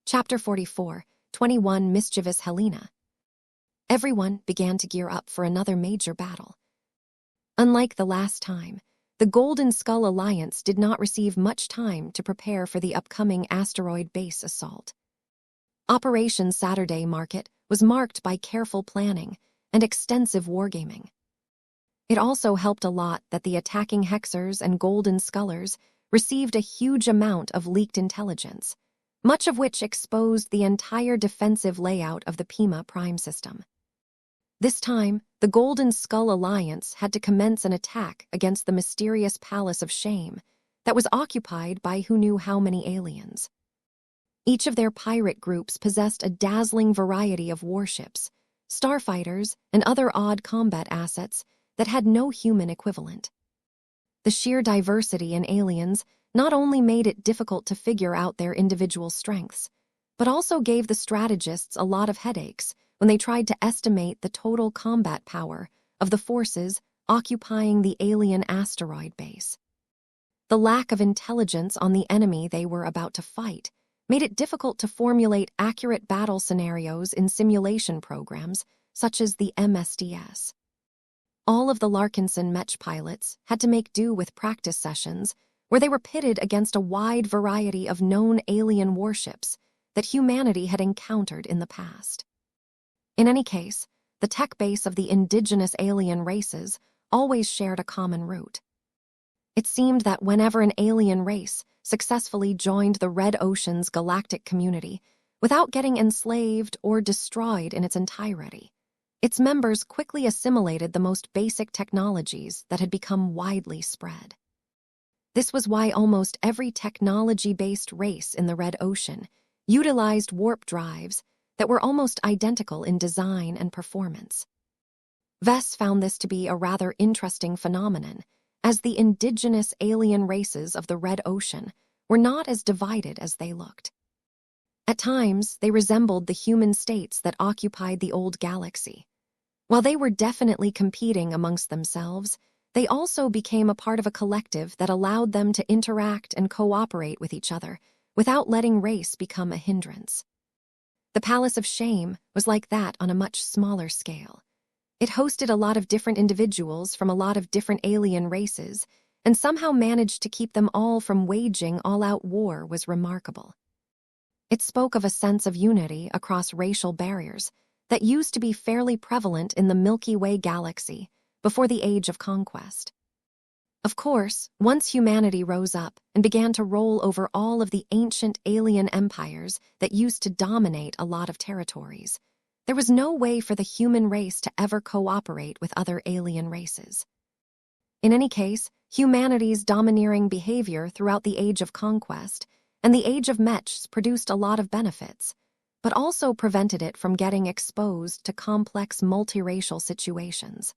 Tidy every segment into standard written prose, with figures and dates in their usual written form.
Chapter 44, 21 Mischievous Helena. Everyone began to gear up for another major battle. Unlike the last time, the Golden Skull Alliance did not receive much time to prepare for the upcoming asteroid base assault. Operation Saturday Market was marked by careful planning and extensive wargaming. It also helped a lot that the attacking Hexers and Golden Skullers received a huge amount of leaked intelligence, much of which exposed the entire defensive layout of the Pima Prime system. This time, the Golden Skull Alliance had to commence an attack against the mysterious Palace of Shame that was occupied by who knew how many aliens. Each of their pirate groups possessed a dazzling variety of warships, starfighters, and other odd combat assets that had no human equivalent. The sheer diversity in aliens not only made it difficult to figure out their individual strengths, but also gave the strategists a lot of headaches when they tried to estimate the total combat power of the forces occupying the alien asteroid base. The lack of intelligence on the enemy they were about to fight made it difficult to formulate accurate battle scenarios in simulation programs such as the MSDS. All of the Larkinson Mech pilots had to make do with practice sessions where they were pitted against a wide variety of known alien warships that humanity had encountered in the past. In any case, the tech base of the indigenous alien races always shared a common root. It seemed that whenever an alien race successfully joined the Red Ocean's galactic community without getting enslaved or destroyed in its entirety, its members quickly assimilated the most basic technologies that had become widely spread. This was why almost every technology-based race in the Red Ocean utilized warp drives that were almost identical in design and performance. Vess found this to be a rather interesting phenomenon, as the indigenous alien races of the Red Ocean were not as divided as they looked. At times, they resembled the human states that occupied the old galaxy. While they were definitely competing amongst themselves, they also became a part of a collective that allowed them to interact and cooperate with each other without letting race become a hindrance. The Palace of Shame was like that on a much smaller scale. It hosted a lot of different individuals from a lot of different alien races, and somehow managed to keep them all from waging all-out war was remarkable. It spoke of a sense of unity across racial barriers that used to be fairly prevalent in the Milky Way galaxy before the Age of Conquest. Of course, once humanity rose up and began to roll over all of the ancient alien empires that used to dominate a lot of territories, there was no way for the human race to ever cooperate with other alien races. In any case, humanity's domineering behavior throughout the Age of Conquest and the Age of Mechs produced a lot of benefits, but also prevented it from getting exposed to complex multiracial situations.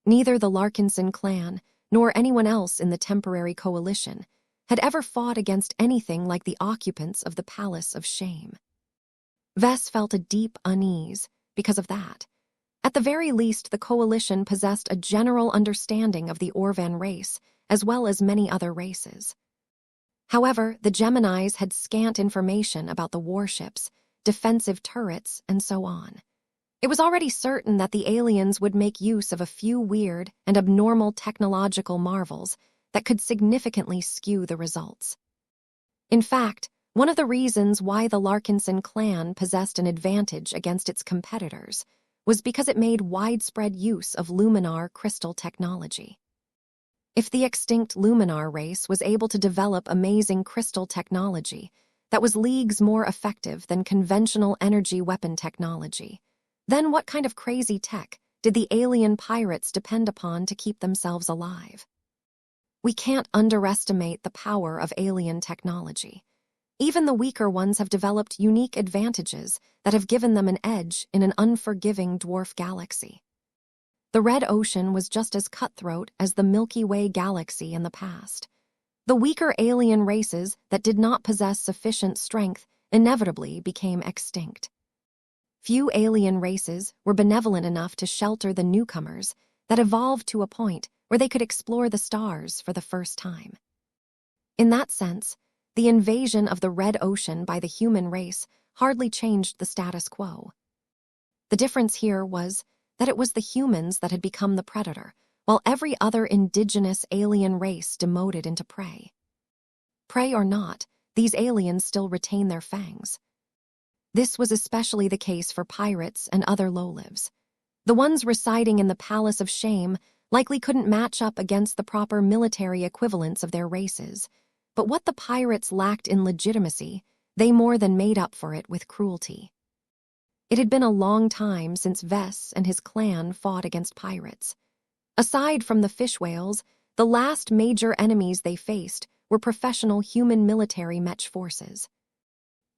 Neither the Larkinson clan nor anyone else in the temporary coalition had ever fought against anything like the occupants of the Palace of Shame. Vess felt a deep unease because of that. At the very least, the coalition possessed a general understanding of the Orvan race as well as many other races. However, the Geminis had scant information about the warships, defensive turrets, and so on. It was already certain that the aliens would make use of a few weird and abnormal technological marvels that could significantly skew the results. In fact, one of the reasons why the Larkinson clan possessed an advantage against its competitors was because it made widespread use of Luminar crystal technology. If the extinct Luminar race was able to develop amazing crystal technology that was leagues more effective than conventional energy weapon technology, then what kind of crazy tech did the alien pirates depend upon to keep themselves alive? We can't underestimate the power of alien technology. Even the weaker ones have developed unique advantages that have given them an edge in an unforgiving dwarf galaxy. The Red Ocean was just as cutthroat as the Milky Way galaxy in the past. The weaker alien races that did not possess sufficient strength inevitably became extinct. Few alien races were benevolent enough to shelter the newcomers that evolved to a point where they could explore the stars for the first time. In that sense, the invasion of the Red Ocean by the human race hardly changed the status quo. The difference here was that it was the humans that had become the predator, while every other indigenous alien race demoted into prey. Prey or not, these aliens still retain their fangs. This was especially the case for pirates and other lowlives. The ones residing in the Palace of Shame likely couldn't match up against the proper military equivalents of their races, but what the pirates lacked in legitimacy, they more than made up for it with cruelty. It had been a long time since Vess and his clan fought against pirates. Aside from the fish whales, the last major enemies they faced were professional human military Mech forces.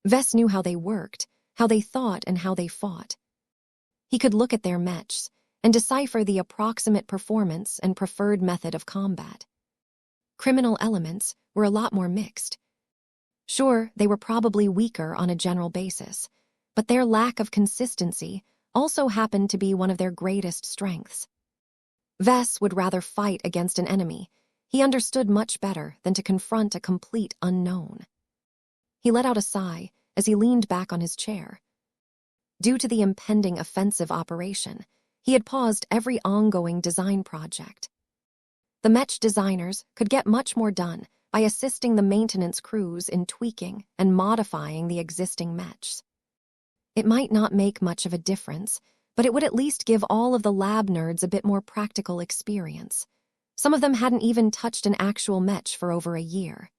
Vess knew how they worked, how they thought, and how they fought. He could look at their Mechs and decipher the approximate performance and preferred method of combat. Criminal elements were a lot more mixed. Sure, they were probably weaker on a general basis, but their lack of consistency also happened to be one of their greatest strengths. Vess would rather fight against an enemy he understood much better than to confront a complete unknown. He let out a sigh as he leaned back on his chair. Due to the impending offensive operation, he had paused every ongoing design project. The Mech designers could get much more done by assisting the maintenance crews in tweaking and modifying the existing Mechs. It might not make much of a difference, but it would at least give all of the lab nerds a bit more practical experience. Some of them hadn't even touched an actual Mech for over a year.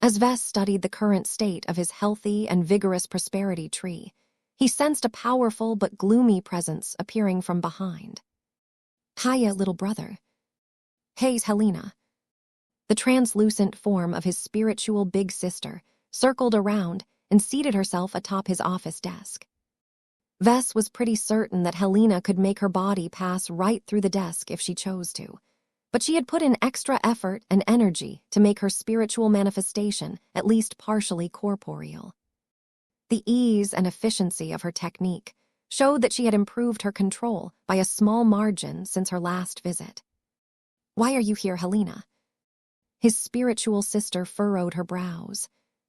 As Vess studied the current state of his healthy and vigorous prosperity tree, he sensed a powerful but gloomy presence appearing from behind. "Hiya, little brother." "Hey's Helena." The translucent form of his spiritual big sister circled around and seated herself atop his office desk. Vess was pretty certain that Helena could make her body pass right through the desk if she chose to, but she had put in extra effort and energy to make her spiritual manifestation at least partially corporeal. The ease and efficiency of her technique showed that she had improved her control by a small margin since her last visit. "Why are you here, Helena?" His spiritual sister furrowed her brows.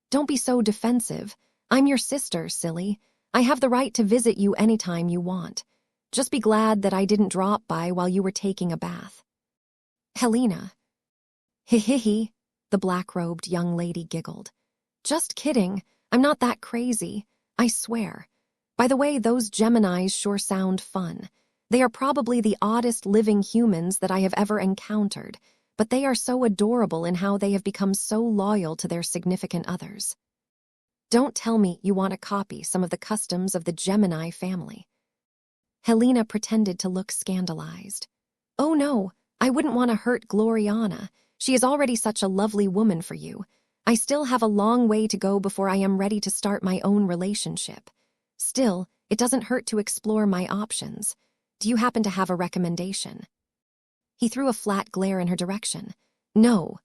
"Don't be so defensive. I'm your sister, silly. I have the right to visit you anytime you want. Just be glad that I didn't drop by while you were taking a bath." "Helena." "He," the black-robed young lady giggled. "Just kidding. I'm not that crazy. I swear. By the way, those Geminis sure sound fun. They are probably the oddest living humans that I have ever encountered, but they are so adorable in how they have become so loyal to their significant others. Don't tell me you want to copy some of the customs of the Gemini family." Helena pretended to look scandalized. "Oh no, I wouldn't want to hurt Gloriana. She is already such a lovely woman for you. I still have a long way to go before I am ready to start my own relationship. Still, it doesn't hurt to explore my options. Do you happen to have a recommendation?" He threw a flat glare in her direction. "No."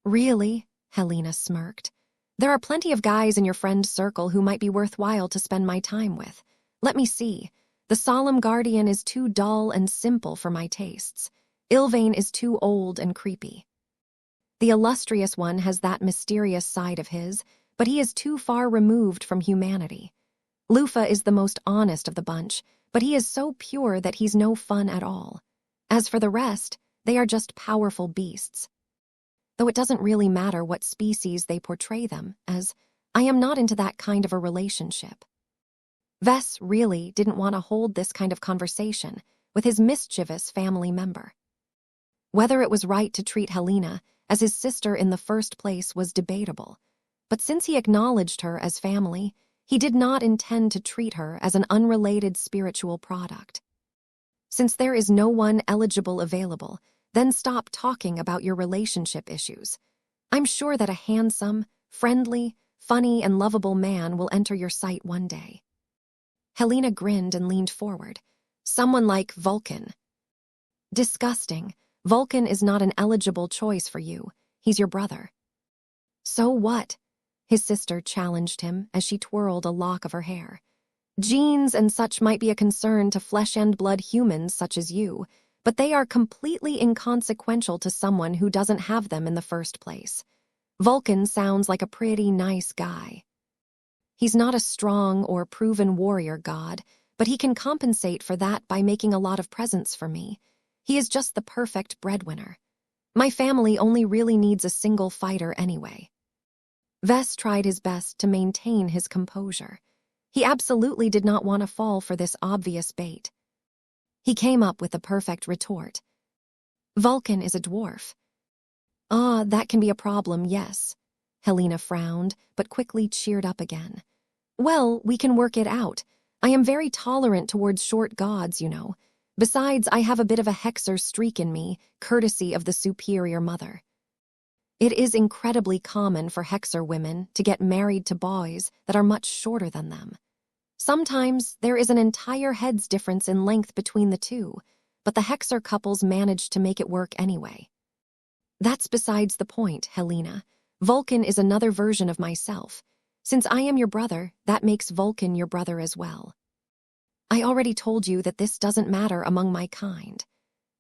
"Really?" Helena smirked. "There are plenty of guys in your friend circle who might be worthwhile to spend my time with. Let me see. The Solemn Guardian is too dull and simple for my tastes. Ilvain is too old and creepy. The Illustrious One has that mysterious side of his, but he is too far removed from humanity. Lufa is the most honest of the bunch, but he is so pure that he's no fun at all. As for the rest, they are just powerful beasts. Though it doesn't really matter what species they portray them as, I am not into that kind of a relationship." Vess really didn't want to hold this kind of conversation with his mischievous family member. Whether it was right to treat Helena as his sister in the first place was debatable, but since he acknowledged her as family, he did not intend to treat her as an unrelated spiritual product. Since there is no one eligible available, then stop talking about your relationship issues. I'm sure that a handsome, friendly, funny, and lovable man will enter your sight one day. Helena grinned and leaned forward. "Someone like Vulcan." "Disgusting. Vulcan is not an eligible choice for you. He's your brother." "So what?" his sister challenged him as she twirled a lock of her hair. "Genes and such might be a concern to flesh-and-blood humans such as you, but they are completely inconsequential to someone who doesn't have them in the first place. Vulcan sounds like a pretty nice guy. He's not a strong or proven warrior god, but he can compensate for that by making a lot of presents for me. He is just the perfect breadwinner. My family only really needs a single fighter anyway. Ves tried his best to maintain his composure. He absolutely did not want to fall for this obvious bait. He came up with the perfect retort. Vulcan is a dwarf. Ah, that can be a problem, yes. Helena frowned, but quickly cheered up again. Well, we can work it out. I am very tolerant towards short gods, you know. Besides, I have a bit of a hexer streak in me, courtesy of the superior mother. It is incredibly common for hexer women to get married to boys that are much shorter than them. Sometimes there is an entire head's difference in length between the two, but the hexer couples manage to make it work anyway. That's besides the point, Helena. Vulcan is another version of myself. Since I am your brother, that makes Vulcan your brother as well. I already told you that this doesn't matter among my kind.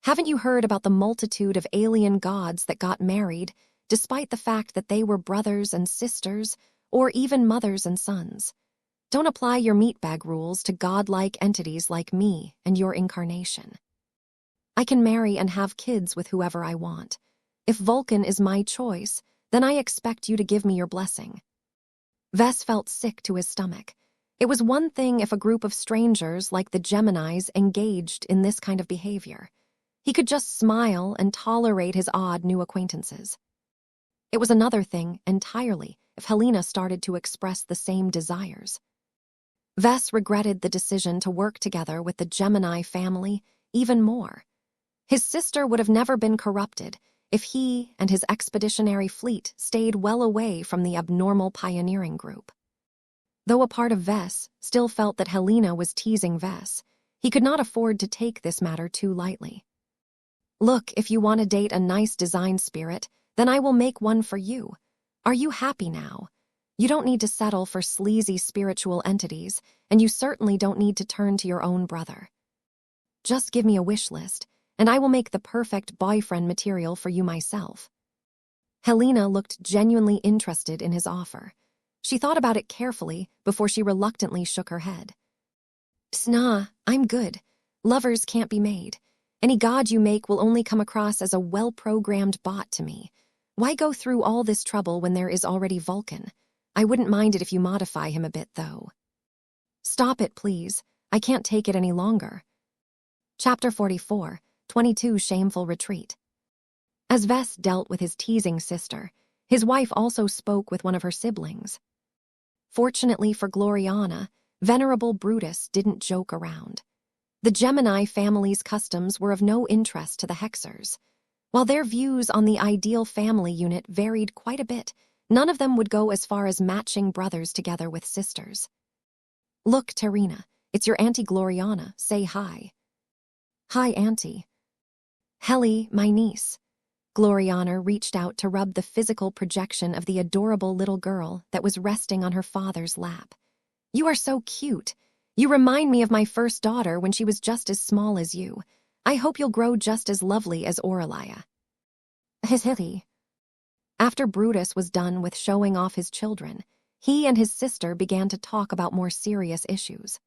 Haven't you heard about the multitude of alien gods that got married, despite the fact that they were brothers and sisters, or even mothers and sons? Don't apply your meatbag rules to godlike entities like me and your incarnation. I can marry and have kids with whoever I want. If Vulcan is my choice, then I expect you to give me your blessing. Ves felt sick to his stomach. It was one thing if a group of strangers like the Geminis engaged in this kind of behavior. He could just smile and tolerate his odd new acquaintances. It was another thing entirely if Helena started to express the same desires. Ves regretted the decision to work together with the Gemini family even more. His sister would have never been corrupted if he and his expeditionary fleet stayed well away from the abnormal pioneering group. Though a part of Ves still felt that Helena was teasing Ves, he could not afford to take this matter too lightly. Look, if you want to date a nice design spirit, then I will make one for you. Are you happy now? You don't need to settle for sleazy spiritual entities, and you certainly don't need to turn to your own brother. Just give me a wish list, and I will make the perfect boyfriend material for you myself. Helena looked genuinely interested in his offer. She thought about it carefully before she reluctantly shook her head. Nah, I'm good. Lovers can't be made. Any god you make will only come across as a well-programmed bot to me. Why go through all this trouble when there is already Vulcan? I wouldn't mind it if you modify him a bit, though. Stop it, please. I can't take it any longer. Chapter 44, 22 Shameful Retreat. As Ves dealt with his teasing sister, his wife also spoke with one of her siblings. Fortunately for Gloriana, Venerable Brutus didn't joke around. The Gemini family's customs were of no interest to the Hexers. While their views on the ideal family unit varied quite a bit, none of them would go as far as matching brothers together with sisters. Look, Terina, it's your Auntie Gloriana. Say hi. Hi, Auntie. Helly, my niece. Gloriana reached out to rub the physical projection of the adorable little girl that was resting on her father's lap. You are so cute. You remind me of my first daughter when she was just as small as you. I hope you'll grow just as lovely as Aurelia. Hitty. After Brutus was done with showing off his children, he and his sister began to talk about more serious issues.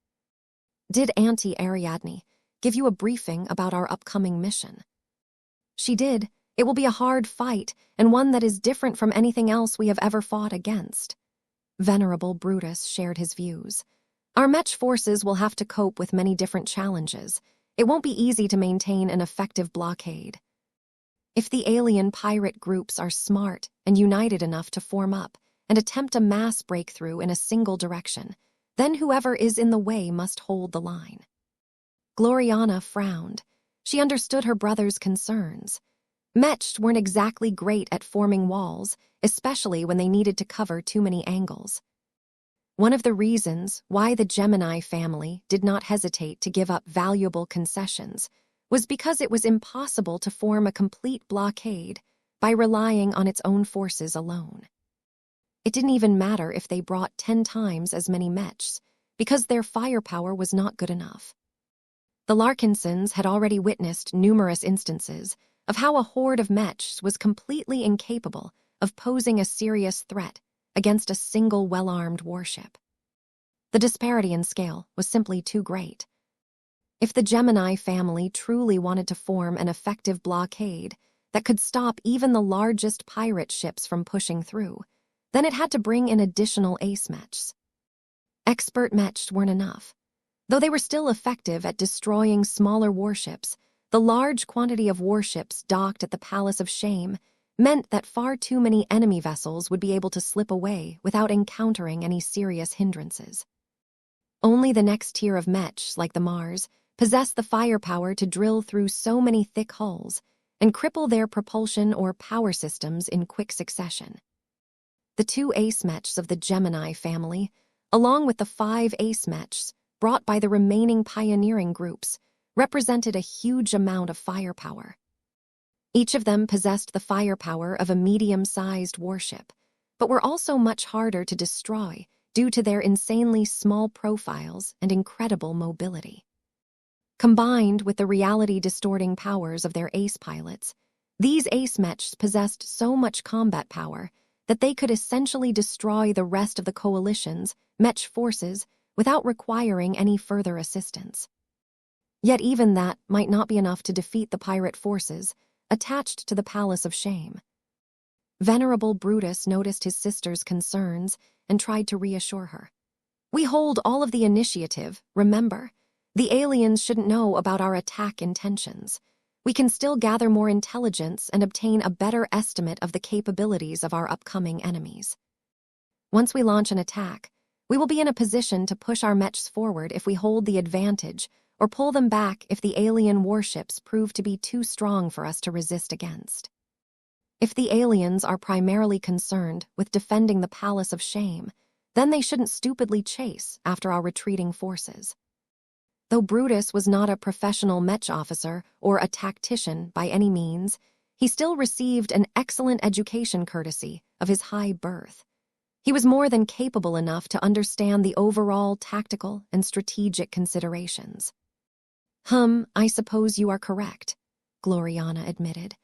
Did Auntie Ariadne give you a briefing about our upcoming mission? She did. It will be a hard fight, and one that is different from anything else we have ever fought against. Venerable Brutus shared his views. Our Mech forces will have to cope with many different challenges. It won't be easy to maintain an effective blockade. If the alien pirate groups are smart and united enough to form up and attempt a mass breakthrough in a single direction, then whoever is in the way must hold the line. Gloriana frowned. She understood her brother's concerns. Mech weren't exactly great at forming walls, especially when they needed to cover too many angles. One of the reasons why the Gemini family did not hesitate to give up valuable concessions was because it was impossible to form a complete blockade by relying on its own forces alone. It didn't even matter if they brought 10 times as many Mechs, because their firepower was not good enough. The Larkinsons had already witnessed numerous instances of how a horde of Mechs was completely incapable of posing a serious threat against a single well-armed warship. The disparity in scale was simply too great. If the Gemini family truly wanted to form an effective blockade that could stop even the largest pirate ships from pushing through, then it had to bring in additional ace mechs. Expert mechs weren't enough. Though they were still effective at destroying smaller warships, the large quantity of warships docked at the Palace of Shame meant that far too many enemy vessels would be able to slip away without encountering any serious hindrances. Only the next tier of mechs, like the Mars, possessed the firepower to drill through so many thick hulls and cripple their propulsion or power systems in quick succession. The 2 ace mechs of the Gemini family, along with the 5 ace mechs brought by the remaining pioneering groups, represented a huge amount of firepower. Each of them possessed the firepower of a medium-sized warship, but were also much harder to destroy due to their insanely small profiles and incredible mobility. Combined with the reality-distorting powers of their ace pilots, these ace mechs possessed so much combat power that they could essentially destroy the rest of the coalition's mech forces without requiring any further assistance. Yet even that might not be enough to defeat the pirate forces attached to the Palace of Shame. Venerable Brutus noticed his sister's concerns and tried to reassure her. "We hold all of the initiative, remember? The aliens shouldn't know about our attack intentions. We can still gather more intelligence and obtain a better estimate of the capabilities of our upcoming enemies. Once we launch an attack, we will be in a position to push our mechs forward if we hold the advantage or pull them back if the alien warships prove to be too strong for us to resist against. If the aliens are primarily concerned with defending the Palace of Shame, then they shouldn't stupidly chase after our retreating forces." Though Brutus was not a professional mech officer or a tactician by any means, he still received an excellent education courtesy of his high birth. He was more than capable enough to understand the overall tactical and strategic considerations. I suppose you are correct," Gloriana admitted.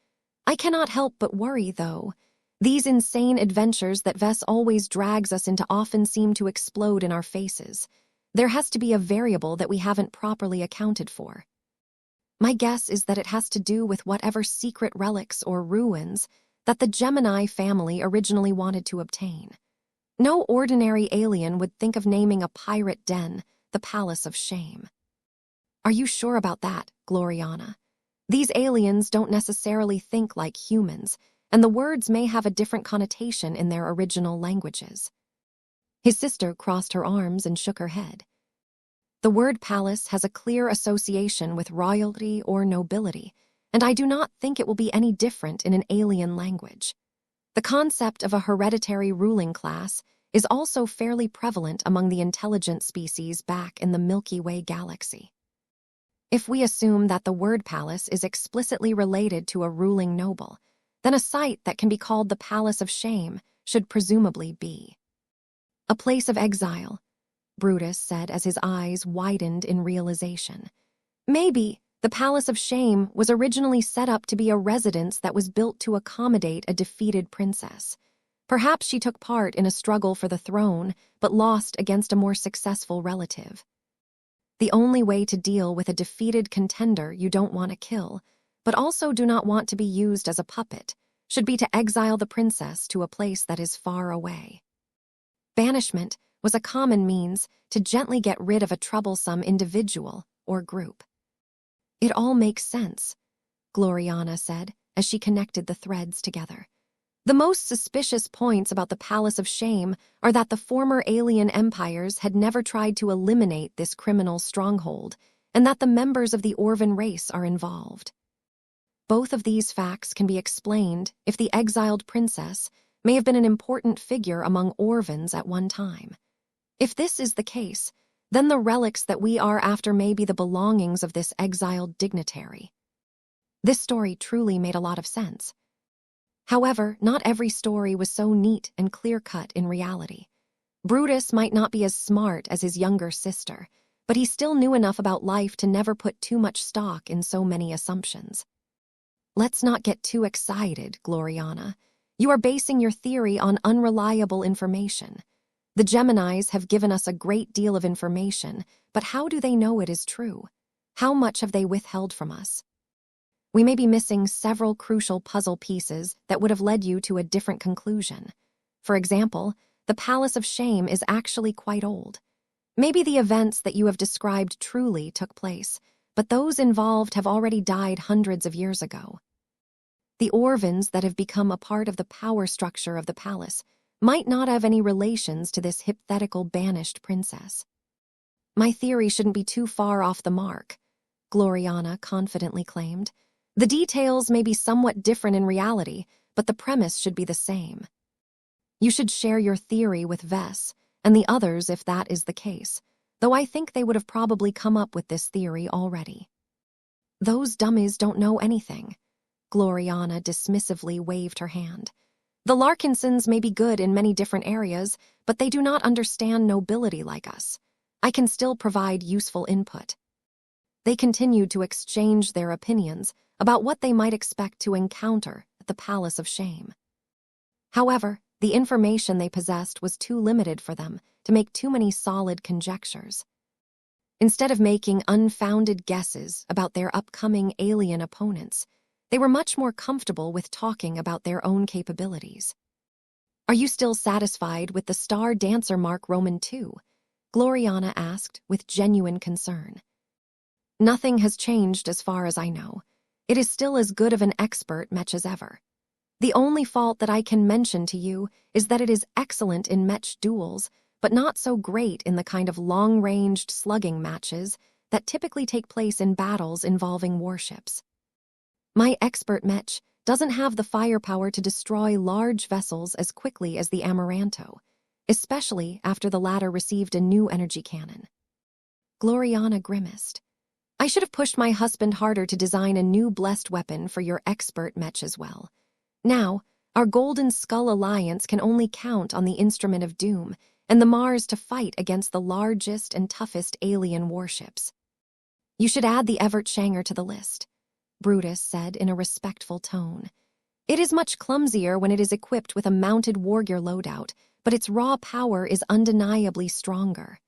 "I cannot help but worry, though. These insane adventures that Vess always drags us into often seem to explode in our faces. There has to be a variable that we haven't properly accounted for. My guess is that it has to do with whatever secret relics or ruins that the Gemini family originally wanted to obtain. No ordinary alien would think of naming a pirate den the Palace of Shame." "Are you sure about that, Gloriana? These aliens don't necessarily think like humans, and the words may have a different connotation in their original languages." His sister crossed her arms and shook her head. "The word palace has a clear association with royalty or nobility, and I do not think it will be any different in an alien language. The concept of a hereditary ruling class is also fairly prevalent among the intelligent species back in the Milky Way galaxy. If we assume that the word palace is explicitly related to a ruling noble, then a site that can be called the Palace of Shame should presumably be a place of exile," Brutus said as his eyes widened in realization. "Maybe the Palace of Shame was originally set up to be a residence that was built to accommodate a defeated princess. Perhaps she took part in a struggle for the throne, but lost against a more successful relative. The only way to deal with a defeated contender you don't want to kill, but also do not want to be used as a puppet, should be to exile the princess to a place that is far away. Banishment was a common means to gently get rid of a troublesome individual or group." "It all makes sense," Gloriana said as she connected the threads together. "The most suspicious points about the Palace of Shame are that the former alien empires had never tried to eliminate this criminal stronghold, and that the members of the Orvan race are involved. Both of these facts can be explained if the exiled princess may have been an important figure among Orvans at one time. If this is the case, then the relics that we are after may be the belongings of this exiled dignitary." This story truly made a lot of sense. However, not every story was so neat and clear-cut in reality. Brutus might not be as smart as his younger sister, but he still knew enough about life to never put too much stock in so many assumptions. "Let's not get too excited, Gloriana. You are basing your theory on unreliable information. The Geminis have given us a great deal of information, but how do they know it is true? How much have they withheld from us? We may be missing several crucial puzzle pieces that would have led you to a different conclusion. For example, the Palace of Shame is actually quite old. Maybe the events that you have described truly took place, but those involved have already died hundreds of years ago. The Orvans that have become a part of the power structure of the palace might not have any relations to this hypothetical banished princess. My theory shouldn't be too far off the mark, Gloriana confidently claimed. The details may be somewhat different in reality, but the premise should be the same. You should share your theory with Vess and the others if that is the case, though I think they would have probably come up with this theory already. Those dummies don't know anything. Gloriana dismissively waved her hand. The Larkinsons may be good in many different areas, but they do not understand nobility like us. I can still provide useful input. They continued to exchange their opinions about what they might expect to encounter at the Palace of Shame. However, the information they possessed was too limited for them to make too many solid conjectures. Instead of making unfounded guesses about their upcoming alien opponents, they were much more comfortable with talking about their own capabilities. Are you still satisfied with the star dancer mark Roman II? Gloriana asked with genuine concern. Nothing has changed as far as I know. It is still as good of an expert Mech as ever. The only fault that I can mention to you is that it is excellent in Mech duels, but not so great in the kind of long-ranged slugging matches that typically take place in battles involving warships. My expert Mech doesn't have the firepower to destroy large vessels as quickly as the Amaranto, especially after the latter received a new energy cannon. Gloriana grimaced. I should have pushed my husband harder to design a new blessed weapon for your expert Mech as well. Now, our Golden Skull Alliance can only count on the Instrument of Doom and the Mars to fight against the largest and toughest alien warships. You should add the Evert Shanger to the list, Brutus said in a respectful tone. It is much clumsier when it is equipped with a mounted wargear loadout, but its raw power is undeniably stronger.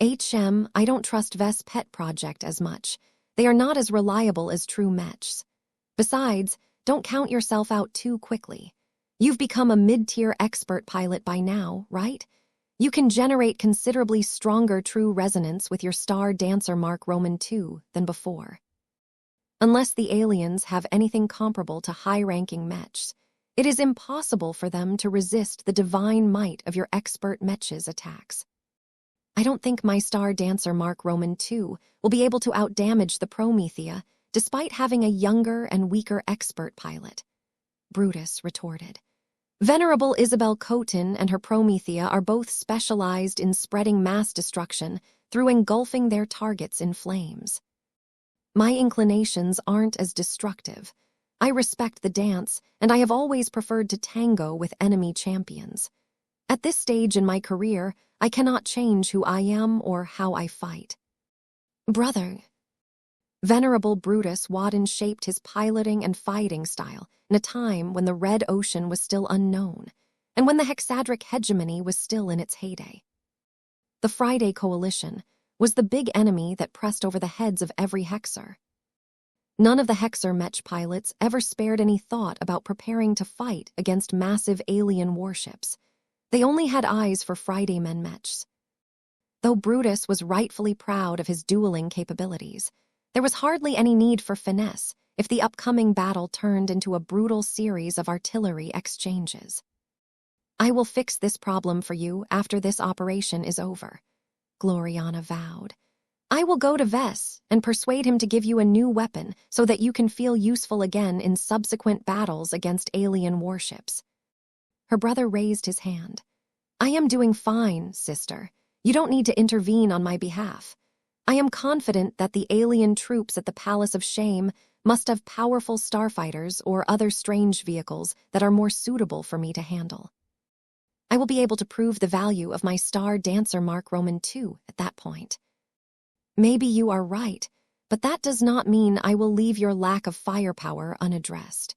I don't trust Vess Pet Project as much. They are not as reliable as true Mechs. Besides, don't count yourself out too quickly. You've become a mid-tier expert pilot by now, right? You can generate considerably stronger true resonance with your star dancer mark Roman II than before. Unless the aliens have anything comparable to high-ranking Mechs, it is impossible for them to resist the divine might of your expert Mech's attacks. I don't think my star dancer mark Roman II will be able to outdamage the Promethea despite having a younger and weaker expert pilot, Brutus retorted. Venerable Isabel Cotin and her Promethea are both specialized in spreading mass destruction through engulfing their targets in flames. My inclinations aren't as destructive. I respect the dance, and I have always preferred to tango with enemy champions. At this stage in my career, I cannot change who I am or how I fight. Brother. Venerable Brutus Wadden shaped his piloting and fighting style in a time when the Red Ocean was still unknown, and when the Hexadric hegemony was still in its heyday. The Friday Coalition was the big enemy that pressed over the heads of every Hexer. None of the Hexer Mech pilots ever spared any thought about preparing to fight against massive alien warships. They only had eyes for Friday Men Mechs. Though Brutus was rightfully proud of his dueling capabilities, there was hardly any need for finesse if the upcoming battle turned into a brutal series of artillery exchanges. I will fix this problem for you after this operation is over, Gloriana vowed. I will go to Vess and persuade him to give you a new weapon so that you can feel useful again in subsequent battles against alien warships. Her brother raised his hand. I am doing fine, sister. You don't need to intervene on my behalf. I am confident that the alien troops at the Palace of Shame must have powerful starfighters or other strange vehicles that are more suitable for me to handle. I will be able to prove the value of my star dancer mark Roman II at that point. Maybe you are right, but that does not mean I will leave your lack of firepower unaddressed.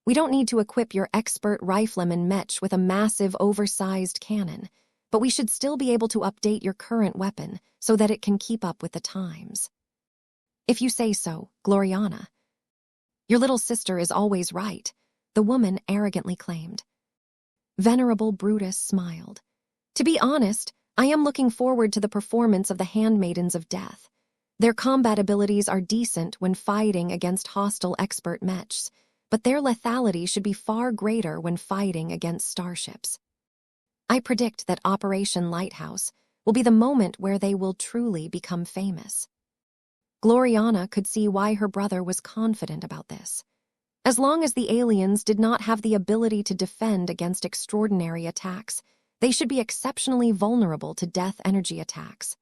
We don't need to equip your expert rifleman Mech with a massive, oversized cannon, but we should still be able to update your current weapon so that it can keep up with the times. If you say so, Gloriana. Your little sister is always right, the woman arrogantly claimed. Venerable Brutus smiled. To be honest, I am looking forward to the performance of the Handmaidens of Death. Their combat abilities are decent when fighting against hostile expert mechs, but their lethality should be far greater when fighting against starships. I predict that Operation Lighthouse will be the moment where they will truly become famous. Gloriana could see why her brother was confident about this. As long as the aliens did not have the ability to defend against extraordinary attacks, they should be exceptionally vulnerable to death energy attacks.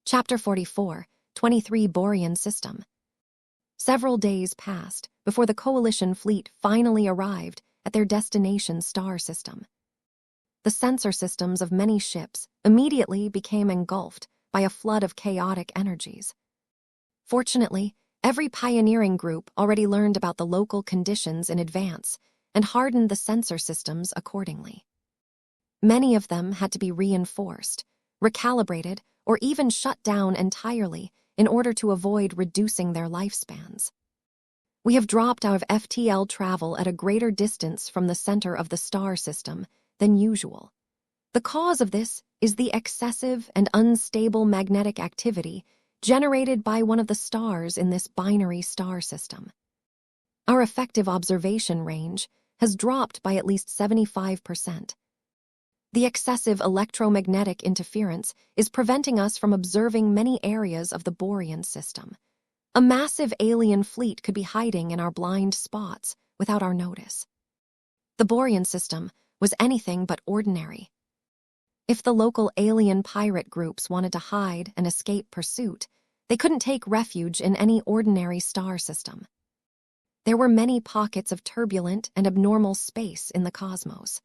Chapter 44, 23 Borean System. Several days passed before the Coalition fleet finally arrived at their destination star system. The sensor systems of many ships immediately became engulfed by a flood of chaotic energies. Fortunately, every pioneering group already learned about the local conditions in advance and hardened the sensor systems accordingly. Many of them had to be reinforced, recalibrated, or even shut down entirely in order to avoid reducing their lifespans. We have dropped out of FTL travel at a greater distance from the center of the star system than usual. The cause of this is the excessive and unstable magnetic activity generated by one of the stars in this binary star system. Our effective observation range has dropped by at least 75%. The excessive electromagnetic interference is preventing us from observing many areas of the Borean system. A massive alien fleet could be hiding in our blind spots without our notice. The Borean system was anything but ordinary. If the local alien pirate groups wanted to hide and escape pursuit, they couldn't take refuge in any ordinary star system. There were many pockets of turbulent and abnormal space in the cosmos.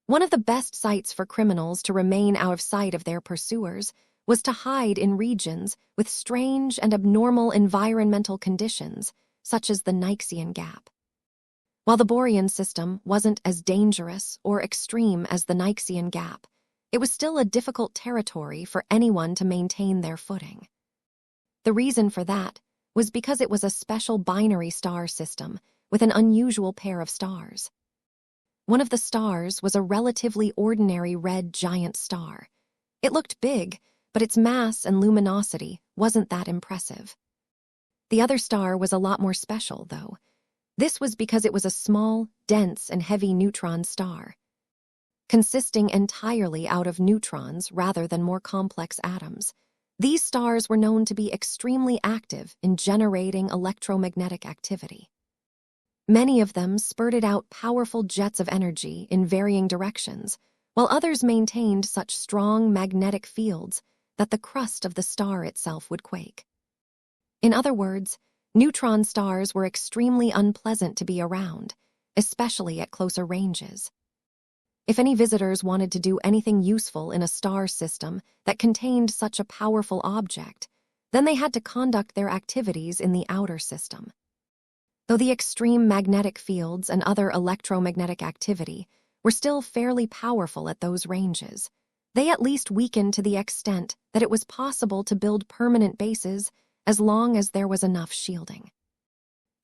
One of the best sites for criminals to remain out of sight of their pursuers was to hide in regions with strange and abnormal environmental conditions, such as the Nyxian Gap. While the Borean system wasn't as dangerous or extreme as the Nyxian Gap, it was still a difficult territory for anyone to maintain their footing. The reason for that was because it was a special binary star system with an unusual pair of stars. One of the stars was a relatively ordinary red giant star. It looked big, but its mass and luminosity wasn't that impressive. The other star was a lot more special, though. This was because it was a small, dense, and heavy neutron star, consisting entirely out of neutrons rather than more complex atoms. These stars were known to be extremely active in generating electromagnetic activity. Many of them spurted out powerful jets of energy in varying directions, while others maintained such strong magnetic fields that the crust of the star itself would quake. In other words, neutron stars were extremely unpleasant to be around, especially at closer ranges. If any visitors wanted to do anything useful in a star system that contained such a powerful object, then they had to conduct their activities in the outer system. Though the extreme magnetic fields and other electromagnetic activity were still fairly powerful at those ranges, they at least weakened to the extent that it was possible to build permanent bases as long as there was enough shielding.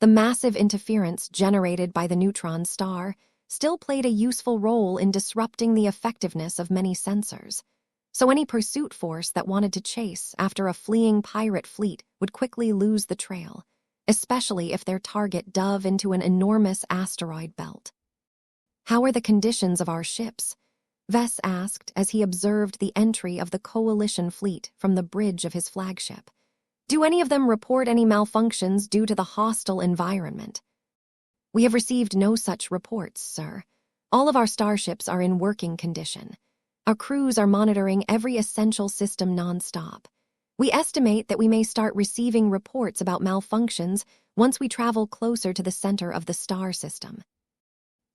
The massive interference generated by the neutron star still played a useful role in disrupting the effectiveness of many sensors, so any pursuit force that wanted to chase after a fleeing pirate fleet would quickly lose the trail, especially if their target dove into an enormous asteroid belt. "How are the conditions of our ships?" Vess asked as he observed the entry of the Coalition fleet from the bridge of his flagship. "Do any of them report any malfunctions due to the hostile environment?" "We have received no such reports, sir. All of our starships are in working condition. Our crews are monitoring every essential system non-stop. We estimate that we may start receiving reports about malfunctions once we travel closer to the center of the star system.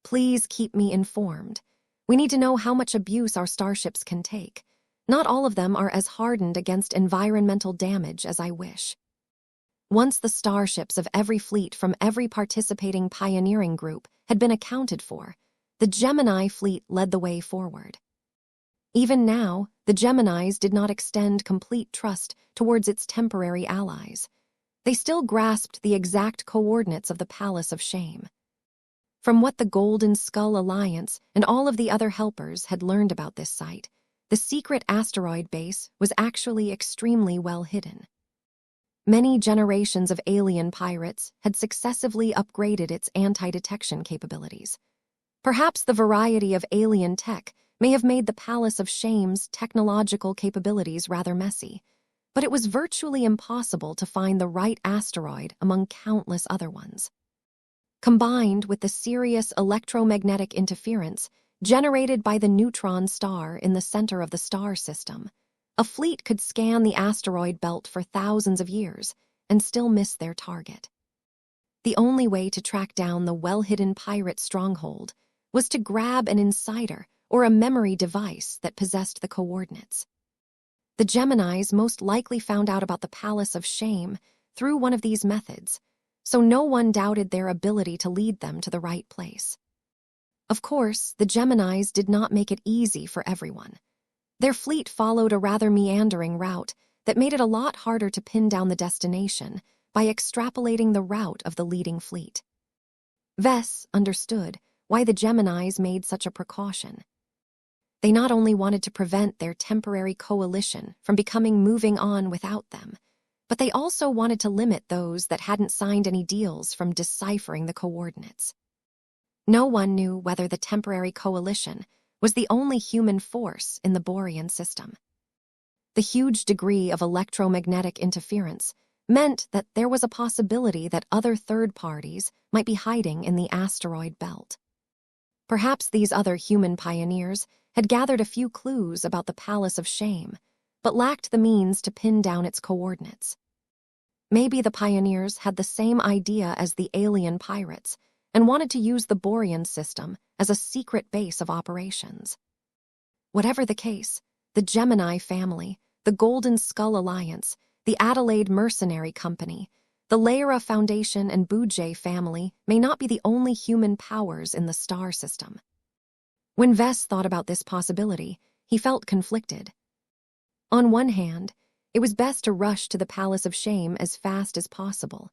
Please keep me informed. We need to know how much abuse our starships can take. Not all of them are as hardened against environmental damage as I wish." Once the starships of every fleet from every participating pioneering group had been accounted for, the Gemini fleet led the way forward. Even now, the Geminis did not extend complete trust towards its temporary allies. They still grasped the exact coordinates of the Palace of Shame. From what the Golden Skull Alliance and all of the other helpers had learned about this site, the secret asteroid base was actually extremely well hidden. Many generations of alien pirates had successively upgraded its anti-detection capabilities. Perhaps the variety of alien tech may have made the Palace of Shame's technological capabilities rather messy, but it was virtually impossible to find the right asteroid among countless other ones. Combined with the serious electromagnetic interference generated by the neutron star in the center of the star system, a fleet could scan the asteroid belt for thousands of years and still miss their target. The only way to track down the well-hidden pirate stronghold was to grab an insider or a memory device that possessed the coordinates. The Geminis most likely found out about the Palace of Shame through one of these methods, so no one doubted their ability to lead them to the right place. Of course, the Geminis did not make it easy for everyone. Their fleet followed a rather meandering route that made it a lot harder to pin down the destination by extrapolating the route of the leading fleet. Vess understood why the Geminis made such a precaution. They not only wanted to prevent their temporary coalition from moving on without them, but they also wanted to limit those that hadn't signed any deals from deciphering the coordinates. No one knew whether the temporary coalition was the only human force in the Borean system. The huge degree of electromagnetic interference meant that there was a possibility that other third parties might be hiding in the asteroid belt. Perhaps these other human pioneers had gathered a few clues about the Palace of Shame, but lacked the means to pin down its coordinates. Maybe the pioneers had the same idea as the alien pirates and wanted to use the Borean system as a secret base of operations. Whatever the case, the Gemini family, the Golden Skull Alliance, the Adelaide Mercenary Company, the Lyra Foundation and Bujay family may not be the only human powers in the star system. When Vess thought about this possibility, he felt conflicted. On one hand, it was best to rush to the Palace of Shame as fast as possible.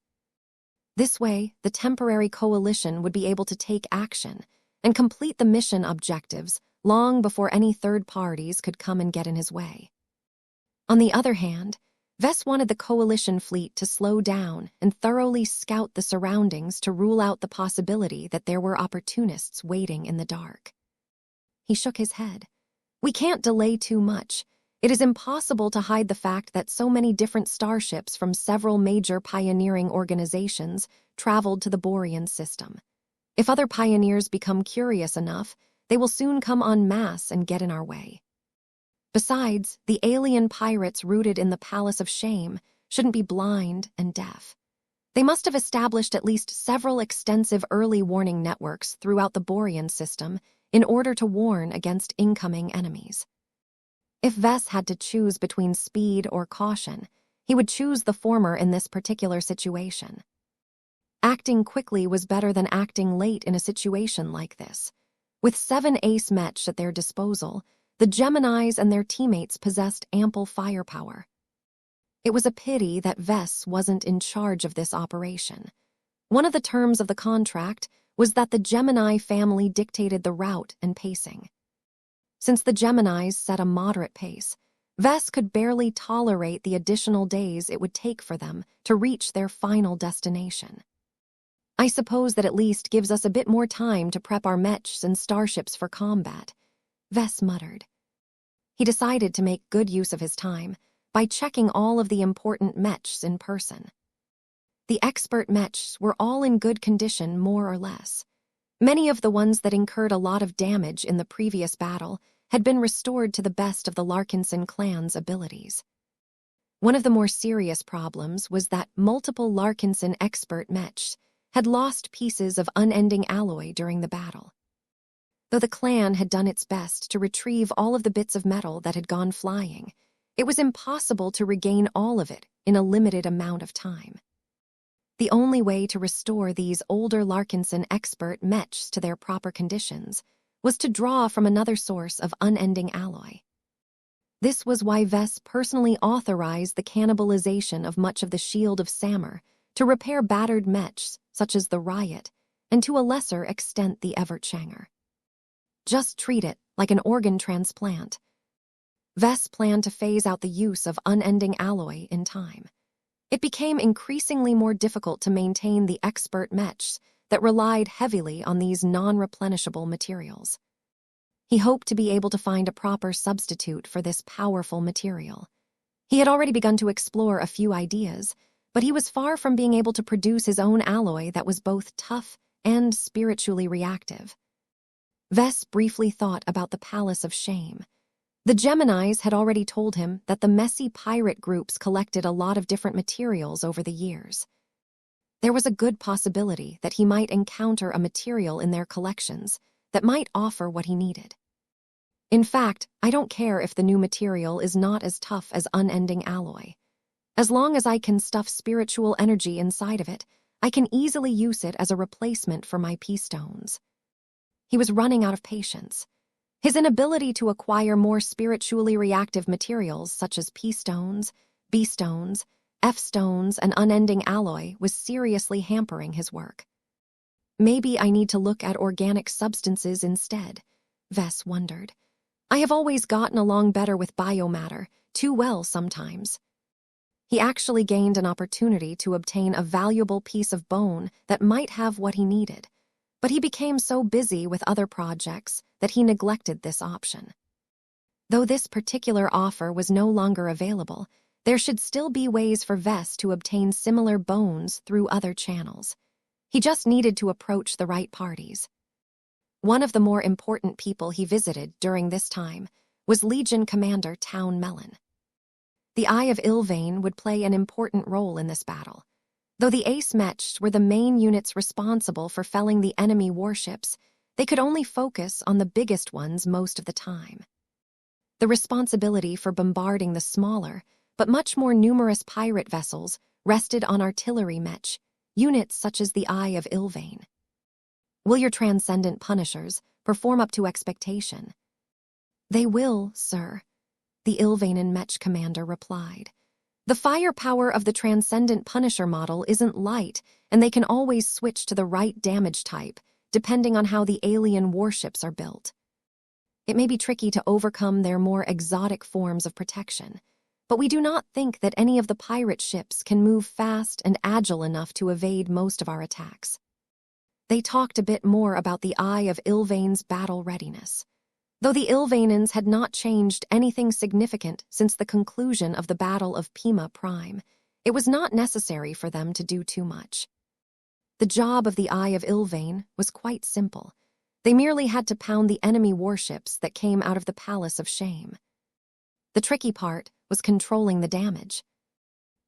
This way, the temporary coalition would be able to take action and complete the mission objectives long before any third parties could come and get in his way. On the other hand, Vess wanted the coalition fleet to slow down and thoroughly scout the surroundings to rule out the possibility that there were opportunists waiting in the dark. He shook his head. We can't delay too much. It is impossible to hide the fact that so many different starships from several major pioneering organizations traveled to the Borean system. If other pioneers become curious enough, they will soon come en masse and get in our way. Besides, the alien pirates rooted in the Palace of Shame shouldn't be blind and deaf. They must have established at least several extensive early warning networks throughout the Borean system in order to warn against incoming enemies. If Vess had to choose between speed or caution, he would choose the former in this particular situation. Acting quickly was better than acting late in a situation like this. With 7 ace Mech at their disposal, the Geminis and their teammates possessed ample firepower. It was a pity that Vess wasn't in charge of this operation. One of the terms of the contract was that the Gemini family dictated the route and pacing. Since the Geminis set a moderate pace, Vess could barely tolerate the additional days it would take for them to reach their final destination. I suppose that at least gives us a bit more time to prep our mechs and starships for combat, Vess muttered. He decided to make good use of his time by checking all of the important mechs in person. The expert mechs were all in good condition, more or less. Many of the ones that incurred a lot of damage in the previous battle had been restored to the best of the Larkinson clan's abilities. One of the more serious problems was that multiple Larkinson expert mechs had lost pieces of unending alloy during the battle. Though the clan had done its best to retrieve all of the bits of metal that had gone flying, it was impossible to regain all of it in a limited amount of time. The only way to restore these older Larkinson expert Mechs to their proper conditions was to draw from another source of unending alloy. This was why Vess personally authorized the cannibalization of much of the Shield of Samur to repair battered Mechs such as the Riot, and to a lesser extent the Evertshanger. Just treat it like an organ transplant. Vess planned to phase out the use of unending alloy in time. It became increasingly more difficult to maintain the expert Mechs that relied heavily on these non-replenishable materials. He hoped to be able to find a proper substitute for this powerful material. He had already begun to explore a few ideas, but he was far from being able to produce his own alloy that was both tough and spiritually reactive. Vess briefly thought about the Palace of Shame. The Geminis had already told him that the messy pirate groups collected a lot of different materials over the years. There was a good possibility that he might encounter a material in their collections that might offer what he needed. In fact, I don't care if the new material is not as tough as unending alloy. As long as I can stuff spiritual energy inside of it, I can easily use it as a replacement for my P-stones. He was running out of patience. His inability to acquire more spiritually reactive materials such as P-stones, B-stones, F-stones, and unending alloy was seriously hampering his work. Maybe I need to look at organic substances instead, Vess wondered. I have always gotten along better with biomatter, too well sometimes. He actually gained an opportunity to obtain a valuable piece of bone that might have what he needed, but he became so busy with other projects that he neglected this option. Though this particular offer was no longer available, there should still be ways for Vess to obtain similar bones through other channels. He just needed to approach the right parties. One of the more important people he visited during this time was Legion Commander Town Melon. The Eye of Ilvain would play an important role in this battle. Though the Ace Mechs were the main units responsible for felling the enemy warships, they could only focus on the biggest ones most of the time. The responsibility for bombarding the smaller, but much more numerous pirate vessels rested on artillery Mech, units such as the Eye of Ilvain. Will your transcendent punishers perform up to expectation? They will, sir, the Ilvainen Mech commander replied. The firepower of the transcendent punisher model isn't light, and they can always switch to the right damage type, depending on how the alien warships are built. It may be tricky to overcome their more exotic forms of protection, but we do not think that any of the pirate ships can move fast and agile enough to evade most of our attacks. They talked a bit more about the Eye of Ilvain's battle readiness. Though the Ilvainans had not changed anything significant since the conclusion of the Battle of Pima Prime, it was not necessary for them to do too much. The job of the Eye of Ilvain was quite simple. They merely had to pound the enemy warships that came out of the Palace of Shame. The tricky part was controlling the damage.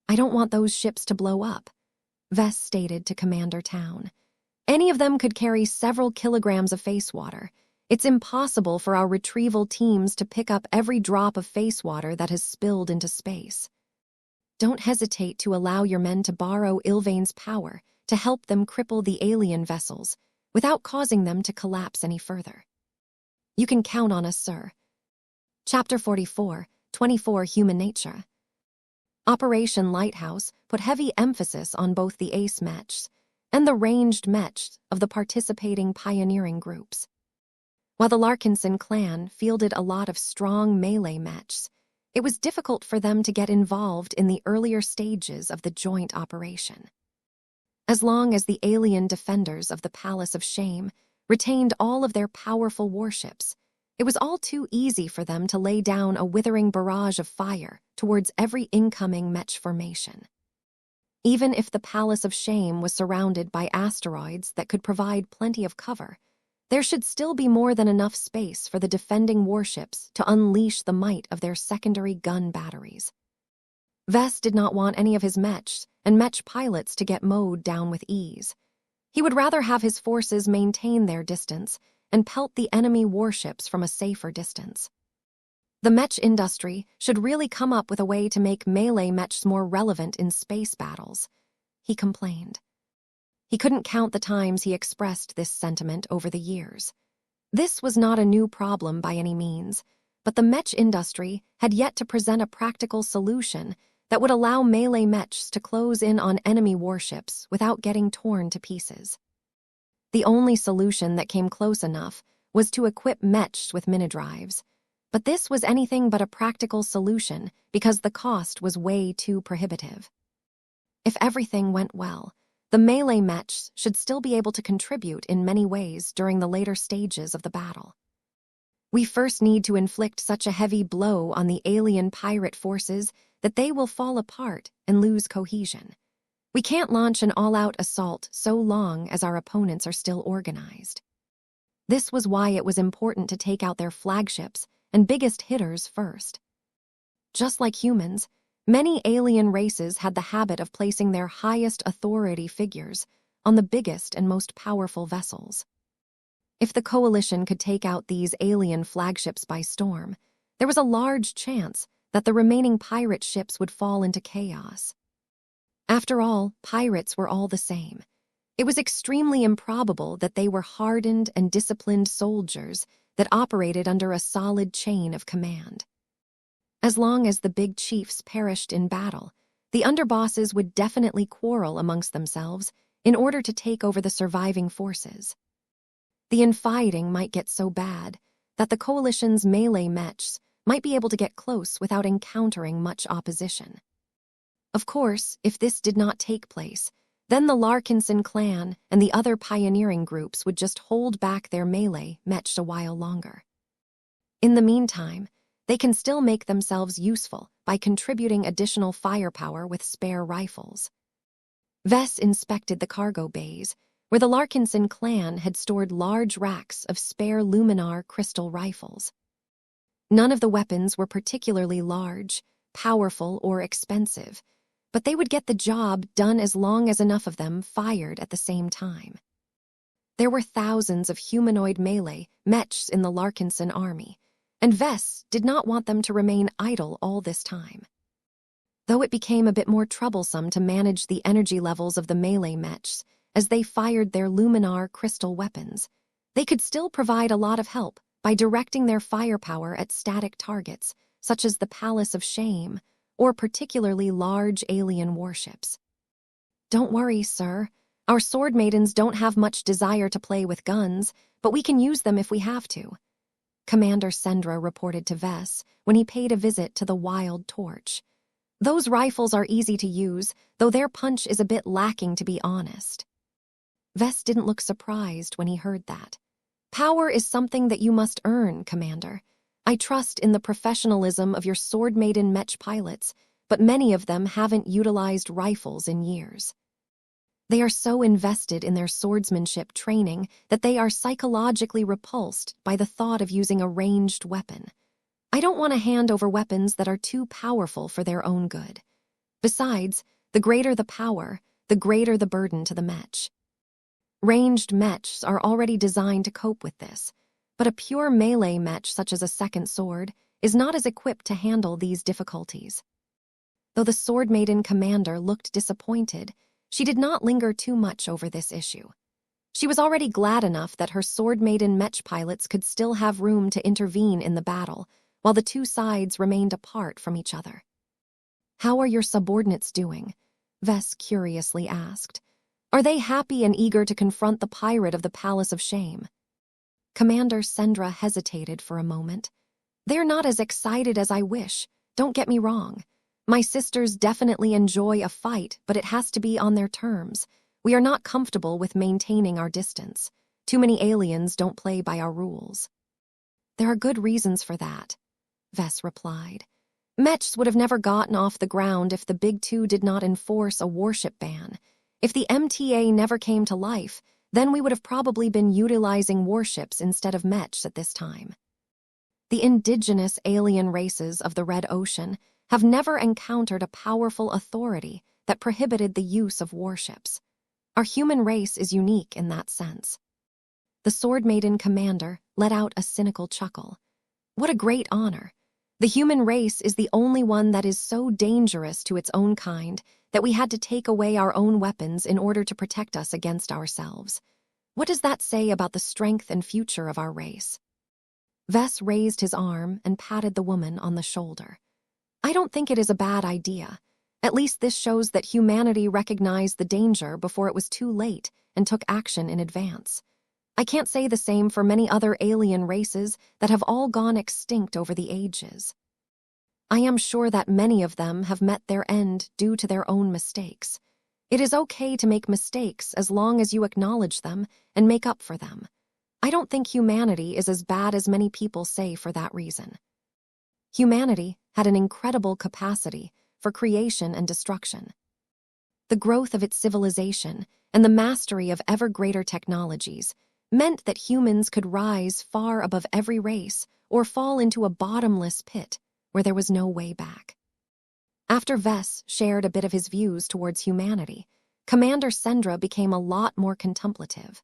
I don't want those ships to blow up, Vess stated to Commander Town. Any of them could carry several kilograms of face water. It's impossible for our retrieval teams to pick up every drop of face water that has spilled into space. Don't hesitate to allow your men to borrow Ilvain's power to help them cripple the alien vessels without causing them to collapse any further. You can count on us, sir. Chapter 44, 24 Human Nature. Operation Lighthouse put heavy emphasis on both the ace Mechs and the ranged Mechs of the participating pioneering groups. While the Larkinson clan fielded a lot of strong melee Mechs, it was difficult for them to get involved in the earlier stages of the joint operation. As long as the alien defenders of the Palace of Shame retained all of their powerful warships, it was all too easy for them to lay down a withering barrage of fire towards every incoming Mech formation. Even if the Palace of Shame was surrounded by asteroids that could provide plenty of cover, there should still be more than enough space for the defending warships to unleash the might of their secondary gun batteries. Vess did not want any of his Mechs and Mech pilots to get mowed down with ease. He would rather have his forces maintain their distance and pelt the enemy warships from a safer distance. The Mech industry should really come up with a way to make melee Mechs more relevant in space battles. he complained. He couldn't count the times he expressed this sentiment over the years. This was not a new problem by any means, but the mech industry had yet to present a practical solution that would allow melee mechs to close in on enemy warships without getting torn to pieces. The only solution that came close enough was to equip mechs with minidrives, but this was anything but a practical solution because the cost was way too prohibitive. If everything went well, the melee mechs should still be able to contribute in many ways during the later stages of the battle. We first need to inflict such a heavy blow on the alien pirate forces that they will fall apart and lose cohesion. We can't launch an all-out assault so long as our opponents are still organized. This was why it was important to take out their flagships and biggest hitters first. Just like humans, many alien races had the habit of placing their highest authority figures on the biggest and most powerful vessels. If the coalition could take out these alien flagships by storm, there was a large chance that the remaining pirate ships would fall into chaos. After all, pirates were all the same. It was extremely improbable that they were hardened and disciplined soldiers that operated under a solid chain of command. As long as the big chiefs perished in battle, the underbosses would definitely quarrel amongst themselves in order to take over the surviving forces. The infighting might get so bad that the coalition's melee mechs might be able to get close without encountering much opposition. Of course, if this did not take place, then the Larkinson clan and the other pioneering groups would just hold back their melee mechs a while longer. In the meantime, they can still make themselves useful by contributing additional firepower with spare rifles. Vess inspected the cargo bays, where the Larkinson clan had stored large racks of spare Luminar crystal rifles. None of the weapons were particularly large, powerful, or expensive, but they would get the job done as long as enough of them fired at the same time. There were thousands of humanoid melee mechs in the Larkinson army, and Vess did not want them to remain idle all this time. Though it became a bit more troublesome to manage the energy levels of the melee mechs as they fired their Luminar crystal weapons, they could still provide a lot of help by directing their firepower at static targets, such as the Palace of Shame, or particularly large alien warships. Don't worry, sir. Our sword maidens don't have much desire to play with guns, but we can use them if we have to, Commander Sendra reported to Vess when he paid a visit to the Wild Torch. Those rifles are easy to use, though their punch is a bit lacking, to be honest. Vess didn't look surprised when he heard that. Power is something that you must earn, Commander. I trust in the professionalism of your sword maiden mech pilots, but many of them haven't utilized rifles in years. They are so invested in their swordsmanship training that they are psychologically repulsed by the thought of using a ranged weapon. I don't want to hand over weapons that are too powerful for their own good. Besides, the greater the power, the greater the burden to the mech. Ranged mechs are already designed to cope with this, but a pure melee mech such as a second sword is not as equipped to handle these difficulties. Though the sword maiden commander looked disappointed, she did not linger too much over this issue. She was already glad enough that her sword maiden mech pilots could still have room to intervene in the battle, while the two sides remained apart from each other. "How are your subordinates doing?" Vess curiously asked. "Are they happy and eager to confront the pirate of the Palace of Shame?" Commander Sendra hesitated for a moment. "They're not as excited as I wish, don't get me wrong. My sisters definitely enjoy a fight, but it has to be on their terms. We are not comfortable with maintaining our distance. Too many aliens don't play by our rules." "There are good reasons for that," Vess replied. "Mechs would have never gotten off the ground if the Big Two did not enforce a warship ban. If the MTA never came to life, then we would have probably been utilizing warships instead of mechs at this time. The indigenous alien races of the Red Ocean have never encountered a powerful authority that prohibited the use of warships. Our human race is unique in that sense." The sword maiden commander let out a cynical chuckle. "What a great honor. The human race is the only one that is so dangerous to its own kind that we had to take away our own weapons in order to protect us against ourselves. What does that say about the strength and future of our race? Vess raised his arm and patted the woman on the shoulder. I don't think it is a bad idea. At least this shows that humanity recognized the danger before it was too late and took action in advance. I can't say the same for many other alien races that have all gone extinct over the ages. I am sure that many of them have met their end due to their own mistakes. It is okay to make mistakes as long as you acknowledge them and make up for them. I don't think humanity is as bad as many people say for that reason. Humanity had an incredible capacity for creation and destruction. The growth of its civilization and the mastery of ever greater technologies meant that humans could rise far above every race or fall into a bottomless pit where there was no way back. After Vess shared a bit of his views towards humanity, Commander Sendra became a lot more contemplative.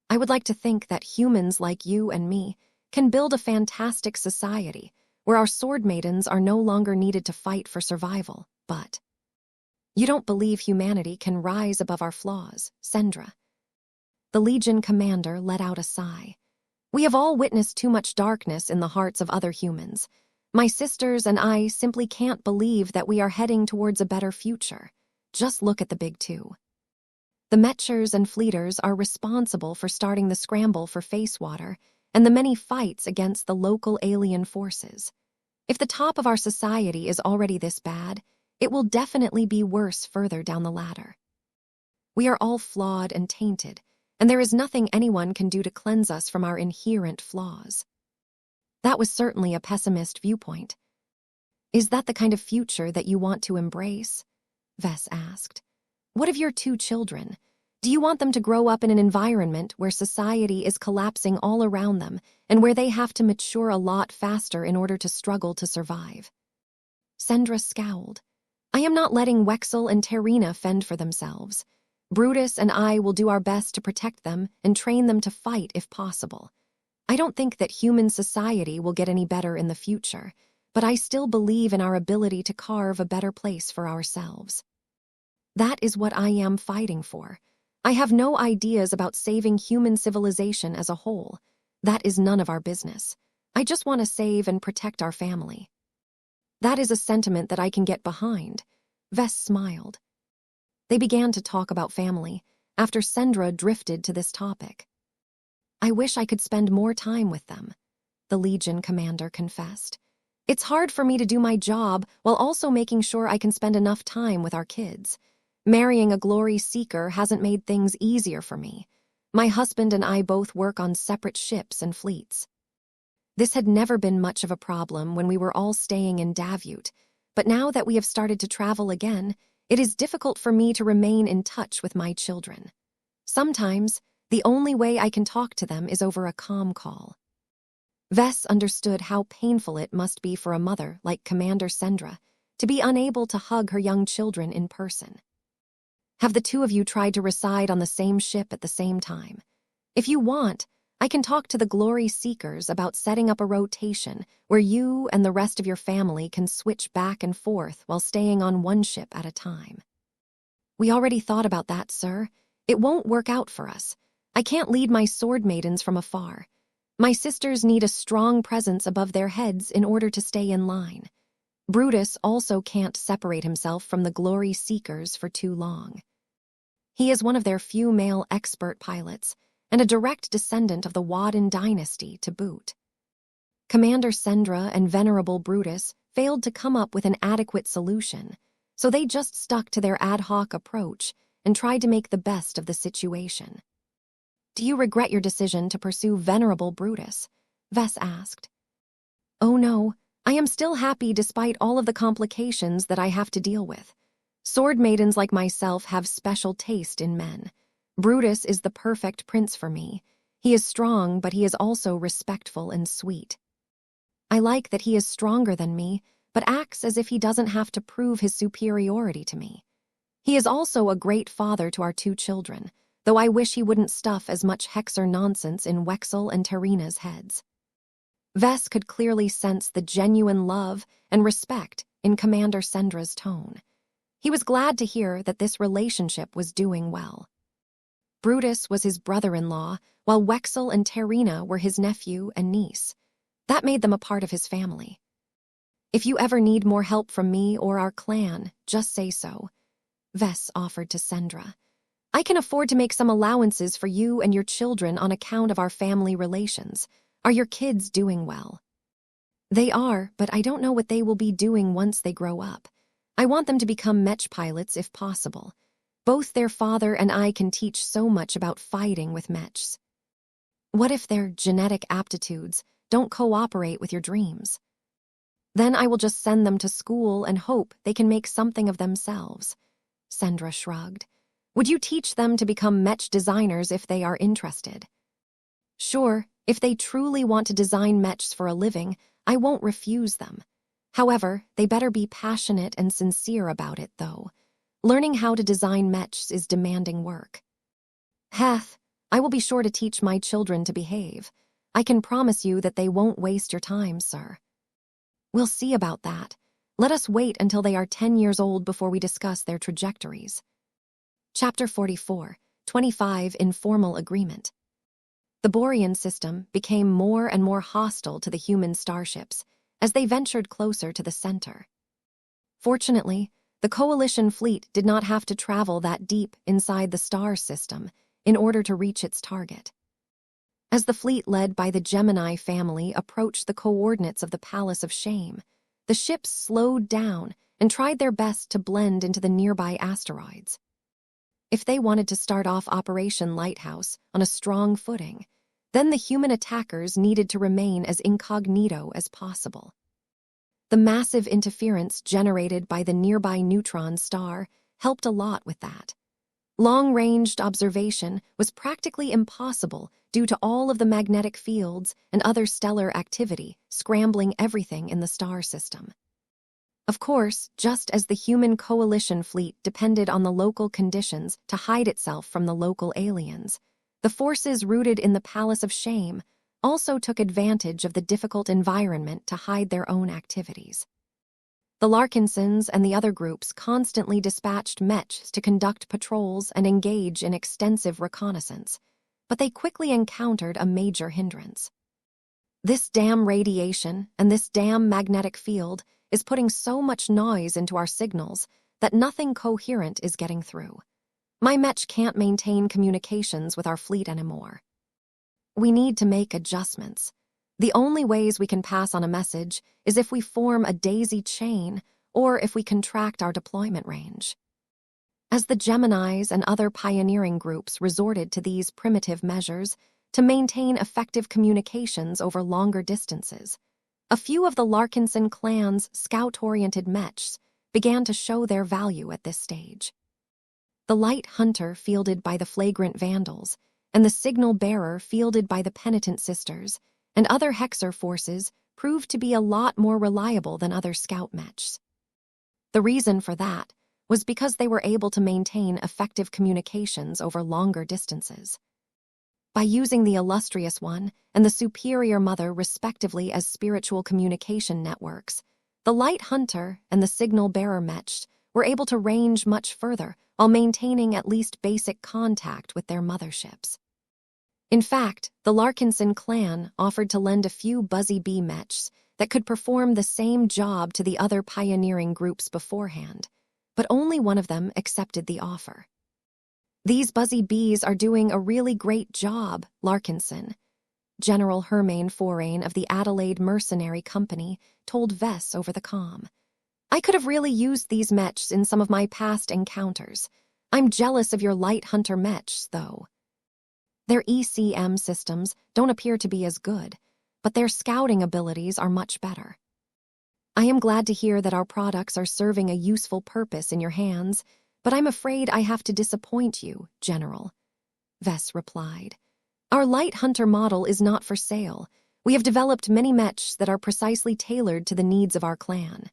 I would like to think that humans like you and me can build a fantastic society where our sword maidens are no longer needed to fight for survival, but you don't believe humanity can rise above our flaws, Sendra. The Legion commander let out a sigh. We have all witnessed too much darkness in the hearts of other humans. My sisters and I simply can't believe that we are heading towards a better future. Just look at the big two. The Mechers and Fleeters are responsible for starting the scramble for face water and the many fights against the local alien forces. If the top of our society is already this bad, it will definitely be worse further down the ladder. We are all flawed and tainted, and there is nothing anyone can do to cleanse us from our inherent flaws. That was certainly a pessimist viewpoint. Is that the kind of future that you want to embrace? Vess asked. What of your 2 children? Do you want them to grow up in an environment where society is collapsing all around them and where they have to mature a lot faster in order to struggle to survive? Sendra scowled. I am not letting Wexel and Terina fend for themselves. Brutus and I will do our best to protect them and train them to fight if possible. I don't think that human society will get any better in the future, but I still believe in our ability to carve a better place for ourselves. That is what I am fighting for. I have no ideas about saving human civilization as a whole. That is none of our business. I just want to save and protect our family. That is a sentiment that I can get behind. Vess smiled. They began to talk about family after Sendra drifted to this topic. I wish I could spend more time with them, the Legion commander confessed. It's hard for me to do my job while also making sure I can spend enough time with our kids. Marrying a glory seeker hasn't made things easier for me. My husband and I both work on separate ships and fleets. This had never been much of a problem when we were all staying in Davut, but now that we have started to travel again, it is difficult for me to remain in touch with my children. Sometimes, the only way I can talk to them is over a comm call. Vess understood how painful it must be for a mother like Commander Sendra to be unable to hug her young children in person. Have the 2 of you tried to reside on the same ship at the same time? If you want, I can talk to the Glory Seekers about setting up a rotation where you and the rest of your family can switch back and forth while staying on one ship at a time. We already thought about that, sir. It won't work out for us. I can't lead my sword maidens from afar. My sisters need a strong presence above their heads in order to stay in line. Brutus also can't separate himself from the Glory Seekers for too long. He is one of their few male expert pilots, and a direct descendant of the Wadden dynasty to boot. Commander Sendra and Venerable Brutus failed to come up with an adequate solution, so they just stuck to their ad hoc approach and tried to make the best of the situation. Do you regret your decision to pursue Venerable Brutus? Vess asked. Oh no, I am still happy despite all of the complications that I have to deal with. Sword maidens like myself have special taste in men. Brutus is the perfect prince for me. He is strong, but he is also respectful and sweet. I like that he is stronger than me, but acts as if he doesn't have to prove his superiority to me. He is also a great father to our 2 children, though I wish he wouldn't stuff as much Hexer nonsense in Wexel and Terina's heads. Vess could clearly sense the genuine love and respect in Commander Sendra's tone. He was glad to hear that this relationship was doing well. Brutus was his brother-in-law, while Wexel and Terina were his nephew and niece. That made them a part of his family. "If you ever need more help from me or our clan, just say so," Vess offered to Sendra. "I can afford to make some allowances for you and your children on account of our family relations. Are your kids doing well?" "They are, but I don't know what they will be doing once they grow up. I want them to become Mech pilots if possible. Both their father and I can teach so much about fighting with Mechs." "What if their genetic aptitudes don't cooperate with your dreams?" "Then I will just send them to school and hope they can make something of themselves," Sendra shrugged. "Would you teach them to become Mech designers if they are interested?" "Sure, if they truly want to design Mechs for a living, I won't refuse them. However, they better be passionate and sincere about it, though. Learning how to design Mechs is demanding work." "Heth, I will be sure to teach my children to behave. I can promise you that they won't waste your time, sir." "We'll see about that. Let us wait until they are 10 years old before we discuss their trajectories." Chapter 44, 25 Informal Agreement. The Borean system became more and more hostile to the human starships as they ventured closer to the center. Fortunately, the Coalition fleet did not have to travel that deep inside the star system in order to reach its target. As the fleet led by the Gemini family approached the coordinates of the Palace of Shame, the ships slowed down and tried their best to blend into the nearby asteroids. If they wanted to start off Operation Lighthouse on a strong footing, then the human attackers needed to remain as incognito as possible. The massive interference generated by the nearby neutron star helped a lot with that. Long-ranged observation was practically impossible due to all of the magnetic fields and other stellar activity scrambling everything in the star system. Of course, just as the human Coalition fleet depended on the local conditions to hide itself from the local aliens, the forces rooted in the Palace of Shame also took advantage of the difficult environment to hide their own activities. The Larkinsons and the other groups constantly dispatched Mechs to conduct patrols and engage in extensive reconnaissance, but they quickly encountered a major hindrance. "This damn radiation and this damn magnetic field is putting so much noise into our signals that nothing coherent is getting through. My Mech can't maintain communications with our fleet anymore. We need to make adjustments. The only ways we can pass on a message is if we form a daisy chain or if we contract our deployment range." As the Geminis and other pioneering groups resorted to these primitive measures to maintain effective communications over longer distances, a few of the Larkinson clan's scout-oriented Mechs began to show their value at this stage. The light hunter fielded by the flagrant vandals and the signal bearer fielded by the penitent sisters and other Hexer forces proved to be a lot more reliable than other scout Mechs. The reason for that was because they were able to maintain effective communications over longer distances. By using the Illustrious One and the Superior Mother respectively as spiritual communication networks, the Light Hunter and the Signal Bearer Mechs were able to range much further while maintaining at least basic contact with their motherships. In fact, the Larkinson clan offered to lend a few Buzzy Bee Mechs that could perform the same job to the other pioneering groups beforehand, but only one of them accepted the offer. "These Buzzy Bees are doing a really great job, Larkinson," General Hermaine Forain of the Adelaide Mercenary Company told Vess over the comm. "I could have really used these Mechs in some of my past encounters. I'm jealous of your Light Hunter Mechs, though. Their ECM systems don't appear to be as good, but their scouting abilities are much better. I am glad to hear that our products are serving a useful purpose in your hands, but I'm afraid I have to disappoint you, General," Vess replied. "Our Light Hunter model is not for sale. We have developed many Mechs that are precisely tailored to the needs of our clan.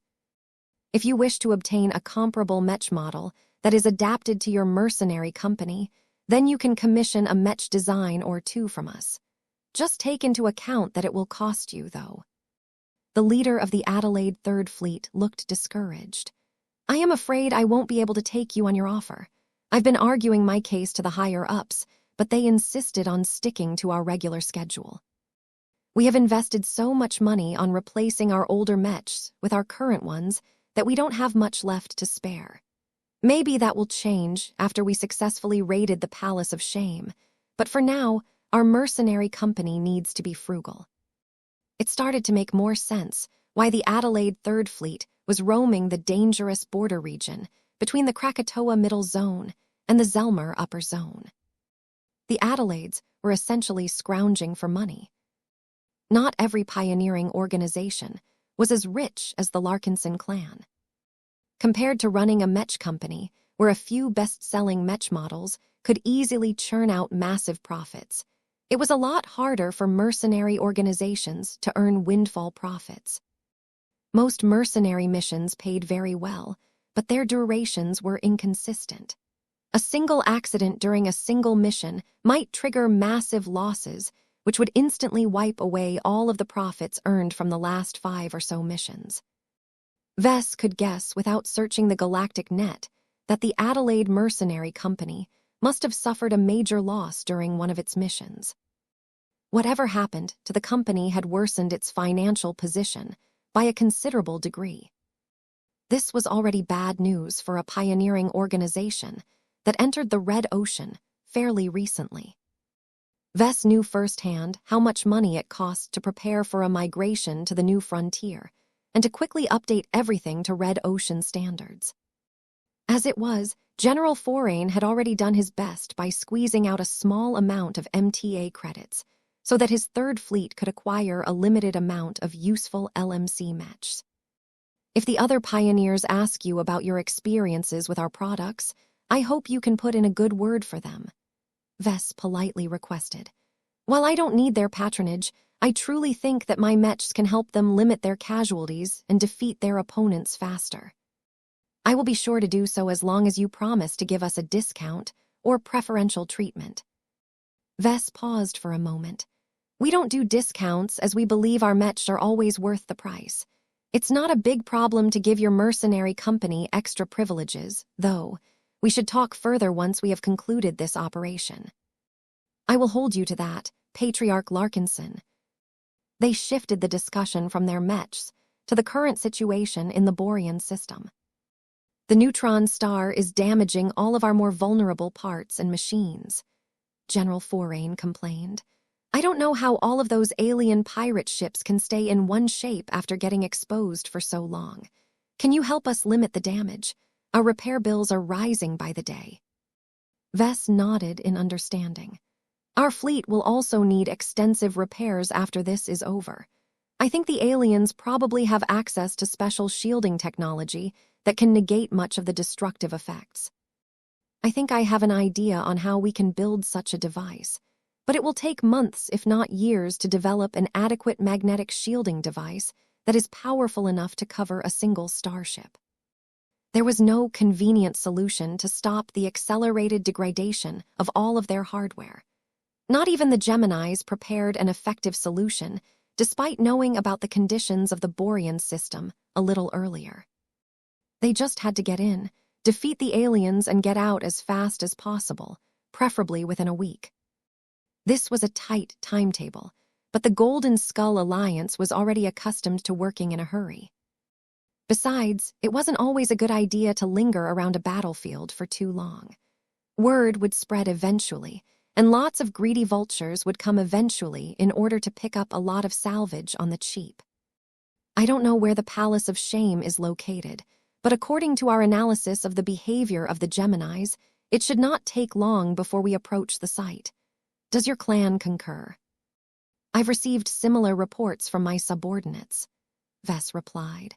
If you wish to obtain a comparable Mech model that is adapted to your mercenary company, then you can commission a Mech design or two from us. Just take into account that it will cost you, though. The leader of the Adelaide Third Fleet looked discouraged. I am afraid I won't be able to take you on your offer. I've been arguing my case to the higher-ups, but they insisted on sticking to our regular schedule. We have invested so much money on replacing our older Mechs with our current ones that we don't have much left to spare. Maybe that will change after we successfully raided the Palace of Shame, but for now, our mercenary company needs to be frugal. It started to make more sense why the Adelaide Third Fleet was roaming the dangerous border region between the Krakatoa Middle Zone and the Zelmer Upper Zone. The Adelaides were essentially scrounging for money. Not every pioneering organization was as rich as the Larkinson clan. Compared to running a Mech company, where a few best-selling Mech models could easily churn out massive profits, it was a lot harder for mercenary organizations to earn windfall profits. Most mercenary missions paid very well, but their durations were inconsistent. A single accident during a single mission might trigger massive losses, which would instantly wipe away all of the profits earned from the last 5 or so missions. Vess could guess without searching the galactic net that the Adelaide Mercenary Company must have suffered a major loss during one of its missions. Whatever happened to the company had worsened its financial position by a considerable degree. This was already bad news for a pioneering organization that entered the Red Ocean fairly recently. Vess knew firsthand how much money it cost to prepare for a migration to the new frontier and to quickly update everything to Red Ocean standards. As it was, General Forain had already done his best by squeezing out a small amount of MTA credits so that his Third Fleet could acquire a limited amount of useful LMC Mechs. If the other pioneers ask you about your experiences with our products, I hope you can put in a good word for them, Vess politely requested. While I don't need their patronage, I truly think that my Mechs can help them limit their casualties and defeat their opponents faster. I will be sure to do so as long as you promise to give us a discount or preferential treatment. Vess paused for a moment. We don't do discounts as we believe our Mechs are always worth the price. It's not a big problem to give your mercenary company extra privileges, though. We should talk further once we have concluded this operation. I will hold you to that, Patriarch Larkinson. They shifted the discussion from their Mechs to the current situation in the Borean system. The neutron star is damaging all of our more vulnerable parts and machines, General Forain complained. I don't know how all of those alien pirate ships can stay in one shape after getting exposed for so long. Can you help us limit the damage? Our repair bills are rising by the day. Vess nodded in understanding. Our fleet will also need extensive repairs after this is over. I think the aliens probably have access to special shielding technology that can negate much of the destructive effects. I think I have an idea on how we can build such a device, but it will take months, if not years, to develop an adequate magnetic shielding device that is powerful enough to cover a single starship. There was no convenient solution to stop the accelerated degradation of all of their hardware. Not even the Geminis prepared an effective solution, despite knowing about the conditions of the Borean system a little earlier. They just had to get in, defeat the aliens, and get out as fast as possible, preferably within a week. This was a tight timetable, but the Golden Skull Alliance was already accustomed to working in a hurry. Besides, it wasn't always a good idea to linger around a battlefield for too long. Word would spread eventually, and lots of greedy vultures would come eventually in order to pick up a lot of salvage on the cheap. I don't know where the Palace of Shame is located, but according to our analysis of the behavior of the Geminis, it should not take long before we approach the site. Does your clan concur? I've received similar reports from my subordinates, Vess replied.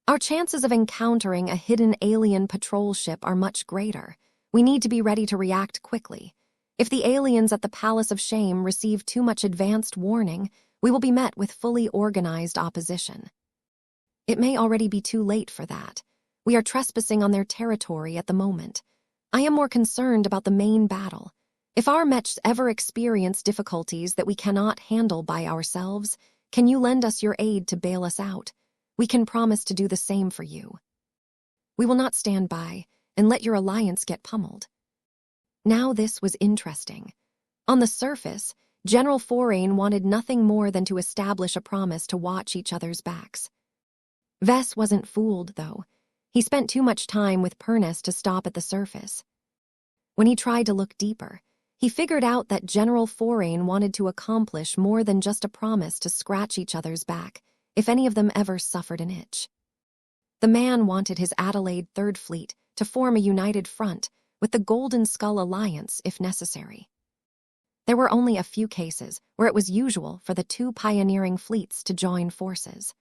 Our chances of encountering a hidden alien patrol ship are much greater. We need to be ready to react quickly. If the aliens at the Palace of Shame receive too much advanced warning, we will be met with fully organized opposition. It may already be too late for that. We are trespassing on their territory at the moment. I am more concerned about the main battle. If our mechs ever experience difficulties that we cannot handle by ourselves, can you lend us your aid to bail us out? We can promise to do the same for you. We will not stand by and let your alliance get pummeled. Now this was interesting. On the surface, General Forain wanted nothing more than to establish a promise to watch each other's backs. Vess wasn't fooled, though. He spent too much time with Pernus to stop at the surface. When he tried to look deeper, he figured out that General Forain wanted to accomplish more than just a promise to scratch each other's back, if any of them ever suffered an itch. The man wanted his Adelaide Third Fleet to form a united front with the Golden Skull Alliance if necessary. There were only a few cases where it was usual for the two pioneering fleets to join forces.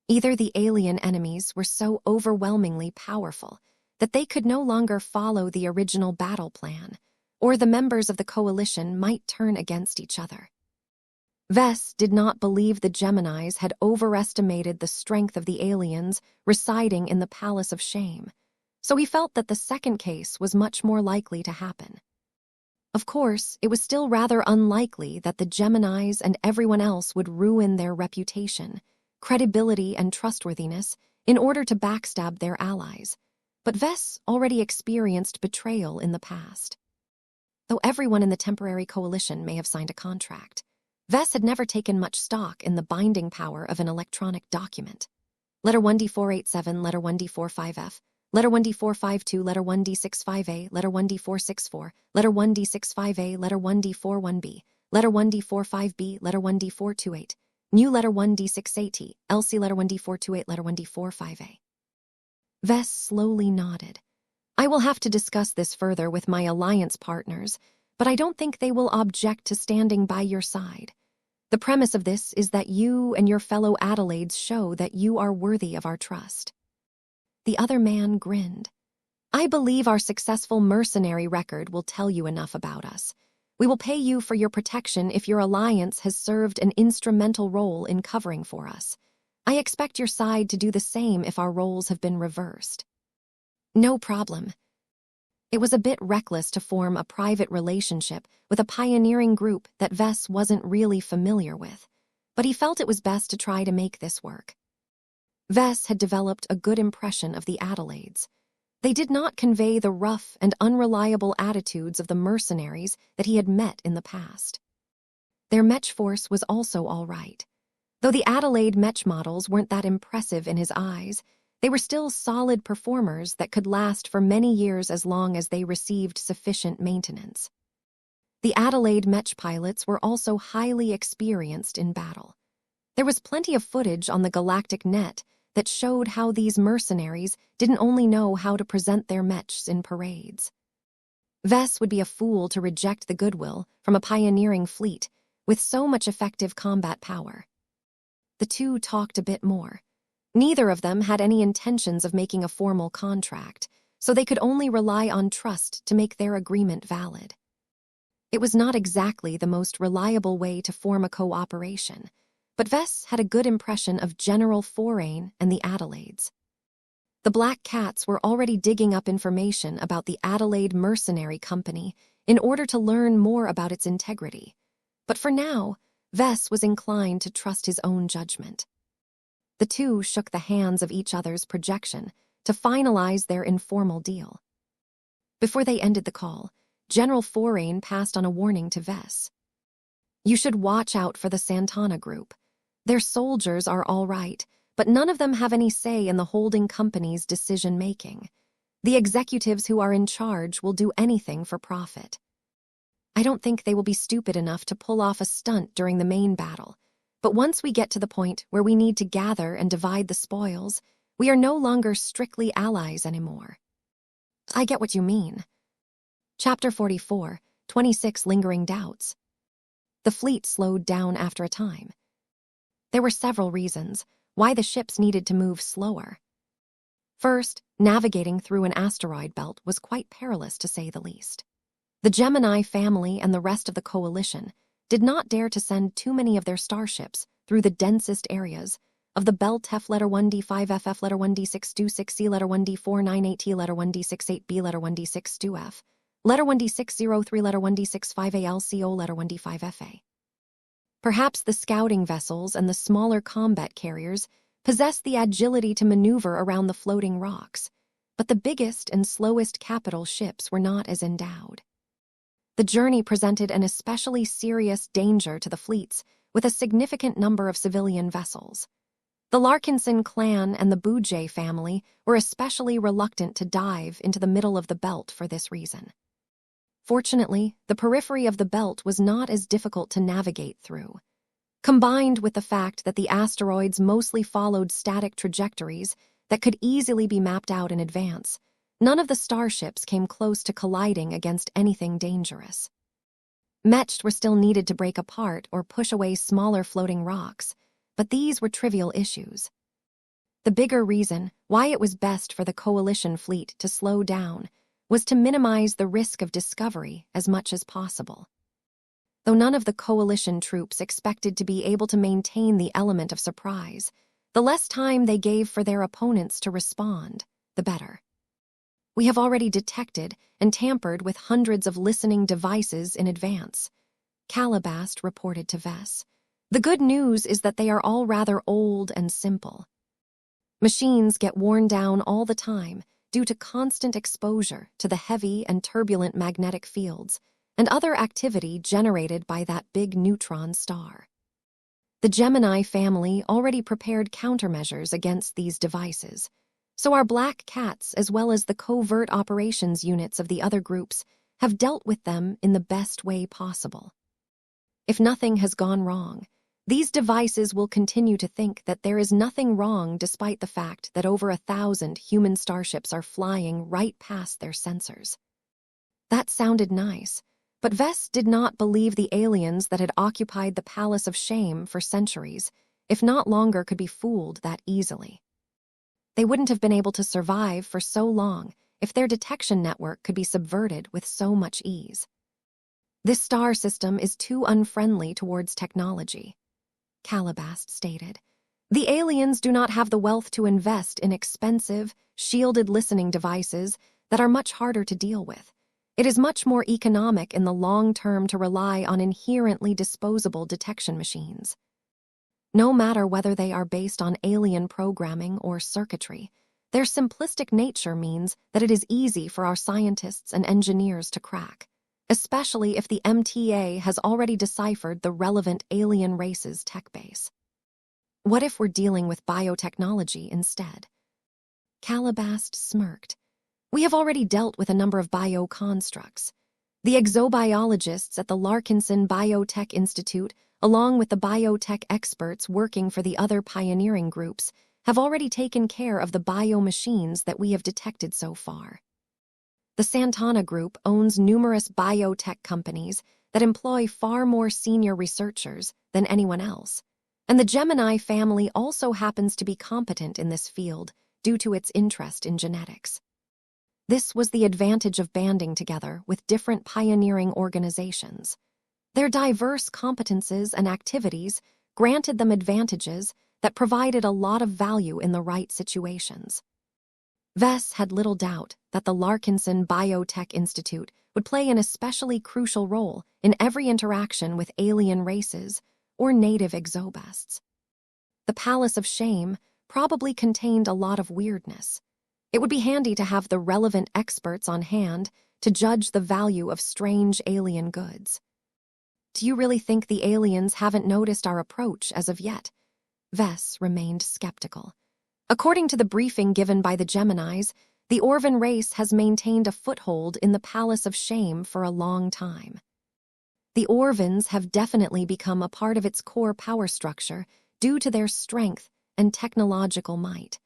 Either the alien enemies were so overwhelmingly powerful that they could no longer follow the original battle plan, or the members of the coalition might turn against each other. Vess did not believe the Geminis had overestimated the strength of the aliens residing in the Palace of Shame, so he felt that the second case was much more likely to happen. Of course, it was still rather unlikely that the Geminis and everyone else would ruin their reputation, credibility, and trustworthiness in order to backstab their allies, but Vess already experienced betrayal in the past. Though everyone in the temporary coalition may have signed a contract, Vess had never taken much stock in the binding power of an electronic document. Letter 1D487, Letter 1D45F, Letter 1D452, Letter 1D65A, Letter 1D464, Letter 1D65A, Letter 1D41B, Letter 1D45B, Letter 1D428, New Letter 1D680, LC Letter 1D428, Letter 1D45A. Vess slowly nodded. I will have to discuss this further with my alliance partners, but I don't think they will object to standing by your side. The premise of this is that you and your fellow Adelaides show that you are worthy of our trust. The other man grinned. I believe our successful mercenary record will tell you enough about us. We will pay you for your protection if your alliance has served an instrumental role in covering for us. I expect your side to do the same if our roles have been reversed. No problem. It was a bit reckless to form a private relationship with a pioneering group that Vess wasn't really familiar with, but he felt it was best to try to make this work. Vess had developed a good impression of the Adelaides. They did not convey the rough and unreliable attitudes of the mercenaries that he had met in the past. Their mech force was also all right. Though the Adelaide mech models weren't that impressive in his eyes, they were still solid performers that could last for many years as long as they received sufficient maintenance. The Adelaide mech pilots were also highly experienced in battle. There was plenty of footage on the galactic net that showed how these mercenaries didn't only know how to present their mechs in parades. Vess would be a fool to reject the goodwill from a pioneering fleet with so much effective combat power. The two talked a bit more. Neither of them had any intentions of making a formal contract, so they could only rely on trust to make their agreement valid. It was not exactly the most reliable way to form a cooperation, but Vess had a good impression of General Forain and the Adelaides. The Black Cats were already digging up information about the Adelaide Mercenary Company in order to learn more about its integrity, but for now, Vess was inclined to trust his own judgment. The two shook the hands of each other's projection to finalize their informal deal. Before they ended the call, General Forain passed on a warning to Vess. You should watch out for the Santana group. Their soldiers are all right, but none of them have any say in the holding company's decision-making. The executives who are in charge will do anything for profit. I don't think they will be stupid enough to pull off a stunt during the main battle, but once we get to the point where we need to gather and divide the spoils, we are no longer strictly allies anymore. I get what you mean. Chapter 44, 26 Lingering Doubts. The fleet slowed down after a time. There were several reasons why the ships needed to move slower. First, navigating through an asteroid belt was quite perilous to say the least. The Gemini family and the rest of the coalition did not dare to send too many of their starships through the densest areas of the belt. F letter 1D5FF, letter 1D626C, letter 1D498T, letter 1D68B, letter 1D62F, Letter 1D603, Letter 1D65ALCO, Letter 1D5FA. Perhaps the scouting vessels and the smaller combat carriers possess the agility to maneuver around the floating rocks, but the biggest and slowest capital ships were not as endowed. The journey presented an especially serious danger to the fleets, with a significant number of civilian vessels. The Larkinson clan and the Boujay family were especially reluctant to dive into the middle of the belt for this reason. Fortunately, the periphery of the belt was not as difficult to navigate through. Combined with the fact that the asteroids mostly followed static trajectories that could easily be mapped out in advance, none of the starships came close to colliding against anything dangerous. Mech were still needed to break apart or push away smaller floating rocks, but these were trivial issues. The bigger reason why it was best for the coalition fleet to slow down was to minimize the risk of discovery as much as possible. Though none of the coalition troops expected to be able to maintain the element of surprise, the less time they gave for their opponents to respond, the better. We have already detected and tampered with hundreds of listening devices in advance, Calabast reported to Vess. The good news is that they are all rather old and simple. Machines get worn down all the time due to constant exposure to the heavy and turbulent magnetic fields and other activity generated by that big neutron star. The Gemini family already prepared countermeasures against these devices, so our black cats as well as the covert operations units of the other groups have dealt with them in the best way possible. If nothing has gone wrong, these devices will continue to think that there is nothing wrong despite the fact that over 1,000 human starships are flying right past their sensors. That sounded nice, but Vess did not believe the aliens that had occupied the Palace of Shame for centuries, if not longer, could be fooled that easily. They wouldn't have been able to survive for so long if their detection network could be subverted with so much ease. This star system is too unfriendly towards technology, Calabast stated. The aliens do not have the wealth to invest in expensive, shielded listening devices that are much harder to deal with. It is much more economic in the long term to rely on inherently disposable detection machines. No matter whether they are based on alien programming or circuitry, their simplistic nature means that it is easy for our scientists and engineers to crack, especially if the MTA has already deciphered the relevant alien race's tech base. What if we're dealing with biotechnology instead? Calabast smirked. We have already dealt with a number of bioconstructs. The exobiologists at the Larkinson Biotech Institute, along with the biotech experts working for the other pioneering groups, have already taken care of the biomachines that we have detected so far. The Santana Group owns numerous biotech companies that employ far more senior researchers than anyone else, and the Gemini family also happens to be competent in this field due to its interest in genetics. This was the advantage of banding together with different pioneering organizations. Their diverse competences and activities granted them advantages that provided a lot of value in the right situations. Vess had little doubt that the Larkinson Biotech Institute would play an especially crucial role in every interaction with alien races or native exobests. The Palace of Shame probably contained a lot of weirdness. It would be handy to have the relevant experts on hand to judge the value of strange alien goods. Do you really think the aliens haven't noticed our approach as of yet? Vess remained skeptical. According to the briefing given by the Geminis, the Orvan race has maintained a foothold in the Palace of Shame for a long time. The Orvans have definitely become a part of its core power structure due to their strength and technological might.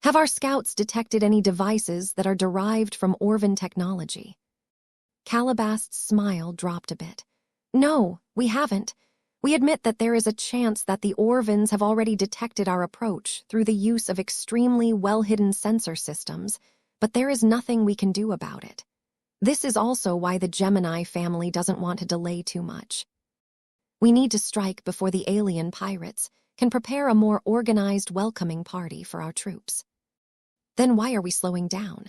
Have our scouts detected any devices that are derived from Orvan technology? Calabast's smile dropped a bit. No, we haven't. We admit that there is a chance that the Orvans have already detected our approach through the use of extremely well-hidden sensor systems, but there is nothing we can do about it. This is also why the Gemini family doesn't want to delay too much. We need to strike before the alien pirates can prepare a more organized welcoming party for our troops. Then why are we slowing down?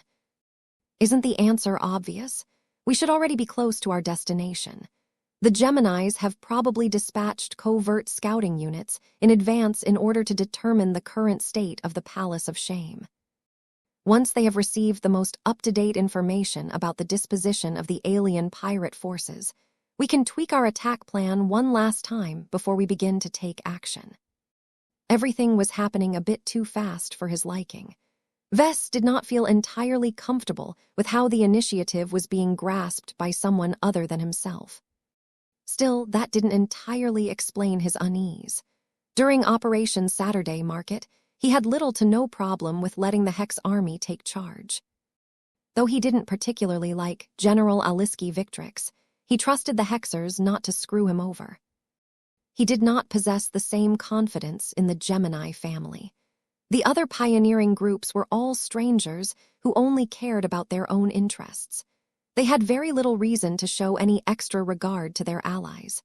Isn't the answer obvious? We should already be close to our destination. The Geminis have probably dispatched covert scouting units in advance in order to determine the current state of the Palace of Shame. Once they have received the most up-to-date information about the disposition of the alien pirate forces, we can tweak our attack plan one last time before we begin to take action. Everything was happening a bit too fast for his liking. Vess did not feel entirely comfortable with how the initiative was being grasped by someone other than himself. Still, that didn't entirely explain his unease. During Operation Saturday Market, he had little to no problem with letting the Hex army take charge. Though he didn't particularly like General Aliski Victrix, he trusted the Hexers not to screw him over. He did not possess the same confidence in the Gemini family. The other pioneering groups were all strangers who only cared about their own interests. They had very little reason to show any extra regard to their allies.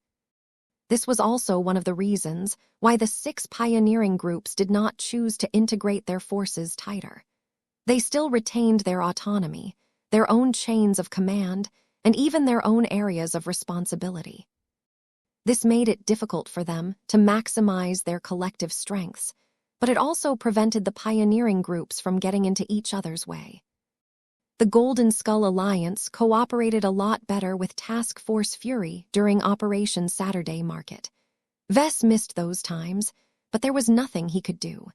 This was also one of the reasons why the 6 pioneering groups did not choose to integrate their forces tighter. They still retained their autonomy, their own chains of command, and even their own areas of responsibility. This made it difficult for them to maximize their collective strengths, but it also prevented the pioneering groups from getting into each other's way. The Golden Skull Alliance cooperated a lot better with Task Force Fury during Operation Saturday Market. Vess missed those times, but there was nothing he could do.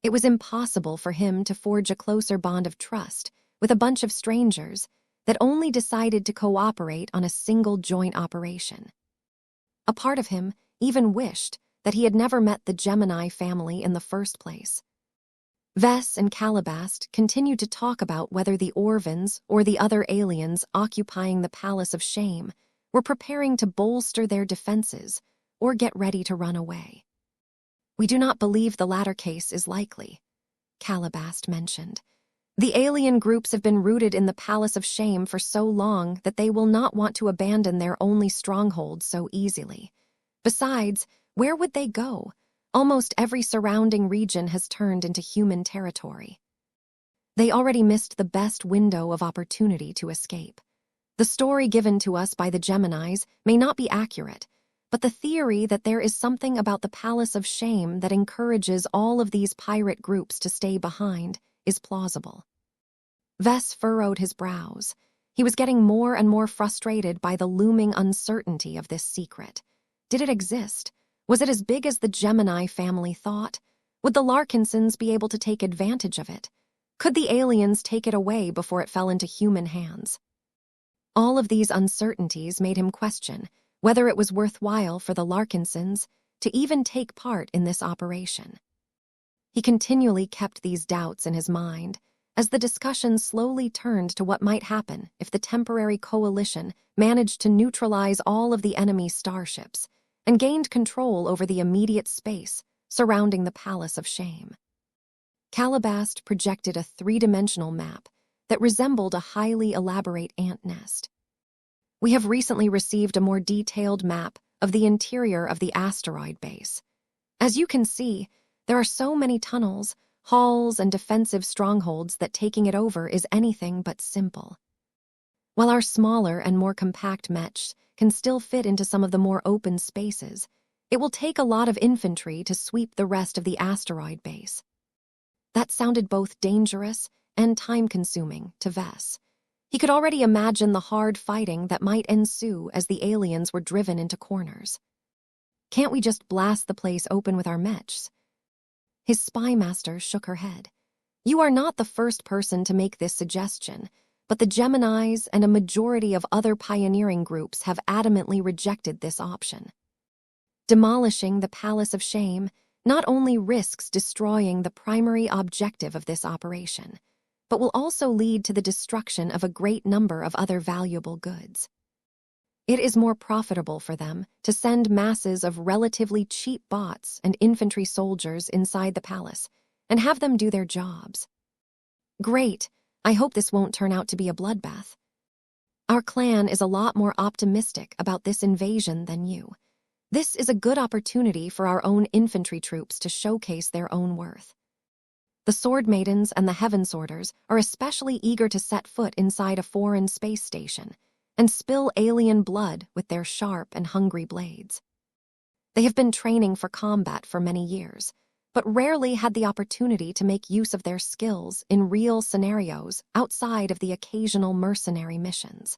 It was impossible for him to forge a closer bond of trust with a bunch of strangers that only decided to cooperate on a single joint operation. A part of him even wished that he had never met the Gemini family in the first place. Vess and Calabast continued to talk about whether the Orvans or the other aliens occupying the Palace of Shame were preparing to bolster their defenses or get ready to run away. "We do not believe the latter case is likely," Calabast mentioned. "The alien groups have been rooted in the Palace of Shame for so long that they will not want to abandon their only stronghold so easily. Besides, where would they go? Almost every surrounding region has turned into human territory. They already missed the best window of opportunity to escape. The story given to us by the Geminis may not be accurate, but the theory that there is something about the Palace of Shame that encourages all of these pirate groups to stay behind is plausible." Vess furrowed his brows. He was getting more and more frustrated by the looming uncertainty of this secret. Did it exist? Was it as big as the Gemini family thought? Would the Larkinsons be able to take advantage of it? Could the aliens take it away before it fell into human hands? All of these uncertainties made him question whether it was worthwhile for the Larkinsons to even take part in this operation. He continually kept these doubts in his mind as the discussion slowly turned to what might happen if the temporary coalition managed to neutralize all of the enemy starships and gained control over the immediate space surrounding the Palace of Shame. Calabast projected a 3-dimensional map that resembled a highly elaborate ant nest. "We have recently received a more detailed map of the interior of the asteroid base. As you can see, there are so many tunnels, halls, and defensive strongholds that taking it over is anything but simple. While our smaller and more compact mechs can still fit into some of the more open spaces, it will take a lot of infantry to sweep the rest of the asteroid base." That sounded both dangerous and time-consuming to Vess. He could already imagine the hard fighting that might ensue as the aliens were driven into corners. "Can't we just blast the place open with our mechs?" His spy master shook her head. "You are not the first person to make this suggestion, but the Geminis and a majority of other pioneering groups have adamantly rejected this option. Demolishing the Palace of Shame not only risks destroying the primary objective of this operation, but will also lead to the destruction of a great number of other valuable goods. It is more profitable for them to send masses of relatively cheap bots and infantry soldiers inside the palace and have them do their jobs." "Great. I hope this won't turn out to be a bloodbath. Our clan is a lot more optimistic about this invasion than you. This is a good opportunity for our own infantry troops to showcase their own worth." The Sword Maidens and the Heaven Sorters are especially eager to set foot inside a foreign space station and spill alien blood with their sharp and hungry blades. They have been training for combat for many years, but rarely had the opportunity to make use of their skills in real scenarios outside of the occasional mercenary missions.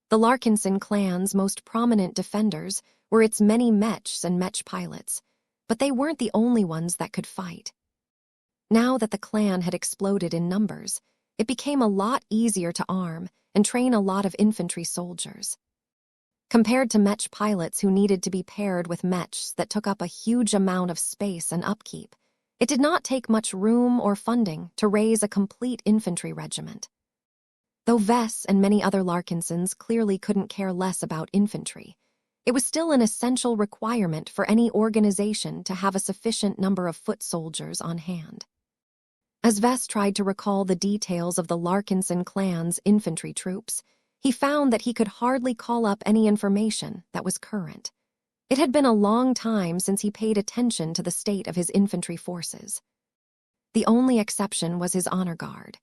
The Larkinson clan's most prominent defenders were its many Mechs and Mech pilots, but they weren't the only ones that could fight. Now that the clan had exploded in numbers, it became a lot easier to arm and train a lot of infantry soldiers. Compared to Mech pilots who needed to be paired with Mechs that took up a huge amount of space and upkeep, it did not take much room or funding to raise a complete infantry regiment. Though Vess and many other Larkinsons clearly couldn't care less about infantry, it was still an essential requirement for any organization to have a sufficient number of foot soldiers on hand. As Vess tried to recall the details of the Larkinson clan's infantry troops, he found that he could hardly call up any information that was current. It had been a long time since he paid attention to the state of his infantry forces. The only exception was his honor guard.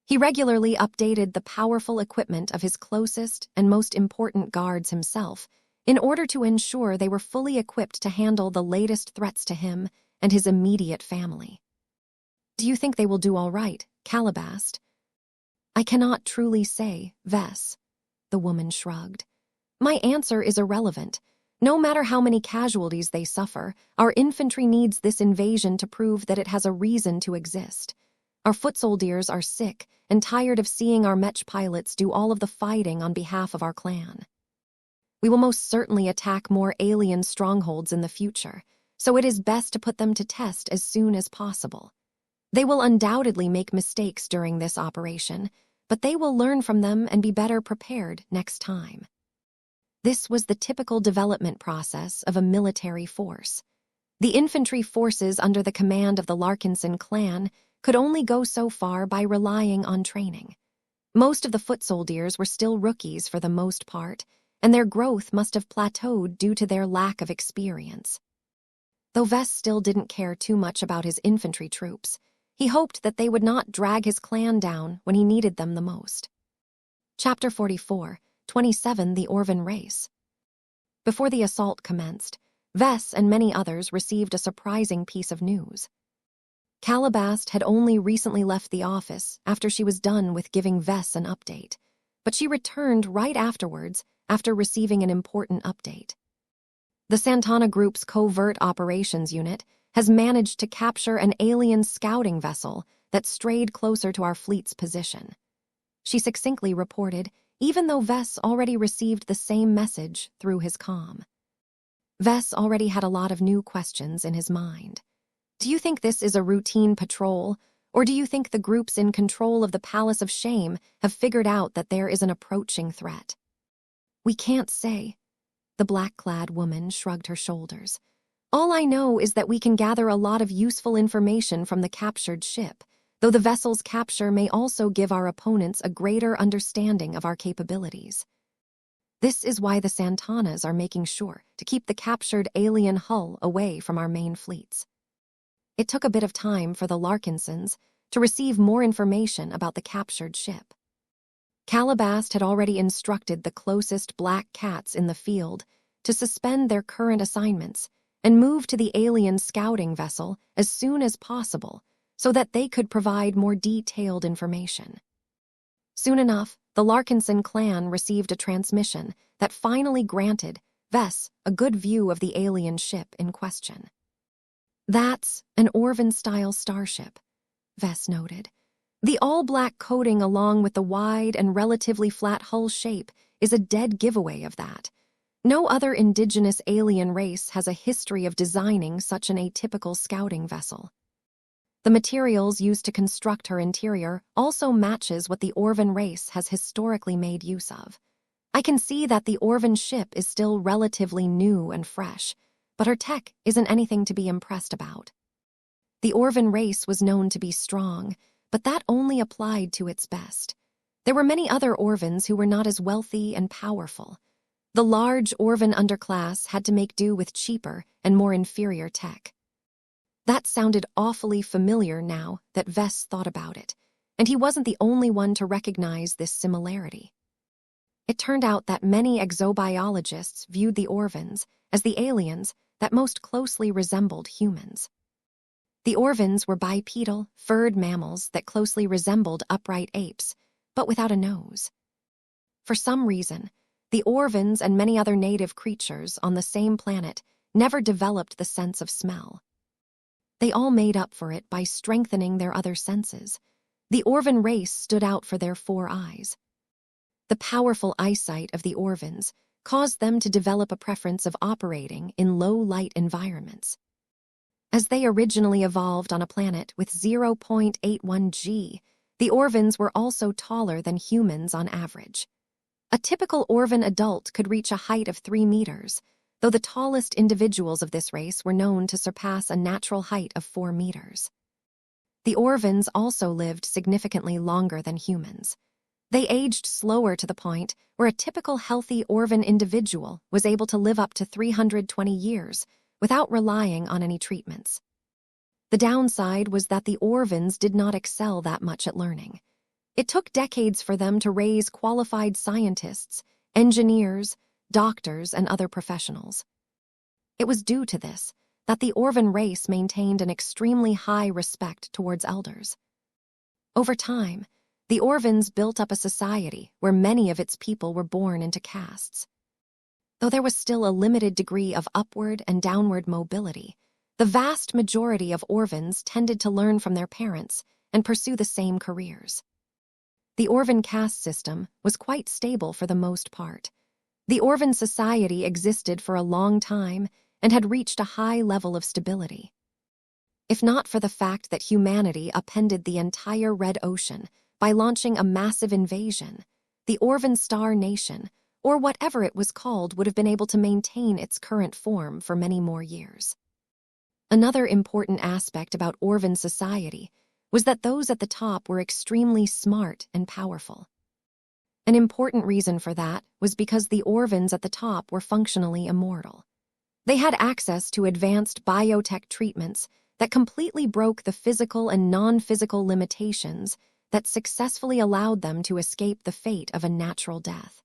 He regularly updated the powerful equipment of his closest and most important guards himself in order to ensure they were fully equipped to handle the latest threats to him and his immediate family. "Do you think they will do all right?" Caleb asked. "I cannot truly say, Vess," the woman shrugged. "My answer is irrelevant. No matter how many casualties they suffer, our infantry needs this invasion to prove that it has a reason to exist. Our foot soldiers are sick and tired of seeing our Mech pilots do all of the fighting on behalf of our clan. We will most certainly attack more alien strongholds in the future, so it is best to put them to test as soon as possible. They will undoubtedly make mistakes during this operation, but they will learn from them and be better prepared next time." This was the typical development process of a military force. The infantry forces under the command of the Larkinson clan could only go so far by relying on training. Most of the foot soldiers were still rookies for the most part, and their growth must have plateaued due to their lack of experience. Though Vess still didn't care too much about his infantry troops, he hoped that they would not drag his clan down when he needed them the most. Chapter 44, 27 The Orvan Race. Before the assault commenced, Vess and many others received a surprising piece of news. Calabast had only recently left the office after she was done with giving Vess an update, but she returned right afterwards after receiving an important update. The Santana Group's Covert Operations Unit has managed to capture an alien scouting vessel that strayed closer to our fleet's position. She succinctly reported, even though Vess already received the same message through his comm. Vess already had a lot of new questions in his mind. Do you think this is a routine patrol, or do you think the groups in control of the Palace of Shame have figured out that there is an approaching threat? We can't say. The black-clad woman shrugged her shoulders. All I know is that we can gather a lot of useful information from the captured ship, though the vessel's capture may also give our opponents a greater understanding of our capabilities. This is why the Santanas are making sure to keep the captured alien hull away from our main fleets. It took a bit of time for the Larkinsons to receive more information about the captured ship. Calabast had already instructed the closest black cats in the field to suspend their current assignments and move to the alien scouting vessel as soon as possible so that they could provide more detailed information. Soon enough, the Larkinson clan received a transmission that finally granted Vess a good view of the alien ship in question. "That's an Orvan-style starship," Vess noted. "The all-black coating along with the wide and relatively flat hull shape is a dead giveaway of that. No other indigenous alien race has a history of designing such an atypical scouting vessel. The materials used to construct her interior also matches what the Orvan race has historically made use of. I can see that the Orvan ship is still relatively new and fresh, but her tech isn't anything to be impressed about. The Orvan race was known to be strong, but that only applied to its best. There were many other Orvans who were not as wealthy and powerful. The large Orvan underclass had to make do with cheaper and more inferior tech. That sounded awfully familiar now that Vess thought about it, and he wasn't the only one to recognize this similarity. It turned out that many exobiologists viewed the Orvans as the aliens that most closely resembled humans. The Orvans were bipedal, furred mammals that closely resembled upright apes, but without a nose. For some reason, the Orvans and many other native creatures on the same planet never developed the sense of smell. They all made up for it by strengthening their other senses. The Orvan race stood out for their 4 eyes. The powerful eyesight of the Orvans caused them to develop a preference of operating in low-light environments. As they originally evolved on a planet with 0.81 G, the Orvans were also taller than humans on average. A typical Orvan adult could reach a height of 3 meters, though the tallest individuals of this race were known to surpass a natural height of 4 meters. The Orvans also lived significantly longer than humans. They aged slower to the point where a typical healthy Orvan individual was able to live up to 320 years without relying on any treatments. The downside was that the Orvans did not excel that much at learning. It took decades for them to raise qualified scientists, engineers, doctors, and other professionals. It was due to this that the Orvan race maintained an extremely high respect towards elders. Over time, the Orvans built up a society where many of its people were born into castes. Though there was still a limited degree of upward and downward mobility, the vast majority of Orvans tended to learn from their parents and pursue the same careers. The Orvan caste system was quite stable for the most part. The Orvan society existed for a long time and had reached a high level of stability. If not for the fact that humanity upended the entire Red Ocean by launching a massive invasion, the Orvan Star Nation, or whatever it was called, would have been able to maintain its current form for many more years. Another important aspect about Orvan society was that those at the top were extremely smart and powerful. An important reason for that was because the Orvans at the top were functionally immortal. They had access to advanced biotech treatments that completely broke the physical and non-physical limitations that successfully allowed them to escape the fate of a natural death.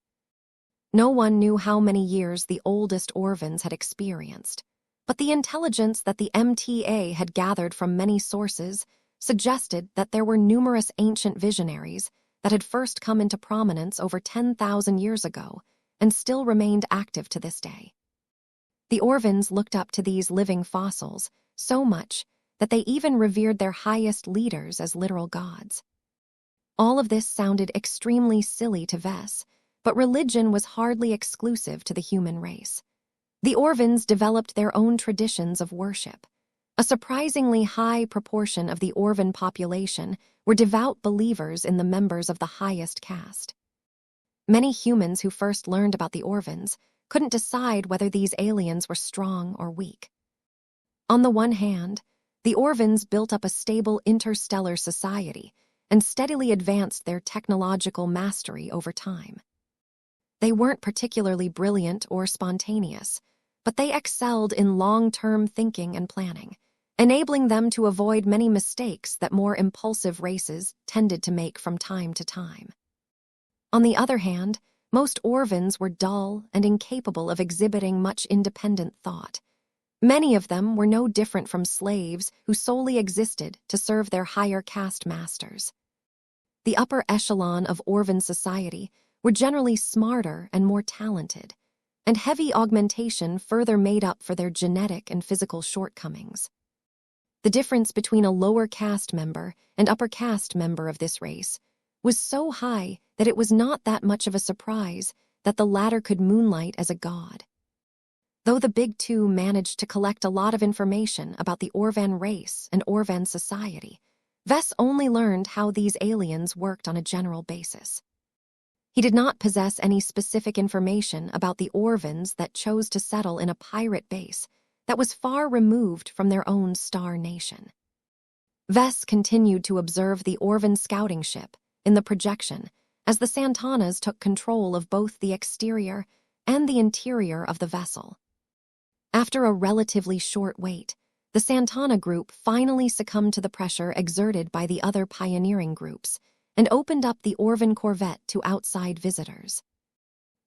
No one knew how many years the oldest Orvans had experienced, but the intelligence that the MTA had gathered from many sources suggested that there were numerous ancient visionaries that had first come into prominence over 10,000 years ago and still remained active to this day. The Orvans looked up to these living fossils so much that they even revered their highest leaders as literal gods. All of this sounded extremely silly to Vess, but religion was hardly exclusive to the human race. The Orvans developed their own traditions of worship. A surprisingly high proportion of the Orvan population were devout believers in the members of the highest caste. Many humans who first learned about the Orvans couldn't decide whether these aliens were strong or weak. On the one hand, the Orvans built up a stable interstellar society and steadily advanced their technological mastery over time. They weren't particularly brilliant or spontaneous, but they excelled in long-term thinking and planning, enabling them to avoid many mistakes that more impulsive races tended to make from time to time. On the other hand, most Orvans were dull and incapable of exhibiting much independent thought. Many of them were no different from slaves who solely existed to serve their higher caste masters. The upper echelon of Orvan society were generally smarter and more talented, and heavy augmentation further made up for their genetic and physical shortcomings. The difference between a lower caste member and upper caste member of this race was so high that it was not that much of a surprise that the latter could moonlight as a god. Though the Big Two managed to collect a lot of information about the Orvan race and Orvan society, Vess only learned how these aliens worked on a general basis. He did not possess any specific information about the Orvans that chose to settle in a pirate base that was far removed from their own star nation. Vess continued to observe the Orvan scouting ship in the projection as the Santanas took control of both the exterior and the interior of the vessel. After a relatively short wait, The Santana group finally succumbed to the pressure exerted by the other pioneering groups and opened up the Orvan corvette to outside visitors.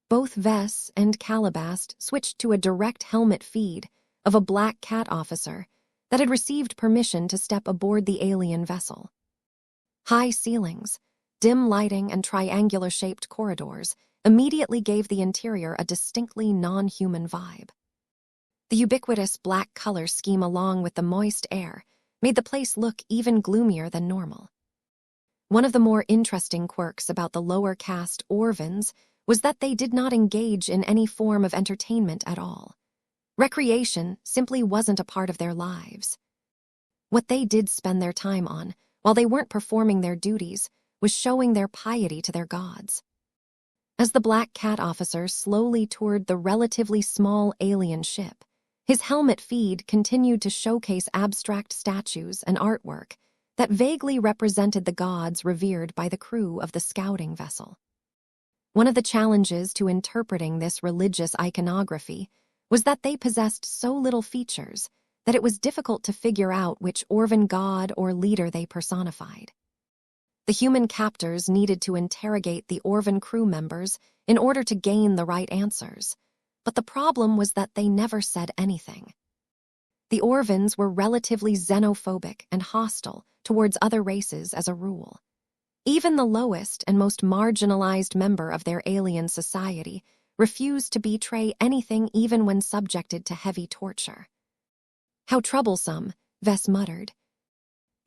Both Vess and Calabast switched to a direct helmet feed of a Black Cat officer that had received permission to step aboard the alien vessel. High ceilings, dim lighting, and triangular-shaped corridors immediately gave the interior a distinctly non-human vibe. The ubiquitous black color scheme along with the moist air made the place look even gloomier than normal. One of the more interesting quirks about the lower caste Orvans was that they did not engage in any form of entertainment at all. Recreation simply wasn't a part of their lives. What they did spend their time on, while they weren't performing their duties, was showing their piety to their gods. As the Black Cat officer slowly toured the relatively small alien ship, his helmet feed continued to showcase abstract statues and artwork that vaguely represented the gods revered by the crew of the scouting vessel. One of the challenges to interpreting this religious iconography was that they possessed so little features that it was difficult to figure out which Orvan god or leader they personified. The human captors needed to interrogate the Orvan crew members in order to gain the right answers, but the problem was that they never said anything. The Orvans were relatively xenophobic and hostile towards other races as a rule. Even the lowest and most marginalized member of their alien society refused to betray anything even when subjected to heavy torture. "How troublesome," Vess muttered.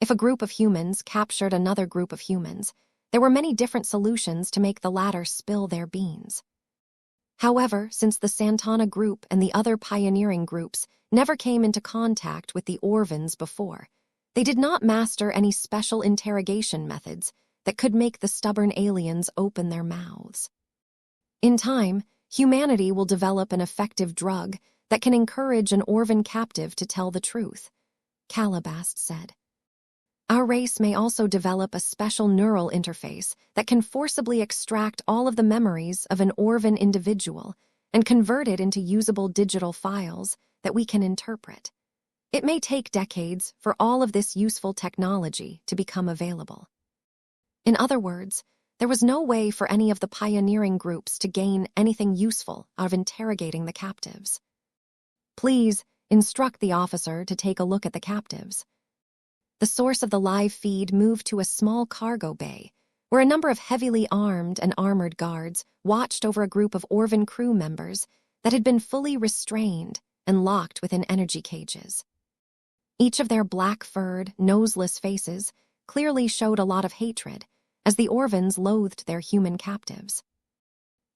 If a group of humans captured another group of humans, there were many different solutions to make the latter spill their beans. However, since the Santana group and the other pioneering groups never came into contact with the Orvans before, they did not master any special interrogation methods that could make the stubborn aliens open their mouths. In time, humanity will develop an effective drug that can encourage an Orvan captive to tell the truth, Calabast said. Our race may also develop a special neural interface that can forcibly extract all of the memories of an Orvan individual and convert it into usable digital files that we can interpret. It may take decades for all of this useful technology to become available. In other words, there was no way for any of the pioneering groups to gain anything useful out of interrogating the captives. "Please instruct the officer to take a look at the captives." The source of the live feed moved to a small cargo bay, where a number of heavily armed and armored guards watched over a group of Orvan crew members that had been fully restrained and locked within energy cages. Each of their black-furred, noseless faces clearly showed a lot of hatred, as the Orvans loathed their human captives.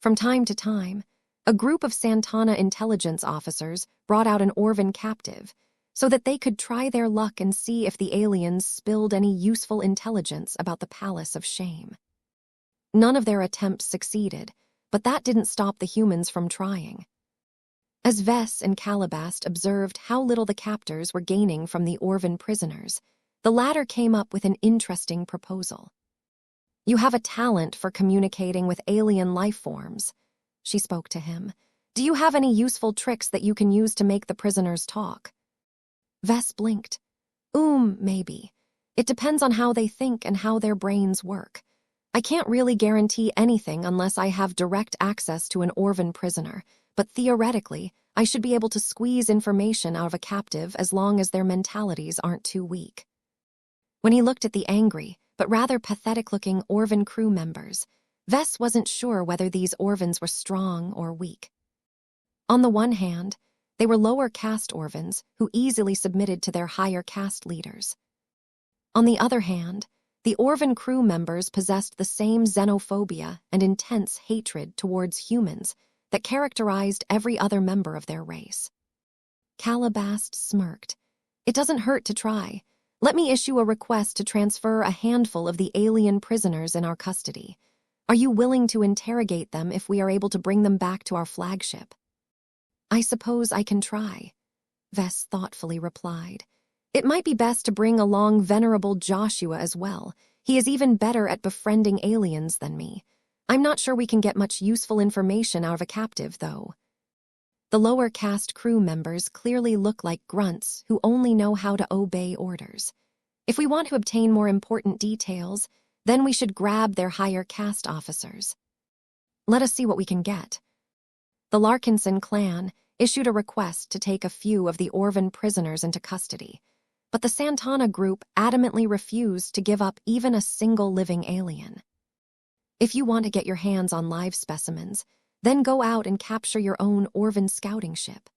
From time to time, a group of Santana intelligence officers brought out an Orvan captive so that they could try their luck and see if the aliens spilled any useful intelligence about the Palace of Shame. None of their attempts succeeded, but that didn't stop the humans from trying. As Vess and Calabast observed how little the captors were gaining from the Orvan prisoners, the latter came up with an interesting proposal. "You have a talent for communicating with alien life forms," she spoke to him. "Do you have any useful tricks that you can use to make the prisoners talk?" Vess blinked. Maybe. It depends on how they think and how their brains work. I can't really guarantee anything unless I have direct access to an Orvan prisoner, but theoretically, I should be able to squeeze information out of a captive as long as their mentalities aren't too weak." When he looked at the angry, but rather pathetic-looking Orvan crew members, Vess wasn't sure whether these Orvans were strong or weak. On the one hand, they were lower caste Orvans who easily submitted to their higher caste leaders. On the other hand, the Orvan crew members possessed the same xenophobia and intense hatred towards humans that characterized every other member of their race. Calabast smirked. "It doesn't hurt to try. Let me issue a request to transfer a handful of the alien prisoners in our custody. Are you willing to interrogate them if we are able to bring them back to our flagship?" "I suppose I can try," Vess thoughtfully replied. "It might be best to bring along Venerable Joshua as well. He is even better at befriending aliens than me. I'm not sure we can get much useful information out of a captive, though." The lower caste crew members clearly look like grunts who only know how to obey orders. If we want to obtain more important details, then we should grab their higher caste officers. Let us see what we can get. The Larkinson clan issued a request to take a few of the Orvan prisoners into custody, but the Santana group adamantly refused to give up even a single living alien. If you want to get your hands on live specimens, then go out and capture your own Orvan scouting ship.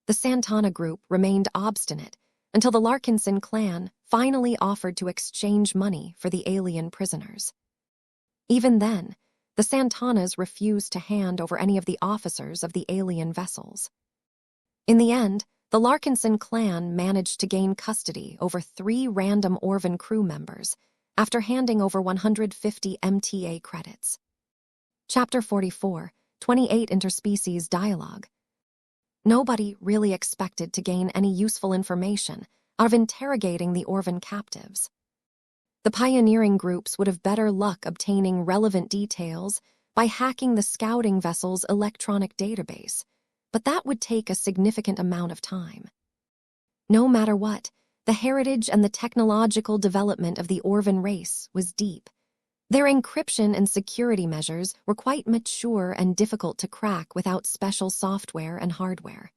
The Santana group remained obstinate until the Larkinson clan finally offered to exchange money for the alien prisoners. Even then, the Santanas refused to hand over any of the officers of the alien vessels. In the end, the Larkinson clan managed to gain custody over 3 random Orvan crew members after handing over 150 MTA credits. Chapter 44, 28 Interspecies Dialogue. Nobody really expected to gain any useful information out of interrogating the Orvan captives. The pioneering groups would have better luck obtaining relevant details by hacking the scouting vessel's electronic database, but that would take a significant amount of time. No matter what, the heritage and the technological development of the Orvan race was deep. Their encryption and security measures were quite mature and difficult to crack without special software and hardware.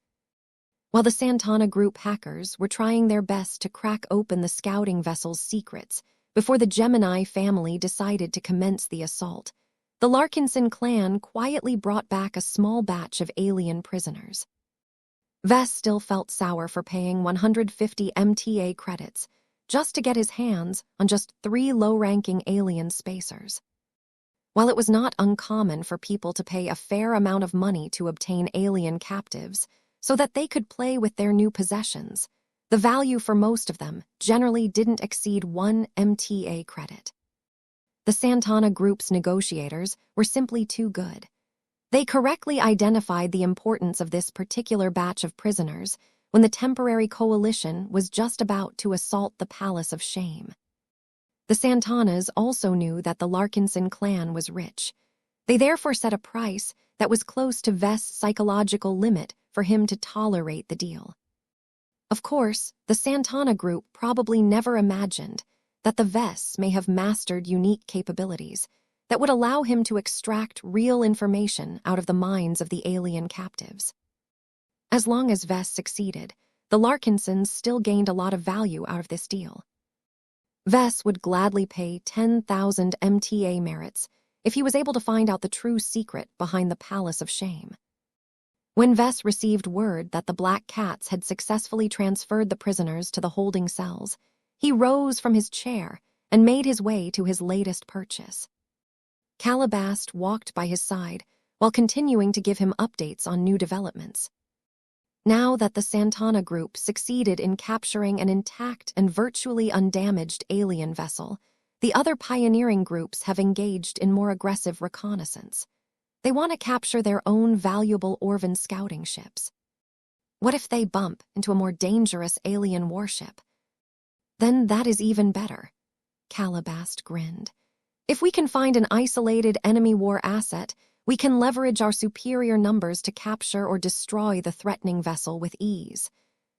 While the Santana group hackers were trying their best to crack open the scouting vessel's secrets before the Gemini family decided to commence the assault, the Larkinson clan quietly brought back a small batch of alien prisoners. Vess still felt sour for paying 150 MTA credits just to get his hands on just 3 low-ranking alien spacers. While it was not uncommon for people to pay a fair amount of money to obtain alien captives so that they could play with their new possessions, the value for most of them generally didn't exceed 1 MTA credit. The Santana group's negotiators were simply too good. They correctly identified the importance of this particular batch of prisoners when the temporary coalition was just about to assault the Palace of Shame. The Santanas also knew that the Larkinson clan was rich. They therefore set a price that was close to Vess' psychological limit for him to tolerate the deal. Of course, the Santana group probably never imagined that the Vess may have mastered unique capabilities that would allow him to extract real information out of the minds of the alien captives. As long as Vess succeeded, the Larkinsons still gained a lot of value out of this deal. Vess would gladly pay 10,000 MTA merits if he was able to find out the true secret behind the Palace of Shame. When Vess received word that the Black Cats had successfully transferred the prisoners to the holding cells, he rose from his chair and made his way to his latest purchase. Calabast walked by his side while continuing to give him updates on new developments. Now that the Santana group succeeded in capturing an intact and virtually undamaged alien vessel, the other pioneering groups have engaged in more aggressive reconnaissance. They want to capture their own valuable Orvan scouting ships. What if they bump into a more dangerous alien warship? Then that is even better. Calabast grinned. If we can find an isolated enemy war asset, we can leverage our superior numbers to capture or destroy the threatening vessel with ease.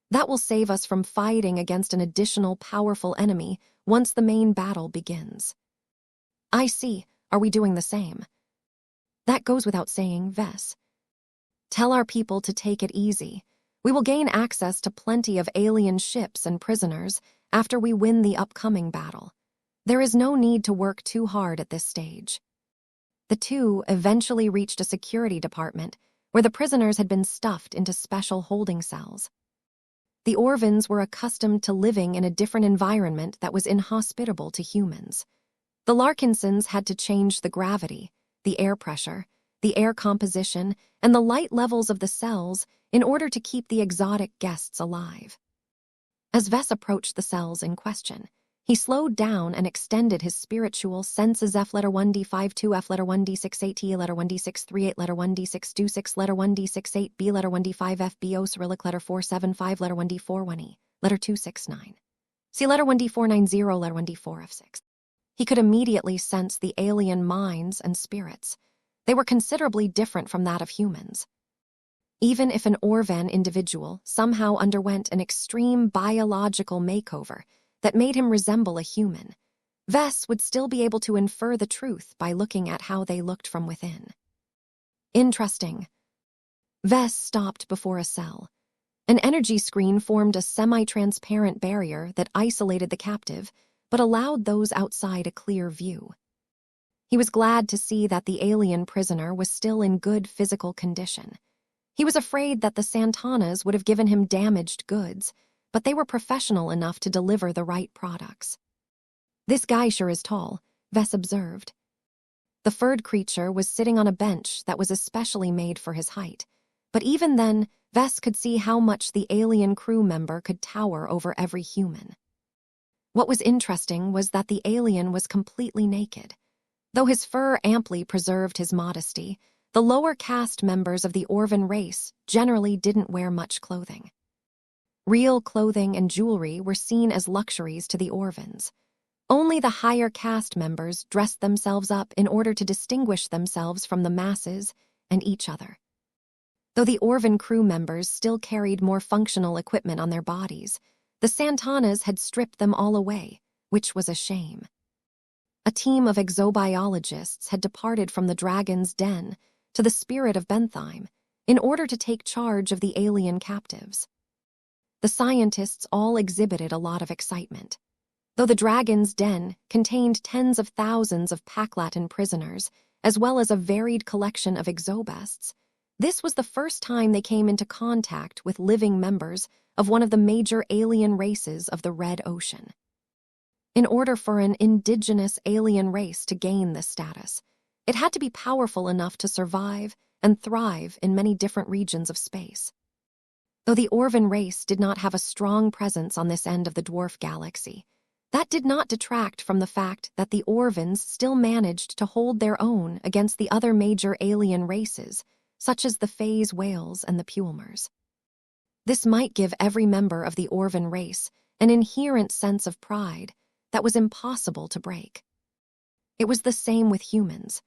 That will save us from fighting against an additional powerful enemy once the main battle begins. I see. Are we doing the same? That goes without saying, Vess. Tell our people to take it easy. We will gain access to plenty of alien ships and prisoners after we win the upcoming battle. There is no need to work too hard at this stage. The two eventually reached a security department where the prisoners had been stuffed into special holding cells. The Orvans were accustomed to living in a different environment that was inhospitable to humans. The Larkinsons had to change the gravity, the air pressure, the air composition, and the light levels of the cells in order to keep the exotic guests alive. As Vess approached the cells in question, he slowed down and extended his spiritual senses. F letter 1D52, F letter 1D68, T letter 1D638, letter 1D626, letter 1D68, B letter 1D5F, BO Cyrillic letter 475, letter 1D41E, letter 269. C letter 1D490, letter 1D4F6. He could immediately sense the alien minds and spirits. They were considerably different from that of humans. Even if an Orvan individual somehow underwent an extreme biological makeover that made him resemble a human, Vess would still be able to infer the truth by looking at how they looked from within. Interesting. Vess stopped before a cell. An energy screen formed a semi-transparent barrier that isolated the captive, but allowed those outside a clear view. He was glad to see that the alien prisoner was still in good physical condition. He was afraid that the Santanas would have given him damaged goods, but they were professional enough to deliver the right products. "This guy sure is tall," Vess observed. The furred creature was sitting on a bench that was especially made for his height, but even then, Vess could see how much the alien crew member could tower over every human. What was interesting was that the alien was completely naked. Though his fur amply preserved his modesty, the lower caste members of the Orvan race generally didn't wear much clothing. Real clothing and jewelry were seen as luxuries to the Orvans. Only the higher caste members dressed themselves up in order to distinguish themselves from the masses and each other. Though the Orvan crew members still carried more functional equipment on their bodies, the Santanas had stripped them all away, which was a shame. A team of exobiologists had departed from the Dragon's Den to the Spirit of Bentheim in order to take charge of the alien captives. The scientists all exhibited a lot of excitement. Though the Dragon's Den contained tens of thousands of Paklatin prisoners, as well as a varied collection of exobests, this was the first time they came into contact with living members of one of the major alien races of the Red Ocean. In order for an indigenous alien race to gain this status, it had to be powerful enough to survive and thrive in many different regions of space. Though the Orvan race did not have a strong presence on this end of the dwarf galaxy, that did not detract from the fact that the Orvans still managed to hold their own against the other major alien races, such as the phase whales and the Pulmers. This might give every member of the Orvan race an inherent sense of pride that was impossible to break. It was the same with humans.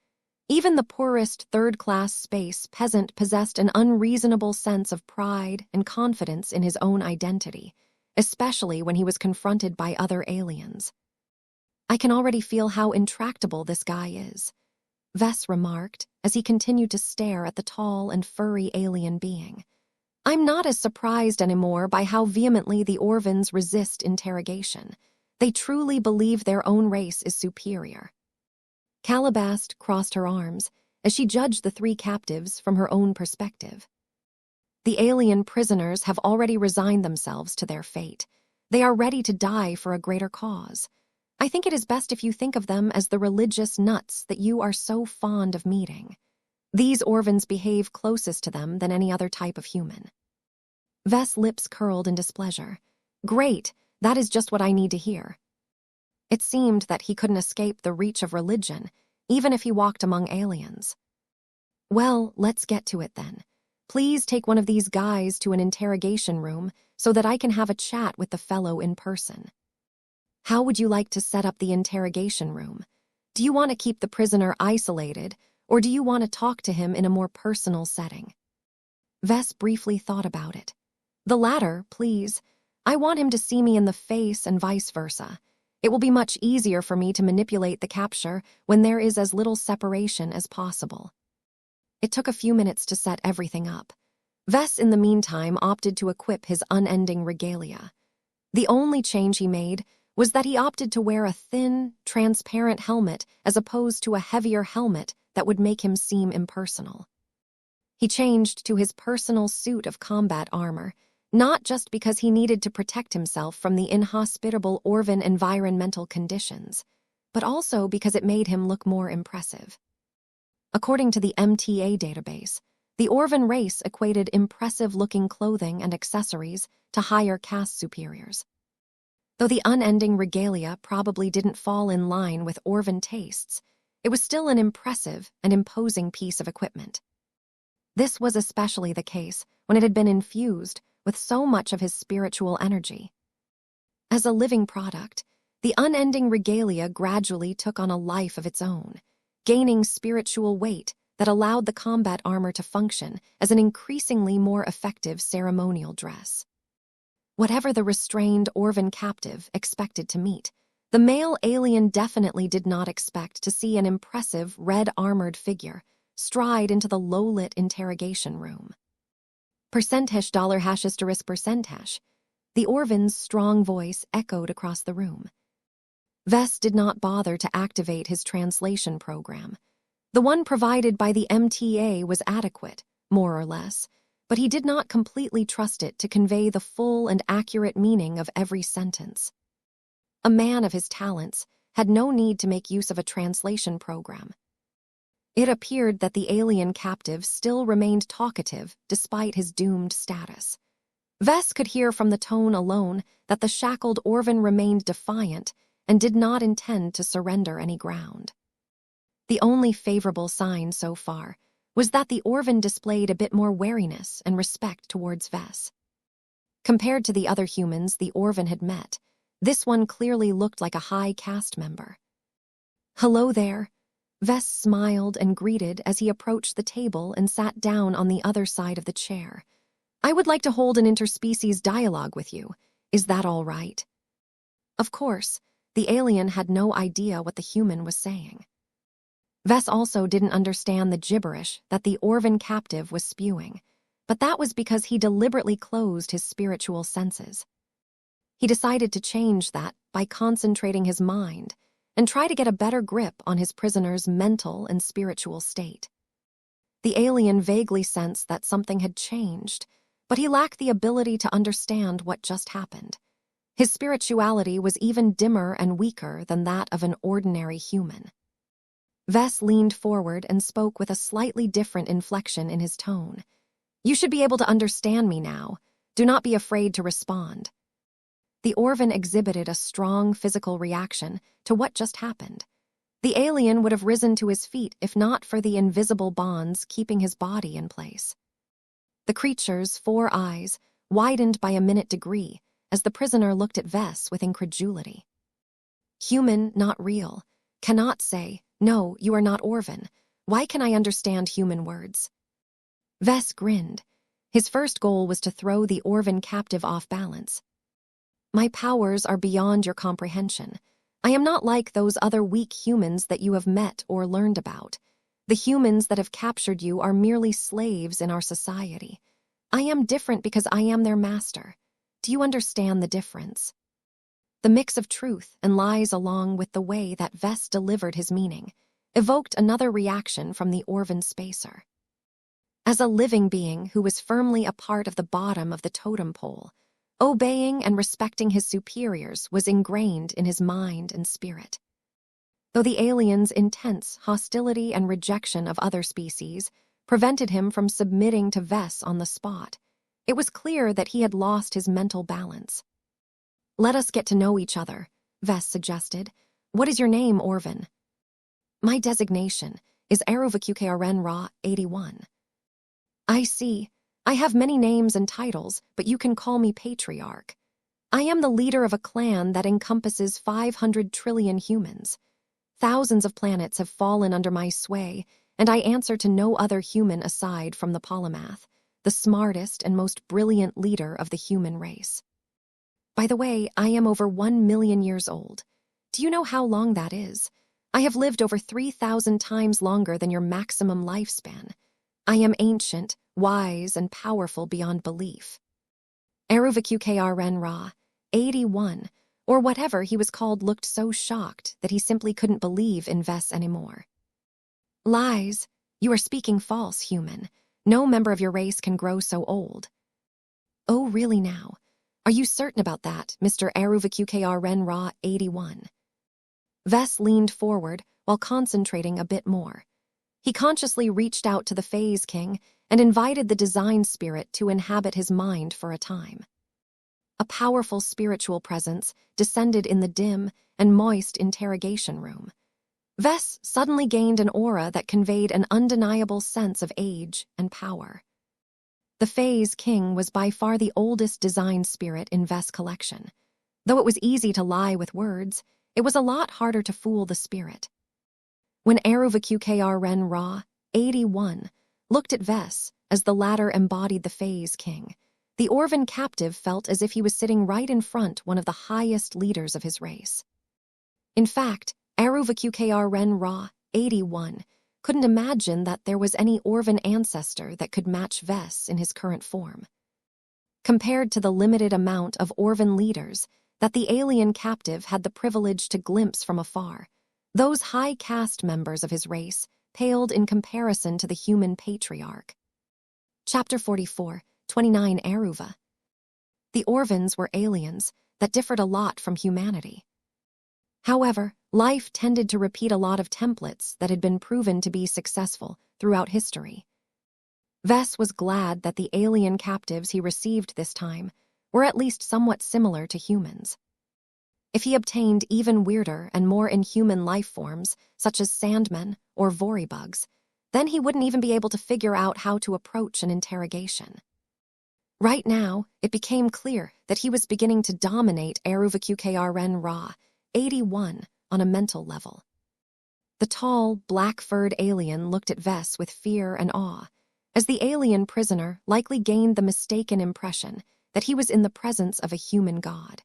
Even the poorest third-class space peasant possessed an unreasonable sense of pride and confidence in his own identity, especially when he was confronted by other aliens. "I can already feel how intractable this guy is," Vess remarked as he continued to stare at the tall and furry alien being. "I'm not as surprised anymore by how vehemently the Orvans resist interrogation. They truly believe their own race is superior." Calabast crossed her arms as she judged the three captives from her own perspective. The alien prisoners have already resigned themselves to their fate. They are ready to die for a greater cause. I think it is best if you think of them as the religious nuts that you are so fond of meeting. These Orvans behave closest to them than any other type of human. Vess' lips curled in displeasure. "Great, that is just what I need to hear." It seemed that he couldn't escape the reach of religion, even if he walked among aliens. "Well, let's get to it then. Please take one of these guys to an interrogation room so that I can have a chat with the fellow in person." "How would you like to set up the interrogation room? Do you want to keep the prisoner isolated, or do you want to talk to him in a more personal setting?" Vess briefly thought about it. "The latter, please. I want him to see me in the face and vice versa. It will be much easier for me to manipulate the capture when there is as little separation as possible." It took a few minutes to set everything up. Vess, in the meantime, opted to equip his unending regalia. The only change he made was that he opted to wear a thin, transparent helmet as opposed to a heavier helmet that would make him seem impersonal. He changed to his personal suit of combat armor, not just because he needed to protect himself from the inhospitable Orvan environmental conditions, but also because it made him look more impressive. According to the MTA database, the Orvan race equated impressive-looking clothing and accessories to higher caste superiors. Though the unending regalia probably didn't fall in line with Orvan tastes, it was still an impressive and imposing piece of equipment. This was especially the case when it had been infused with so much of his spiritual energy. As a living product, the unending regalia gradually took on a life of its own, gaining spiritual weight that allowed the combat armor to function as an increasingly more effective ceremonial dress. Whatever the restrained Orvan captive expected to meet, the male alien definitely did not expect to see an impressive red-armored figure stride into the low-lit interrogation room. $$*#%. The Orvan's strong voice echoed across the room. Vess did not bother to activate his translation program. The one provided by the MTA was adequate, more or less, but he did not completely trust it to convey the full and accurate meaning of every sentence. A man of his talents had no need to make use of a translation program. It appeared that the alien captive still remained talkative despite his doomed status. Vess could hear from the tone alone that the shackled Orvan remained defiant and did not intend to surrender any ground. The only favorable sign so far was that the Orvan displayed a bit more wariness and respect towards Vess. Compared to the other humans the Orvan had met, this one clearly looked like a high caste member. "Hello there." Vess smiled and greeted as he approached the table and sat down on the other side of the chair. "I would like to hold an interspecies dialogue with you. Is that all right?" Of course, the alien had no idea what the human was saying. Vess also didn't understand the gibberish that the Orvan captive was spewing, but that was because he deliberately closed his spiritual senses. He decided to change that by concentrating his mind and try to get a better grip on his prisoner's mental and spiritual state. The alien vaguely sensed that something had changed, but he lacked the ability to understand what just happened. His spirituality was even dimmer and weaker than that of an ordinary human. Vess leaned forward and spoke with a slightly different inflection in his tone. "You should be able to understand me now. Do not be afraid to respond." The Orvan exhibited a strong physical reaction to what just happened. The alien would have risen to his feet if not for the invisible bonds keeping his body in place. The creature's 4 eyes widened by a minute degree as the prisoner looked at Vess with incredulity. "Human, not real. Cannot say, 'No, you are not Orvan.' Why can I understand human words?" Vess grinned. His first goal was to throw the Orvan captive off balance. "My powers are beyond your comprehension. I am not like those other weak humans that you have met or learned about. The humans that have captured you are merely slaves in our society. I am different because I am their master. Do you understand the difference?" The mix of truth and lies along with the way that Vess delivered his meaning evoked another reaction from the Orvan spacer. As a living being who was firmly a part of the bottom of the totem pole, obeying and respecting his superiors was ingrained in his mind and spirit. Though the alien's intense hostility and rejection of other species prevented him from submitting to Vess on the spot, it was clear that he had lost his mental balance. "Let us get to know each other," Vess suggested. "What is your name, Orvan?" "My designation is Ra 81. "I see. I have many names and titles, but you can call me Patriarch. I am the leader of a clan that encompasses 500 trillion humans. Thousands of planets have fallen under my sway, and I answer to no other human aside from the polymath, the smartest and most brilliant leader of the human race. By the way, I am over 1 million years old. Do you know how long that is? I have lived over 3,000 times longer than your maximum lifespan. I am ancient, wise, and powerful beyond belief." Ra 81, or whatever he was called, looked so shocked that he simply couldn't believe in Vess anymore. "Lies. You are speaking false, human. No member of your race can grow so old." "Oh, really now? Are you certain about that, Mr. Ra 81? Vess leaned forward while concentrating a bit more. He consciously reached out to the Phase King and invited the design spirit to inhabit his mind for a time. A powerful spiritual presence descended in the dim and moist interrogation room. Vess suddenly gained an aura that conveyed an undeniable sense of age and power. The Phase King was by far the oldest design spirit in Vess' collection. Though it was easy to lie with words, it was a lot harder to fool the spirit. When Ra 81, looked at Ves as the latter embodied the Phase King. The Orvan captive felt as if he was sitting right in front one of the highest leaders of his race. In fact, Aruvaqkr Ren Ra, 81, couldn't imagine that there was any Orvan ancestor that could match Ves in his current form. Compared to the limited amount of Orvan leaders that the alien captive had the privilege to glimpse from afar, those high caste members of his race paled in comparison to the human patriarch. Chapter 44, 29 Aruva. The Orvans were aliens that differed a lot from humanity. However, life tended to repeat a lot of templates that had been proven to be successful throughout history. Ves was glad that the alien captives he received this time were at least somewhat similar to humans. If he obtained even weirder and more inhuman life forms, such as sandmen or vorybugs, then he wouldn't even be able to figure out how to approach an interrogation. Right now, it became clear that he was beginning to dominate Aruvaqkr Ren Ra, 81, on a mental level. The tall, black-furred alien looked at Ves with fear and awe, as the alien prisoner likely gained the mistaken impression that he was in the presence of a human god.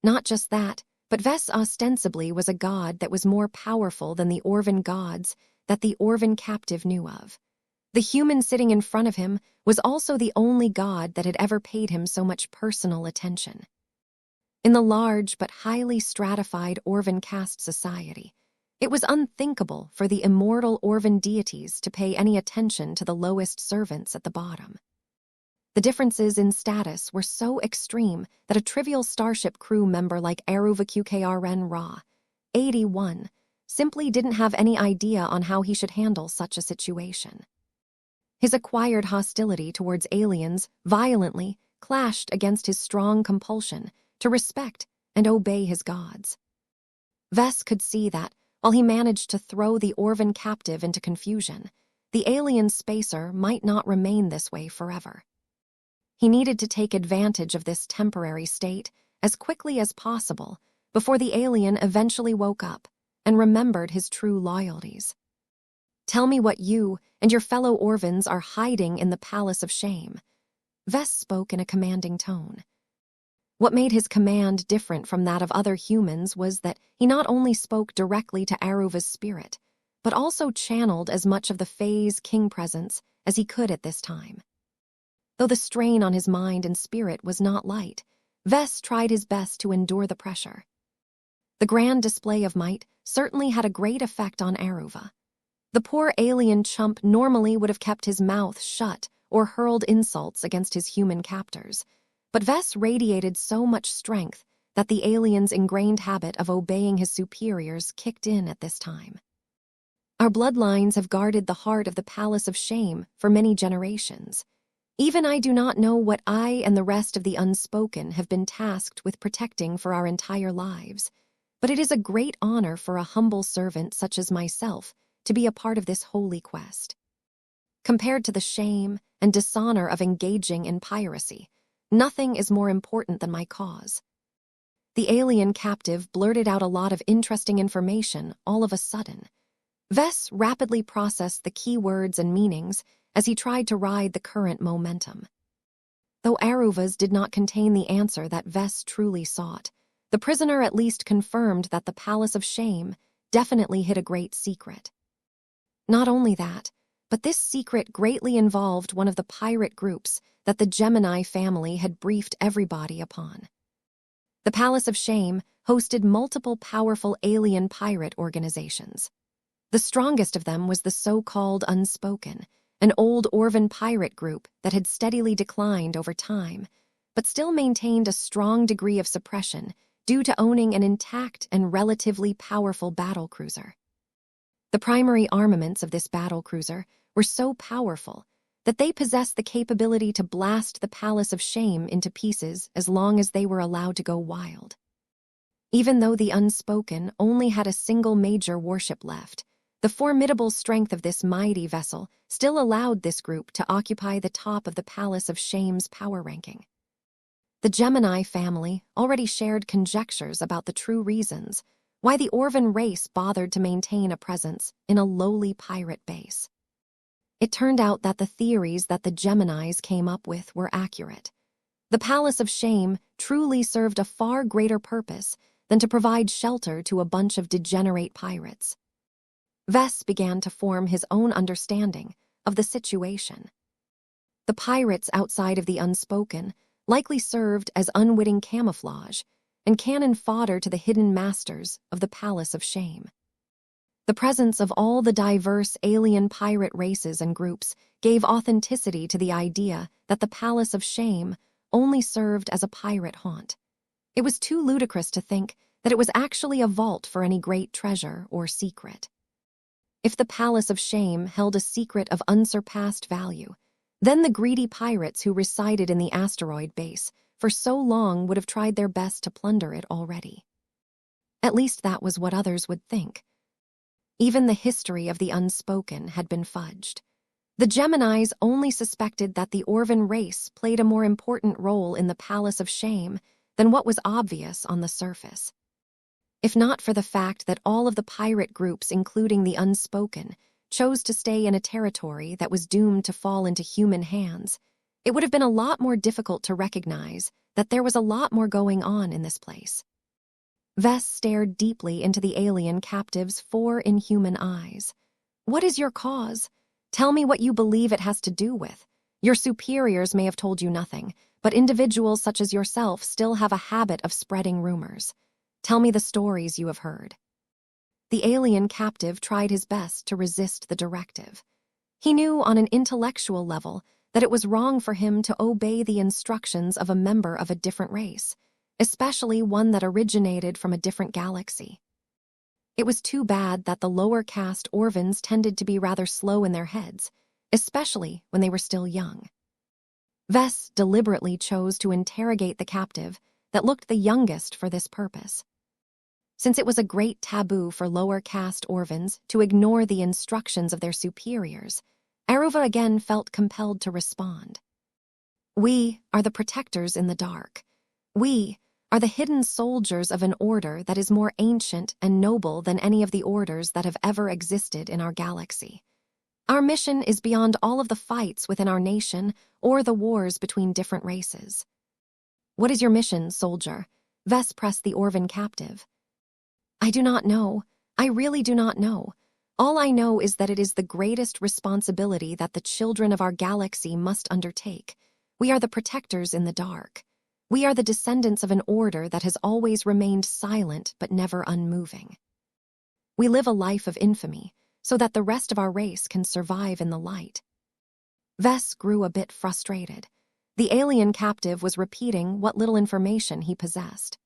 Not just that, but Ves ostensibly was a god that was more powerful than the Orvan gods that the Orvan captive knew of. The human sitting in front of him was also the only god that had ever paid him so much personal attention. In the large but highly stratified Orvan caste society, it was unthinkable for the immortal Orvan deities to pay any attention to the lowest servants at the bottom. The differences in status were so extreme that a trivial starship crew member like Aruvaqkr Ren Ra, 81, simply didn't have any idea on how he should handle such a situation. His acquired hostility towards aliens violently clashed against his strong compulsion to respect and obey his gods. Ves could see that, while he managed to throw the Orvan captive into confusion, the alien spacer might not remain this way forever. He needed to take advantage of this temporary state as quickly as possible before the alien eventually woke up and remembered his true loyalties. "Tell me what you and your fellow Orvans are hiding in the Palace of Shame," Ves spoke in a commanding tone. What made his command different from that of other humans was that he not only spoke directly to Aruva's spirit, but also channeled as much of the Phase King presence as he could at this time. Though the strain on his mind and spirit was not light, Ves tried his best to endure the pressure. The grand display of might certainly had a great effect on Aruva. The poor alien chump normally would have kept his mouth shut or hurled insults against his human captors, but Ves radiated so much strength that the alien's ingrained habit of obeying his superiors kicked in at this time. Our bloodlines have guarded the heart of the Palace of Shame for many generations. Even I do not know what I and the rest of the Unspoken have been tasked with protecting for our entire lives, but it is a great honor for a humble servant such as myself to be a part of this holy quest. Compared to the shame and dishonor of engaging in piracy, nothing is more important than my cause. The alien captive blurted out a lot of interesting information all of a sudden. Ves rapidly processed the key words and meanings as he tried to ride the current momentum. Though Aruva's did not contain the answer that Ves truly sought, the prisoner at least confirmed that the Palace of Shame definitely hid a great secret. Not only that, but this secret greatly involved one of the pirate groups that the Gemini family had briefed everybody upon. The Palace of Shame hosted multiple powerful alien pirate organizations. The strongest of them was the so-called Unspoken, an old Orvan pirate group that had steadily declined over time, but still maintained a strong degree of suppression due to owning an intact and relatively powerful battlecruiser. The primary armaments of this battlecruiser were so powerful that they possessed the capability to blast the Palace of Shame into pieces as long as they were allowed to go wild. Even though the Unspoken only had a single major warship left, the formidable strength of this mighty vessel still allowed this group to occupy the top of the Palace of Shame's power ranking. The Gemini family already shared conjectures about the true reasons why the Orvan race bothered to maintain a presence in a lowly pirate base. It turned out that the theories that the Geminis came up with were accurate. The Palace of Shame truly served a far greater purpose than to provide shelter to a bunch of degenerate pirates. Vess began to form his own understanding of the situation. The pirates outside of the Unspoken likely served as unwitting camouflage and cannon fodder to the hidden masters of the Palace of Shame. The presence of all the diverse alien pirate races and groups gave authenticity to the idea that the Palace of Shame only served as a pirate haunt. It was too ludicrous to think that it was actually a vault for any great treasure or secret. If the Palace of Shame held a secret of unsurpassed value, then the greedy pirates who resided in the asteroid base for so long would have tried their best to plunder it already. At least that was what others would think. Even the history of the Unspoken had been fudged. The Geminis only suspected that the Orvan race played a more important role in the Palace of Shame than what was obvious on the surface. If not for the fact that all of the pirate groups, including the Unspoken, chose to stay in a territory that was doomed to fall into human hands, it would have been a lot more difficult to recognize that there was a lot more going on in this place. Vess stared deeply into the alien captive's 4 inhuman eyes. "What is your cause? Tell me what you believe it has to do with. Your superiors may have told you nothing, but individuals such as yourself still have a habit of spreading rumors. Tell me the stories you have heard." The alien captive tried his best to resist the directive. He knew on an intellectual level that it was wrong for him to obey the instructions of a member of a different race, especially one that originated from a different galaxy. It was too bad that the lower caste Orvans tended to be rather slow in their heads, especially when they were still young. Vess deliberately chose to interrogate the captive that looked the youngest for this purpose. Since it was a great taboo for lower caste Orvans to ignore the instructions of their superiors, Aruva again felt compelled to respond. "We are the protectors in the dark. We are the hidden soldiers of an order that is more ancient and noble than any of the orders that have ever existed in our galaxy. Our mission is beyond all of the fights within our nation or the wars between different races." "What is your mission, soldier?" Vess pressed the Orvan captive. "I do not know. I really do not know. All I know is that it is the greatest responsibility that the children of our galaxy must undertake. We are the protectors in the dark. We are the descendants of an order that has always remained silent but never unmoving. We live a life of infamy so that the rest of our race can survive in the light." Vess grew a bit frustrated. The alien captive was repeating what little information he possessed.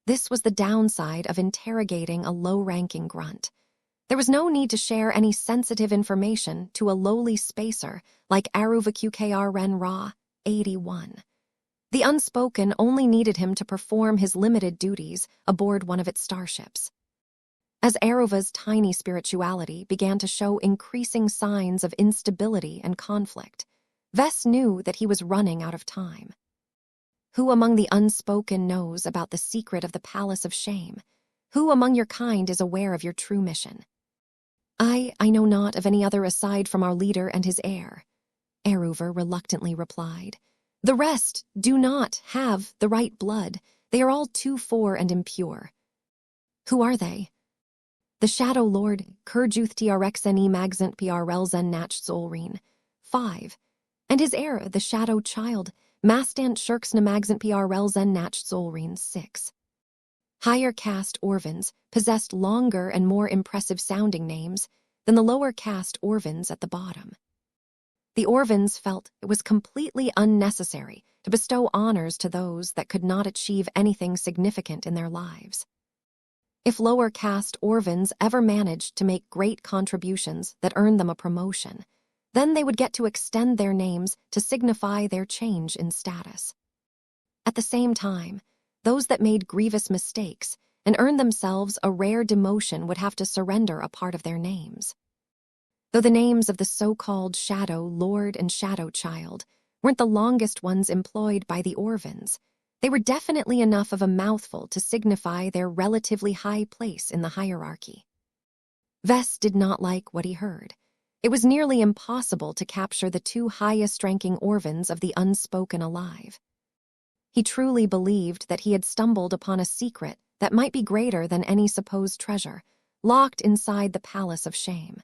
This was the downside of interrogating a low-ranking grunt. There was no need to share any sensitive information to a lowly spacer like Aruva QKR Ren Ra 81. The Unspoken only needed him to perform his limited duties aboard one of its starships. As Aruva's tiny spirituality began to show increasing signs of instability and conflict, Vess knew that he was running out of time. Who among the Unspoken knows about the secret of the Palace of Shame? Who among your kind is aware of your true mission?" I know not of any other aside from our leader and his heir," Aruva reluctantly replied. "The rest do not have the right blood. They are all too poor and impure." "Who are they?" "The Shadow Lord, Kurjuth Trxne Magzant Prlzen Nach Zolreen, 5, and his heir, the Shadow Child, Mastant Shirksna Magzant Prlzen Nach Zolreen, 6. Higher caste Orvans possessed longer and more impressive-sounding names than the lower caste Orvans at the bottom. The Orvans felt it was completely unnecessary to bestow honors to those that could not achieve anything significant in their lives. If lower caste Orvans ever managed to make great contributions that earned them a promotion, then they would get to extend their names to signify their change in status. At the same time, those that made grievous mistakes and earned themselves a rare demotion would have to surrender a part of their names. Though the names of the so-called Shadow Lord and Shadow Child weren't the longest ones employed by the Orvans, they were definitely enough of a mouthful to signify their relatively high place in the hierarchy. Vess did not like what he heard. It was nearly impossible to capture the two highest-ranking Orvans of the Unspoken alive. He truly believed that he had stumbled upon a secret that might be greater than any supposed treasure, locked inside the Palace of Shame.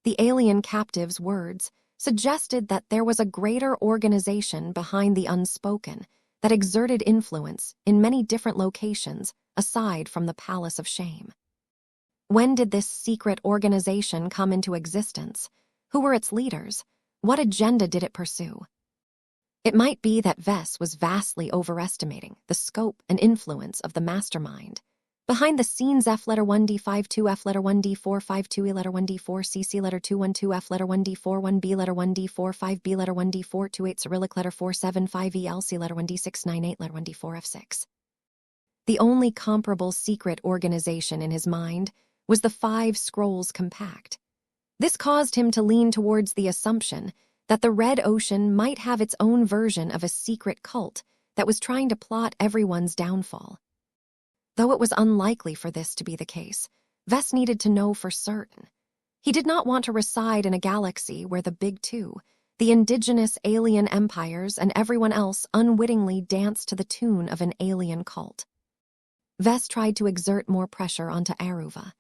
The alien captive's words suggested that there was a greater organization behind the Unspoken that exerted influence in many different locations aside from the Palace of Shame. When did this secret organization come into existence? Who were its leaders? What agenda did it pursue? It might be that Vess was vastly overestimating the scope and influence of the mastermind. Behind the scenes, F letter 1D52, F letter 1D452, E letter 1D4, CC letter 212, F letter 1D41, B letter 1D45, B letter 1D428, Cyrillic letter 475, ELC letter 1D698, letter 1D4F6. The only comparable secret organization in his mind was the Five Scrolls Compact. This caused him to lean towards the assumption that the Red Ocean might have its own version of a secret cult that was trying to plot everyone's downfall. Though it was unlikely for this to be the case, Vess needed to know for certain. He did not want to reside in a galaxy where the Big Two, the indigenous alien empires, and everyone else unwittingly danced to the tune of an alien cult. Vess tried to exert more pressure onto Aruva.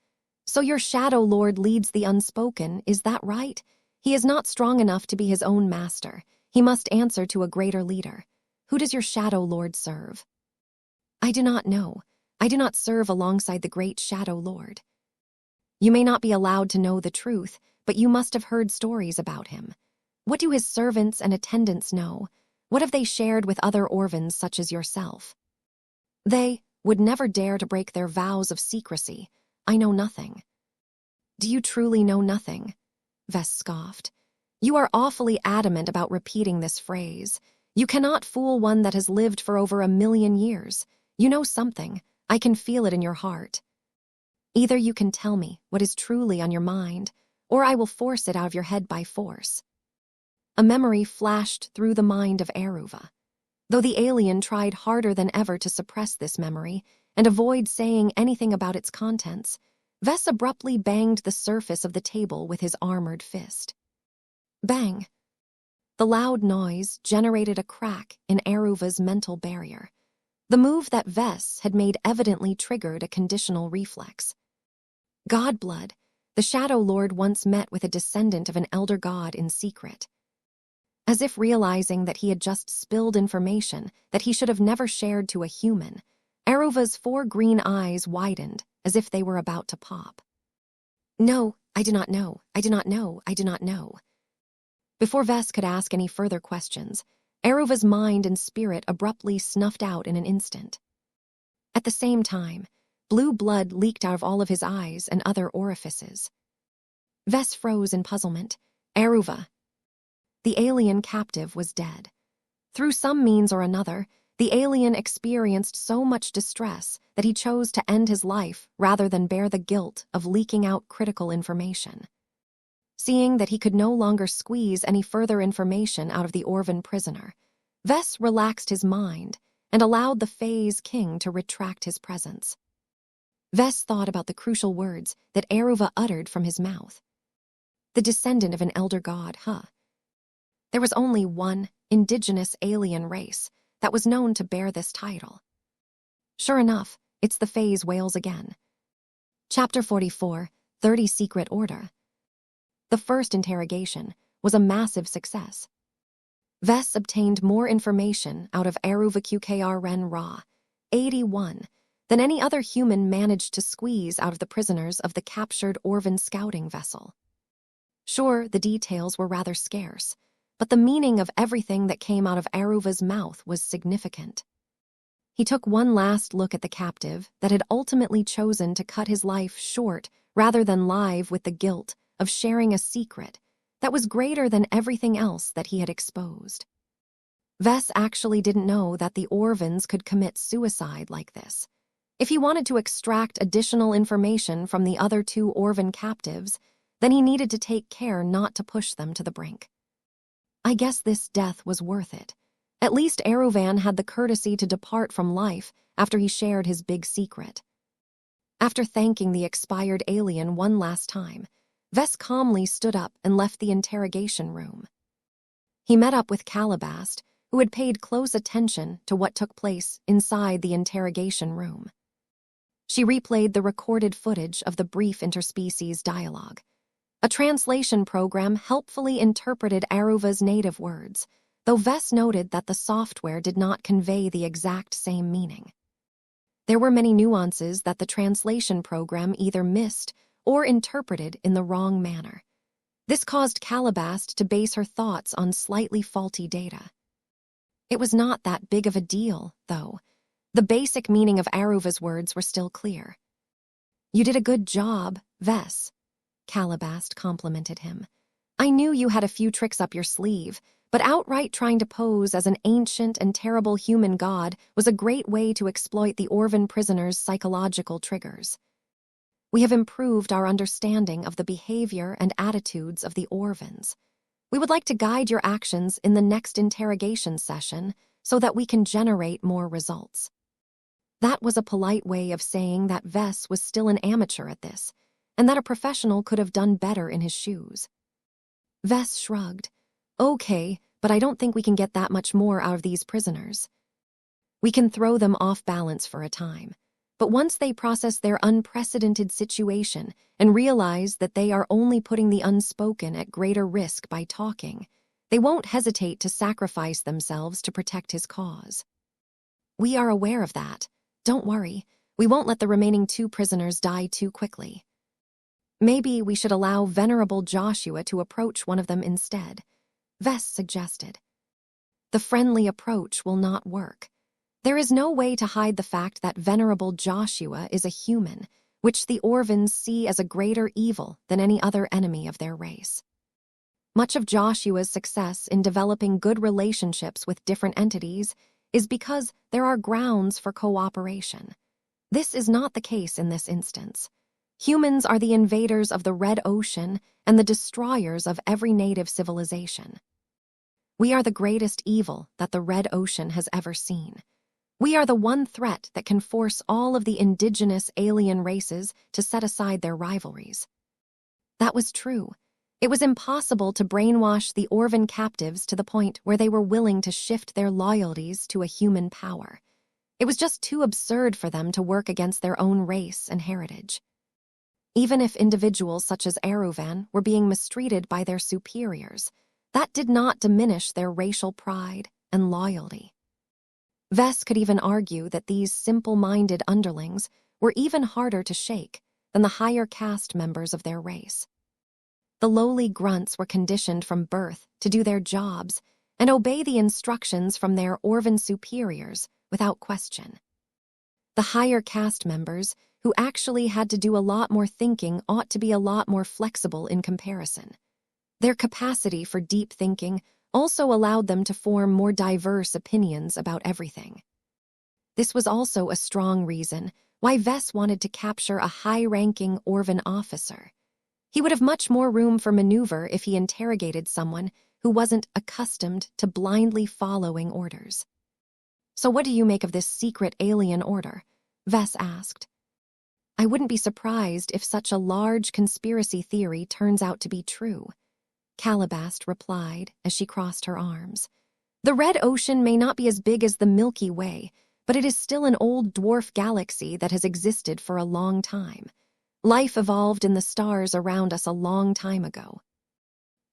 So your Shadow Lord leads the Unspoken, is that right? He is not strong enough to be his own master. He must answer to a greater leader. Who does your Shadow Lord serve? I do not know. I do not serve alongside the great Shadow Lord. You may not be allowed to know the truth, but you must have heard stories about him. What do his servants and attendants know? What have they shared with other Orvans such as yourself? They would never dare to break their vows of secrecy. I know nothing. Do you truly know nothing? Vess scoffed. You are awfully adamant about repeating this phrase. You cannot fool one that has lived for over 1,000,000 years. You know something. I can feel it in your heart. Either you can tell me what is truly on your mind, or I will force it out of your head by force. A memory flashed through the mind of Aruva. Though the alien tried harder than ever to suppress this memory and avoid saying anything about its contents, Vess abruptly banged the surface of the table with his armored fist. Bang! The loud noise generated a crack in Aruva's mental barrier. The move that Vess had made evidently triggered a conditional reflex. Godblood, the Shadow Lord once met with a descendant of an elder god in secret. As if realizing that he had just spilled information that he should have never shared to a human, Aruva's 4 green eyes widened as if they were about to pop. No, I do not know, I do not know, I do not know. Before Vess could ask any further questions, Aruva's mind and spirit abruptly snuffed out in an instant. At the same time, blue blood leaked out of all of his eyes and other orifices. Vess froze in puzzlement. Aruva. The alien captive was dead. Through some means or another, the alien experienced so much distress that he chose to end his life rather than bear the guilt of leaking out critical information. Seeing that he could no longer squeeze any further information out of the Orvan prisoner, Vess relaxed his mind and allowed the Phase King to retract his presence. Vess thought about the crucial words that Aruva uttered from his mouth. The descendant of an elder god, huh? There was only one indigenous alien race that was known to bear this title. Sure enough, it's the Phase Whales again. Chapter 44, 30 Secret Order. The first interrogation was a massive success. Vess obtained more information out of Aruva QKR Ren Ra, 81, than any other human managed to squeeze out of the prisoners of the captured Orvan scouting vessel. Sure, the details were rather scarce, but the meaning of everything that came out of Aruva's mouth was significant. He took one last look at the captive that had ultimately chosen to cut his life short rather than live with the guilt of sharing a secret that was greater than everything else that he had exposed. Vess actually didn't know that the Orvans could commit suicide like this. If he wanted to extract additional information from the other 2 Orvan captives, then he needed to take care not to push them to the brink. I guess this death was worth it. At least Aruvan had the courtesy to depart from life after he shared his big secret. After thanking the expired alien one last time, Vess calmly stood up and left the interrogation room. He met up with Calabast, who had paid close attention to what took place inside the interrogation room. She replayed the recorded footage of the brief interspecies dialogue. A translation program helpfully interpreted Aruva's native words, though Vess noted that the software did not convey the exact same meaning. There were many nuances that the translation program either missed or interpreted in the wrong manner. This caused Calabast to base her thoughts on slightly faulty data. It was not that big of a deal, though. The basic meaning of Aruva's words were still clear. "You did a good job, Vess," Calabast complimented him. "I knew you had a few tricks up your sleeve, but outright trying to pose as an ancient and terrible human god was a great way to exploit the Orvan prisoner's psychological triggers. We have improved our understanding of the behavior and attitudes of the Orvans. We would like to guide your actions in the next interrogation session so that we can generate more results." That was a polite way of saying that Vess was still an amateur at this, and that a professional could have done better in his shoes. Vess shrugged. "Okay, but I don't think we can get that much more out of these prisoners. We can throw them off balance for a time, but once they process their unprecedented situation and realize that they are only putting the unspoken at greater risk by talking, they won't hesitate to sacrifice themselves to protect his cause. We are aware of that. Don't worry, we won't let the remaining 2 prisoners die too quickly. Maybe we should allow Venerable Joshua to approach one of them instead," Vess suggested. "The friendly approach will not work. There is no way to hide the fact that Venerable Joshua is a human, which the Orvans see as a greater evil than any other enemy of their race. Much of Joshua's success in developing good relationships with different entities is because there are grounds for cooperation. This is not the case in this instance. Humans are the invaders of the Red Ocean and the destroyers of every native civilization. We are the greatest evil that the Red Ocean has ever seen. We are the one threat that can force all of the indigenous alien races to set aside their rivalries." That was true. It was impossible to brainwash the Orvan captives to the point where they were willing to shift their loyalties to a human power. It was just too absurd for them to work against their own race and heritage. Even if individuals such as Aruvan were being mistreated by their superiors, that did not diminish their racial pride and loyalty. Vess could even argue that these simple-minded underlings were even harder to shake than the higher caste members of their race. The lowly grunts were conditioned from birth to do their jobs and obey the instructions from their Orvan superiors without question. The higher caste members, who actually had to do a lot more thinking, ought to be a lot more flexible in comparison. Their capacity for deep thinking also allowed them to form more diverse opinions about everything. This was also a strong reason why Vess wanted to capture a high-ranking Orvan officer. He would have much more room for maneuver if he interrogated someone who wasn't accustomed to blindly following orders. "So what do you make of this secret alien order?" Vess asked. "I wouldn't be surprised if such a large conspiracy theory turns out to be true," Calabast replied as she crossed her arms. "The Red Ocean may not be as big as the Milky Way, but it is still an old dwarf galaxy that has existed for a long time. Life evolved in the stars around us a long time ago.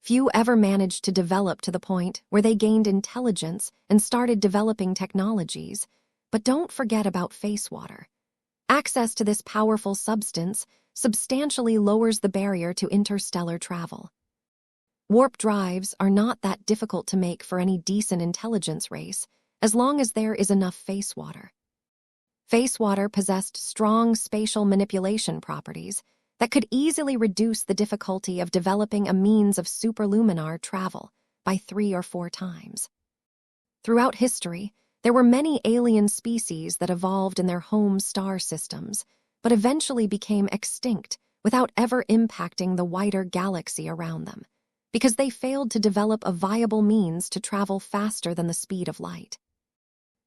Few ever managed to develop to the point where they gained intelligence and started developing technologies, but don't forget about face water. Access to this powerful substance substantially lowers the barrier to interstellar travel. Warp drives are not that difficult to make for any decent intelligence race, as long as there is enough face water. Face water possessed strong spatial manipulation properties that could easily reduce the difficulty of developing a means of superluminar travel by 3 or 4 times. Throughout history, there were many alien species that evolved in their home star systems, but eventually became extinct without ever impacting the wider galaxy around them, because they failed to develop a viable means to travel faster than the speed of light.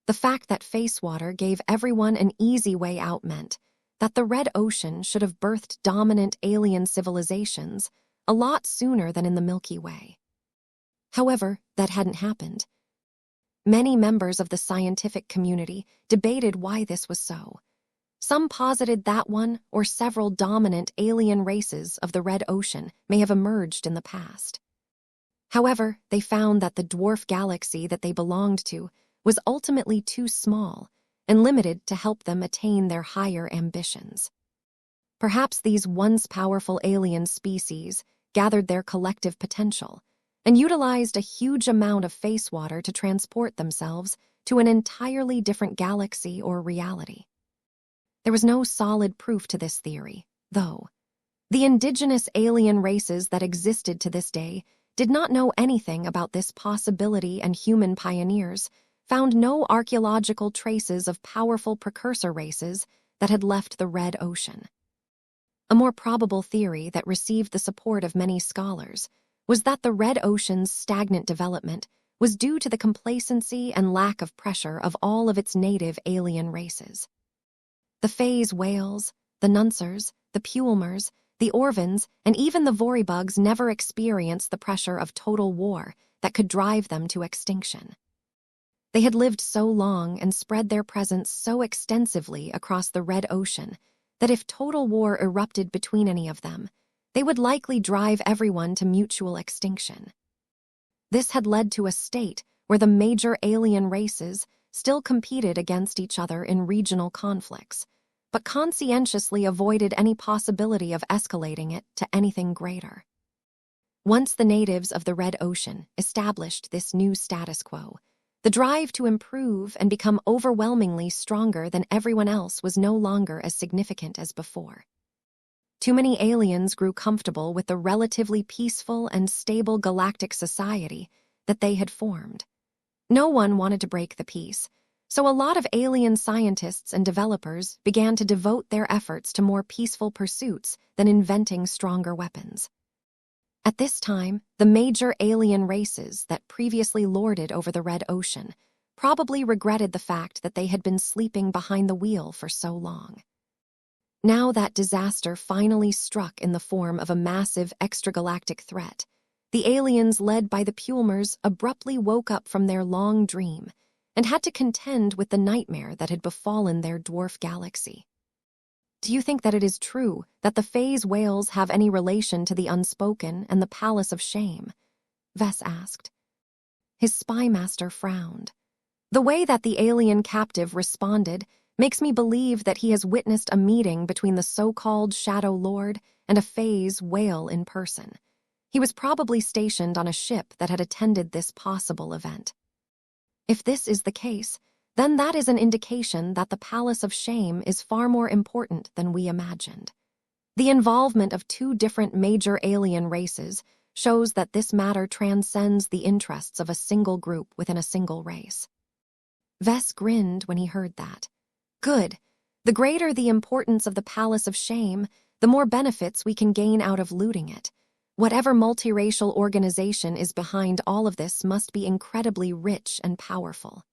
The fact that face water gave everyone an easy way out meant that the Red Ocean should have birthed dominant alien civilizations a lot sooner than in the Milky Way. However, that hadn't happened. Many members of the scientific community debated why this was so. Some posited that one or several dominant alien races of the Red Ocean may have emerged in the past. However, they found that the dwarf galaxy that they belonged to was ultimately too small and limited to help them attain their higher ambitions. Perhaps these once powerful alien species gathered their collective potential and utilized a huge amount of face water to transport themselves to an entirely different galaxy or reality. There was no solid proof to this theory, though. The indigenous alien races that existed to this day did not know anything about this possibility, and human pioneers found no archaeological traces of powerful precursor races that had left the Red Ocean. A more probable theory that received the support of many scholars was that the Red Ocean's stagnant development was due to the complacency and lack of pressure of all of its native alien races. The phase whales, the Nunsers, the Puelmers, the Orvins, and even the Vorybugs never experienced the pressure of total war that could drive them to extinction. They had lived so long and spread their presence so extensively across the Red Ocean that if total war erupted between any of them, they would likely drive everyone to mutual extinction. This had led to a state where the major alien races still competed against each other in regional conflicts, but conscientiously avoided any possibility of escalating it to anything greater. Once the natives of the Red Ocean established this new status quo, the drive to improve and become overwhelmingly stronger than everyone else was no longer as significant as before. Too many aliens grew comfortable with the relatively peaceful and stable galactic society that they had formed. No one wanted to break the peace, so a lot of alien scientists and developers began to devote their efforts to more peaceful pursuits than inventing stronger weapons. At this time, the major alien races that previously lorded over the Red Ocean probably regretted the fact that they had been sleeping behind the wheel for so long. Now that disaster finally struck in the form of a massive extragalactic threat, the aliens led by the Puelmers abruptly woke up from their long dream and had to contend with the nightmare that had befallen their dwarf galaxy. Do you think that it is true that the phase whales have any relation to the Unspoken and the Palace of Shame? Vess asked. His spymaster frowned. The way that the alien captive responded makes me believe that he has witnessed a meeting between the so-called Shadow Lord and a phase whale in person. He was probably stationed on a ship that had attended this possible event. If this is the case, then that is an indication that the Palace of Shame is far more important than we imagined. The involvement of two different major alien races shows that this matter transcends the interests of a single group within a single race. Vess grinned when he heard that. Good. The greater the importance of the Palace of Shame, the more benefits we can gain out of looting it. Whatever multiracial organization is behind all of this must be incredibly rich and powerful.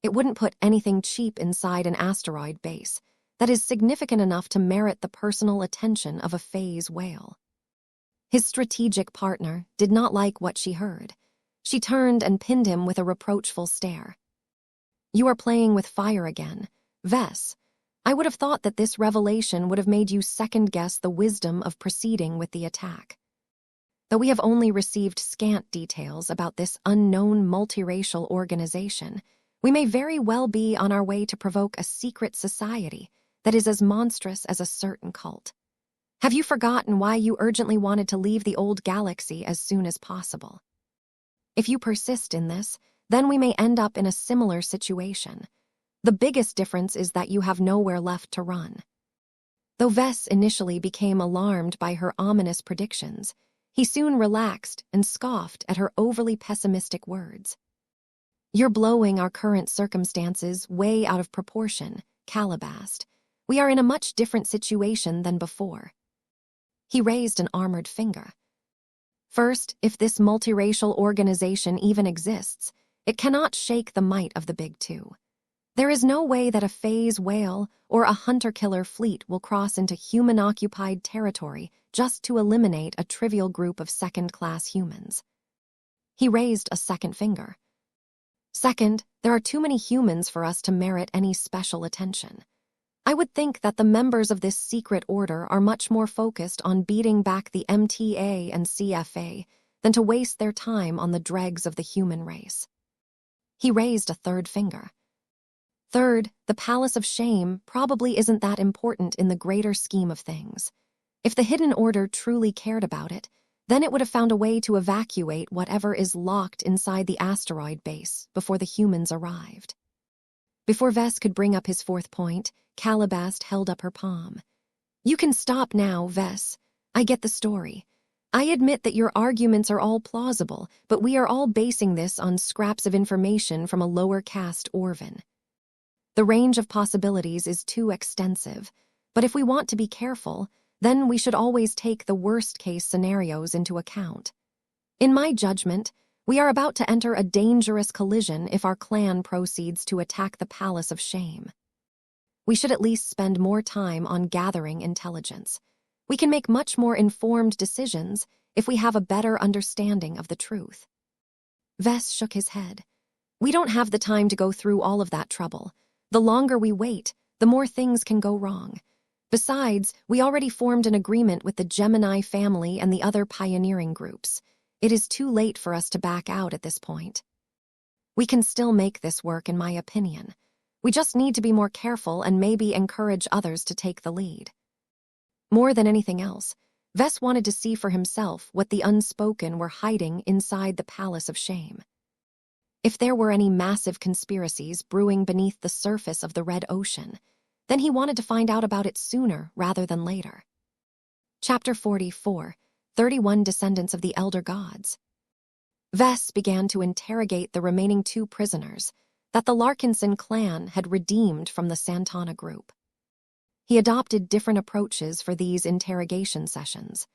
It wouldn't put anything cheap inside an asteroid base that is significant enough to merit the personal attention of a phase whale. His strategic partner did not like what she heard. She turned and pinned him with a reproachful stare. You are playing with fire again. Vess, I would have thought that this revelation would have made you second-guess the wisdom of proceeding with the attack. Though we have only received scant details about this unknown multiracial organization, we may very well be on our way to provoke a secret society that is as monstrous as a certain cult. Have you forgotten why you urgently wanted to leave the old galaxy as soon as possible? If you persist in this, then we may end up in a similar situation. The biggest difference is that you have nowhere left to run. Though Vess initially became alarmed by her ominous predictions, he soon relaxed and scoffed at her overly pessimistic words. You're blowing our current circumstances way out of proportion, Calabast. We are in a much different situation than before. He raised an armored finger. First, if this multiracial organization even exists, it cannot shake the might of the Big Two. There is no way that a phase whale or a hunter-killer fleet will cross into human-occupied territory just to eliminate a trivial group of second-class humans. He raised a second finger. Second, there are too many humans for us to merit any special attention. I would think that the members of this secret order are much more focused on beating back the MTA and CFA than to waste their time on the dregs of the human race. He raised a third finger. Third, the Palace of Shame probably isn't that important in the greater scheme of things. If the Hidden Order truly cared about it, then it would have found a way to evacuate whatever is locked inside the asteroid base before the humans arrived. Before Vess could bring up his fourth point, Calabast held up her palm. You can stop now, Vess. I get the story. I admit that your arguments are all plausible, but we are all basing this on scraps of information from a lower caste Orvan. The range of possibilities is too extensive, but if we want to be careful, then we should always take the worst-case scenarios into account. In my judgment, we are about to enter a dangerous collision if our clan proceeds to attack the Palace of Shame. We should at least spend more time on gathering intelligence. We can make much more informed decisions if we have a better understanding of the truth. Vess shook his head. We don't have the time to go through all of that trouble. The longer we wait, the more things can go wrong. Besides, we already formed an agreement with the Gemini family and the other pioneering groups. It is too late for us to back out at this point. We can still make this work, in my opinion. We just need to be more careful and maybe encourage others to take the lead. More than anything else, Vess wanted to see for himself what the Unspoken were hiding inside the Palace of Shame. If there were any massive conspiracies brewing beneath the surface of the Red Ocean, then he wanted to find out about it sooner rather than later. Chapter 44, 31 Descendants of the Elder Gods. Vess began to interrogate the remaining 2 prisoners that the Larkinson clan had redeemed from the Santana group. He adopted different approaches for these interrogation sessions.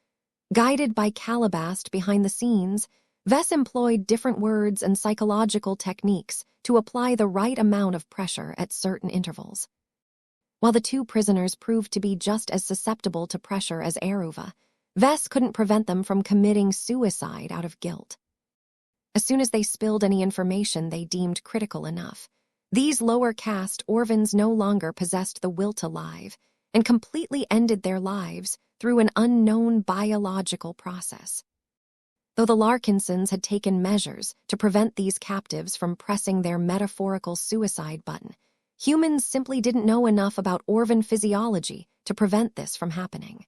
Guided by Calabast behind the scenes, Vess employed different words and psychological techniques to apply the right amount of pressure at certain intervals. While the 2 prisoners proved to be just as susceptible to pressure as Eruva, Vess couldn't prevent them from committing suicide out of guilt. As soon as they spilled any information they deemed critical enough, these lower caste Orvans no longer possessed the will to live and completely ended their lives through an unknown biological process. Though the Larkinsons had taken measures to prevent these captives from pressing their metaphorical suicide button, humans simply didn't know enough about Orvan physiology to prevent this from happening.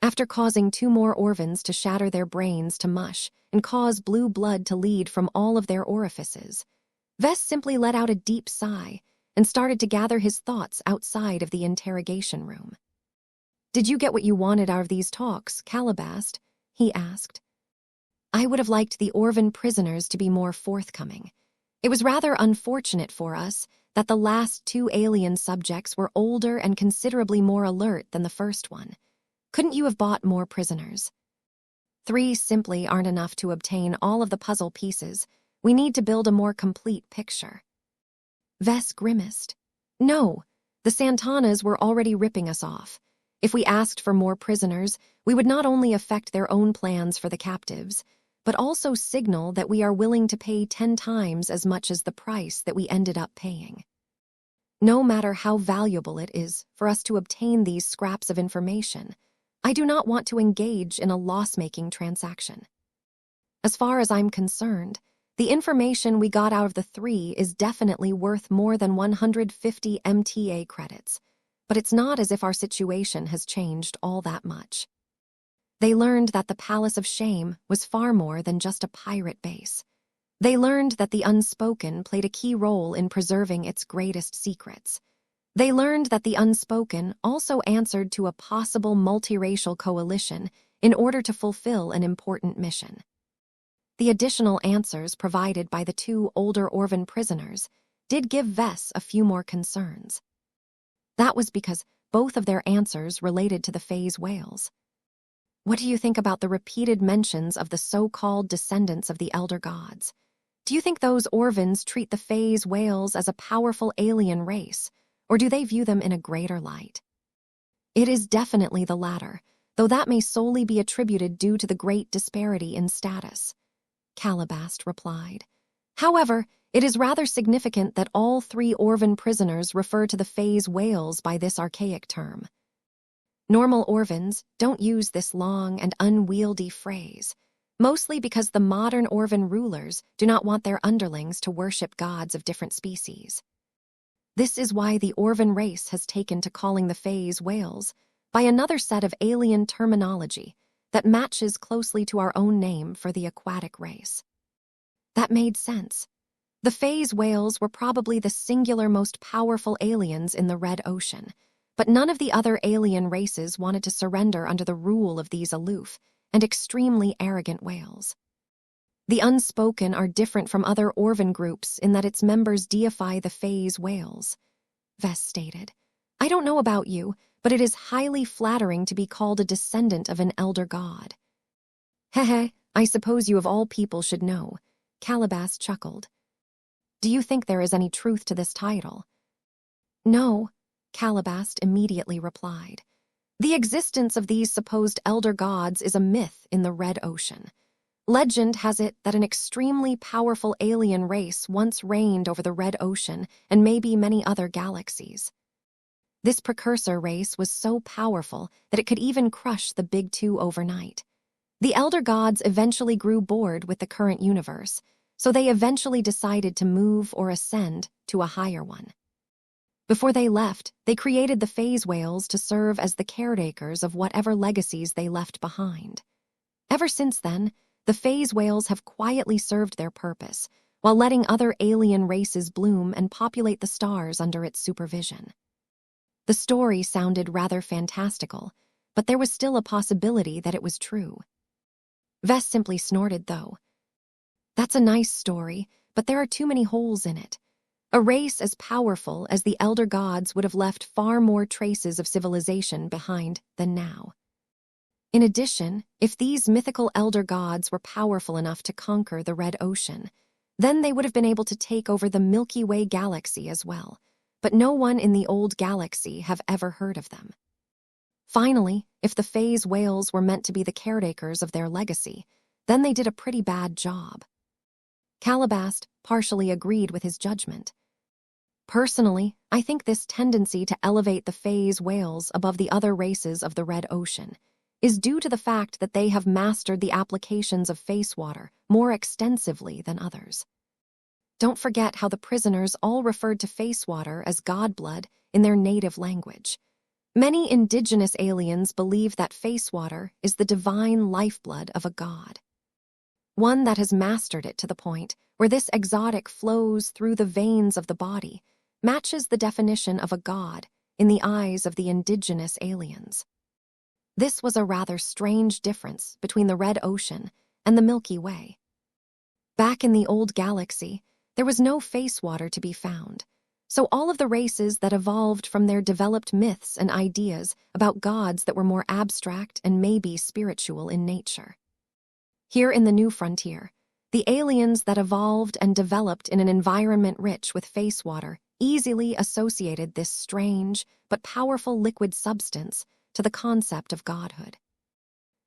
After causing 2 more Orvans to shatter their brains to mush and cause blue blood to lead from all of their orifices, Vess simply let out a deep sigh and started to gather his thoughts outside of the interrogation room. Did you get what you wanted out of these talks, Calabast? He asked. I would have liked the Orvan prisoners to be more forthcoming. It was rather unfortunate for us that the last 2 alien subjects were older and considerably more alert than the first one. Couldn't you have bought more prisoners? 3 simply aren't enough to obtain all of the puzzle pieces. We need to build a more complete picture. Vess grimaced. No, the Santanas were already ripping us off. If we asked for more prisoners, we would not only affect their own plans for the captives, but also signal that we are willing to pay 10 times as much as the price that we ended up paying. No matter how valuable it is for us to obtain these scraps of information, I do not want to engage in a loss-making transaction. As far as I'm concerned, the information we got out of the 3 is definitely worth more than 150 MTA credits, but it's not as if our situation has changed all that much. They learned that the Palace of Shame was far more than just a pirate base. They learned that the Unspoken played a key role in preserving its greatest secrets. They learned that the Unspoken also answered to a possible multiracial coalition in order to fulfill an important mission. The additional answers provided by the 2 older Orvan prisoners did give Vess a few more concerns. That was because both of their answers related to the phase whales. What do you think about the repeated mentions of the so-called descendants of the Elder Gods? Do you think those Orvins treat the phase whales as a powerful alien race, or do they view them in a greater light? It is definitely the latter, though that may solely be attributed due to the great disparity in status, Calabast replied. However, it is rather significant that all 3 Orvin prisoners refer to the phase whales by this archaic term. Normal Orvins don't use this long and unwieldy phrase, mostly because the modern Orvin rulers do not want their underlings to worship gods of different species. This is why the Orvin race has taken to calling the phase whales by another set of alien terminology that matches closely to our own name for the aquatic race. That made sense. The phase whales were probably the singular most powerful aliens in the Red Ocean, but none of the other alien races wanted to surrender under the rule of these aloof and extremely arrogant whales. The Unspoken are different from other Orvin groups in that its members deify the phase whales, Vess stated. I don't know about you, but it is highly flattering to be called a descendant of an elder god. Hehe, I suppose you of all people should know, Calabast chuckled. Do you think there is any truth to this title? No, Calabast immediately replied. The existence of these supposed elder gods is a myth in the Red Ocean. Legend has it that an extremely powerful alien race once reigned over the Red Ocean and maybe many other galaxies. This precursor race was so powerful that it could even crush the Big Two overnight. The elder gods eventually grew bored with the current universe, so they eventually decided to move or ascend to a higher one. Before they left, they created the phase whales to serve as the caretakers of whatever legacies they left behind. Ever since then, the phase whales have quietly served their purpose, while letting other alien races bloom and populate the stars under its supervision. The story sounded rather fantastical, but there was still a possibility that it was true. Vess simply snorted, though. That's a nice story, but there are too many holes in it. A race as powerful as the elder gods would have left far more traces of civilization behind than now. In addition, if these mythical elder gods were powerful enough to conquer the Red Ocean, then they would have been able to take over the Milky Way galaxy as well, but no one in the old galaxy have ever heard of them. Finally, if the phase whales were meant to be the caretakers of their legacy, then they did a pretty bad job. Calabast partially agreed with his judgment. Personally, I think this tendency to elevate the phase whales above the other races of the Red Ocean is due to the fact that they have mastered the applications of face water more extensively than others. Don't forget how the prisoners all referred to face water as god blood in their native language. Many indigenous aliens believe that face water is the divine lifeblood of a god. One that has mastered it to the point where this exotic flows through the veins of the body matches the definition of a god in the eyes of the indigenous aliens. This was a rather strange difference between the Red Ocean and the Milky Way. Back in the old galaxy, there was no face water to be found, so all of the races that evolved from their developed myths and ideas about gods that were more abstract and maybe spiritual in nature. Here in the new frontier, the aliens that evolved and developed in an environment rich with face water easily associated this strange but powerful liquid substance to the concept of godhood.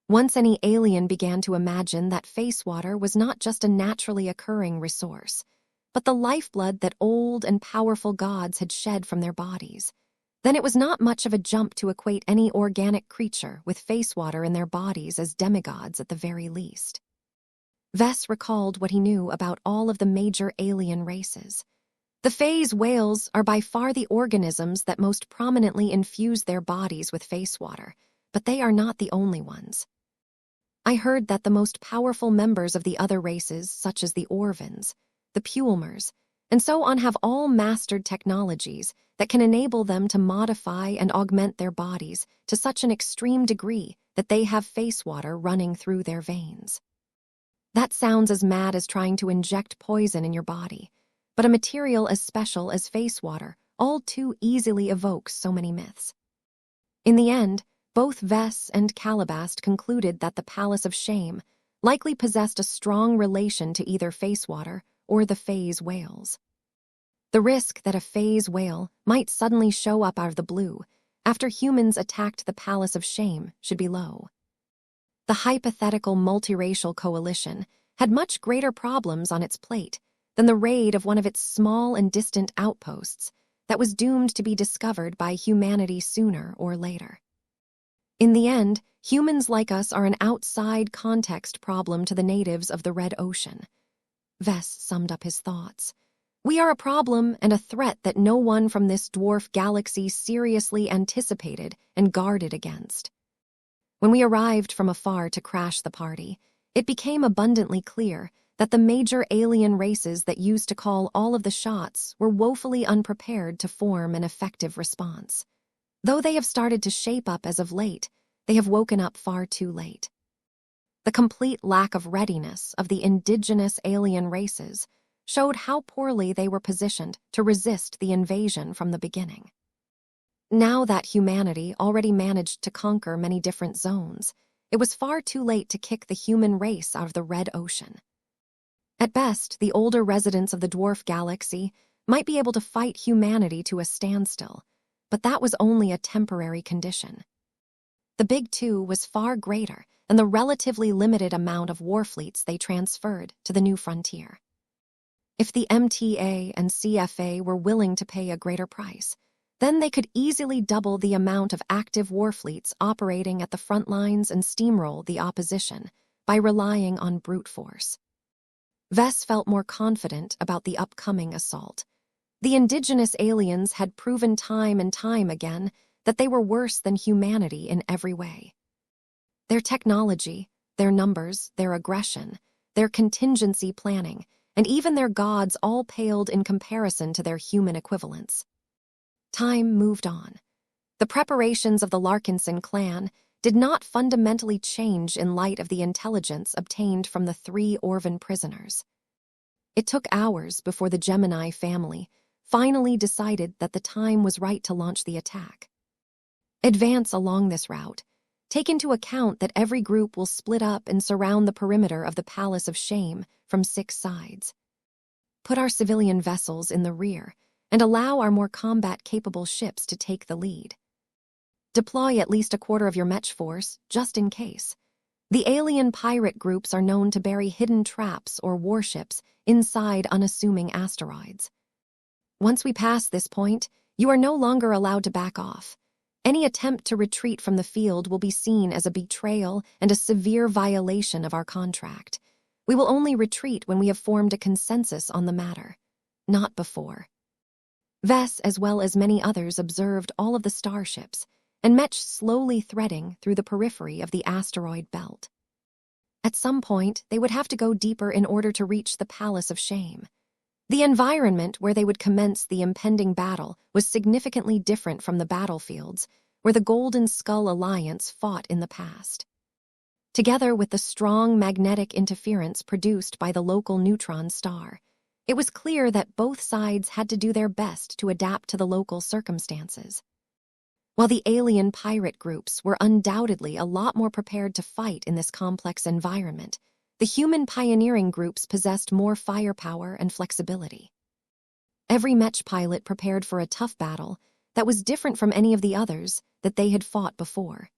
Once any alien began to imagine that face water was not just a naturally occurring resource, but the lifeblood that old and powerful gods had shed from their bodies, then it was not much of a jump to equate any organic creature with face water in their bodies as demigods at the very least. Vess recalled what he knew about all of the major alien races. The phase whales are by far the organisms that most prominently infuse their bodies with face water, but they are not the only ones. I heard that the most powerful members of the other races, such as the Orvins, the Puelmers, and so on, have all mastered technologies that can enable them to modify and augment their bodies to such an extreme degree that they have face water running through their veins. That sounds as mad as trying to inject poison in your body, but a material as special as face water all too easily evokes so many myths. In the end, both Vess and Calabast concluded that the Palace of Shame likely possessed a strong relation to either face water or the phase whales. The risk that a phase whale might suddenly show up out of the blue after humans attacked the Palace of Shame should be low. The hypothetical multiracial coalition had much greater problems on its plate than the raid of one of its small and distant outposts that was doomed to be discovered by humanity sooner or later. In the end, humans like us are an outside context problem to the natives of the Red Ocean. Vess summed up his thoughts. We are a problem and a threat that no one from this dwarf galaxy seriously anticipated and guarded against. When we arrived from afar to crash the party, it became abundantly clear that the major alien races that used to call all of the shots were woefully unprepared to form an effective response. Though they have started to shape up as of late, they have woken up far too late. The complete lack of readiness of the indigenous alien races showed how poorly they were positioned to resist the invasion from the beginning. Now that humanity already managed to conquer many different zones, it was far too late to kick the human race out of the Red Ocean. At best, the older residents of the dwarf galaxy might be able to fight humanity to a standstill, but that was only a temporary condition. The Big Two was far greater than the relatively limited amount of war fleets they transferred to the new frontier. If the MTA and CFA were willing to pay a greater price, then they could easily double the amount of active war fleets operating at the front lines and steamroll the opposition by relying on brute force. Vess felt more confident about the upcoming assault. The indigenous aliens had proven time and time again that they were worse than humanity in every way. Their technology, their numbers, their aggression, their contingency planning, and even their gods all paled in comparison to their human equivalents. Time moved on. The preparations of the Larkinson clan did not fundamentally change in light of the intelligence obtained from the 3 Orvan prisoners. It took hours before the Gemini family finally decided that the time was right to launch the attack. Advance along this route. Take into account that every group will split up and surround the perimeter of the Palace of Shame from 6 sides. Put our civilian vessels in the rear and allow our more combat-capable ships to take the lead. Deploy at least a quarter of your Mech force, just in case. The alien pirate groups are known to bury hidden traps or warships inside unassuming asteroids. Once we pass this point, you are no longer allowed to back off. Any attempt to retreat from the field will be seen as a betrayal and a severe violation of our contract. We will only retreat when we have formed a consensus on the matter, not before. Vess, as well as many others, observed all of the starships and Mech slowly threading through the periphery of the asteroid belt. At some point, they would have to go deeper in order to reach the Palace of Shame. The environment where they would commence the impending battle was significantly different from the battlefields where the Golden Skull Alliance fought in the past. Together with the strong magnetic interference produced by the local neutron star, it was clear that both sides had to do their best to adapt to the local circumstances. While the alien pirate groups were undoubtedly a lot more prepared to fight in this complex environment, the human pioneering groups possessed more firepower and flexibility. Every Mech pilot prepared for a tough battle that was different from any of the others that they had fought before.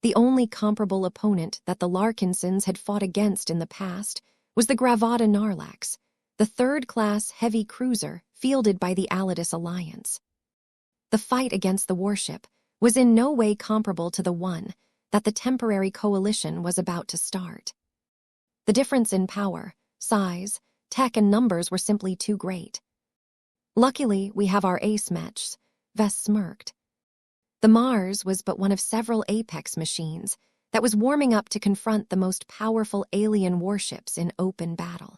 The only comparable opponent that the Larkinsons had fought against in the past was the Gravada Narlax, the third-class heavy cruiser fielded by the Alidus Alliance. The fight against the warship was in no way comparable to the one that the temporary coalition was about to start. The difference in power, size, tech, and numbers were simply too great. Luckily, we have our ace Mechs, Vess smirked. The Mars was but one of several Apex machines that was warming up to confront the most powerful alien warships in open battle.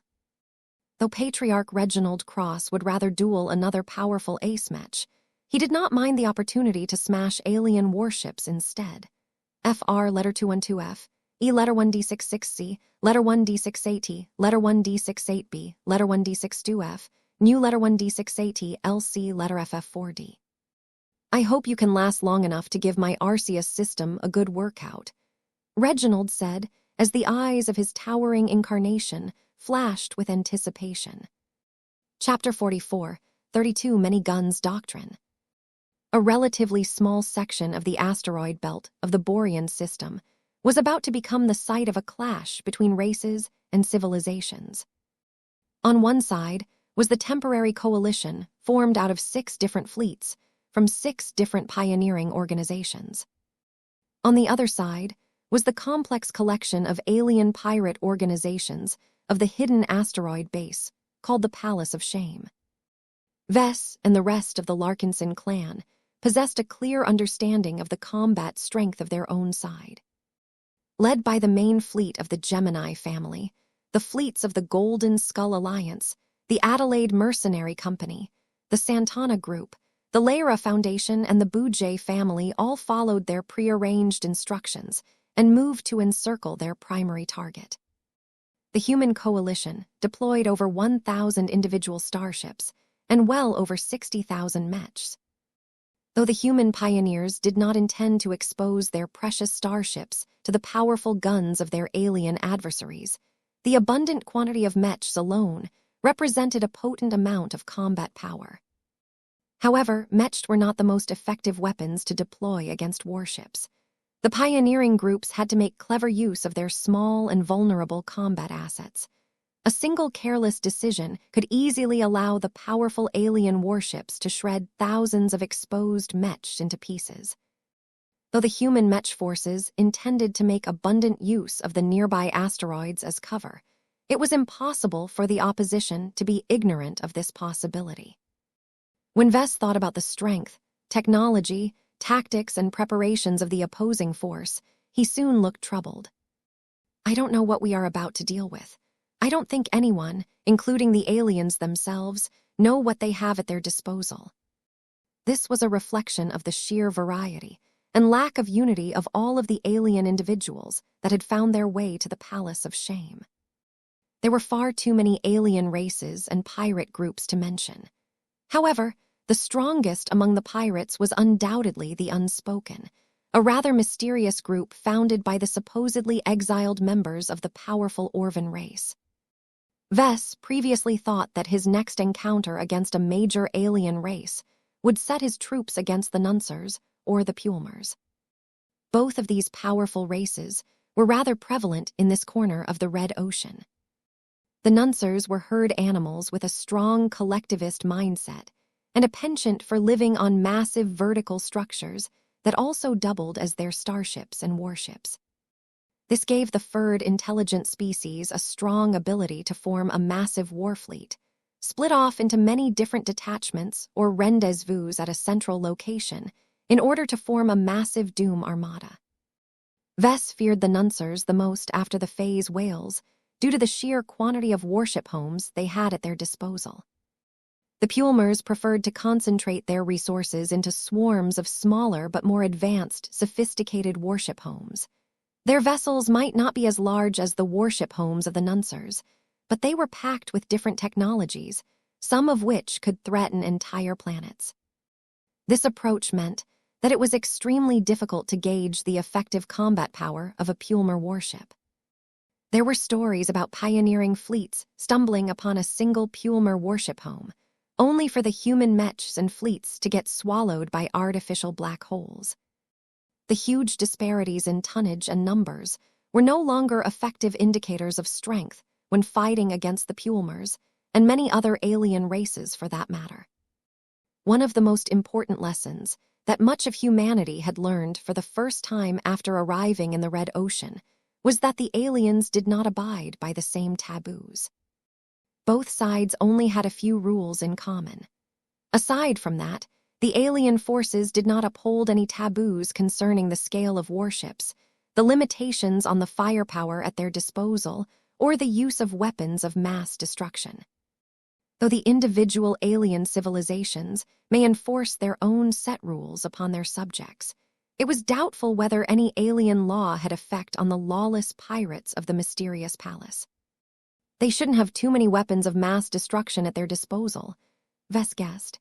Though Patriarch Reginald Cross would rather duel another powerful ace Mech, he did not mind the opportunity to smash alien warships instead. FR letter 212F, E letter 1D66C, letter 1D68T, letter 1D68B, letter 1D62F, new letter 1D68T, LC letter FF4D. I hope you can last long enough to give my Arceus system a good workout, Reginald said, as the eyes of his towering incarnation flashed with anticipation. Chapter 44, 32 Many Guns Doctrine. A relatively small section of the asteroid belt of the Borean system was about to become the site of a clash between races and civilizations. On one side was the temporary coalition formed out of 6 different fleets from 6 different pioneering organizations. On the other side was the complex collection of alien pirate organizations of the hidden asteroid base called the Palace of Shame. Vess and the rest of the Larkinson clan possessed a clear understanding of the combat strength of their own side. Led by the main fleet of the Gemini family, the fleets of the Golden Skull Alliance, the Adelaide Mercenary Company, the Santana Group, the Lyra Foundation, and the Bouget family all followed their prearranged instructions and moved to encircle their primary target. The human coalition deployed over 1,000 individual starships and well over 60,000 mechs. Though the human pioneers did not intend to expose their precious starships to the powerful guns of their alien adversaries, the abundant quantity of mechs alone represented a potent amount of combat power. However, mechs were not the most effective weapons to deploy against warships. The pioneering groups had to make clever use of their small and vulnerable combat assets. A single careless decision could easily allow the powerful alien warships to shred thousands of exposed mechs into pieces. Though the human mech forces intended to make abundant use of the nearby asteroids as cover, it was impossible for the opposition to be ignorant of this possibility. When Vess thought about the strength, technology, tactics, and preparations of the opposing force, he soon looked troubled. "I don't know what we are about to deal with. I don't think anyone, including the aliens themselves, know what they have at their disposal." This was a reflection of the sheer variety and lack of unity of all of the alien individuals that had found their way to the Palace of Shame. There were far too many alien races and pirate groups to mention. However, the strongest among the pirates was undoubtedly the Unspoken, a rather mysterious group founded by the supposedly exiled members of the powerful Orvan race. Vess previously thought that his next encounter against a major alien race would set his troops against the Nuncers or the Pulmers. Both of these powerful races were rather prevalent in this corner of the Red Ocean. The Nuncers were herd animals with a strong collectivist mindset and a penchant for living on massive vertical structures that also doubled as their starships and warships. This gave the furred intelligent species a strong ability to form a massive war fleet, split off into many different detachments or rendezvous at a central location in order to form a massive doom armada. Vess feared the Nuncers the most after the phase whales due to the sheer quantity of warship homes they had at their disposal. The Pulmers preferred to concentrate their resources into swarms of smaller but more advanced, sophisticated warship homes. Their vessels might not be as large as the warship homes of the Nuncers, but they were packed with different technologies, some of which could threaten entire planets. This approach meant that it was extremely difficult to gauge the effective combat power of a Pulmer warship. There were stories about pioneering fleets stumbling upon a single Pulmer warship home, only for the human mechs and fleets to get swallowed by artificial black holes. The huge disparities in tonnage and numbers were no longer effective indicators of strength when fighting against the Pulmers and many other alien races for that matter. One of the most important lessons that much of humanity had learned for the first time after arriving in the Red Ocean was that the aliens did not abide by the same taboos. Both sides only had a few rules in common. Aside from that, the alien forces did not uphold any taboos concerning the scale of warships, the limitations on the firepower at their disposal, or the use of weapons of mass destruction. Though the individual alien civilizations may enforce their own set rules upon their subjects, it was doubtful whether any alien law had effect on the lawless pirates of the mysterious palace. They shouldn't have too many weapons of mass destruction at their disposal, Vess guessed.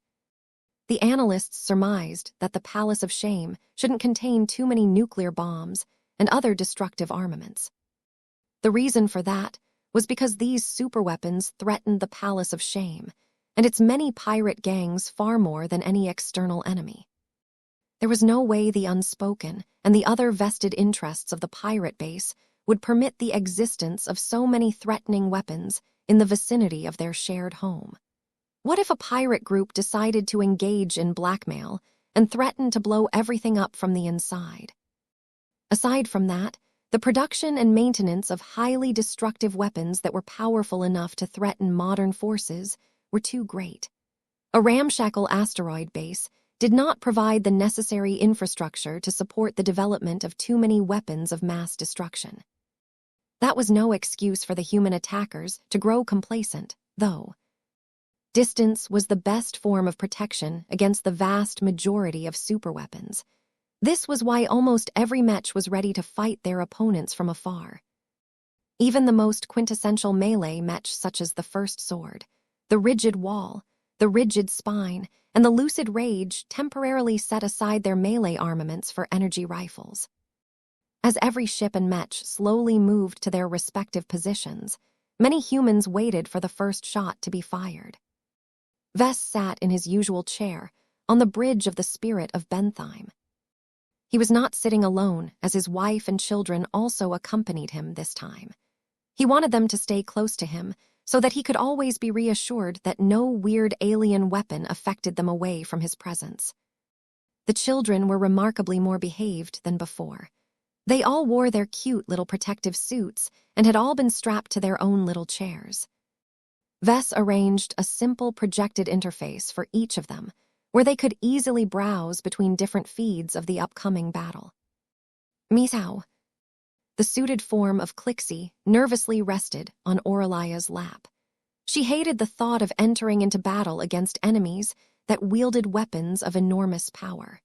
The analysts surmised that the Palace of Shame shouldn't contain too many nuclear bombs and other destructive armaments. The reason for that was because these superweapons threatened the Palace of Shame and its many pirate gangs far more than any external enemy. There was no way the unspoken and the other vested interests of the pirate base would permit the existence of so many threatening weapons in the vicinity of their shared home. What if a pirate group decided to engage in blackmail and threaten to blow everything up from the inside? Aside from that, the production and maintenance of highly destructive weapons that were powerful enough to threaten modern forces were too great. A ramshackle asteroid base did not provide the necessary infrastructure to support the development of too many weapons of mass destruction. That was no excuse for the human attackers to grow complacent, though. Distance was the best form of protection against the vast majority of superweapons. This was why almost every Mech was ready to fight their opponents from afar. Even the most quintessential melee Mech, such as the First Sword, the rigid wall, the rigid spine, and the lucid rage, temporarily set aside their melee armaments for energy rifles. As every ship and Mech slowly moved to their respective positions, many humans waited for the first shot to be fired. Vess sat in his usual chair, on the bridge of the Spirit of Bentheim. He was not sitting alone, as his wife and children also accompanied him this time. He wanted them to stay close to him, so that he could always be reassured that no weird alien weapon affected them away from his presence. The children were remarkably more behaved than before. They all wore their cute little protective suits and had all been strapped to their own little chairs. Vess arranged a simple projected interface for each of them, where they could easily browse between different feeds of the upcoming battle. Meow. The suited form of Clixie nervously rested on Aurelia's lap. She hated the thought of entering into battle against enemies that wielded weapons of enormous power.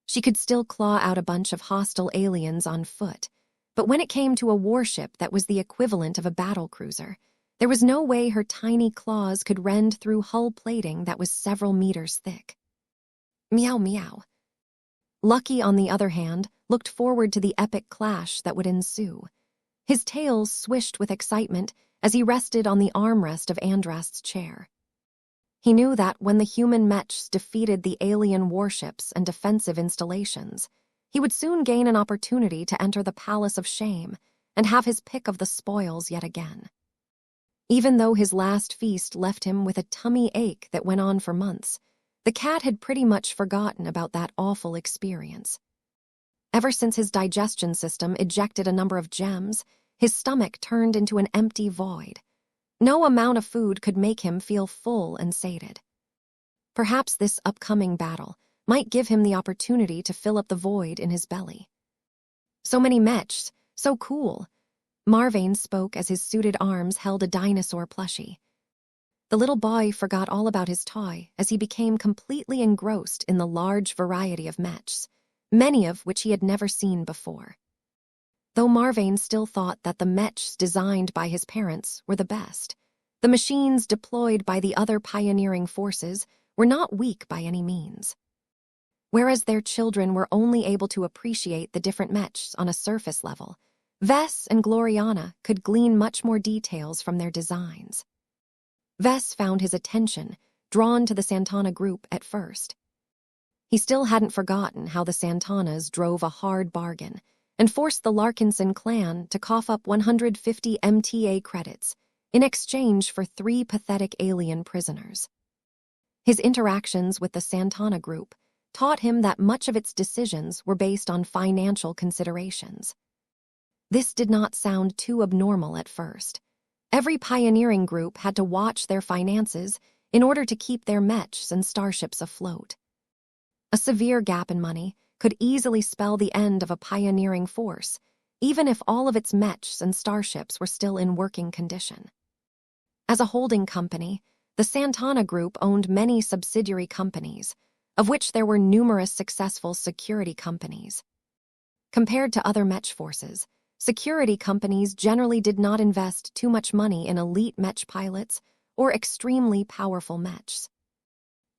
She could still claw out a bunch of hostile aliens on foot, but when it came to a warship that was the equivalent of a battlecruiser, there was no way her tiny claws could rend through hull plating that was several meters thick. Meow meow. Lucky, on the other hand, looked forward to the epic clash that would ensue. His tail swished with excitement as he rested on the armrest of Andrast's chair. He knew that when the human Mechs defeated the alien warships and defensive installations, he would soon gain an opportunity to enter the Palace of Shame and have his pick of the spoils yet again. Even though his last feast left him with a tummy ache that went on for months, the cat had pretty much forgotten about that awful experience. Ever since his digestion system ejected a number of gems, his stomach turned into an empty void. No amount of food could make him feel full and sated. Perhaps this upcoming battle might give him the opportunity to fill up the void in his belly. So many Mechs, so cool. Marvain spoke as his suited arms held a dinosaur plushie. The little boy forgot all about his toy as he became completely engrossed in the large variety of Mechs, many of which he had never seen before. Though Marvain still thought that the Mechs designed by his parents were the best, the machines deployed by the other pioneering forces were not weak by any means. Whereas their children were only able to appreciate the different Mechs on a surface level, Vess and Gloriana could glean much more details from their designs. Vess found his attention drawn to the Santana group at first. He still hadn't forgotten how the Santanas drove a hard bargain and forced the Larkinson clan to cough up 150 MTA credits in exchange for 3 pathetic alien prisoners. His interactions with the Santana group taught him that much of its decisions were based on financial considerations. This did not sound too abnormal at first. Every pioneering group had to watch their finances in order to keep their Mechs and starships afloat. A severe gap in money could easily spell the end of a pioneering force, even if all of its Mechs and starships were still in working condition. As a holding company, the Santana Group owned many subsidiary companies, of which there were numerous successful security companies. Compared to other Mech forces, security companies generally did not invest too much money in elite Mech pilots or extremely powerful Mechs.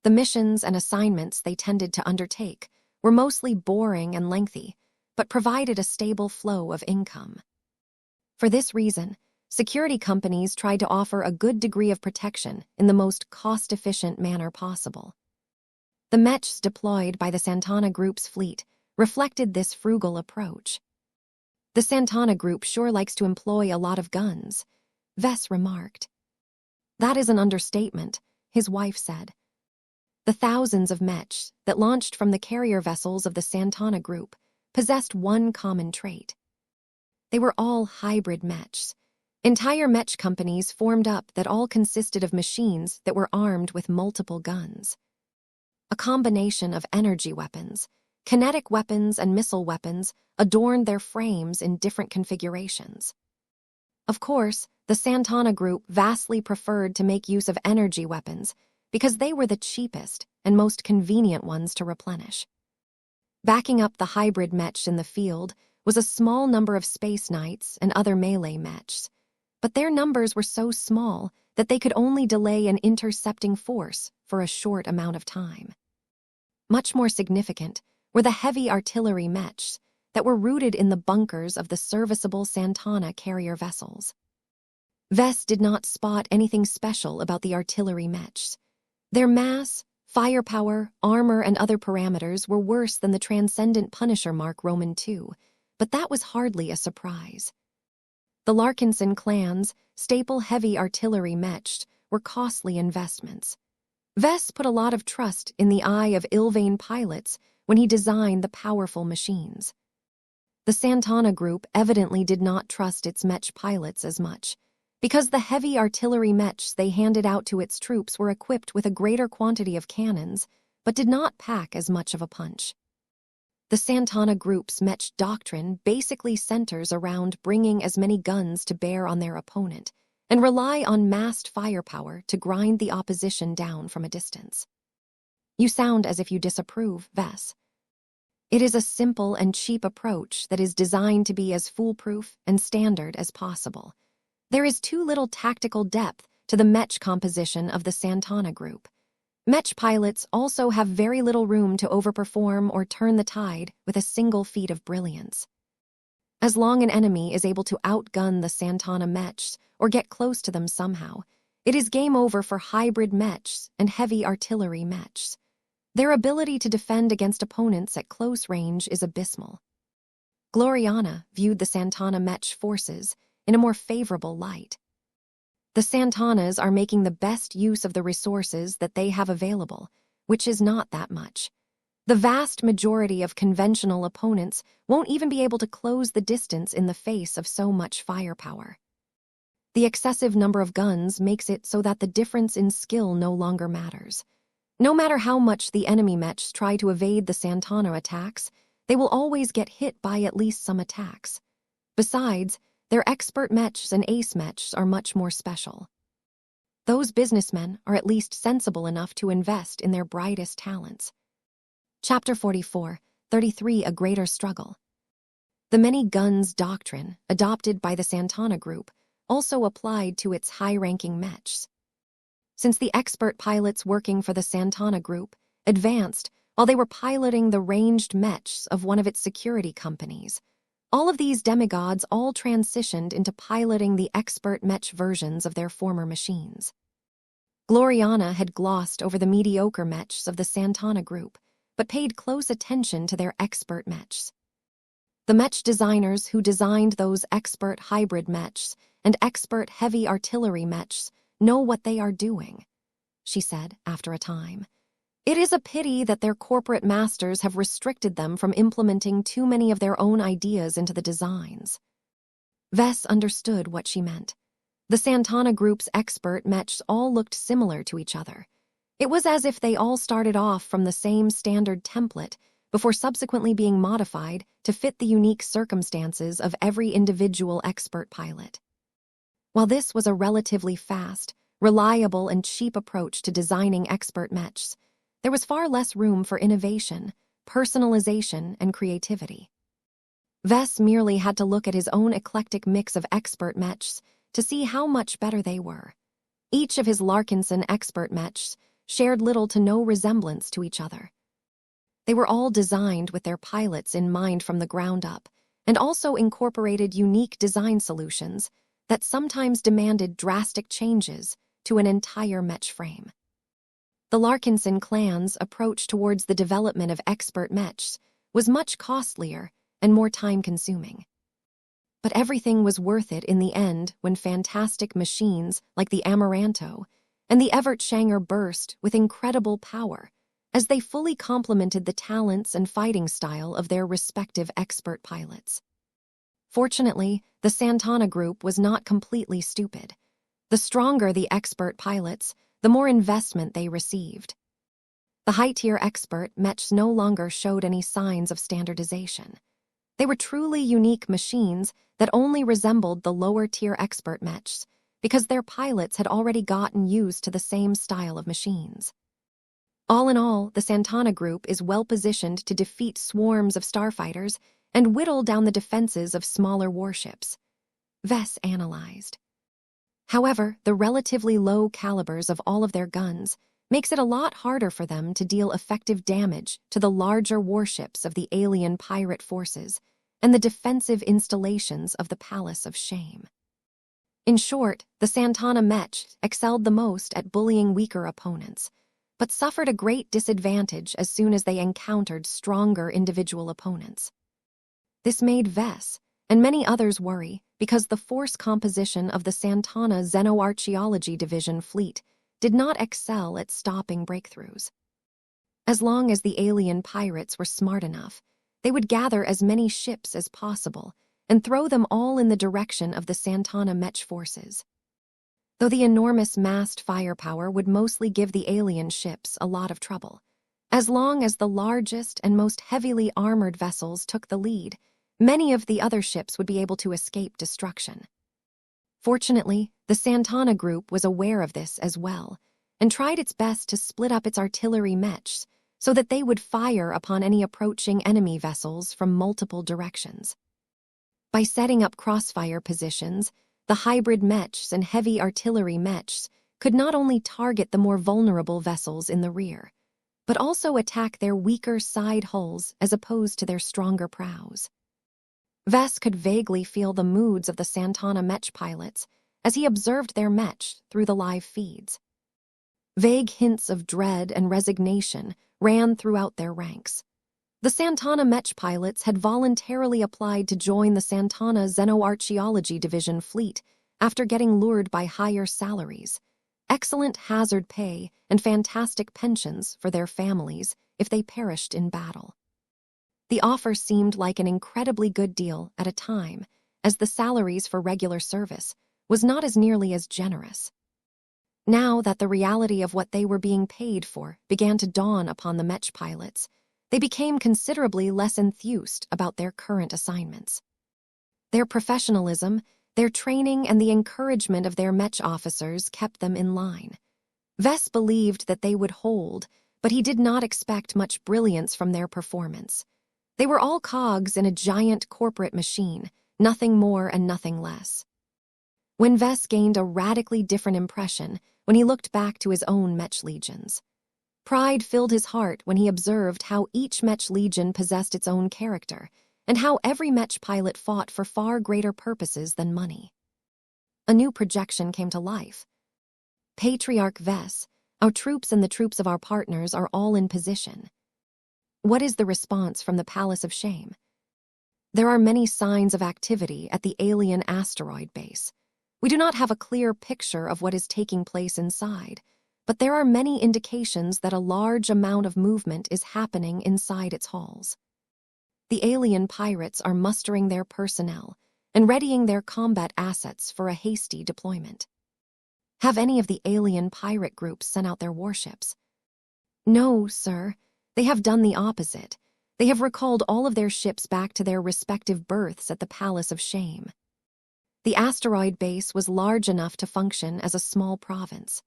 The missions and assignments they tended to undertake were mostly boring and lengthy, but provided a stable flow of income. For this reason, Security companies tried to offer a good degree of protection in the most cost-efficient manner possible. The Mechs deployed by the Santana Group's fleet reflected this frugal approach. "The Santana Group sure likes to employ a lot of guns," Vess remarked. "That is an understatement," his wife said. The thousands of Mechs that launched from the carrier vessels of the Santana Group possessed one common trait. They were all hybrid Mechs. Entire Mech companies formed up that all consisted of machines that were armed with multiple guns. A combination of energy weapons, kinetic weapons, and missile weapons adorned their frames in different configurations. Of course, the Santana Group vastly preferred to make use of energy weapons because they were the cheapest and most convenient ones to replenish. Backing up the hybrid Mechs in the field was a small number of Space Knights and other melee Mechs, but their numbers were so small that they could only delay an intercepting force for a short amount of time. Much more significant were the heavy artillery Mechs that were rooted in the bunkers of the serviceable Santana carrier vessels. Vess did not spot anything special about the artillery Mechs. Their mass, firepower, armor, and other parameters were worse than the transcendent Punisher Mark Roman II, but that was hardly a surprise. The Larkinson clan's staple heavy artillery Mechs were costly investments. Vess put a lot of trust in the eye of Ilvain pilots when he designed the powerful machines. The Santana Group evidently did not trust its Mech pilots as much, because the heavy artillery Mechs they handed out to its troops were equipped with a greater quantity of cannons, but did not pack as much of a punch. The Santana Group's Mech doctrine basically centers around bringing as many guns to bear on their opponent and rely on massed firepower to grind the opposition down from a distance. "You sound as if you disapprove, Vess." "It is a simple and cheap approach that is designed to be as foolproof and standard as possible. There is too little tactical depth to the Mech composition of the Santana Group. Mech pilots also have very little room to overperform or turn the tide with a single feat of brilliance. As long an enemy is able to outgun the Santana Mechs or get close to them somehow, it is game over for hybrid Mechs and heavy artillery Mechs. Their ability to defend against opponents at close range is abysmal." Gloriana viewed the Santana Mech forces in a more favorable light. "The Santanas are making the best use of the resources that they have available, which is not that much. The vast majority of conventional opponents won't even be able to close the distance in the face of so much firepower. The excessive number of guns makes it so that the difference in skill no longer matters. No matter how much the enemy Mechs try to evade the Santana attacks, they will always get hit by at least some attacks. Besides, their expert Mechs and ace Mechs are much more special. Those businessmen are at least sensible enough to invest in their brightest talents." Chapter 44, 33 A Greater Struggle. The many guns doctrine, adopted by the Santana Group, also applied to its high-ranking Mechs. Since the expert pilots working for the Santana Group advanced while they were piloting the ranged Mechs of one of its security companies, all of these demigods all transitioned into piloting the expert Mech versions of their former machines. Gloriana had glossed over the mediocre Mechs of the Santana Group, but paid close attention to their expert Mechs. "The Mech designers who designed those expert hybrid Mechs and expert heavy artillery Mechs know what they are doing," she said after a time. "It is a pity that their corporate masters have restricted them from implementing too many of their own ideas into the designs." Vess understood what she meant. The Santana Group's expert Mechs all looked similar to each other. It was as if they all started off from the same standard template before subsequently being modified to fit the unique circumstances of every individual expert pilot. While this was a relatively fast, reliable, and cheap approach to designing expert Mechs, there was far less room for innovation, personalization, and creativity. Vess merely had to look at his own eclectic mix of expert Mechs to see how much better they were. Each of his Larkinson expert Mechs shared little to no resemblance to each other. They were all designed with their pilots in mind from the ground up, and also incorporated unique design solutions that sometimes demanded drastic changes to an entire Mech frame. The Larkinson clan's approach towards the development of expert Mechs was much costlier and more time-consuming. But everything was worth it in the end when fantastic machines like the Amaranto and the Evertshanger burst with incredible power as they fully complemented the talents and fighting style of their respective expert pilots. Fortunately, the Santana Group was not completely stupid. The stronger the expert pilots, the more investment they received. The high-tier expert Mechs no longer showed any signs of standardization. They were truly unique machines that only resembled the lower-tier expert Mechs because their pilots had already gotten used to the same style of machines. All in all, the Santana Group is well-positioned to defeat swarms of starfighters and whittle down the defenses of smaller warships. Vess analyzed. However, the relatively low calibers of all of their guns makes it a lot harder for them to deal effective damage to the larger warships of the alien pirate forces and the defensive installations of the Palace of Shame. In short, the Santana Mech excelled the most at bullying weaker opponents, but suffered a great disadvantage as soon as they encountered stronger individual opponents. This made Vess and many others worry because the force composition of the Santana Xenoarchaeology Division fleet did not excel at stopping breakthroughs. As long as the alien pirates were smart enough, they would gather as many ships as possible and throw them all in the direction of the Santana Mech forces. Though the enormous massed firepower would mostly give the alien ships a lot of trouble, as long as the largest and most heavily armored vessels took the lead, many of the other ships would be able to escape destruction. Fortunately, the Santana Group was aware of this as well, and tried its best to split up its artillery mechs so that they would fire upon any approaching enemy vessels from multiple directions. By setting up crossfire positions, the hybrid mechs and heavy artillery mechs could not only target the more vulnerable vessels in the rear, but also attack their weaker side hulls as opposed to their stronger prows. Vess could vaguely feel the moods of the Santana Mech pilots as he observed their mech through the live feeds. Vague hints of dread and resignation ran throughout their ranks. The Santana Mech pilots had voluntarily applied to join the Santana Xenoarchaeology Division fleet after getting lured by higher salaries, excellent hazard pay, and fantastic pensions for their families if they perished in battle. The offer seemed like an incredibly good deal at a time, as the salaries for regular service was not as nearly as generous. Now that the reality of what they were being paid for began to dawn upon the Mech pilots, they became considerably less enthused about their current assignments. Their professionalism, their training, and the encouragement of their Mech officers kept them in line. Vess believed that they would hold, but he did not expect much brilliance from their performance. They were all cogs in a giant corporate machine, nothing more and nothing less. When Vess gained a radically different impression when he looked back to his own Mech legions. Pride filled his heart when he observed how each Mech legion possessed its own character, and how every Mech pilot fought for far greater purposes than money. A new projection came to life. Patriarch Vess, our troops and the troops of our partners are all in position. What is the response from the Palace of Shame? There are many signs of activity at the alien asteroid base. We do not have a clear picture of what is taking place inside, but there are many indications that a large amount of movement is happening inside its halls. The alien pirates are mustering their personnel and readying their combat assets for a hasty deployment. Have any of the alien pirate groups sent out their warships? No, sir. They have done the opposite. They have recalled all of their ships back to their respective berths at the Palace of Shame. The asteroid base was large enough to function as a small province.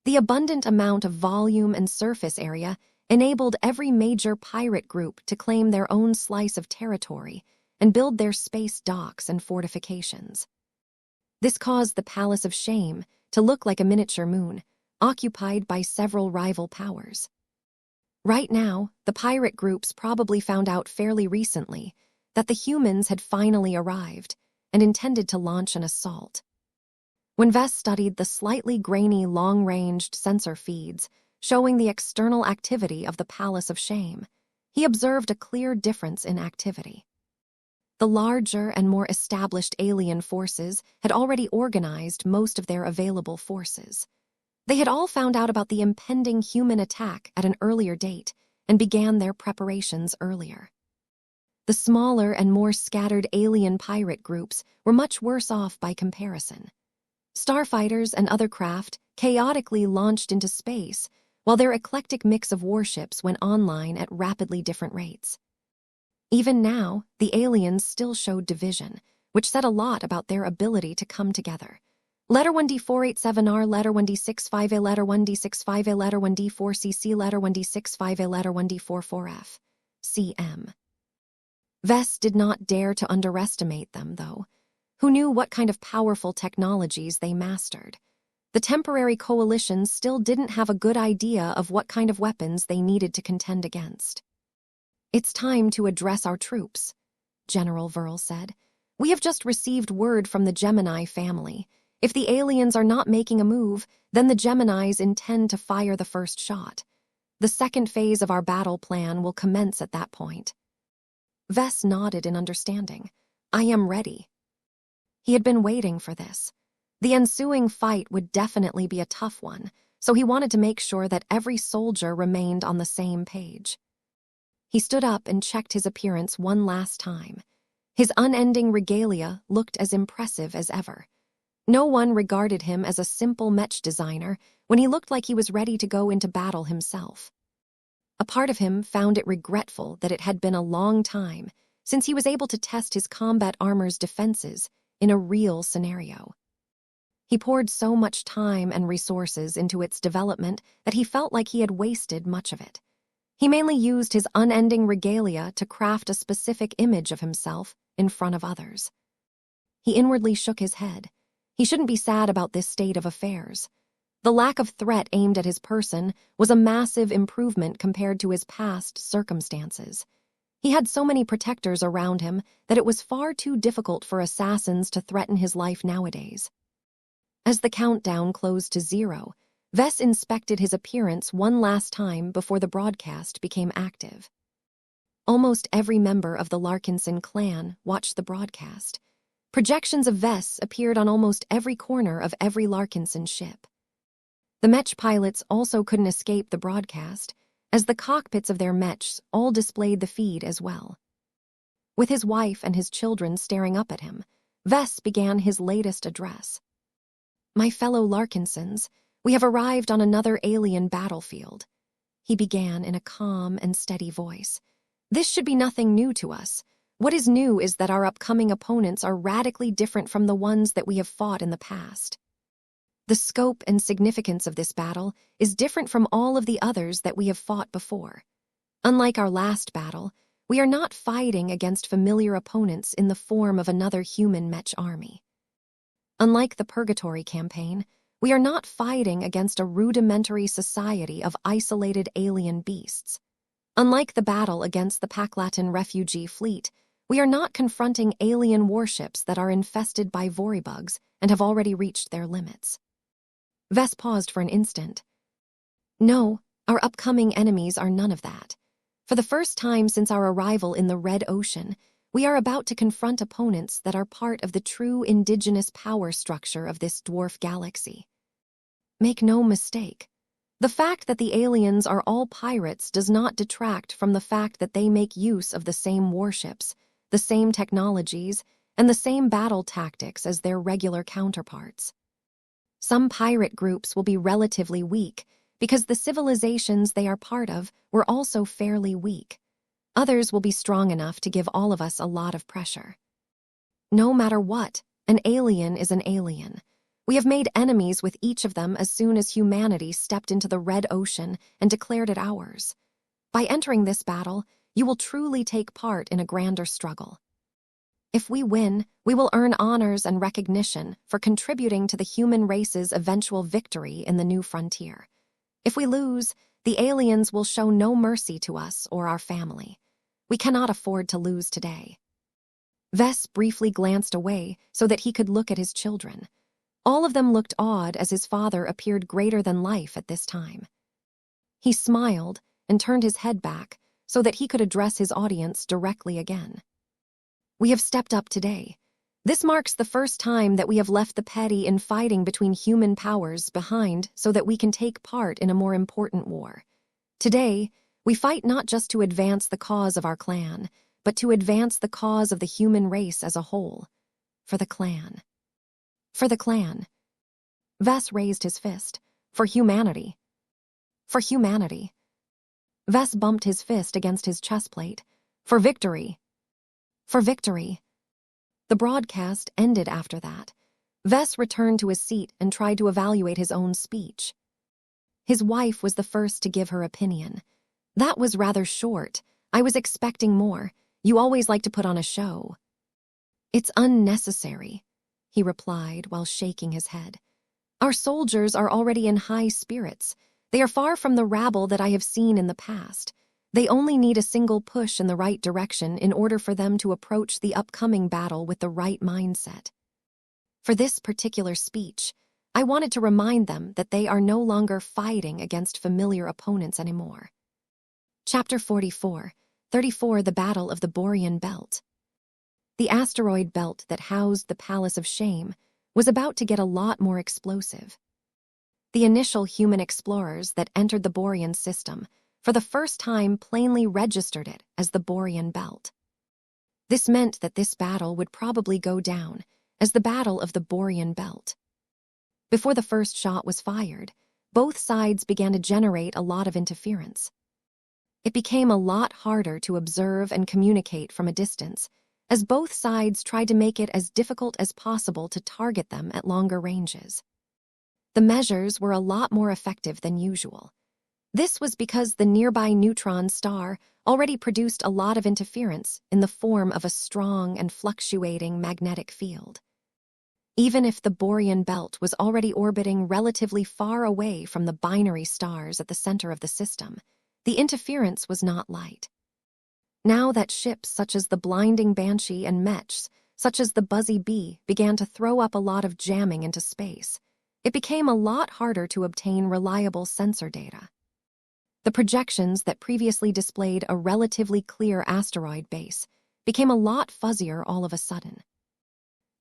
The abundant amount of volume and surface area enabled every major pirate group to claim their own slice of territory and build their space docks and fortifications. This caused the Palace of Shame to look like a miniature moon, occupied by several rival powers. Right now, the pirate groups probably found out fairly recently that the humans had finally arrived and intended to launch an assault. When Vess studied the slightly grainy long-ranged sensor feeds showing the external activity of the Palace of Shame, he observed a clear difference in activity. The larger and more established alien forces had already organized most of their available forces. They had all found out about the impending human attack at an earlier date and began their preparations earlier. The smaller and more scattered alien pirate groups were much worse off by comparison. Starfighters and other craft chaotically launched into space, while their eclectic mix of warships went online at rapidly different rates. Even now, the aliens still showed division, which said a lot about their ability to come together. Letter 1D487R, Letter 1D65A, Letter 1D65A, Letter 1D4CC, Letter 1D65A, Letter 1D44F. CM. Vess did not dare to underestimate them, though. Who knew what kind of powerful technologies they mastered? The temporary coalition still didn't have a good idea of what kind of weapons they needed to contend against. "It's time to address our troops," General Verl said. "We have just received word from the Gemini family. If the aliens are not making a move, then the Geminis intend to fire the first shot. The second phase of our battle plan will commence at that point." Vess nodded in understanding. "I am ready." He had been waiting for this. The ensuing fight would definitely be a tough one, so he wanted to make sure that every soldier remained on the same page. He stood up and checked his appearance one last time. His unending regalia looked as impressive as ever. No one regarded him as a simple Mech designer when he looked like he was ready to go into battle himself. A part of him found it regretful that it had been a long time since he was able to test his combat armor's defenses in a real scenario. He poured so much time and resources into its development that he felt like he had wasted much of it. He mainly used his unending regalia to craft a specific image of himself in front of others. He inwardly shook his head. He shouldn't be sad about this state of affairs. The lack of threat aimed at his person was a massive improvement compared to his past circumstances. He had so many protectors around him that it was far too difficult for assassins to threaten his life nowadays. As the countdown closed to 0, Vess inspected his appearance one last time before the broadcast became active. Almost every member of the Larkinson clan watched the broadcast. Projections of Vess appeared on almost every corner of every Larkinson ship. The Mech pilots also couldn't escape the broadcast, as the cockpits of their Mechs all displayed the feed as well. With his wife and his children staring up at him, Vess began his latest address. "My fellow Larkinsons, we have arrived on another alien battlefield," he began in a calm and steady voice. "This should be nothing new to us. What is new is that our upcoming opponents are radically different from the ones that we have fought in the past. The scope and significance of this battle is different from all of the others that we have fought before. Unlike our last battle, we are not fighting against familiar opponents in the form of another human Mech army. Unlike the Purgatory campaign, we are not fighting against a rudimentary society of isolated alien beasts. Unlike the battle against the Paklatin refugee fleet, we are not confronting alien warships that are infested by Voribugs and have already reached their limits." Vess paused for an instant. "No, our upcoming enemies are none of that. For the first time since our arrival in the Red Ocean, we are about to confront opponents that are part of the true indigenous power structure of this dwarf galaxy. Make no mistake, the fact that the aliens are all pirates does not detract from the fact that they make use of the same warships, the same technologies, and the same battle tactics as their regular counterparts. Some pirate groups will be relatively weak because the civilizations they are part of were also fairly weak. Others will be strong enough to give all of us a lot of pressure. No matter what, an alien is an alien. We have made enemies with each of them as soon as humanity stepped into the Red Ocean and declared it ours. By entering this battle, you will truly take part in a grander struggle. If we win, we will earn honors and recognition for contributing to the human race's eventual victory in the new frontier. If we lose, the aliens will show no mercy to us or our family. We cannot afford to lose today." Vess briefly glanced away so that he could look at his children. All of them looked awed as his father appeared greater than life at this time. He smiled and turned his head back so that he could address his audience directly again. We have stepped up today. This marks the first time that we have left the petty infighting between human powers behind so that we can take part in a more important war. Today, we fight not just to advance the cause of our clan, but to advance the cause of the human race as a whole. For the clan. For the clan. Vess raised his fist. For humanity. For humanity. Vess bumped his fist against his chest plate. For victory. For victory. The broadcast ended after that. Vess returned to his seat and tried to evaluate his own speech. His wife was the first to give her opinion. That was rather short. I was expecting more. You always like to put on a show. It's unnecessary, he replied while shaking his head. Our soldiers are already in high spirits. They are far from the rabble that I have seen in the past. They only need a single push in the right direction in order for them to approach the upcoming battle with the right mindset. For this particular speech, I wanted to remind them that they are no longer fighting against familiar opponents anymore. Chapter 44, 34 The Battle of the Borean Belt. The asteroid belt that housed the Palace of Shame was about to get a lot more explosive. The initial human explorers that entered the Borean system for the first time plainly registered it as the Borean Belt. This meant that this battle would probably go down as the Battle of the Borean Belt. Before the first shot was fired, both sides began to generate a lot of interference. It became a lot harder to observe and communicate from a distance, as both sides tried to make it as difficult as possible to target them at longer ranges. The measures were a lot more effective than usual. This was because the nearby neutron star already produced a lot of interference in the form of a strong and fluctuating magnetic field. Even if the Borean Belt was already orbiting relatively far away from the binary stars at the center of the system, the interference was not light. Now that ships such as the Blinding Banshee and Mechs, such as the Buzzy Bee, began to throw up a lot of jamming into space, it became a lot harder to obtain reliable sensor data. The projections that previously displayed a relatively clear asteroid base became a lot fuzzier all of a sudden.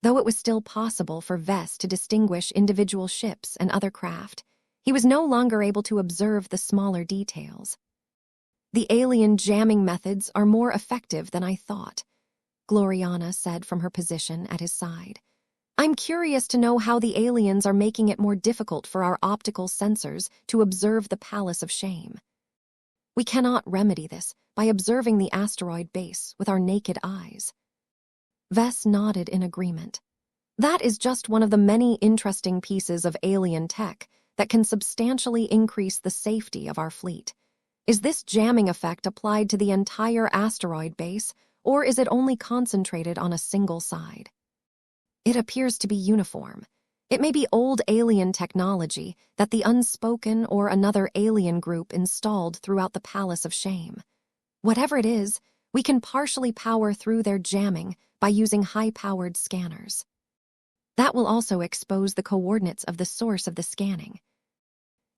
Though it was still possible for Vess to distinguish individual ships and other craft, he was no longer able to observe the smaller details. The alien jamming methods are more effective than I thought, Gloriana said from her position at his side. I'm curious to know how the aliens are making it more difficult for our optical sensors to observe the Palace of Shame. We cannot remedy this by observing the asteroid base with our naked eyes. Vess nodded in agreement. That is just one of the many interesting pieces of alien tech that can substantially increase the safety of our fleet. Is this jamming effect applied to the entire asteroid base, or is it only concentrated on a single side? It appears to be uniform. It may be old alien technology that the Unspoken or another alien group installed throughout the Palace of Shame. Whatever it is, we can partially power through their jamming by using high-powered scanners. That will also expose the coordinates of the source of the scanning.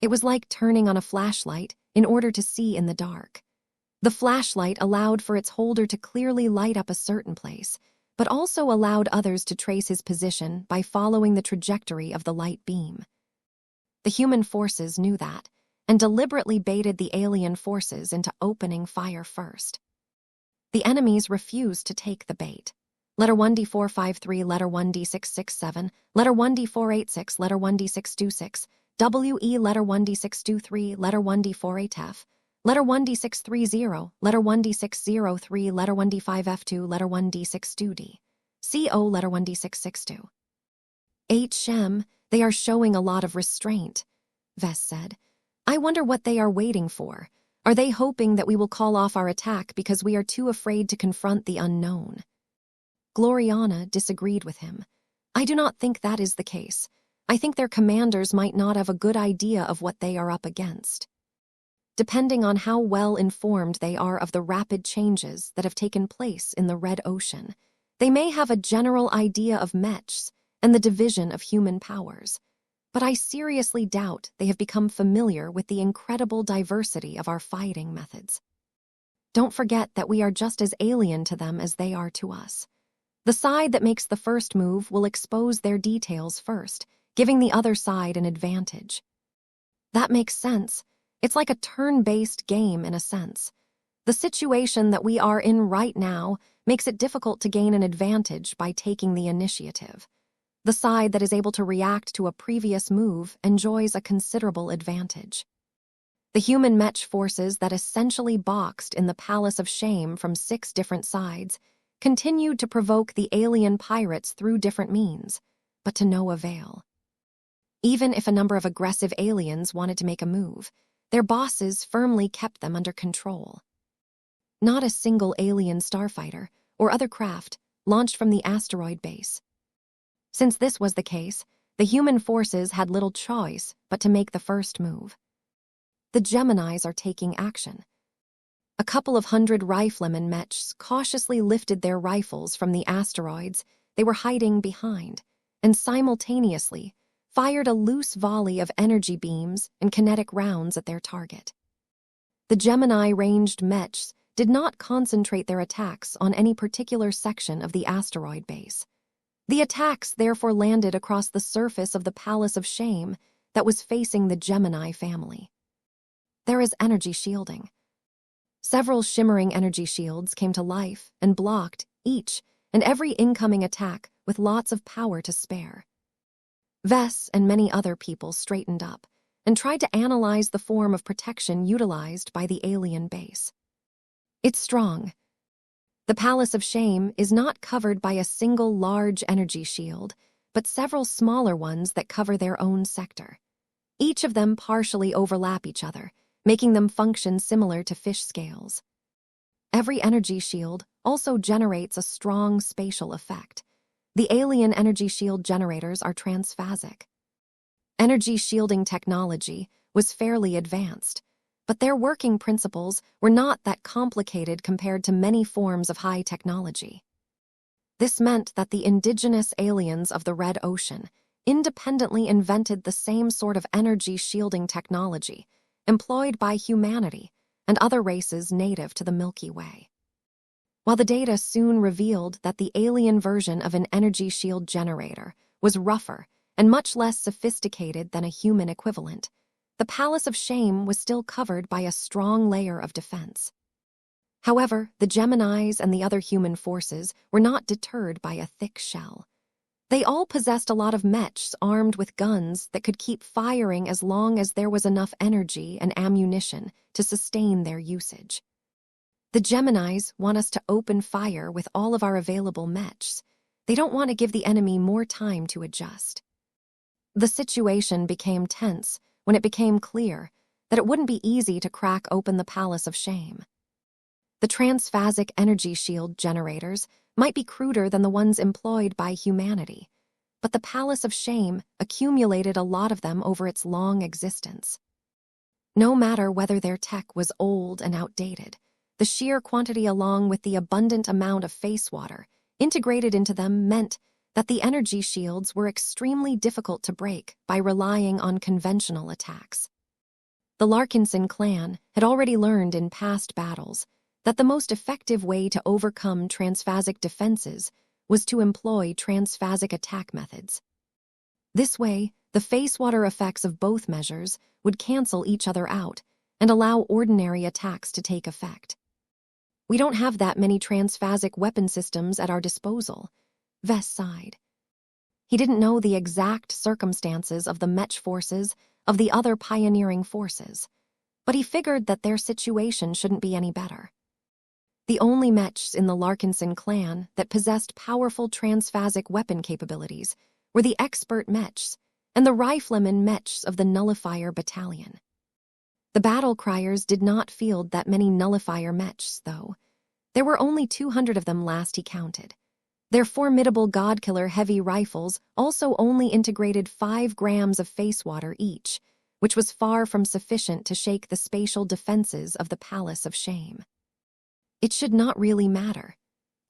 It was like turning on a flashlight in order to see in the dark. The flashlight allowed for its holder to clearly light up a certain place, but also allowed others to trace his position by following the trajectory of the light beam. The human forces knew that, and deliberately baited the alien forces into opening fire first. The enemies refused to take the bait. Letter 1D453, letter 1D667, letter 1D486, letter 1D626, WE letter 1D623, letter 1D48F, letter 1D630, letter 1D603, letter 1D5F2, letter 1D62D, CO letter 1D662. HM, they are showing a lot of restraint, Vess said. I wonder what they are waiting for. Are they hoping that we will call off our attack because we are too afraid to confront the unknown? Gloriana disagreed with him. I do not think that is the case. I think their commanders might not have a good idea of what they are up against. Depending on how well informed they are of the rapid changes that have taken place in the Red Ocean, they may have a general idea of Mechs and the division of human powers. But I seriously doubt they have become familiar with the incredible diversity of our fighting methods. Don't forget that we are just as alien to them as they are to us. The side that makes the first move will expose their details first, giving the other side an advantage. That makes sense. It's like a turn-based game in a sense. The situation that we are in right now makes it difficult to gain an advantage by taking the initiative. The side that is able to react to a previous move enjoys a considerable advantage. The human Mech forces that essentially boxed in the Palace of Shame from 6 different sides continued to provoke the alien pirates through different means, but to no avail. Even if a number of aggressive aliens wanted to make a move, their bosses firmly kept them under control. Not a single alien starfighter or other craft launched from the asteroid base. Since this was the case, the human forces had little choice but to make the first move. The Geminis are taking action. A couple of hundred riflemen Mechs cautiously lifted their rifles from the asteroids they were hiding behind, and simultaneously fired a loose volley of energy beams and kinetic rounds at their target. The Gemini-ranged Mechs did not concentrate their attacks on any particular section of the asteroid base. The attacks therefore landed across the surface of the Palace of Shame that was facing the Gemini family. There is energy shielding. Several shimmering energy shields came to life and blocked each and every incoming attack with lots of power to spare. Vess and many other people straightened up and tried to analyze the form of protection utilized by the alien base. It's strong. The Palace of Shame is not covered by a single large energy shield, but several smaller ones that cover their own sector. Each of them partially overlap each other, making them function similar to fish scales. Every energy shield also generates a strong spatial effect. The alien energy shield generators are transphasic. Energy shielding technology was fairly advanced, but their working principles were not that complicated compared to many forms of high technology. This meant that the indigenous aliens of the Red Ocean independently invented the same sort of energy shielding technology employed by humanity and other races native to the Milky Way. While the data soon revealed that the alien version of an energy shield generator was rougher and much less sophisticated than a human equivalent, the Palace of Shame was still covered by a strong layer of defense. However, the Geminis and the other human forces were not deterred by a thick shell. They all possessed a lot of Mechs armed with guns that could keep firing as long as there was enough energy and ammunition to sustain their usage. The Geminis want us to open fire with all of our available Mechs. They don't want to give the enemy more time to adjust. The situation became tense when it became clear that it wouldn't be easy to crack open the Palace of Shame. The transphasic energy shield generators might be cruder than the ones employed by humanity, but the Palace of Shame accumulated a lot of them over its long existence. No matter whether their tech was old and outdated, the sheer quantity along with the abundant amount of face water integrated into them meant that the energy shields were extremely difficult to break by relying on conventional attacks. The Larkinson clan had already learned in past battles that the most effective way to overcome transphasic defenses was to employ transphasic attack methods. This way, the face water effects of both measures would cancel each other out and allow ordinary attacks to take effect. We don't have that many transphasic weapon systems at our disposal, Vess sighed. He didn't know the exact circumstances of the Mech forces of the other pioneering forces, but he figured that their situation shouldn't be any better. The only Mechs in the Larkinson clan that possessed powerful transphasic weapon capabilities were the expert Mechs and the rifleman Mechs of the Nullifier Battalion. The battle criers did not field that many Nullifier Mechs, though. There were only 200 of them last he counted. Their formidable Godkiller heavy rifles also only integrated 5 grams of face water each, which was far from sufficient to shake the spatial defenses of the Palace of Shame. It should not really matter,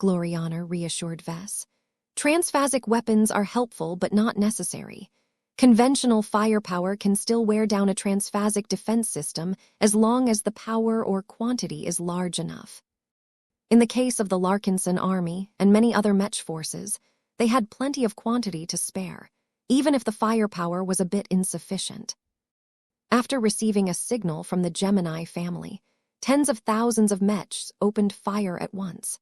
Gloriana reassured Vess. Transphasic weapons are helpful but not necessary. Conventional firepower can still wear down a transphasic defense system as long as the power or quantity is large enough. In the case of the Larkinson Army and many other Mech forces, they had plenty of quantity to spare, even if the firepower was a bit insufficient. After receiving a signal from the Gemini family, tens of thousands of Mechs opened fire at once.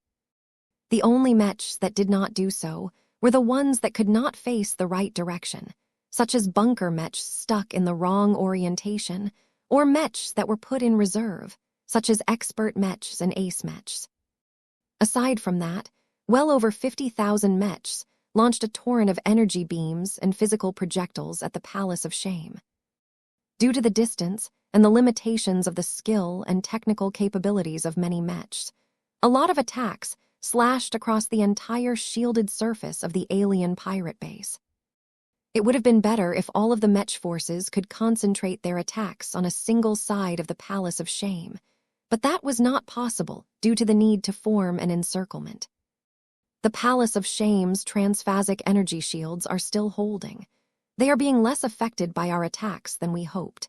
The only Mechs that did not do so were the ones that could not face the right direction, such as bunker Mechs stuck in the wrong orientation, or Mechs that were put in reserve, such as expert Mechs and ace Mechs. Aside from that, well over 50,000 Mechs launched a torrent of energy beams and physical projectiles at the Palace of Shame. Due to the distance and the limitations of the skill and technical capabilities of many Mechs, a lot of attacks slashed across the entire shielded surface of the alien pirate base. It would have been better if all of the Mech forces could concentrate their attacks on a single side of the Palace of Shame, but that was not possible due to the need to form an encirclement. The Palace of Shame's transphasic energy shields are still holding. They are being less affected by our attacks than we hoped.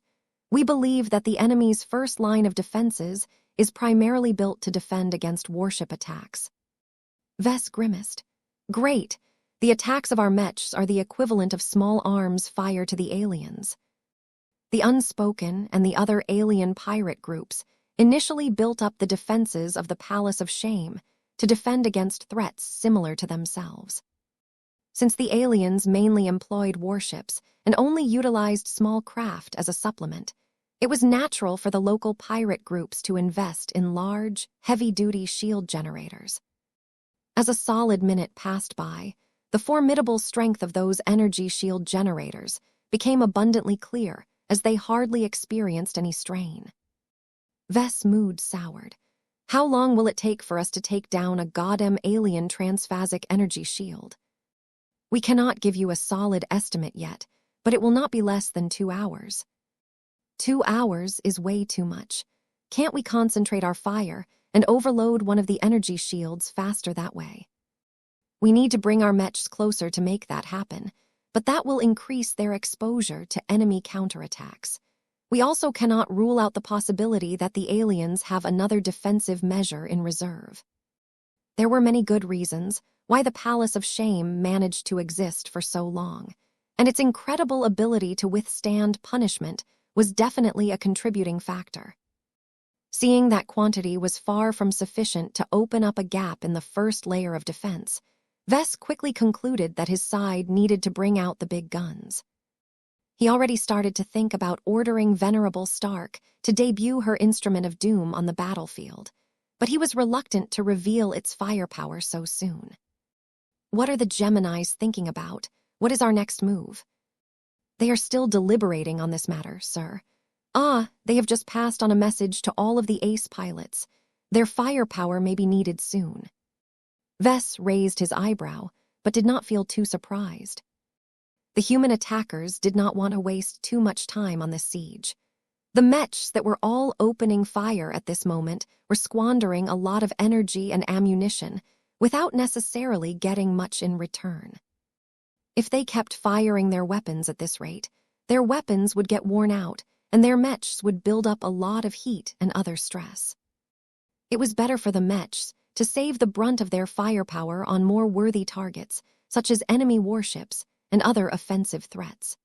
We believe that the enemy's first line of defenses is primarily built to defend against warship attacks. Vess grimaced. Great! The attacks of our Mechs are the equivalent of small arms fired to the aliens. The Unspoken and the other alien pirate groups initially built up the defenses of the Palace of Shame to defend against threats similar to themselves. Since the aliens mainly employed warships and only utilized small craft as a supplement, it was natural for the local pirate groups to invest in large, heavy-duty shield generators. As a solid minute passed by, the formidable strength of those energy shield generators became abundantly clear as they hardly experienced any strain. Vess' mood soured. How long will it take for us to take down a goddamn alien transphasic energy shield? We cannot give you a solid estimate yet, but it will not be less than 2 hours. 2 hours is way too much. Can't we concentrate our fire and overload one of the energy shields faster that way? We need to bring our Mechs closer to make that happen, but that will increase their exposure to enemy counterattacks. We also cannot rule out the possibility that the aliens have another defensive measure in reserve. There were many good reasons why the Palace of Shame managed to exist for so long, and its incredible ability to withstand punishment was definitely a contributing factor. Seeing that quantity was far from sufficient to open up a gap in the first layer of defense, Vess quickly concluded that his side needed to bring out the big guns. He already started to think about ordering Venerable Stark to debut her instrument of doom on the battlefield, but he was reluctant to reveal its firepower so soon. What are the Geminis thinking about? What is our next move? They are still deliberating on this matter, sir. They have just passed on a message to all of the ace pilots. Their firepower may be needed soon. Vess raised his eyebrow, but did not feel too surprised. The human attackers did not want to waste too much time on this siege. The Mechs that were all opening fire at this moment were squandering a lot of energy and ammunition without necessarily getting much in return. If they kept firing their weapons at this rate, their weapons would get worn out and their Mechs would build up a lot of heat and other stress. It was better for the Mechs to save the brunt of their firepower on more worthy targets, such as enemy warships and other offensive threats.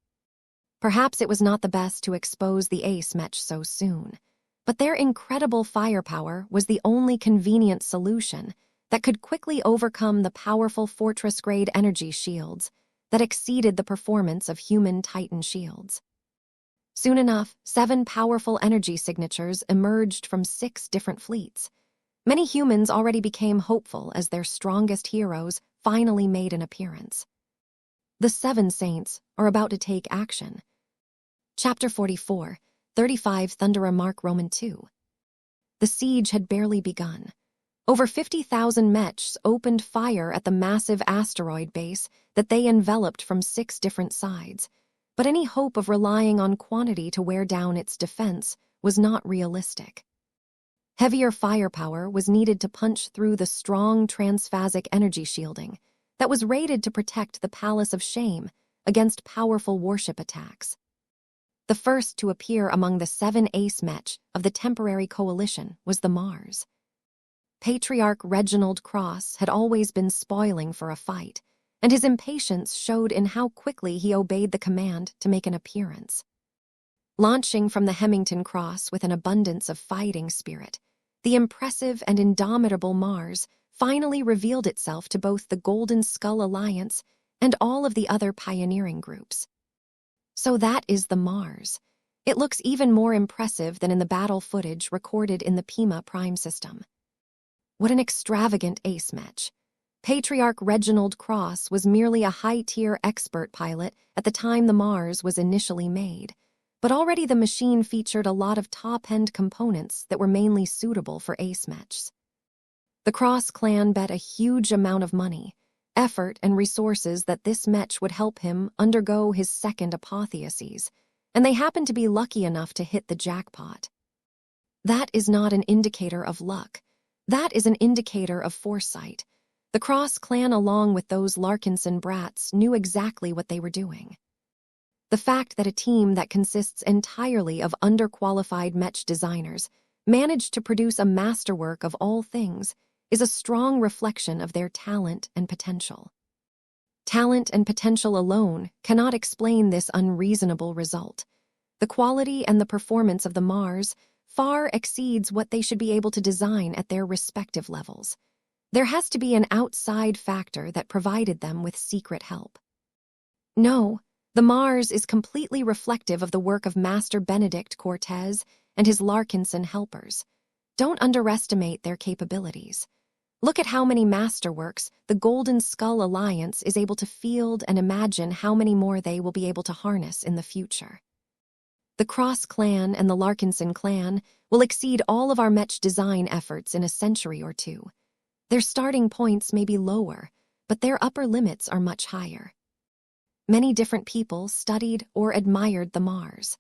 Perhaps it was not the best to expose the ace Mech so soon, but their incredible firepower was the only convenient solution that could quickly overcome the powerful fortress-grade energy shields that exceeded the performance of human Titan shields. Soon enough, 7 powerful energy signatures emerged from 6 different fleets. Many humans already became hopeful as their strongest heroes finally made an appearance. The 7 Saints are about to take action. Chapter 44, 35 Thunderer Mark Roman II. The siege had barely begun. Over 50,000 Mechs opened fire at the massive asteroid base that they enveloped from 6 different sides, but any hope of relying on quantity to wear down its defense was not realistic. Heavier firepower was needed to punch through the strong transphasic energy shielding that was rated to protect the Palace of Shame against powerful warship attacks. The first to appear among the 7 ace mech of the temporary coalition was the Mars. Patriarch Reginald Cross had always been spoiling for a fight, and his impatience showed in how quickly he obeyed the command to make an appearance. Launching from the Hemington Cross with an abundance of fighting spirit, the impressive and indomitable Mars finally revealed itself to both the Golden Skull Alliance and all of the other pioneering groups. So that is the Mars. It looks even more impressive than in the battle footage recorded in the Pima Prime system. What an extravagant ace mech. Patriarch Reginald Cross was merely a high-tier expert pilot at the time the Mars was initially made, but already the machine featured a lot of top-end components that were mainly suitable for ace mechs. The Cross clan bet a huge amount of money, effort, and resources that this mech would help him undergo his second apotheosis, and they happened to be lucky enough to hit the jackpot. That is not an indicator of luck. That is an indicator of foresight. The Cross clan, along with those Larkinson brats, knew exactly what they were doing. The fact that a team that consists entirely of underqualified mech designers managed to produce a masterwork of all things is a strong reflection of their talent and potential. Talent and potential alone cannot explain this unreasonable result. The quality and the performance of the Mars far exceeds what they should be able to design at their respective levels. There has to be an outside factor that provided them with secret help. No, the Mars is completely reflective of the work of Master Benedict Cortez and his Larkinson helpers. Don't underestimate their capabilities. Look at how many masterworks the Golden Skull Alliance is able to field, and imagine how many more they will be able to harness in the future. The Cross clan and the Larkinson clan will exceed all of our mech design efforts in a century or two. Their starting points may be lower, but their upper limits are much higher. Many different people studied or admired the Mars.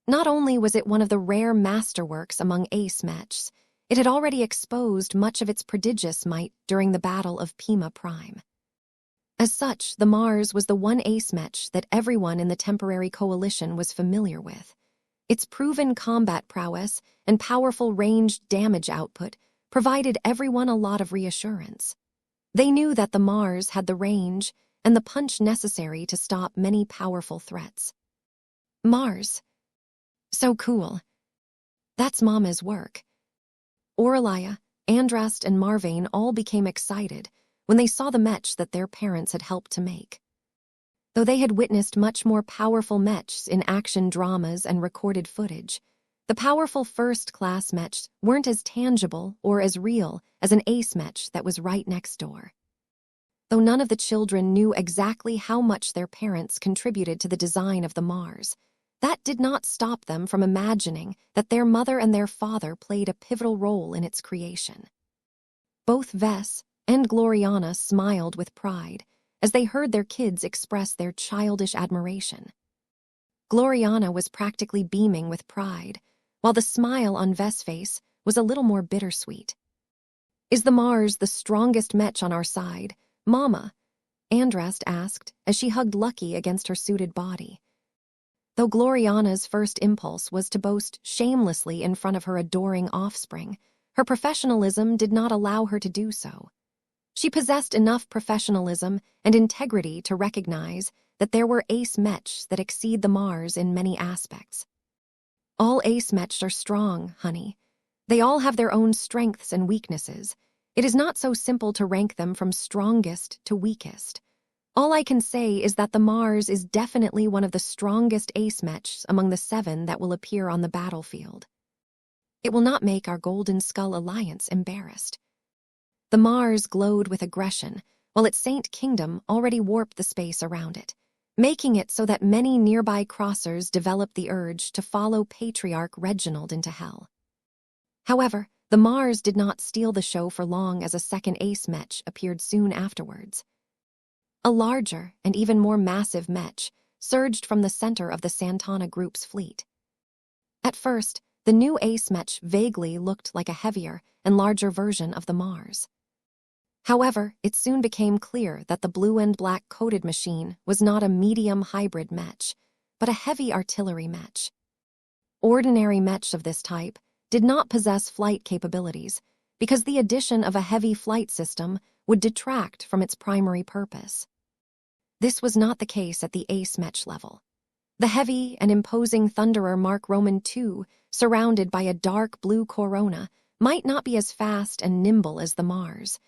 Not only was it one of the rare masterworks among ace mechs, it had already exposed much of its prodigious might during the Battle of Pima Prime. As such, the Mars was the one ace mech that everyone in the temporary coalition was familiar with. Its proven combat prowess and powerful ranged damage output provided everyone a lot of reassurance. They knew that the Mars had the range and the punch necessary to stop many powerful threats. Mars. So cool. That's Mama's work. Aurelia, Andrast, and Marvane all became excited when they saw the mech that their parents had helped to make. Though they had witnessed much more powerful mechs in action dramas and recorded footage, the powerful first-class mechs weren't as tangible or as real as an ace mech that was right next door. Though none of the children knew exactly how much their parents contributed to the design of the Mars, that did not stop them from imagining that their mother and their father played a pivotal role in its creation. Both Vess and Gloriana smiled with pride as they heard their kids express their childish admiration. Gloriana was practically beaming with pride, while the smile on Vess' face was a little more bittersweet. "Is the Mars the strongest mech on our side, Mama?" Andrast asked as she hugged Lucky against her suited body. Though Gloriana's first impulse was to boast shamelessly in front of her adoring offspring, her professionalism did not allow her to do so. She possessed enough professionalism and integrity to recognize that there were ace mechs that exceed the Mars in many aspects. All ace mechs are strong, honey. They all have their own strengths and weaknesses. It is not so simple to rank them from strongest to weakest. All I can say is that the Mars is definitely one of the strongest ace mechs among the 7 that will appear on the battlefield. It will not make our Golden Skull Alliance embarrassed. The Mars glowed with aggression, while its Saint Kingdom already warped the space around it, making it so that many nearby crossers developed the urge to follow Patriarch Reginald into hell. However, the Mars did not steal the show for long, as a second ace mech appeared soon afterwards. A larger and even more massive mech surged from the center of the Santana Group's fleet. At first, the new ace mech vaguely looked like a heavier and larger version of the Mars. However, it soon became clear that the blue and black coated machine was not a medium hybrid Mech, but a heavy artillery Mech. Ordinary Mechs of this type did not possess flight capabilities because the addition of a heavy flight system would detract from its primary purpose. This was not the case at the Ace Mech level. The heavy and imposing Thunderer Mark Roman II, surrounded by a dark blue corona, might not be as fast and nimble as the Mars,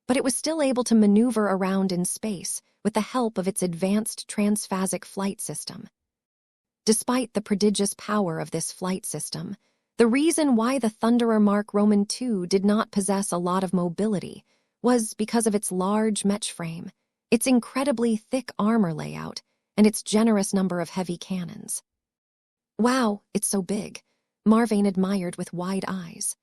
but it was still able to maneuver around in space with the help of its advanced transphasic flight system. Despite the prodigious power of this flight system, the reason why the Thunderer Mark Roman II did not possess a lot of mobility was because of its large Mech frame, its incredibly thick armor layout, and its generous number of heavy cannons. "Wow, it's so big," Marvane admired with wide eyes.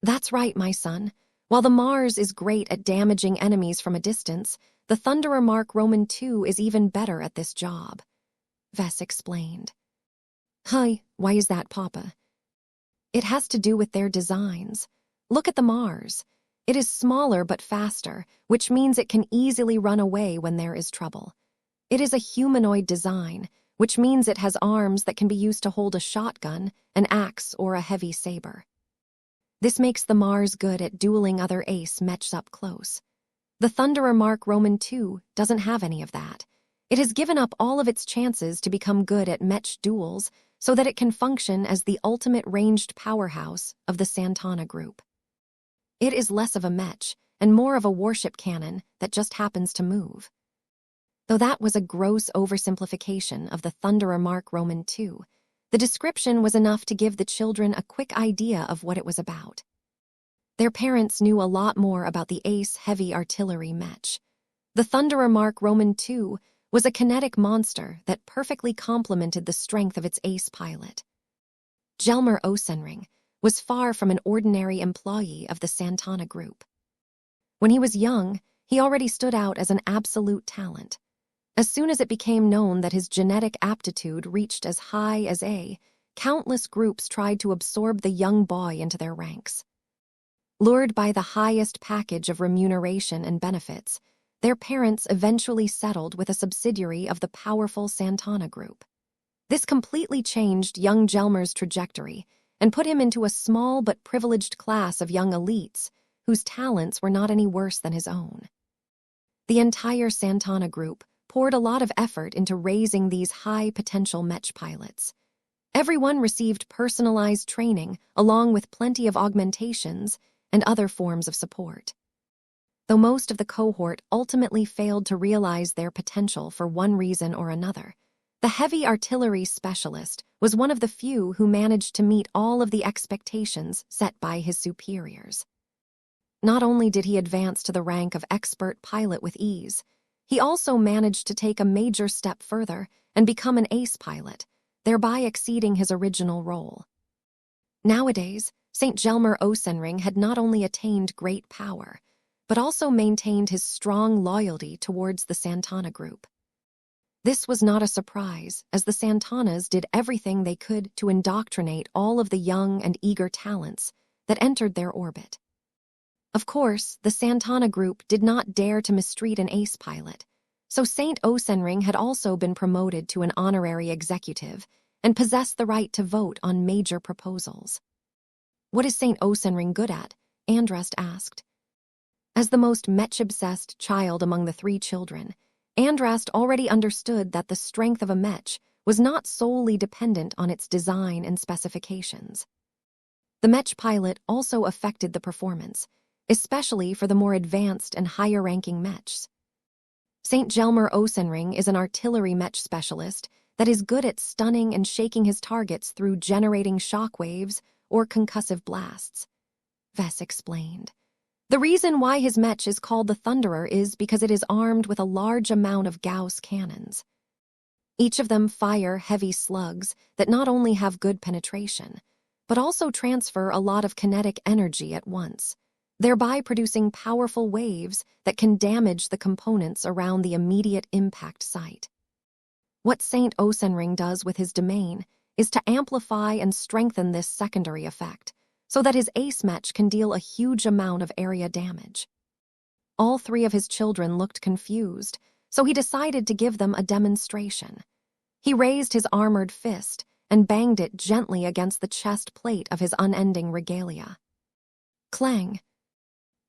"That's right, my son. While the Mars is great at damaging enemies from a distance, the Thunderer Mark Roman II is even better at this job," Vess explained. "Hi, why is that, Papa?" "It has to do with their designs. Look at the Mars. It is smaller but faster, which means it can easily run away when there is trouble. It is a humanoid design, which means it has arms that can be used to hold a shotgun, an axe, or a heavy saber. This makes the Mars good at dueling other Ace Mechs up close. The Thunderer Mark Roman II doesn't have any of that. It has given up all of its chances to become good at Mech duels so that it can function as the ultimate ranged powerhouse of the Santana group. It is less of a Mech and more of a warship cannon that just happens to move." Though that was a gross oversimplification of the Thunderer Mark Roman II, the description was enough to give the children a quick idea of what it was about. Their parents knew a lot more about the Ace heavy artillery Mech. The Thunderer Mark Roman II was a kinetic monster that perfectly complemented the strength of its Ace pilot. Jelmer Osenring was far from an ordinary employee of the Santana group. When he was young, he already stood out as an absolute talent. As soon as it became known that his genetic aptitude reached as high as A, countless groups tried to absorb the young boy into their ranks. Lured by the highest package of remuneration and benefits, their parents eventually settled with a subsidiary of the powerful Santana group. This completely changed young Jelmer's trajectory and put him into a small but privileged class of young elites whose talents were not any worse than his own. The entire Santana group poured a lot of effort into raising these high-potential Mech pilots. Everyone received personalized training along with plenty of augmentations and other forms of support. Though most of the cohort ultimately failed to realize their potential for one reason or another, the heavy artillery specialist was one of the few who managed to meet all of the expectations set by his superiors. Not only did he advance to the rank of expert pilot with ease, he also managed to take a major step further and become an ace pilot, thereby exceeding his original role. Nowadays, St. Jelmer Osenring had not only attained great power, but also maintained his strong loyalty towards the Santana group. This was not a surprise, as the Santanas did everything they could to indoctrinate all of the young and eager talents that entered their orbit. Of course, the Santana group did not dare to mistreat an ace pilot, so St. Osenring had also been promoted to an honorary executive and possessed the right to vote on major proposals. "What is St. Osenring good at?" Andrast asked. As the most Mech-obsessed child among the three children, Andrast already understood that the strength of a Mech was not solely dependent on its design and specifications. The Mech pilot also affected the performance, especially for the more advanced and higher-ranking Mechs. St. Jelmer Osenring is an artillery Mech specialist that is good at stunning and shaking his targets through generating shockwaves or concussive blasts, Vess explained. The reason why his Mech is called the Thunderer is because it is armed with a large amount of Gauss cannons. Each of them fire heavy slugs that not only have good penetration, but also transfer a lot of kinetic energy at once, thereby producing powerful waves that can damage the components around the immediate impact site. What St. Osenring does with his domain is to amplify and strengthen this secondary effect, so that his ace Mech can deal a huge amount of area damage. All three of his children looked confused, so he decided to give them a demonstration. He raised his armored fist and banged it gently against the chest plate of his unending regalia. Clang.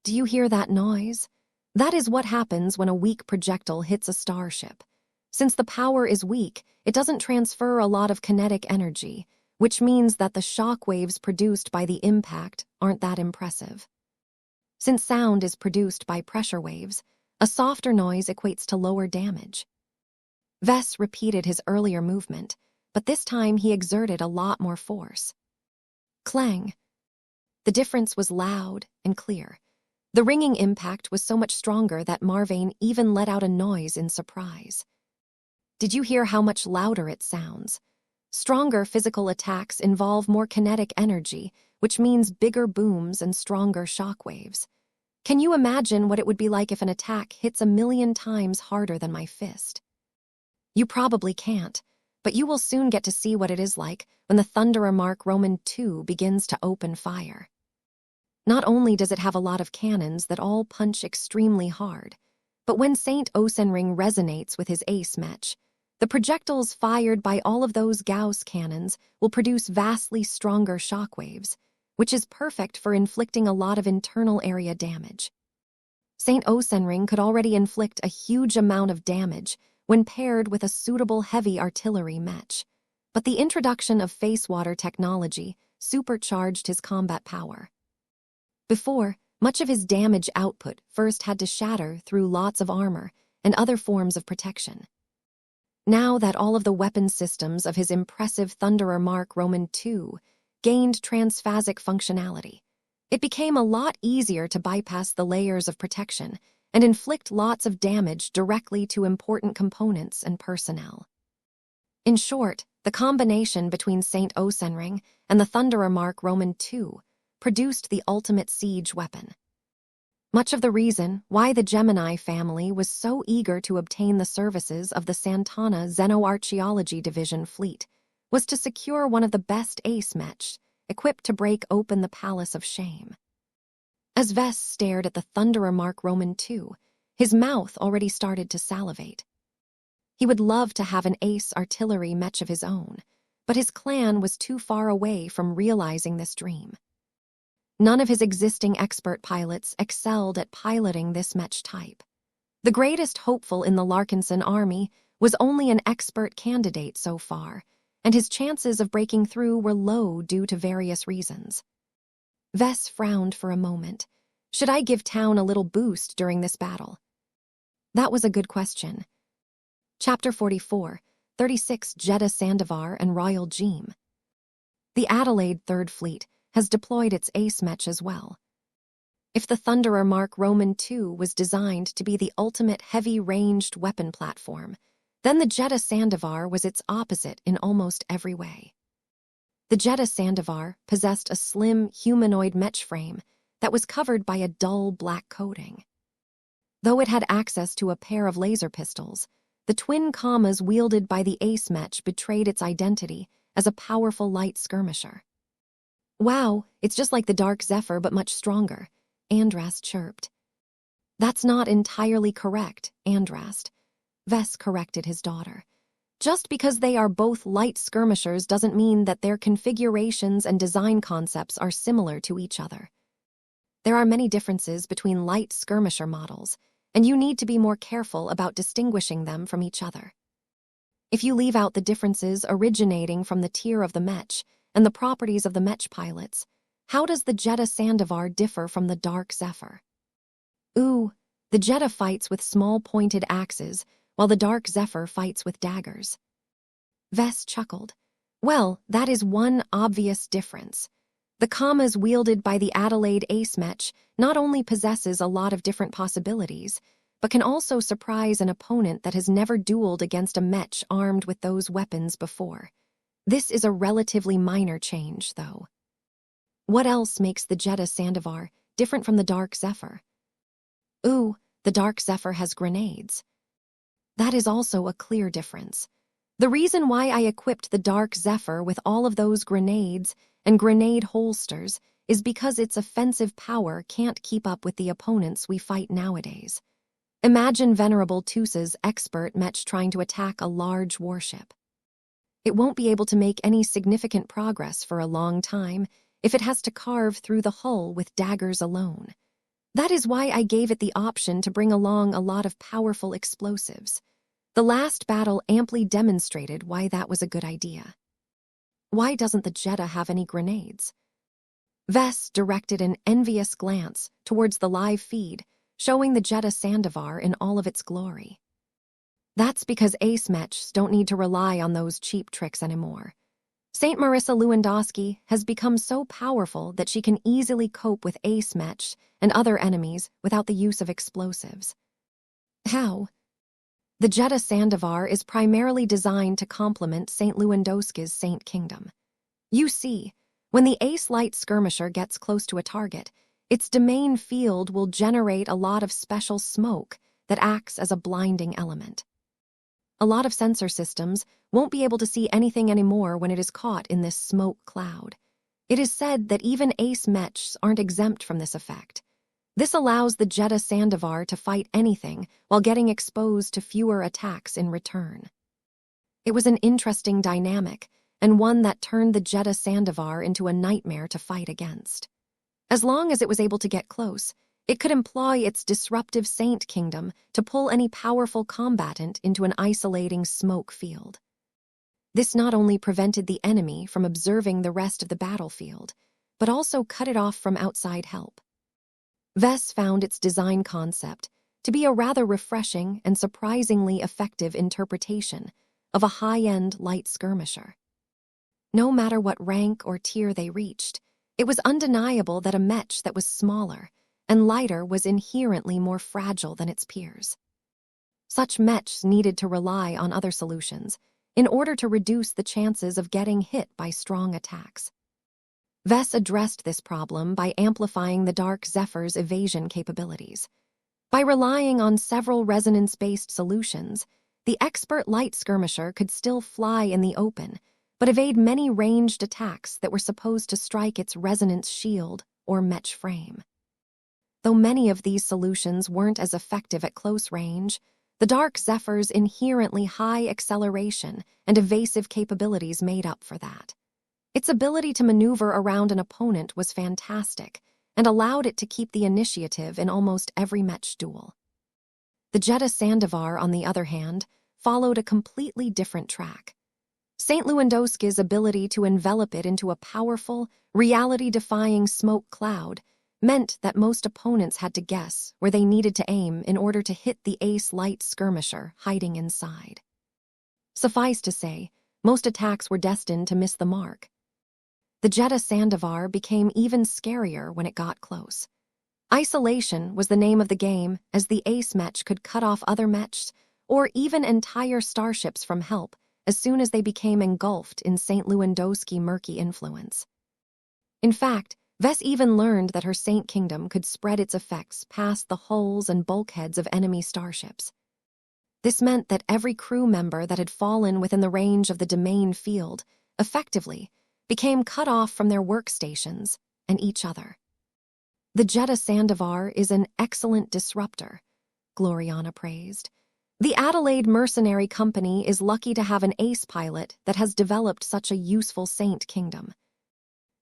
Do you hear that noise? That is what happens when a weak projectile hits a starship. Since the power is weak, it doesn't transfer a lot of kinetic energy, which means that the shock waves produced by the impact aren't that impressive. Since sound is produced by pressure waves, a softer noise equates to lower damage. Vess repeated his earlier movement, but this time he exerted a lot more force. Clang. The difference was loud and clear. The ringing impact was so much stronger that Marvane even let out a noise in surprise. Did you hear how much louder it sounds? Stronger physical attacks involve more kinetic energy, which means bigger booms and stronger shock waves. Can you imagine what it would be like if an attack hits 1,000,000 times harder than my fist? You probably can't, but you will soon get to see what it is like when the Thunderer Mark Roman II begins to open fire. Not only does it have a lot of cannons that all punch extremely hard, but when Saint Osenring resonates with his ace Mech, the projectiles fired by all of those Gauss cannons will produce vastly stronger shockwaves, which is perfect for inflicting a lot of internal area damage. Saint Osenring could already inflict a huge amount of damage when paired with a suitable heavy artillery Mech, but the introduction of face water technology supercharged his combat power. Before, much of his damage output first had to shatter through lots of armor and other forms of protection. Now that all of the weapon systems of his impressive Thunderer Mark Roman II gained transphasic functionality, it became a lot easier to bypass the layers of protection and inflict lots of damage directly to important components and personnel. In short, the combination between Saint Osenring and the Thunderer Mark Roman II produced the ultimate siege weapon. Much of the reason why the Gemini family was so eager to obtain the services of the Santana Xenoarchaeology Division fleet was to secure one of the best ace Mechs equipped to break open the Palace of Shame. As Vess stared at the Thunderer Mark Roman II, his mouth already started to salivate. He would love to have an ace artillery Mech of his own, but his clan was too far away from realizing this dream. None of his existing expert pilots excelled at piloting this Mech type. The greatest hopeful in the Larkinson army was only an expert candidate so far, and his chances of breaking through were low due to various reasons. Vess frowned for a moment. Should I give town a little boost during this battle? That was a good question. Chapter 44, 36 Jeddah Sandovar and Royal Jeem. The Adelaide Third Fleet has deployed its ace Mech as well. If the Thunderer Mark Roman II was designed to be the ultimate heavy-ranged weapon platform, then the Jeddah Sandovar was its opposite in almost every way. The Jeddah Sandovar possessed a slim, humanoid Mech frame that was covered by a dull black coating. Though it had access to a pair of laser pistols, the twin commas wielded by the ace Mech betrayed its identity as a powerful light skirmisher. Wow, it's just like the Dark Zephyr but much stronger, Andrast chirped. That's not entirely correct, Andrast. Vess corrected his daughter. Just because they are both light skirmishers doesn't mean that their configurations and design concepts are similar to each other. There are many differences between light skirmisher models, and you need to be more careful about distinguishing them from each other. If you leave out the differences originating from the tier of the Mech and the properties of the Mech pilots, how does the Jeddah Sandovar differ from the Dark Zephyr? Ooh, the Jeddah fights with small pointed axes, while the Dark Zephyr fights with daggers. Vess chuckled. Well, that is one obvious difference. The commas wielded by the Adelaide ace Mech not only possesses a lot of different possibilities, but can also surprise an opponent that has never dueled against a Mech armed with those weapons before. This is a relatively minor change, though. What else makes the Jeddah Sandovar different from the Dark Zephyr? Ooh, the Dark Zephyr has grenades. That is also a clear difference. The reason why I equipped the Dark Zephyr with all of those grenades and grenade holsters is because its offensive power can't keep up with the opponents we fight nowadays. Imagine Venerable Tusa's expert Mech trying to attack a large warship. It won't be able to make any significant progress for a long time if it has to carve through the hull with daggers alone. That is why I gave it the option to bring along a lot of powerful explosives. The last battle amply demonstrated why that was a good idea. Why doesn't the Jeddah have any grenades? Vess directed an envious glance towards the live feed, showing the Jeddah Sandovar in all of its glory. That's because ace mechs don't need to rely on those cheap tricks anymore. St. Marissa Lewandowski has become so powerful that she can easily cope with ace mechs and other enemies without the use of explosives. How? The Jeddah Sandovar is primarily designed to complement St. Lewandowski's Saint Kingdom. You see, when the ace light skirmisher gets close to a target, its domain field will generate a lot of special smoke that acts as a blinding element. A lot of sensor systems won't be able to see anything anymore when it is caught in this smoke cloud. It is said that even ace mechs aren't exempt from this effect. This allows the Jeddah Sandovar to fight anything while getting exposed to fewer attacks in return. It was an interesting dynamic, and one that turned the Jeddah Sandovar into a nightmare to fight against. As long as it was able to get close, it could employ its disruptive Saint Kingdom to pull any powerful combatant into an isolating smoke field. This not only prevented the enemy from observing the rest of the battlefield, but also cut it off from outside help. Vess found its design concept to be a rather refreshing and surprisingly effective interpretation of a high-end light skirmisher. No matter what rank or tier they reached, it was undeniable that a mech that was smaller and lighter was inherently more fragile than its peers. Such mechs needed to rely on other solutions in order to reduce the chances of getting hit by strong attacks. Vess addressed this problem by amplifying the Dark Zephyr's evasion capabilities. By relying on several resonance-based solutions, the expert light skirmisher could still fly in the open, but evade many ranged attacks that were supposed to strike its resonance shield or mech frame. Though many of these solutions weren't as effective at close range, the Dark Zephyr's inherently high acceleration and evasive capabilities made up for that. Its ability to maneuver around an opponent was fantastic and allowed it to keep the initiative in almost every mech duel. The Jeddah Sandovar, on the other hand, followed a completely different track. St. Lewandowski's ability to envelop it into a powerful, reality-defying smoke cloud meant that most opponents had to guess where they needed to aim in order to hit the ace light skirmisher hiding inside. Suffice to say, most attacks were destined to miss the mark. The Jeddah Sandovar became even scarier when it got close. Isolation was the name of the game, as the ace mech could cut off other mechs or even entire starships from help as soon as they became engulfed in St. Lewandowski murky influence. In fact, Vess even learned that her Saint Kingdom could spread its effects past the hulls and bulkheads of enemy starships. This meant that every crew member that had fallen within the range of the domain field, effectively, became cut off from their workstations and each other. The Jeddah Sandovar is an excellent disruptor, Gloriana praised. The Adelaide Mercenary Company is lucky to have an ace pilot that has developed such a useful Saint Kingdom.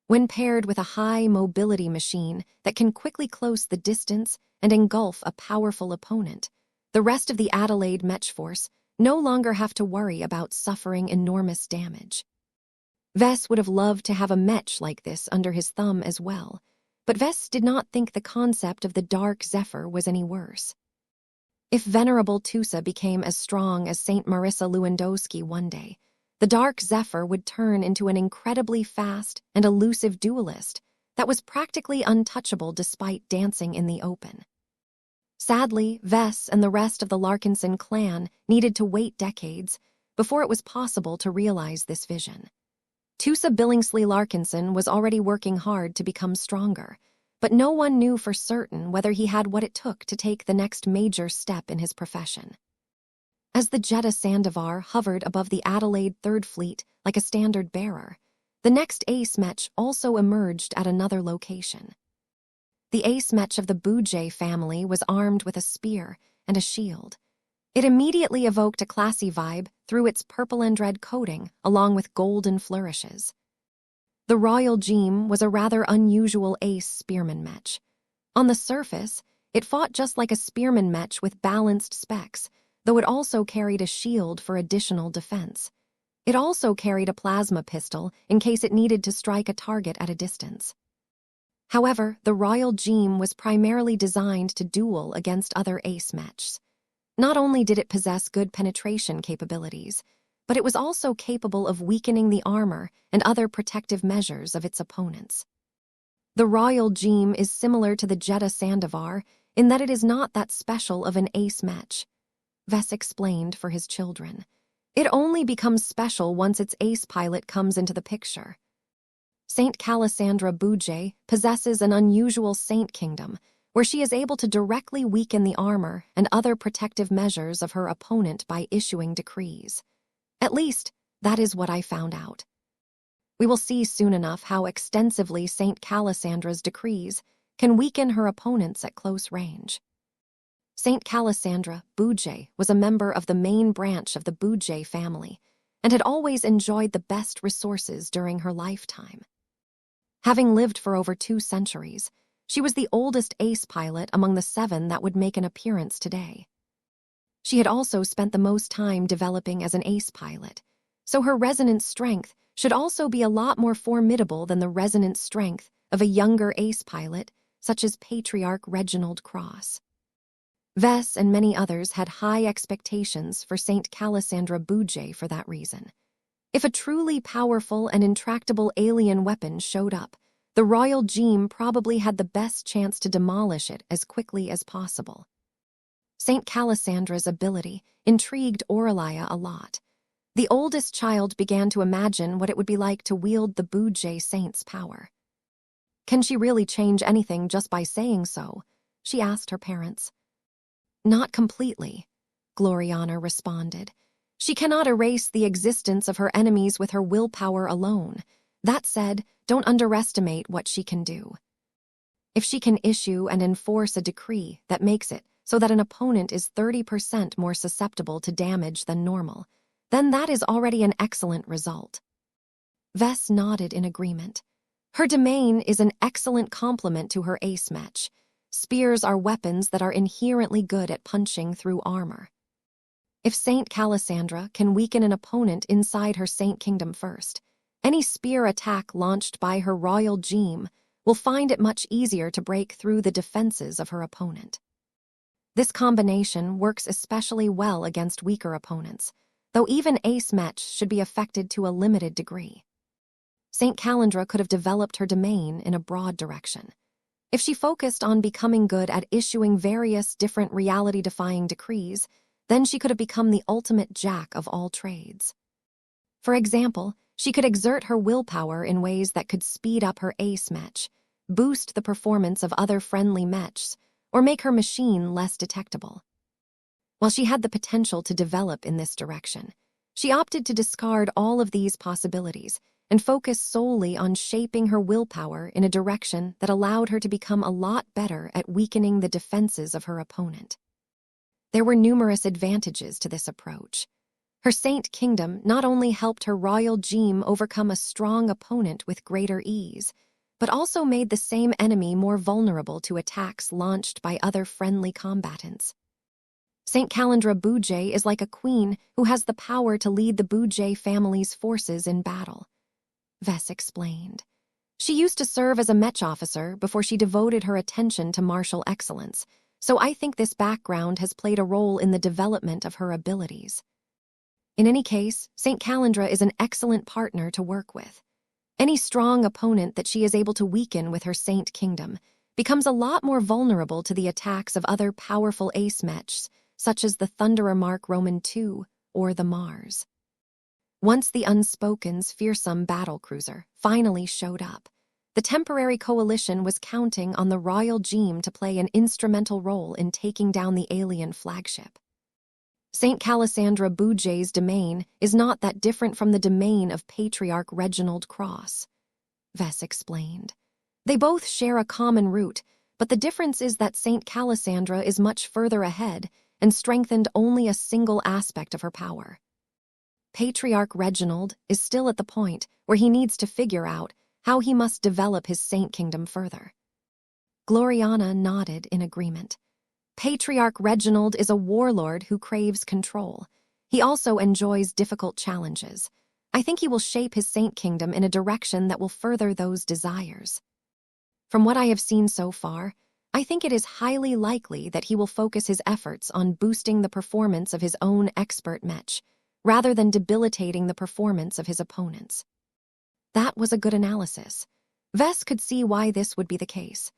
When paired with a high-mobility machine that can quickly close the distance and engulf a powerful opponent, the rest of the Adelaide Mech Force no longer have to worry about suffering enormous damage. Vess would have loved to have a mech like this under his thumb as well, but Vess did not think the concept of the Dark Zephyr was any worse. If Venerable Tusa became as strong as St. Marissa Lewandowski one day, the Dark Zephyr would turn into an incredibly fast and elusive duelist that was practically untouchable despite dancing in the open. Sadly, Vess and the rest of the Larkinson clan needed to wait decades before it was possible to realize this vision. Tusa Billingsley Larkinson was already working hard to become stronger, but no one knew for certain whether he had what it took to take the next major step in his profession. As the Jeddah Sandovar hovered above the Adelaide Third Fleet like a standard bearer, The next ace Mech also emerged at another location. The ace Mech of the Bujie family was armed with a spear and a shield. It immediately evoked a classy vibe through its purple and red coating, along with golden flourishes. The Royal Gem was a rather unusual ace spearman Mech. On the surface, it fought just like a spearman Mech with balanced specs, though it also carried a shield for additional defense. It also carried a plasma pistol in case it needed to strike a target at a distance. However, the Royal Gem was primarily designed to duel against other ace Mechs. Not only did it possess good penetration capabilities, but it was also capable of weakening the armor and other protective measures of its opponents. The Royal Gem is similar to the Jeddah Sandavar in that it is not that special of an ace Mech. Vess explained for his children. It only becomes special once its ace pilot comes into the picture. Saint Calisandra Bujie possesses an unusual saint kingdom where she is able to directly weaken the armor and other protective measures of her opponent by issuing decrees. At least, that is what I found out. We will see soon enough how extensively Saint Calisandra's decrees can weaken her opponents at close range. Saint Calisandra Bujie was a member of the main branch of the Bujie family and had always enjoyed the best resources during her lifetime. Having lived for over 2 centuries, she was the oldest ace pilot among the 7 that would make an appearance today. She had also spent the most time developing as an ace pilot, so her resonance strength should also be a lot more formidable than the resonance strength of a younger ace pilot such as Patriarch Reginald Cross. Vess and many others had high expectations for Saint Calisandra Bujie for that reason. If a truly powerful and intractable alien weapon showed up, the Royal Gem probably had the best chance to demolish it as quickly as possible. Saint Calisandra's ability intrigued Aurelia a lot. The oldest child began to imagine what it would be like to wield the Bujie Saint's power. Can she really change anything just by saying so? She asked her parents. Not completely, Gloriana responded. She cannot erase the existence of her enemies with her willpower alone. That said, don't underestimate what she can do. If she can issue and enforce a decree that makes it so that an opponent is 30% more susceptible to damage than normal, then that is already an excellent result. Vess nodded in agreement. Her domain is an excellent complement to her ace Mech. Spears are weapons that are inherently good at punching through armor. If Saint Calisandra can weaken an opponent inside her Saint Kingdom first, any spear attack launched by her Royal Gem will find it much easier to break through the defenses of her opponent. This combination works especially well against weaker opponents, though even ace Mech should be affected to a limited degree. Saint Calandra could have developed her domain in a broad direction. If she focused on becoming good at issuing various different reality-defying decrees, then she could have become the ultimate jack of all trades. For example, she could exert her willpower in ways that could speed up her ace Mech, boost the performance of other friendly Mechs, or make her machine less detectable. While she had the potential to develop in this direction, she opted to discard all of these possibilities and focus solely on shaping her willpower in a direction that allowed her to become a lot better at weakening the defenses of her opponent. There were numerous advantages to this approach. Her Saint Kingdom not only helped her Royal Gem overcome a strong opponent with greater ease, but also made the same enemy more vulnerable to attacks launched by other friendly combatants. Saint Calandra Bujie is like a queen who has the power to lead the Bujie family's forces in battle. Vess explained. She used to serve as a Mech officer before she devoted her attention to martial excellence, so I think this background has played a role in the development of her abilities. In any case, Saint Calandra is an excellent partner to work with. Any strong opponent that she is able to weaken with her Saint Kingdom becomes a lot more vulnerable to the attacks of other powerful ace Mechs, such as the Thunderer Mark Roman II or the Mars. Once the Unspoken's fearsome battlecruiser finally showed up, the temporary coalition was counting on the Royal Gem to play an instrumental role in taking down the alien flagship. Saint Calasandra Boujay's domain is not that different from the domain of Patriarch Reginald Cross, Vess explained. They both share a common root, but the difference is that Saint Calasandra is much further ahead and strengthened only a single aspect of her power. Patriarch Reginald is still at the point where he needs to figure out how he must develop his saint kingdom further. Gloriana nodded in agreement. Patriarch Reginald is a warlord who craves control. He also enjoys difficult challenges. I think he will shape his saint kingdom in a direction that will further those desires. From what I have seen so far, I think it is highly likely that he will focus his efforts on boosting the performance of his own expert Mech, rather than debilitating the performance of his opponents. That was a good analysis. Vess could see why this would be the case.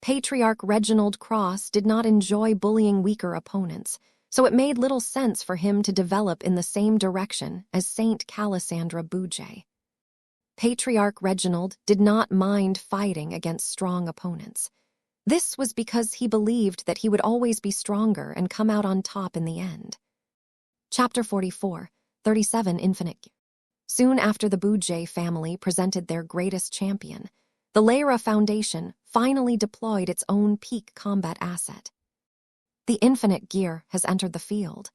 Patriarch Reginald Cross did not enjoy bullying weaker opponents, so it made little sense for him to develop in the same direction as Saint Calasandra Boujay. Patriarch Reginald did not mind fighting against strong opponents. This was because he believed that he would always be stronger and come out on top in the end. Chapter 44, 37 Infinite. Soon after the Boujay family presented their greatest champion, the Lyra Foundation finally deployed its own peak combat asset. The Infinite Gear has entered the field.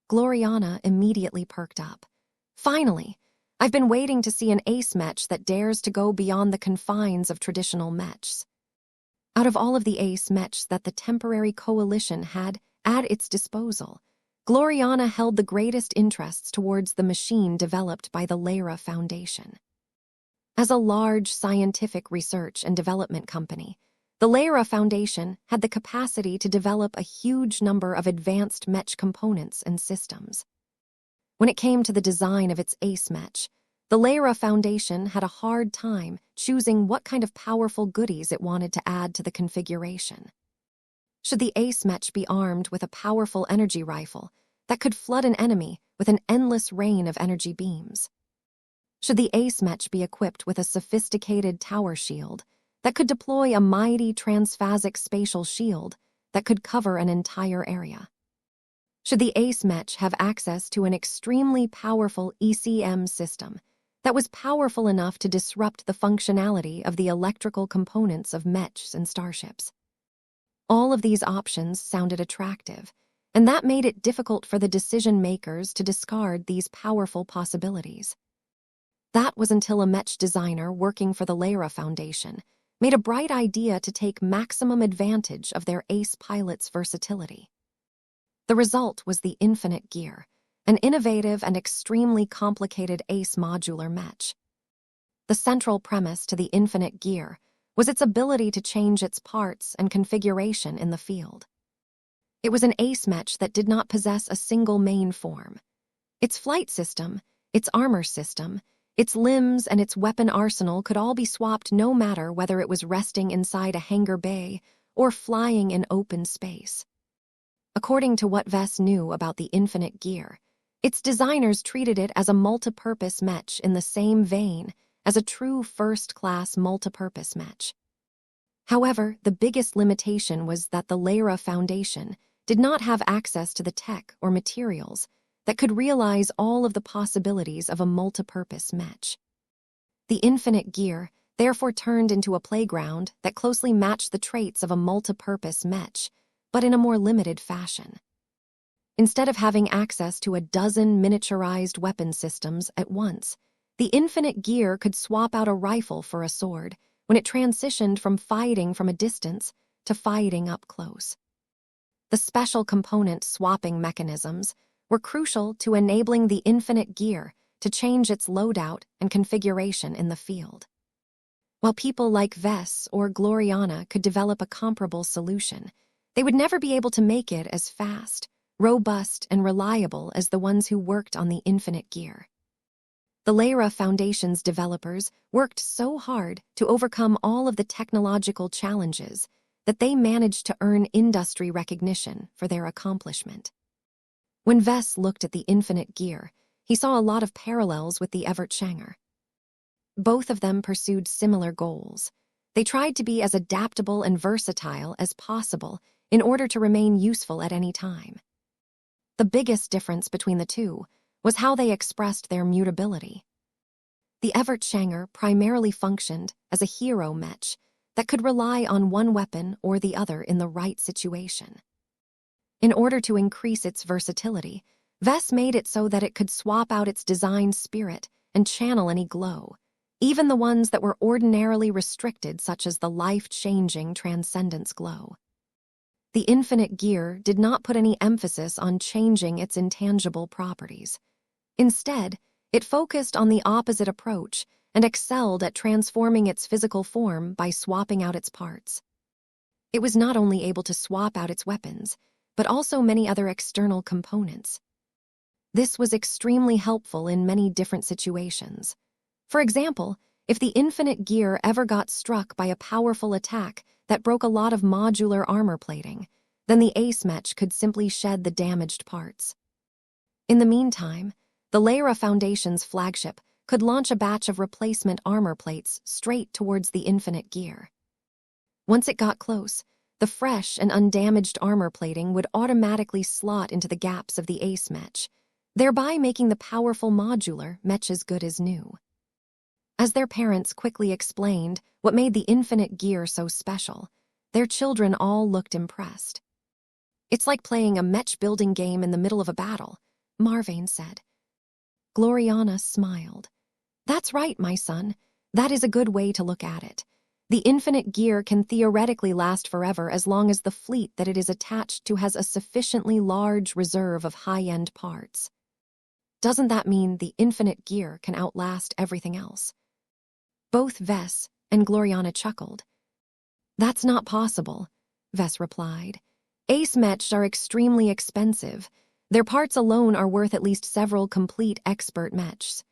Gloriana immediately perked up. Finally! I've been waiting to see an ace mech that dares to go beyond the confines of traditional mechs. Out of all of the ace mechs that the temporary coalition had at its disposal, Gloriana held the greatest interests towards the machine developed by the Lyra Foundation. As a large scientific research and development company, the Lyra Foundation had the capacity to develop a huge number of advanced mech components and systems. When it came to the design of its ace mech, the Lyra Foundation had a hard time choosing what kind of powerful goodies it wanted to add to the configuration. Should the ace mech be armed with a powerful energy rifle that could flood an enemy with an endless rain of energy beams? Should the ace mech be equipped with a sophisticated tower shield that could deploy a mighty transphasic spatial shield that could cover an entire area? Should the ace mech have access to an extremely powerful ECM system that was powerful enough to disrupt the functionality of the electrical components of mechs and starships? All of these options sounded attractive, and that made it difficult for the decision-makers to discard these powerful possibilities. That was until a mech designer working for the Lyra Foundation made a bright idea to take maximum advantage of their ace pilot's versatility. The result was the Infinite Gear, an innovative and extremely complicated ace modular mech. The central premise to the Infinite Gear was its ability to change its parts and configuration in the field. It was an ace mech that did not possess a single main form. Its flight system, its armor system, its limbs and its weapon arsenal could all be swapped no matter whether it was resting inside a hangar bay or flying in open space. According to what Vess knew about the Infinite Gear, its designers treated it as a multipurpose mech in the same vein as a true first-class multipurpose mech. However, the biggest limitation was that the Lyra Foundation did not have access to the tech or materials that could realize all of the possibilities of a multipurpose mech. The Infinite Gear therefore turned into a playground that closely matched the traits of a multipurpose mech, but in a more limited fashion. Instead of having access to a dozen miniaturized weapon systems at once, the Infinite Gear could swap out a rifle for a sword when it transitioned from fighting from a distance to fighting up close. The special component swapping mechanisms were crucial to enabling the Infinite Gear to change its loadout and configuration in the field. While people like Vess or Gloriana could develop a comparable solution, they would never be able to make it as fast, robust, and reliable as the ones who worked on the Infinite Gear. The Lyra Foundation's developers worked so hard to overcome all of the technological challenges that they managed to earn industry recognition for their accomplishment. When Vess looked at the Infinite Gear, he saw a lot of parallels with the Evertshanger. Both of them pursued similar goals. They tried to be as adaptable and versatile as possible in order to remain useful at any time. The biggest difference between the two was how they expressed their mutability. The Evertshanger primarily functioned as a hero mech that could rely on one weapon or the other in the right situation. In order to increase its versatility, Vess made it so that it could swap out its design spirit and channel any glow, even the ones that were ordinarily restricted, such as the life-changing Transcendence glow. The Infinite Gear did not put any emphasis on changing its intangible properties. Instead, it focused on the opposite approach and excelled at transforming its physical form by swapping out its parts. It was not only able to swap out its weapons, but also many other external components. This was extremely helpful in many different situations. For example, if the Infinite Gear ever got struck by a powerful attack that broke a lot of modular armor plating, then the Ace Mech could simply shed the damaged parts. In the meantime, the Lyra Foundation's flagship could launch a batch of replacement armor plates straight towards the Infinite Gear. Once it got close, the fresh and undamaged armor plating would automatically slot into the gaps of the Ace Mech, thereby making the powerful modular mech as good as new. As their parents quickly explained what made the Infinite Gear so special, their children all looked impressed. "It's like playing a mech-building game in the middle of a battle," Marvane said. Gloriana smiled. "That's right, my son. That is a good way to look at it. The Infinite Gear can theoretically last forever as long as the fleet that it is attached to has a sufficiently large reserve of high-end parts. Doesn't that mean the Infinite Gear can outlast everything else?" Both Vess and Gloriana chuckled. "That's not possible," Vess replied. "Ace mechs are extremely expensive. Their parts alone are worth at least several complete expert mechs.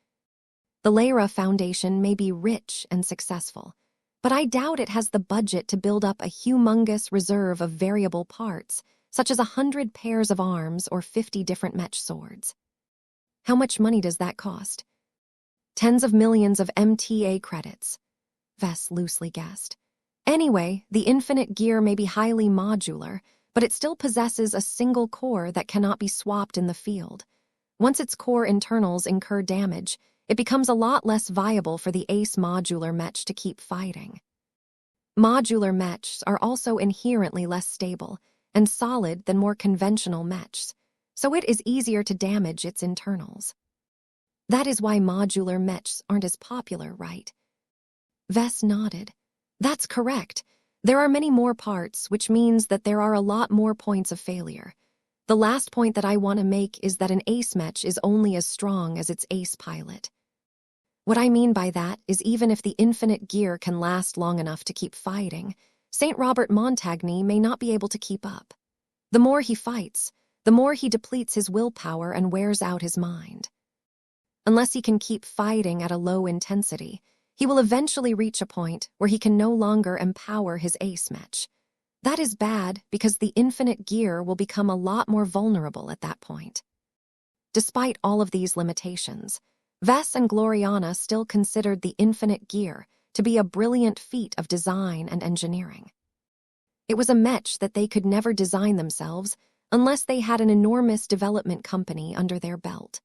The Lyra Foundation may be rich and successful, but I doubt it has the budget to build up a humongous reserve of variable parts, such as 100 pairs of arms or 50 different mech swords. How much money does that cost?" "Tens of millions of MTA credits," Vess loosely guessed. "Anyway, the Infinite Gear may be highly modular, but it still possesses a single core that cannot be swapped in the field. Once its core internals incur damage, it becomes a lot less viable for the Ace modular mech to keep fighting. Modular mechs are also inherently less stable and solid than more conventional mechs, so it is easier to damage its internals. That is why modular mechs aren't as popular, right?" Vess nodded. "That's correct. There are many more parts, which means that there are a lot more points of failure. The last point that I want to make is that an Ace mech is only as strong as its Ace pilot. What I mean by that is even if the Infinite Gear can last long enough to keep fighting, St. Robert Montagny may not be able to keep up. The more he fights, the more he depletes his willpower and wears out his mind. Unless he can keep fighting at a low intensity, he will eventually reach a point where he can no longer empower his Ace mech. That is bad because the Infinite Gear will become a lot more vulnerable at that point." Despite all of these limitations, Vess and Gloriana still considered the Infinite Gear to be a brilliant feat of design and engineering. It was a mech that they could never design themselves unless they had an enormous development company under their belt.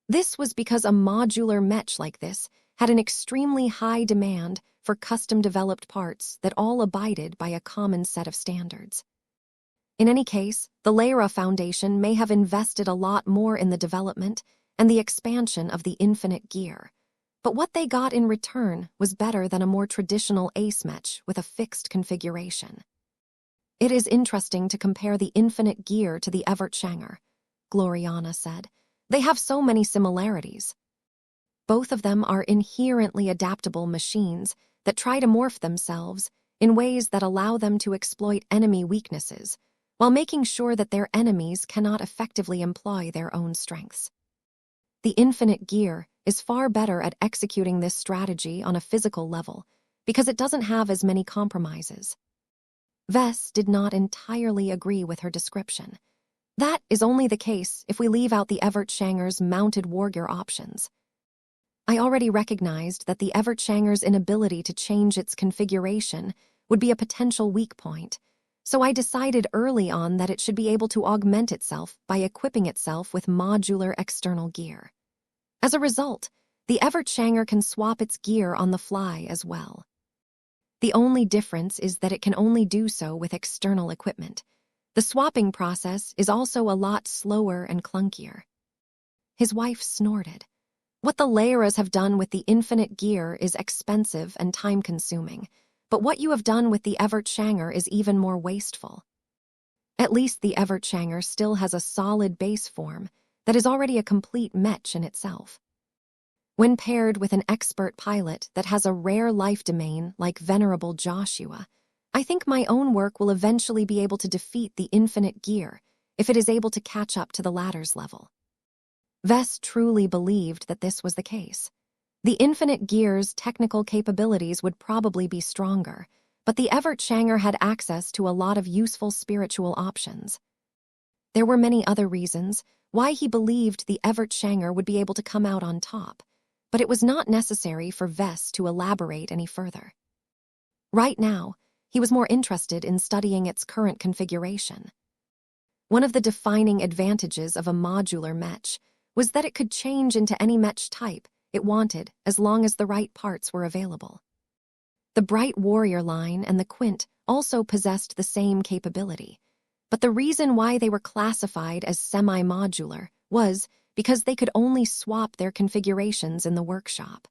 This was because a modular mech like this had an extremely high demand for custom-developed parts that all abided by a common set of standards. In any case, the Lyra Foundation may have invested a lot more in the development and the expansion of the Infinite Gear, but what they got in return was better than a more traditional Ace mech with a fixed configuration. "It is interesting to compare the Infinite Gear to the Evertshanger," Gloriana said. "They have so many similarities. Both of them are inherently adaptable machines that try to morph themselves in ways that allow them to exploit enemy weaknesses, while making sure that their enemies cannot effectively employ their own strengths. The Infinite Gear is far better at executing this strategy on a physical level because it doesn't have as many compromises." Vess did not entirely agree with her description. "That is only the case if we leave out the Evertshanger's mounted wargear options. I already recognized that the Evertshanger's inability to change its configuration would be a potential weak point, So I decided early on that it should be able to augment itself by equipping itself with modular external gear. As a result, the Evertshanger can swap its gear on the fly as well. The only difference is that it can only do so with external equipment. The swapping process is also a lot slower and clunkier. His wife snorted. What the Leiras have done with the infinite gear is expensive and time-consuming, but what you have done with the Evertshanger is even more wasteful. At least the Evertshanger still has a solid base form that is already a complete Mech in itself. When paired with an expert pilot that has a rare life domain like Venerable Joshua, I think my own work will eventually be able to defeat the infinite gear if it is able to catch up to the latter's level. Vess truly believed that this was the case. The infinite gear's technical capabilities would probably be stronger, but the Evertshanger had access to a lot of useful spiritual options. There were many other reasons why he believed the Evertshanger would be able to come out on top, but it was not necessary for Vess to elaborate any further. Right now, he was more interested in studying its current configuration. One of the defining advantages of a modular Mech was that it could change into any Mech type it wanted as long as the right parts were available. The Bright Warrior line and the Quint also possessed the same capability, but the reason why they were classified as semi-modular was because they could only swap their configurations in the workshop.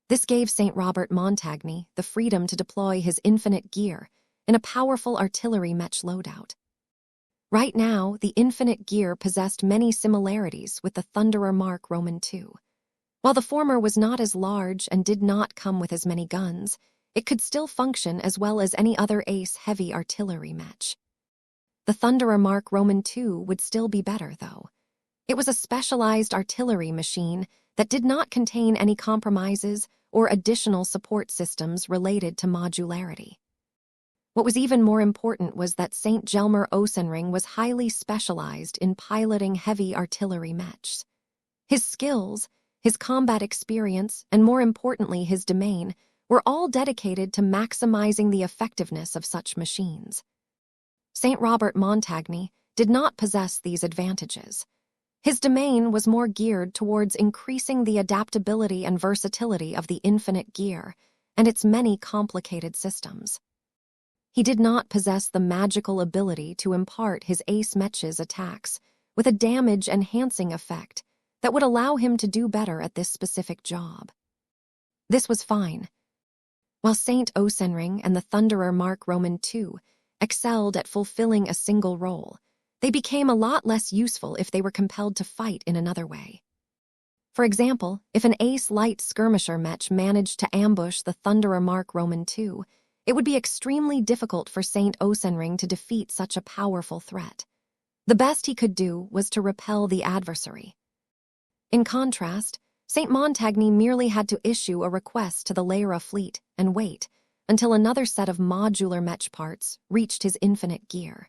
This gave St. Robert Montagne the freedom to deploy his infinite gear in a powerful artillery Mech loadout. Right now, the infinite gear possessed many similarities with the Thunderer Mark Roman II. While the former was not as large and did not come with as many guns, it could still function as well as any other ace heavy artillery Mech. The Thunderer Mark Roman II would still be better, though. It was a specialized artillery machine that did not contain any compromises or additional support systems related to modularity. What was even more important was that St. Gelmer Osenring was highly specialized in piloting heavy artillery Mechs. His skills, his combat experience, and more importantly his domain, were all dedicated to maximizing the effectiveness of such machines. St. Robert Montagne did not possess these advantages. His domain was more geared towards increasing the adaptability and versatility of the infinite gear and its many complicated systems. He did not possess the magical ability to impart his ace Mech's attacks with a damage-enhancing effect that would allow him to do better at this specific job. This was fine. While St. Osenring and the Thunderer Mark Roman II excelled at fulfilling a single role, they became a lot less useful if they were compelled to fight in another way. For example, if an ace light skirmisher Mech managed to ambush the Thunderer Mark Roman II, it would be extremely difficult for St. Osenring to defeat such a powerful threat. The best he could do was to repel the adversary. In contrast, St. Montagne merely had to issue a request to the Leira fleet and wait until another set of modular Mech parts reached his infinite gear.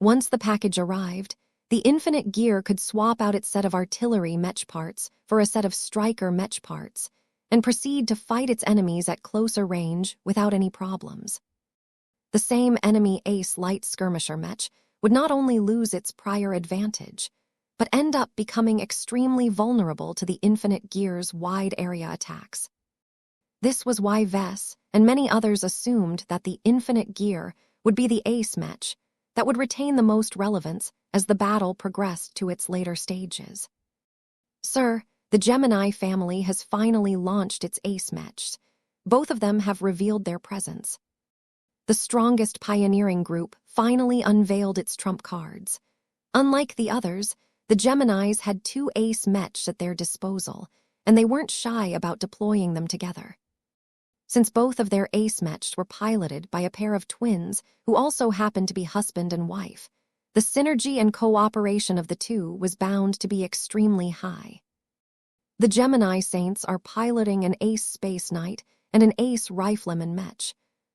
Once the package arrived, the infinite gear could swap out its set of artillery Mech parts for a set of striker Mech parts and proceed to fight its enemies at closer range without any problems. The same enemy ace light skirmisher Mech would not only lose its prior advantage, but end up becoming extremely vulnerable to the infinite gear's wide area attacks. This was why Vess and many others assumed that the infinite gear would be the ace Mech that would retain the most relevance as the battle progressed to its later stages. Sir, the Gemini family has finally launched its ace Mechs. Both of them have revealed their presence. The strongest pioneering group finally unveiled its trump cards. Unlike the others, the Geminis had 2 ace Mechs at their disposal, and they weren't shy about deploying them together. Since both of their ace Mechs were piloted by a pair of twins who also happened to be husband and wife, the synergy and cooperation of the two was bound to be extremely high. The Gemini Saints are piloting an ace Space Knight and an ace Rifleman Mech.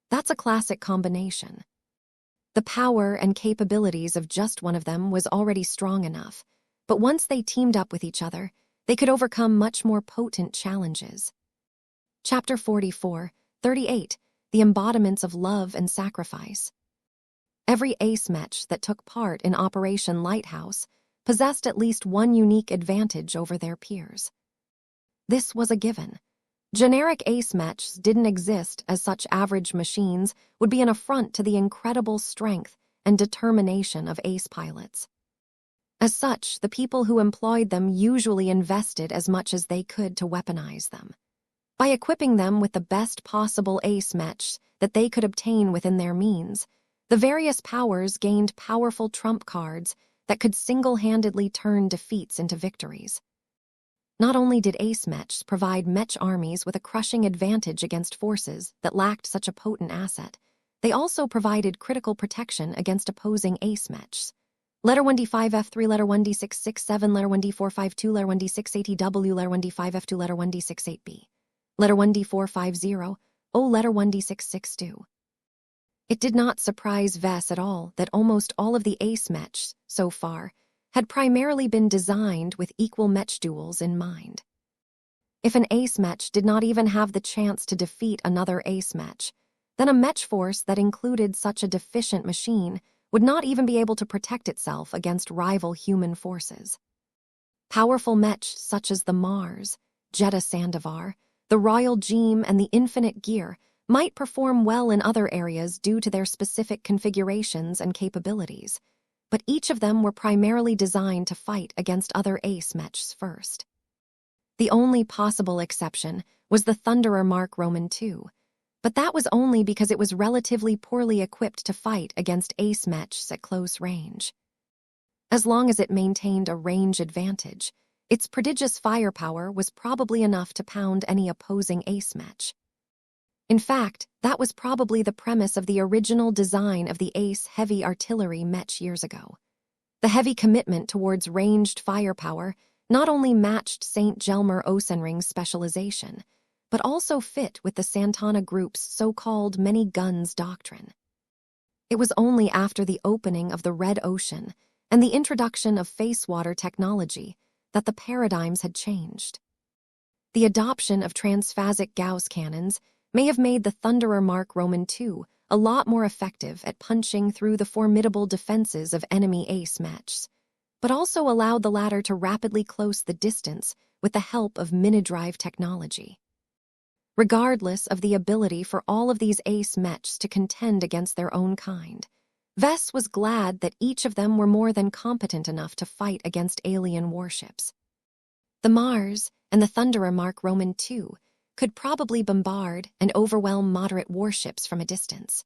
That's a classic combination. The power and capabilities of just one of them was already strong enough, but once they teamed up with each other, they could overcome much more potent challenges. Chapter 44, 38, The Embodiments of Love and Sacrifice. Every ace mech that took part in Operation Lighthouse possessed at least one unique advantage over their peers. This was a given. Generic ace mechs didn't exist, as such average machines would be an affront to the incredible strength and determination of ace pilots. As such, the people who employed them usually invested as much as they could to weaponize them. By equipping them with the best possible ace mechs that they could obtain within their means, the various powers gained powerful trump cards that could single-handedly turn defeats into victories. Not only did ace mechs provide mech armies with a crushing advantage against forces that lacked such a potent asset, they also provided critical protection against opposing ace mechs. Letter 1D5F3, Letter 1D667, Letter 1D452, Letter 1D680W, Letter 1D5F2, Letter 1D68B. Letter 1D450, Letter 1D662. It did not surprise Vess at all that almost all of the ace mechs, so far, had primarily been designed with equal mech duels in mind. If an ace mech did not even have the chance to defeat another ace mech, then a mech force that included such a deficient machine would not even be able to protect itself against rival human forces. Powerful mechs such as the Mars, Jeddah Sandovar, the Royal Gem, and the Infinite Gear might perform well in other areas due to their specific configurations and capabilities, but each of them were primarily designed to fight against other ace mechs first. The only possible exception was the Thunderer Mark Roman II, but that was only because it was relatively poorly equipped to fight against ace mechs at close range. As long as it maintained a range advantage, its prodigious firepower was probably enough to pound any opposing ace mech. In fact, that was probably the premise of the original design of the ace heavy artillery mech years ago. The heavy commitment towards ranged firepower not only matched St. Gelmer Osenring's specialization, but also fit with the Santana Group's so-called many guns doctrine. It was only after the opening of the Red Ocean and the introduction of face water technology that the paradigms had changed. The adoption of transphasic Gauss cannons may have made the Thunderer Mark Roman II a lot more effective at punching through the formidable defenses of enemy ace mechs, but also allowed the latter to rapidly close the distance with the help of minidrive technology. Regardless of the ability for all of these ace mechs to contend against their own kind, Vess was glad that each of them were more than competent enough to fight against alien warships. The Mars and the Thunderer Mark Roman II could probably bombard and overwhelm moderate warships from a distance.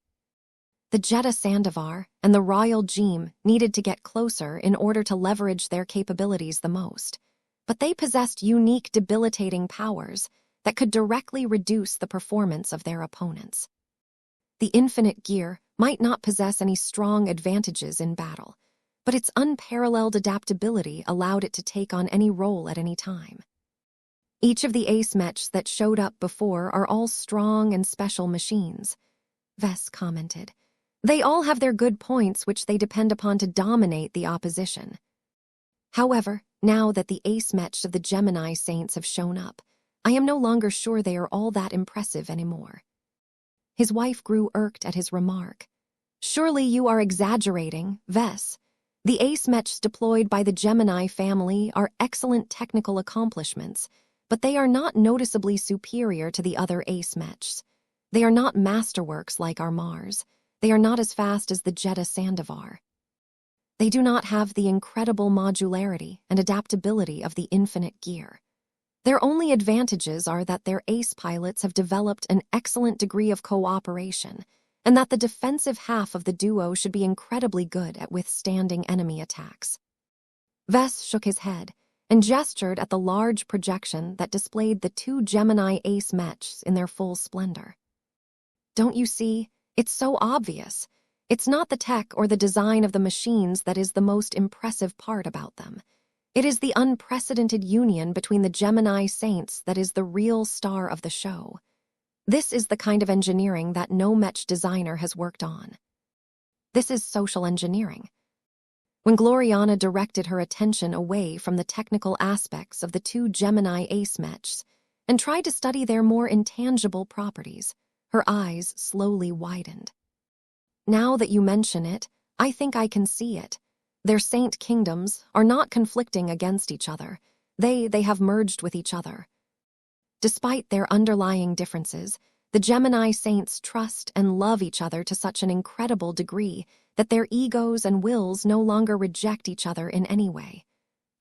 The Jeddah Sandovar and the Royal Gem needed to get closer in order to leverage their capabilities the most, but they possessed unique debilitating powers that could directly reduce the performance of their opponents. The Infinite Gear might not possess any strong advantages in battle, but its unparalleled adaptability allowed it to take on any role at any time. Each of the ace mechs that showed up before are all strong and special machines, Vess commented. They all have their good points which they depend upon to dominate the opposition. However, now that the ace mechs of the Gemini Saints have shown up, I am no longer sure they are all that impressive anymore. His wife grew irked at his remark. Surely you are exaggerating, Vess. The ace mechs deployed by the Gemini family are excellent technical accomplishments, but they are not noticeably superior to the other ace mechs. They are not masterworks like our Mars. They are not as fast as the Jeddah Sandovar. They do not have the incredible modularity and adaptability of the Infinite Gear. Their only advantages are that their ace pilots have developed an excellent degree of cooperation, and that the defensive half of the duo should be incredibly good at withstanding enemy attacks. Vess shook his head and gestured at the large projection that displayed the two Gemini ace mechs in their full splendor. Don't you see? It's so obvious. It's not the tech or the design of the machines that is the most impressive part about them. It is the unprecedented union between the Gemini Saints that is the real star of the show. This is the kind of engineering that no mech designer has worked on. This is social engineering. When Gloriana directed her attention away from the technical aspects of the two Gemini ace mechs and tried to study their more intangible properties, her eyes slowly widened. now that you mention it, I think I can see it. Their saint kingdoms are not conflicting against each other. They have merged with each other. Despite their underlying differences, the Gemini saints trust and love each other to such an incredible degree that their egos and wills no longer reject each other in any way.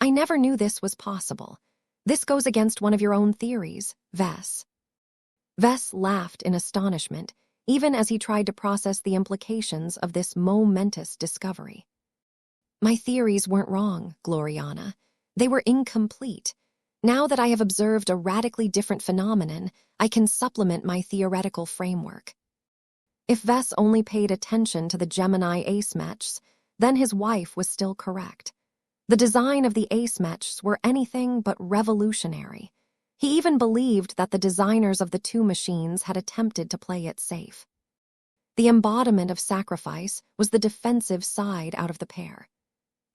I never knew this was possible. This goes against one of your own theories, Vess. Vess laughed in astonishment, even as he tried to process the implications of this momentous discovery. My theories weren't wrong, Gloriana. They were incomplete. Now that I have observed a radically different phenomenon, I can supplement my theoretical framework. If Vess only paid attention to the Gemini ace mechs, then his wife was still correct. The design of the ace mechs were anything but revolutionary. He even believed that the designers of the two machines had attempted to play it safe. The embodiment of sacrifice was the defensive side out of the pair.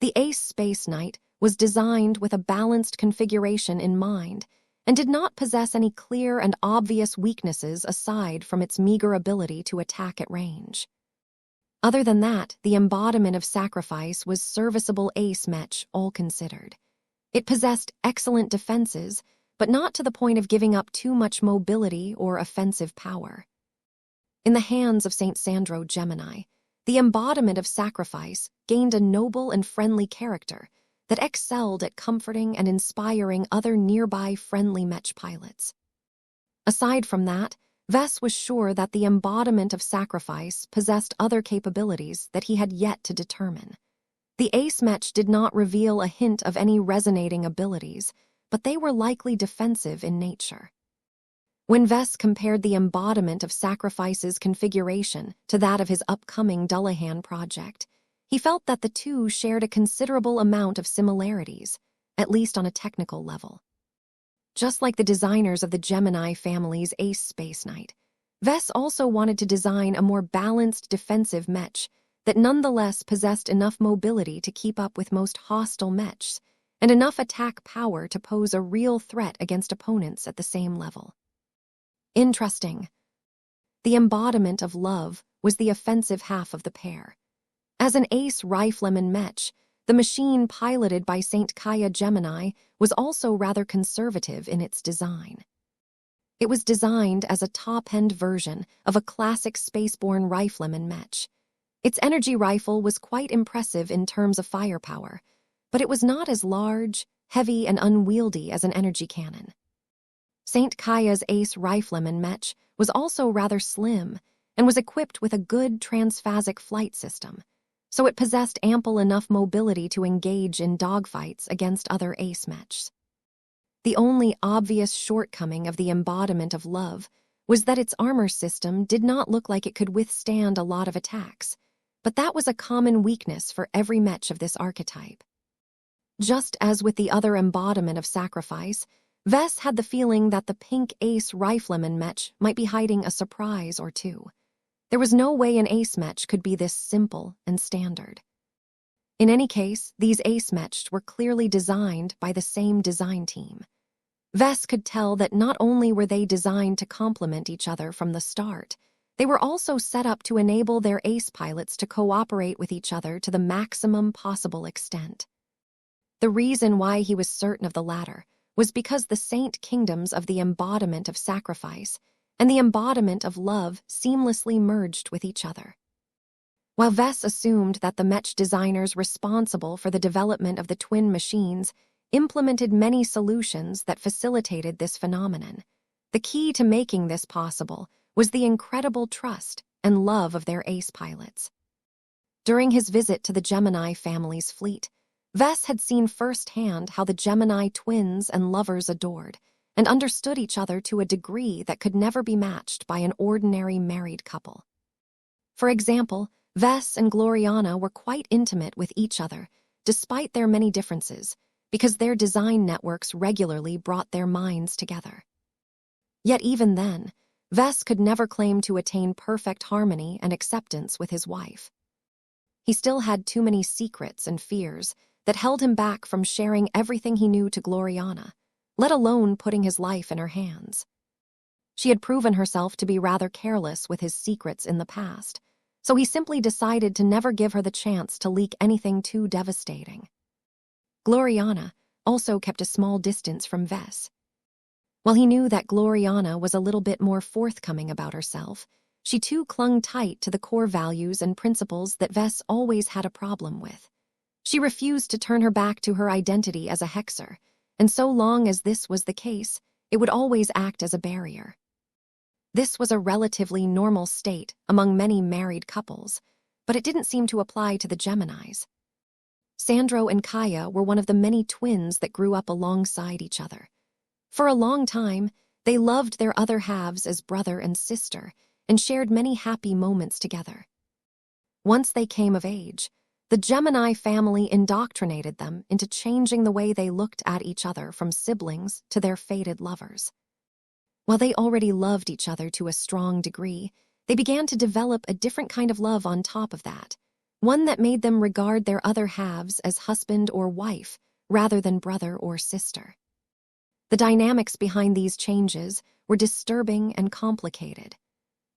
The Ace Space Knight was designed with a balanced configuration in mind and did not possess any clear and obvious weaknesses aside from its meager ability to attack at range. Other than that, the embodiment of sacrifice was serviceable ace mech, all considered. It possessed excellent defenses, but not to the point of giving up too much mobility or offensive power. In the hands of St. Sandro Gemini, the embodiment of sacrifice gained a noble and friendly character that excelled at comforting and inspiring other nearby friendly mech pilots. Aside from that, Vess was sure that the embodiment of sacrifice possessed other capabilities that he had yet to determine. The ace mech did not reveal a hint of any resonating abilities, but they were likely defensive in nature. When Vess compared the embodiment of sacrifice's configuration to that of his upcoming Dullahan project, he felt that the two shared a considerable amount of similarities, at least on a technical level. Just like the designers of the Gemini family's Ace Space Knight, Vess also wanted to design a more balanced defensive mech that nonetheless possessed enough mobility to keep up with most hostile mechs and enough attack power to pose a real threat against opponents at the same level. Interesting. The embodiment of love was the offensive half of the pair. As an ace rifleman mech, the machine piloted by St. Kaya Gemini was also rather conservative in its design. It was designed as a top-end version of a classic spaceborne rifleman mech. Its energy rifle was quite impressive in terms of firepower, but it was not as large, heavy, and unwieldy as an energy cannon. St. Kaya's ace rifleman mech was also rather slim and was equipped with a good transphasic flight system, so it possessed ample enough mobility to engage in dogfights against other ace mechs. The only obvious shortcoming of the embodiment of love was that its armor system did not look like it could withstand a lot of attacks, but that was a common weakness for every mech of this archetype. Just as with the other embodiment of sacrifice, Vess had the feeling that the pink ace rifleman mech might be hiding a surprise or two. There was no way an ace mech could be this simple and standard. In any case, these ace mechs were clearly designed by the same design team. Vess could tell that not only were they designed to complement each other from the start, they were also set up to enable their ace pilots to cooperate with each other to the maximum possible extent. The reason why he was certain of the latter was because the saint kingdoms of the embodiment of sacrifice and the embodiment of love seamlessly merged with each other. While Vess assumed that the mech designers responsible for the development of the twin machines implemented many solutions that facilitated this phenomenon, the key to making this possible was the incredible trust and love of their ace pilots. During his visit to the Gemini family's fleet, Vess had seen firsthand how the Gemini twins and lovers adored and understood each other to a degree that could never be matched by an ordinary married couple. For example, Vess and Gloriana were quite intimate with each other, despite their many differences, because their design networks regularly brought their minds together. Yet even then, Vess could never claim to attain perfect harmony and acceptance with his wife. He still had too many secrets and fears that held him back from sharing everything he knew to Gloriana, let alone putting his life in her hands. She had proven herself to be rather careless with his secrets in the past, so he simply decided to never give her the chance to leak anything too devastating. Gloriana also kept a small distance from Vess. While he knew that Gloriana was a little bit more forthcoming about herself, she too clung tight to the core values and principles that Vess always had a problem with. She refused to turn her back to her identity as a hexer, and so long as this was the case, it would always act as a barrier. This was a relatively normal state among many married couples, but it didn't seem to apply to the Geminis. Sandro and Kaya were one of the many twins that grew up alongside each other. For a long time, they loved their other halves as brother and sister and shared many happy moments together. Once they came of age, the Gemini family indoctrinated them into changing the way they looked at each other from siblings to their fated lovers. While they already loved each other to a strong degree, they began to develop a different kind of love on top of that, one that made them regard their other halves as husband or wife rather than brother or sister. The dynamics behind these changes were disturbing and complicated.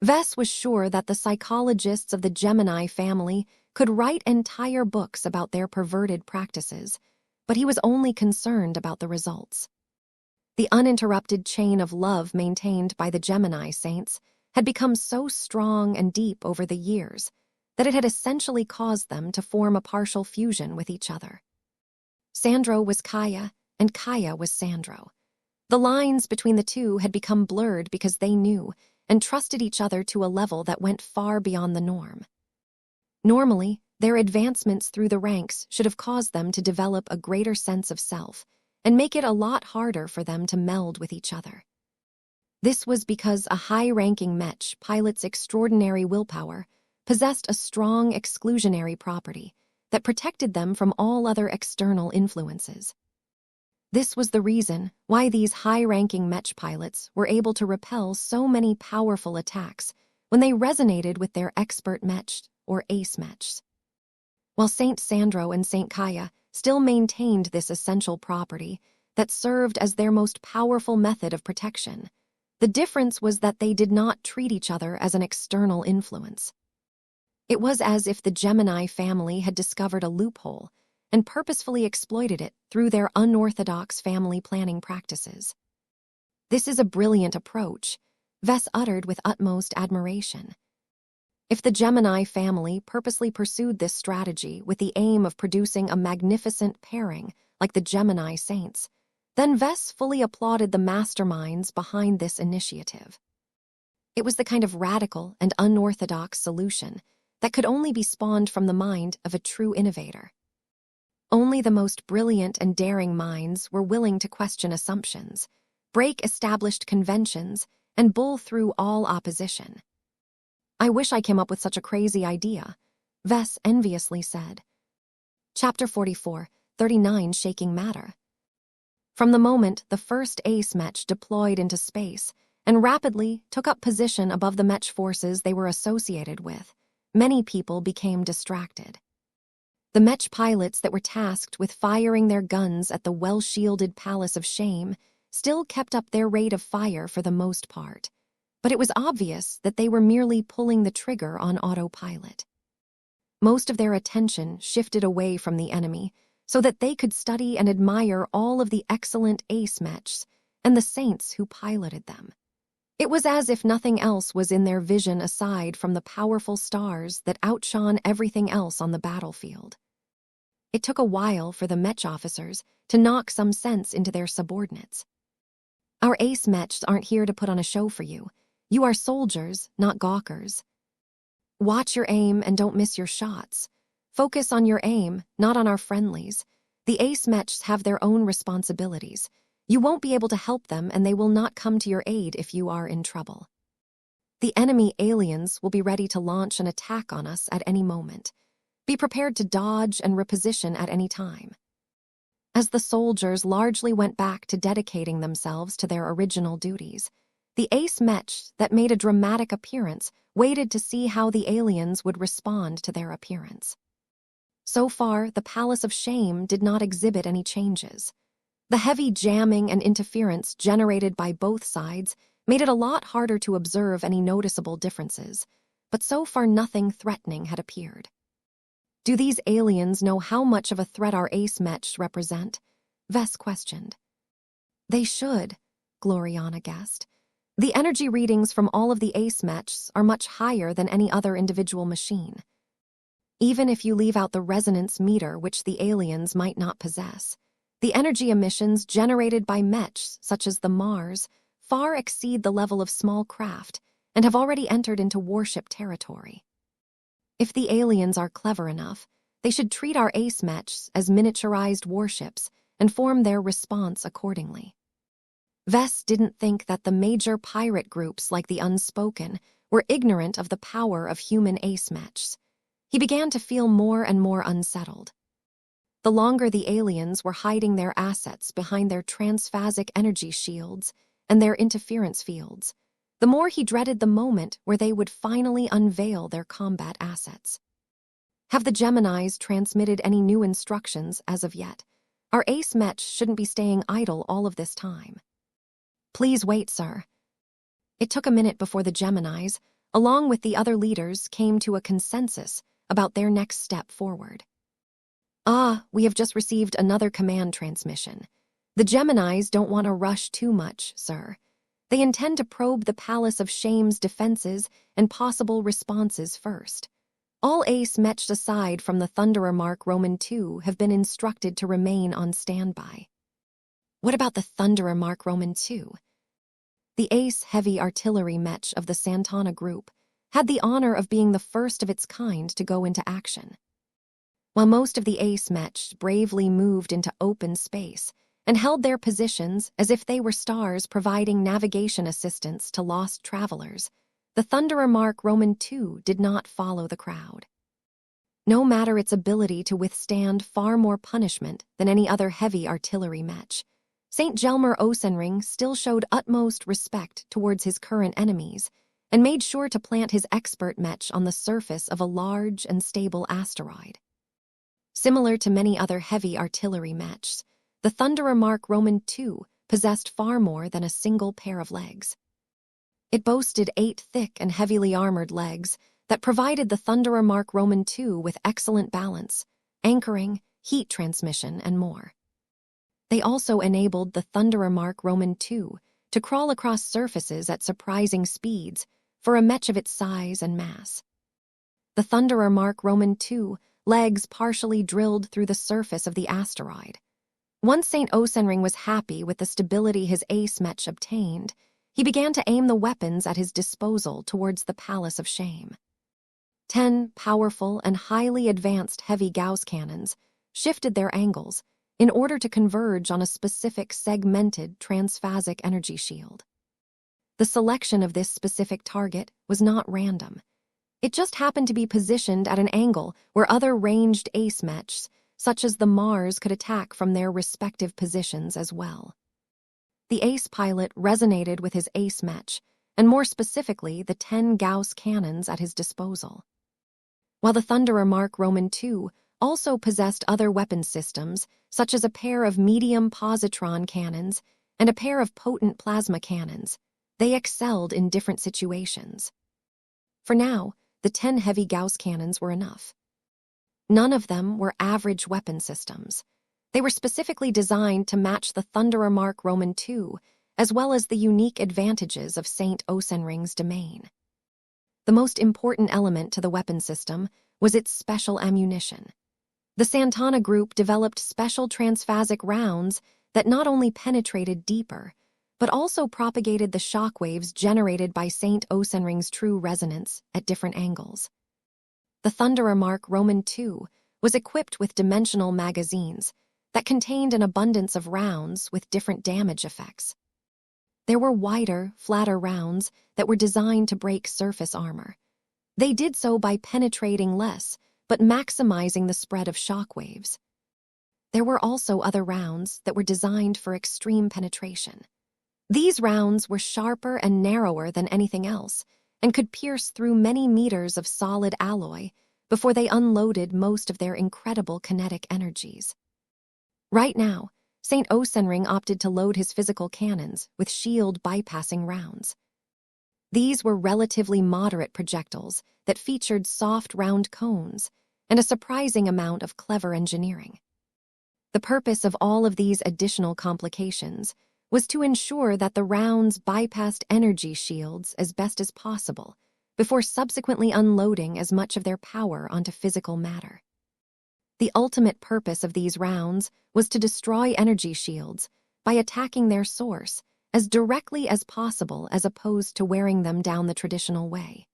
Vess was sure that the psychologists of the Gemini family could write entire books about their perverted practices, but he was only concerned about the results. The uninterrupted chain of love maintained by the Gemini saints had become so strong and deep over the years that it had essentially caused them to form a partial fusion with each other. Sandro was Kaya, and Kaya was Sandro. The lines between the two had become blurred because they knew and trusted each other to a level that went far beyond the norm. Normally, their advancements through the ranks should have caused them to develop a greater sense of self and make it a lot harder for them to meld with each other. This was because a high-ranking Mech pilot's extraordinary willpower possessed a strong exclusionary property that protected them from all other external influences. This was the reason why these high-ranking Mech pilots were able to repel so many powerful attacks when they resonated with their expert Mech or ace Mechs. While Saint Sandro and Saint Kaya still maintained this essential property that served as their most powerful method of protection, the difference was that they did not treat each other as an external influence. It was as if the Gemini family had discovered a loophole and purposefully exploited it through their unorthodox family planning practices. "This is a brilliant approach," Vess uttered with utmost admiration. If the Gemini family purposely pursued this strategy with the aim of producing a magnificent pairing like the Gemini saints, then Vess fully applauded the masterminds behind this initiative. It was the kind of radical and unorthodox solution that could only be spawned from the mind of a true innovator. Only the most brilliant and daring minds were willing to question assumptions, break established conventions, and bull through all opposition. "I wish I came up with such a crazy idea," Vess enviously said. Chapter 44, 39 Shaking Matter. From the moment the first ace Mech deployed into space and rapidly took up position above the Mech forces they were associated with, many people became distracted. The Mech pilots that were tasked with firing their guns at the well-shielded Palace of Shame still kept up their rate of fire for the most part, but it was obvious that they were merely pulling the trigger on autopilot. Most of their attention shifted away from the enemy so that they could study and admire all of the excellent ace Mechs and the saints who piloted them. It was as if nothing else was in their vision aside from the powerful stars that outshone everything else on the battlefield. It took a while for the Mech officers to knock some sense into their subordinates. "Our ace Mechs aren't here to put on a show for you. You are soldiers, not gawkers. Watch your aim and don't miss your shots. Focus on your aim, not on our friendlies. The ace Mechs have their own responsibilities. You won't be able to help them and they will not come to your aid if you are in trouble. The enemy aliens will be ready to launch an attack on us at any moment. Be prepared to dodge and reposition at any time." As the soldiers largely went back to dedicating themselves to their original duties, the ace Mech that made a dramatic appearance waited to see how the aliens would respond to their appearance. So far, the Palace of Shame did not exhibit any changes. The heavy jamming and interference generated by both sides made it a lot harder to observe any noticeable differences, but so far nothing threatening had appeared. Do these aliens know how much of a threat our ace mechs represent? Vess questioned. They should, Gloriana guessed. The energy readings from all of the ace mechs are much higher than any other individual machine. Even if you leave out the resonance meter which the aliens might not possess, the energy emissions generated by mechs such as the Mars far exceed the level of small craft and have already entered into warship territory. If the aliens are clever enough, they should treat our ace mechs as miniaturized warships and form their response accordingly. Vess didn't think that the major pirate groups like the Unspoken were ignorant of the power of human ace mechs. He began to feel more and more unsettled. The longer the aliens were hiding their assets behind their transphasic energy shields and their interference fields, the more he dreaded the moment where they would finally unveil their combat assets. Have the Geminis transmitted any new instructions as of yet? Our ace mechs shouldn't be staying idle all of this time. Please wait, sir. It took a minute before the Geminis, along with the other leaders, came to a consensus about their next step forward. We have just received another command transmission. The Geminis don't want to rush too much, sir. They intend to probe the Palace of Shame's defenses and possible responses first. All ace mechs aside from the Thunderer Mark Roman II have been instructed to remain on standby. What about the Thunderer Mark Roman II? The ace heavy artillery mech of the Santana group had the honor of being the first of its kind to go into action. While most of the ace mechs bravely moved into open space and held their positions as if they were stars providing navigation assistance to lost travelers, the Thunderer Mark Roman II did not follow the crowd. No matter its ability to withstand far more punishment than any other heavy artillery mech, St. Gelmer Osenring still showed utmost respect towards his current enemies and made sure to plant his expert mech on the surface of a large and stable asteroid. Similar to many other heavy artillery mechs, the Thunderer Mark Roman II possessed far more than a single pair of legs. It boasted 8 thick and heavily armored legs that provided the Thunderer Mark Roman II with excellent balance, anchoring, heat transmission, and more. They also enabled the Thunderer Mark Roman II to crawl across surfaces at surprising speeds for a mech of its size and mass. The Thunderer Mark Roman II legs partially drilled through the surface of the asteroid. Once St. Osenring was happy with the stability his ace mech obtained, he began to aim the weapons at his disposal towards the Palace of Shame. 10 powerful and highly advanced heavy Gauss cannons shifted their angles in order to converge on a specific segmented transphasic energy shield. The selection of this specific target was not random. It just happened to be positioned at an angle where other ranged ace mechs, such as the Mars, could attack from their respective positions as well. The ace pilot resonated with his ace mech, and more specifically the 10 Gauss cannons at his disposal. While the Thunderer Mark Roman II also possessed other weapon systems, such as a pair of medium positron cannons and a pair of potent plasma cannons, they excelled in different situations. For now, the 10 heavy Gauss cannons were enough. None of them were average weapon systems. They were specifically designed to match the Thunderer Mark Roman II, as well as the unique advantages of St. Osenring's domain. The most important element to the weapon system was its special ammunition. The Santana group developed special transphasic rounds that not only penetrated deeper, but also propagated the shockwaves generated by St. Osenring's true resonance at different angles. The Thunderer Mark Roman II was equipped with dimensional magazines that contained an abundance of rounds with different damage effects. There were wider, flatter rounds that were designed to break surface armor. They did so by penetrating less, but maximizing the spread of shockwaves. There were also other rounds that were designed for extreme penetration. These rounds were sharper and narrower than anything else, and could pierce through many meters of solid alloy before they unloaded most of their incredible kinetic energies. Right now, St. Osenring opted to load his physical cannons with shield bypassing rounds. These were relatively moderate projectiles that featured soft, round cones and a surprising amount of clever engineering. The purpose of all of these additional complications was to ensure that the rounds bypassed energy shields as best as possible before subsequently unloading as much of their power onto physical matter. The ultimate purpose of these rounds was to destroy energy shields by attacking their source as directly as possible as opposed to wearing them down the traditional way.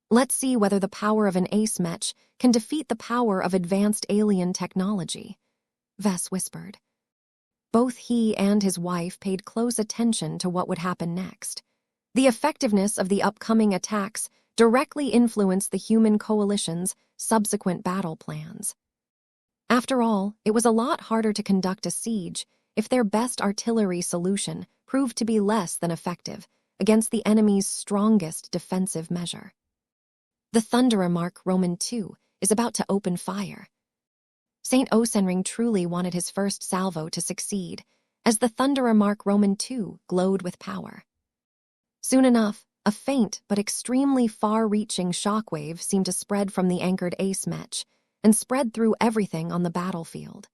Let's see whether the power of an ace mech can defeat the power of advanced alien technology, Vess whispered. Both he and his wife paid close attention to what would happen next. The effectiveness of the upcoming attacks directly influenced the human coalition's subsequent battle plans. After all, it was a lot harder to conduct a siege if their best artillery solution proved to be less than effective against the enemy's strongest defensive measure. The Thunderer Mark Roman II is about to open fire. St. Osenring truly wanted his first salvo to succeed, as the Thunderer Mark Roman II glowed with power. Soon enough, a faint but extremely far-reaching shockwave seemed to spread from the anchored ace mech and spread through everything on the battlefield.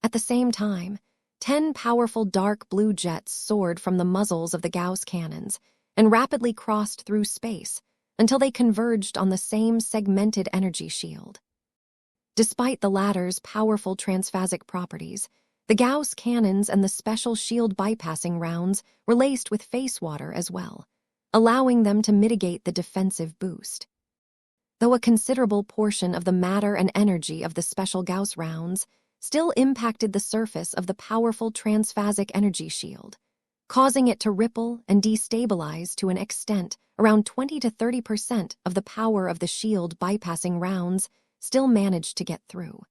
At the same time, 10 powerful dark blue jets soared from the muzzles of the Gauss cannons and rapidly crossed through space until they converged on the same segmented energy shield. Despite the latter's powerful transphasic properties, the Gauss cannons and the special shield bypassing rounds were laced with face water as well, allowing them to mitigate the defensive boost. Though a considerable portion of the matter and energy of the special Gauss rounds still impacted the surface of the powerful transphasic energy shield, causing it to ripple and destabilize to an extent around 20 to 30% of the power of the shield bypassing rounds still managed to get through.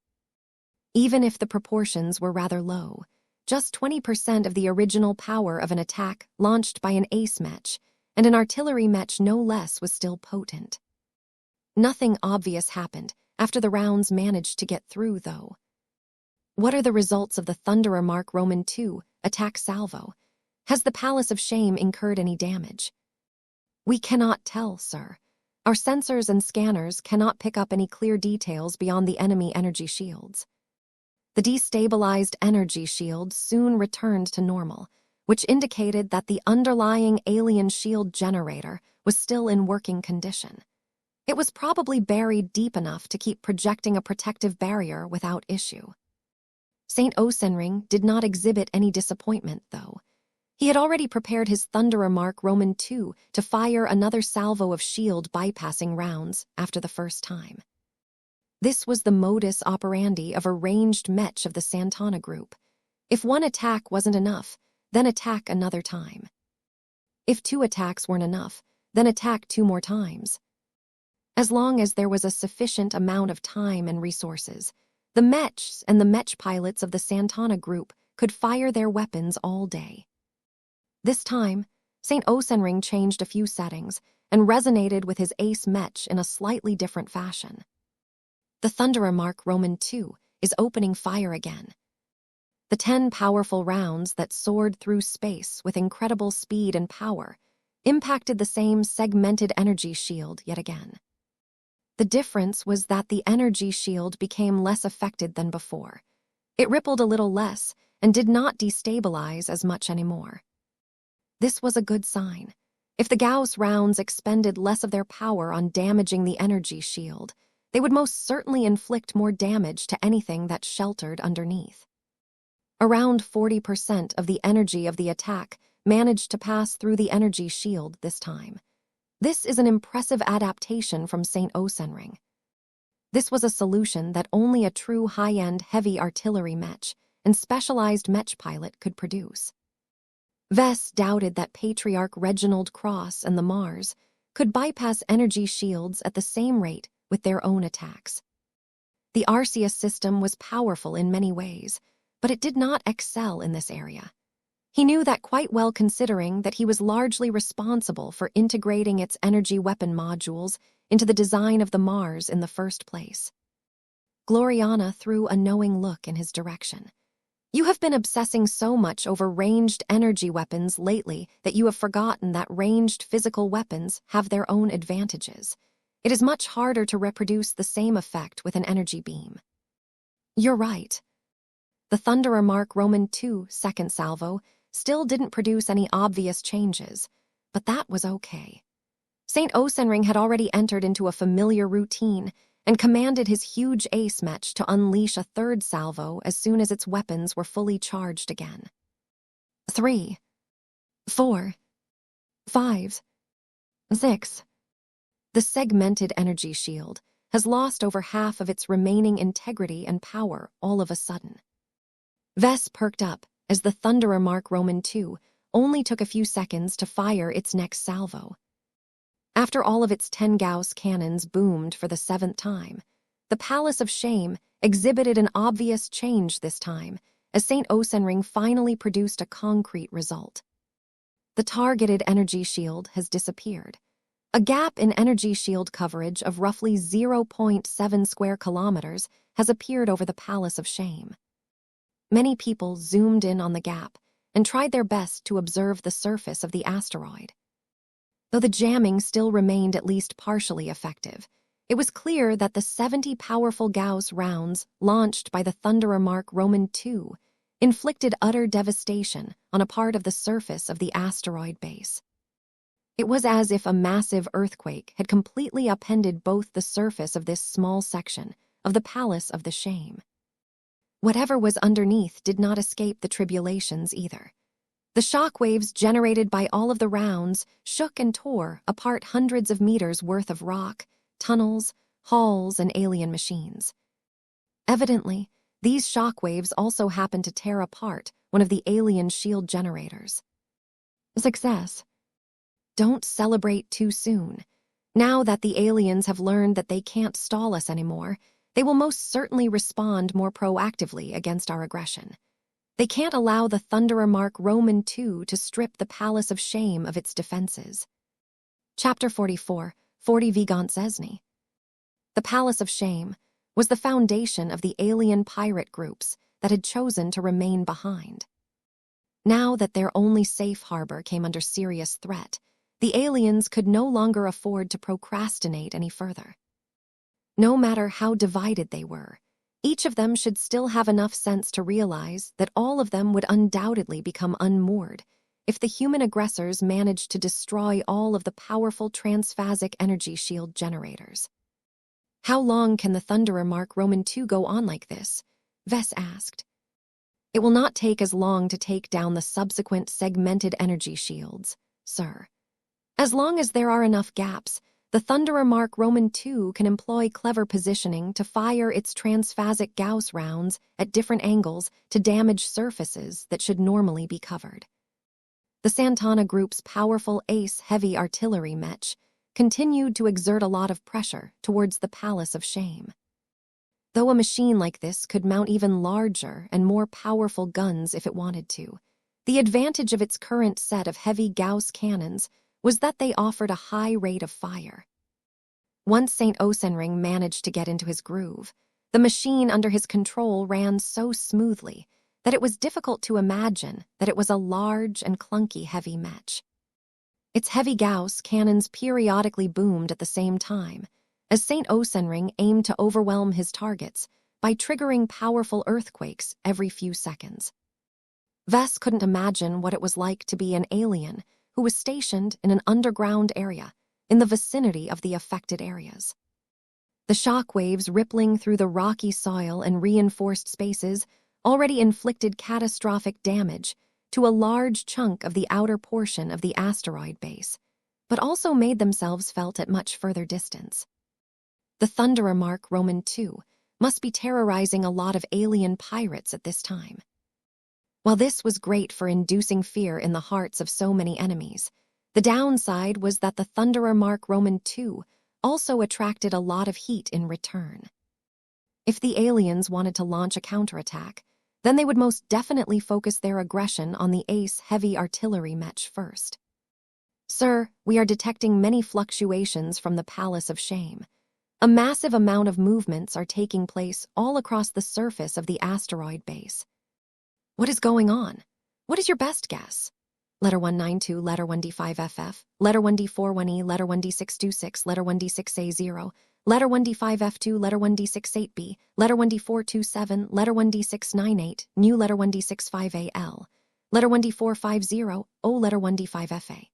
Even if the proportions were rather low, just 20% of the original power of an attack launched by an ace mech and an artillery mech no less was still potent. Nothing obvious happened after the rounds managed to get through, though. What are the results of the Thunderer Mark Roman II attack salvo? Has the Palace of Shame incurred any damage? We cannot tell, sir. Our sensors and scanners cannot pick up any clear details beyond the enemy energy shields. The destabilized energy shield soon returned to normal, which indicated that the underlying alien shield generator was still in working condition. It was probably buried deep enough to keep projecting a protective barrier without issue. St. Osenring did not exhibit any disappointment, though. He had already prepared his Thunderer Mark Roman II to fire another salvo of shield bypassing rounds after the first time. This was the modus operandi of a ranged mech of the Santana group. If one attack wasn't enough, then attack another time. If 2 attacks weren't enough, then attack 2 more times. As long as there was a sufficient amount of time and resources, the mechs and the mech pilots of the Santana group could fire their weapons all day. This time, St. Osenring changed a few settings and resonated with his ace mech in a slightly different fashion. The Thunderer Mark Roman II is opening fire again. The 10 powerful rounds that soared through space with incredible speed and power impacted the same segmented energy shield yet again. The difference was that the energy shield became less affected than before. It rippled a little less and did not destabilize as much anymore. This was a good sign. If the Gauss rounds expended less of their power on damaging the energy shield, they would most certainly inflict more damage to anything that sheltered underneath. Around 40% of the energy of the attack managed to pass through the energy shield this time. This is an impressive adaptation from St. Osenring. This was a solution that only a true high-end heavy artillery mech and specialized mech pilot could produce. Vess doubted that Patriarch Reginald Cross and the Mars could bypass energy shields at the same rate with their own attacks. The Arceus system was powerful in many ways, but it did not excel in this area. He knew that quite well, considering that he was largely responsible for integrating its energy weapon modules into the design of the Mars in the first place. Gloriana threw a knowing look in his direction. You have been obsessing so much over ranged energy weapons lately that you have forgotten that ranged physical weapons have their own advantages. It is much harder to reproduce the same effect with an energy beam. You're right. The Thunderer Mark Roman II second salvo still didn't produce any obvious changes, but that was okay. St. Osenring had already entered into a familiar routine and commanded his huge ace Mech to unleash a third salvo as soon as its weapons were fully charged again. 3, 4, 5, 6. The segmented energy shield has lost over half of its remaining integrity and power all of a sudden. Vess perked up as the Thunderer Mark Roman II only took a few seconds to fire its next salvo. After all of its 10 Gauss cannons boomed for the 7th time, the Palace of Shame exhibited an obvious change this time as St. Osenring finally produced a concrete result. The targeted energy shield has disappeared. A gap in energy shield coverage of roughly 0.7 square kilometers has appeared over the Palace of Shame. Many people zoomed in on the gap and tried their best to observe the surface of the asteroid. Though the jamming still remained at least partially effective, it was clear that the 70 powerful Gauss rounds launched by the Thunderer Mark Roman II inflicted utter devastation on a part of the surface of the asteroid base. It was as if a massive earthquake had completely upended both the surface of this small section of the Palace of the Shame. Whatever was underneath did not escape the tribulations either. The shock waves generated by all of the rounds shook and tore apart hundreds of meters worth of rock, tunnels, halls, and alien machines. Evidently, these shock waves also happened to tear apart one of the alien shield generators. Success. Don't celebrate too soon. Now that the aliens have learned that they can't stall us anymore, they will most certainly respond more proactively against our aggression. They can't allow the Thunderer Mark Roman II to strip the Palace of Shame of its defenses. Chapter 44, 40 Vigant. The Palace of Shame was the foundation of the alien pirate groups that had chosen to remain behind. Now that their only safe harbor came under serious threat, the aliens could no longer afford to procrastinate any further. No matter how divided they were, each of them should still have enough sense to realize that all of them would undoubtedly become unmoored if the human aggressors managed to destroy all of the powerful transphasic energy shield generators. How long can the Thunderer Mark Roman II go on like this? Vess asked. It will not take as long to take down the subsequent segmented energy shields, sir. As long as there are enough gaps, the Thunderer Mark Roman II can employ clever positioning to fire its transphasic Gauss rounds at different angles to damage surfaces that should normally be covered. The Santana Group's powerful Ace heavy artillery Mech continued to exert a lot of pressure towards the Palace of Shame. Though a machine like this could mount even larger and more powerful guns if it wanted to, the advantage of its current set of heavy Gauss cannons was that they offered a high rate of fire. Once St. Osenring managed to get into his groove, the machine under his control ran so smoothly that it was difficult to imagine that it was a large and clunky heavy Mech. Its heavy Gauss cannons periodically boomed at the same time, as St. Osenring aimed to overwhelm his targets by triggering powerful earthquakes every few seconds. Vess couldn't imagine what it was like to be an alien who was stationed in an underground area in the vicinity of the affected areas. The shock waves rippling through the rocky soil and reinforced spaces already inflicted catastrophic damage to a large chunk of the outer portion of the asteroid base, but also made themselves felt at much further distance. The Thunderer Mark Roman II must be terrorizing a lot of alien pirates at this time. While this was great for inducing fear in the hearts of so many enemies, the downside was that the Thunderer Mark Roman II also attracted a lot of heat in return. If the aliens wanted to launch a counterattack, then they would most definitely focus their aggression on the Ace heavy artillery Mech first. Sir, we are detecting many fluctuations from the Palace of Shame. A massive amount of movements are taking place all across the surface of the asteroid base. What is going on? What is your best guess? Letter 192, letter 1D5FF, letter 1D41E, letter 1D626, letter 1D6A0, letter 1D5F2, letter 1D68B, letter 1D427, letter 1D698, new letter 1D65AL, letter 1D450, O letter 1D5FA.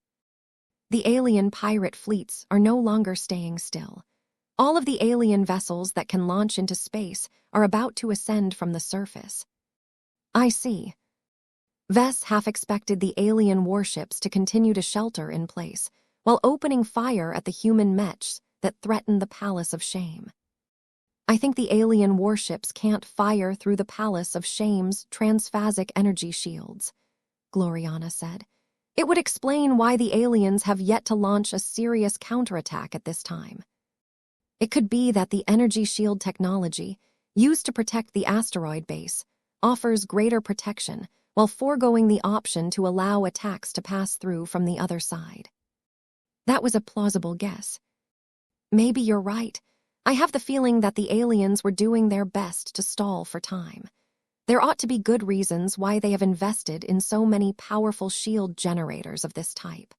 The alien pirate fleets are no longer staying still. All of the alien vessels that can launch into space are about to ascend from the surface. I see. Vess half expected the alien warships to continue to shelter in place, while opening fire at the human mechs that threatened the Palace of Shame. I think the alien warships can't fire through the Palace of Shame's transphasic energy shields, Gloriana said. It would explain why the aliens have yet to launch a serious counterattack at this time. It could be that the energy shield technology, used to protect the asteroid base, offers greater protection while foregoing the option to allow attacks to pass through from the other side. That was a plausible guess. Maybe you're right. I have the feeling that the aliens were doing their best to stall for time. There ought to be good reasons why they have invested in so many powerful shield generators of this type.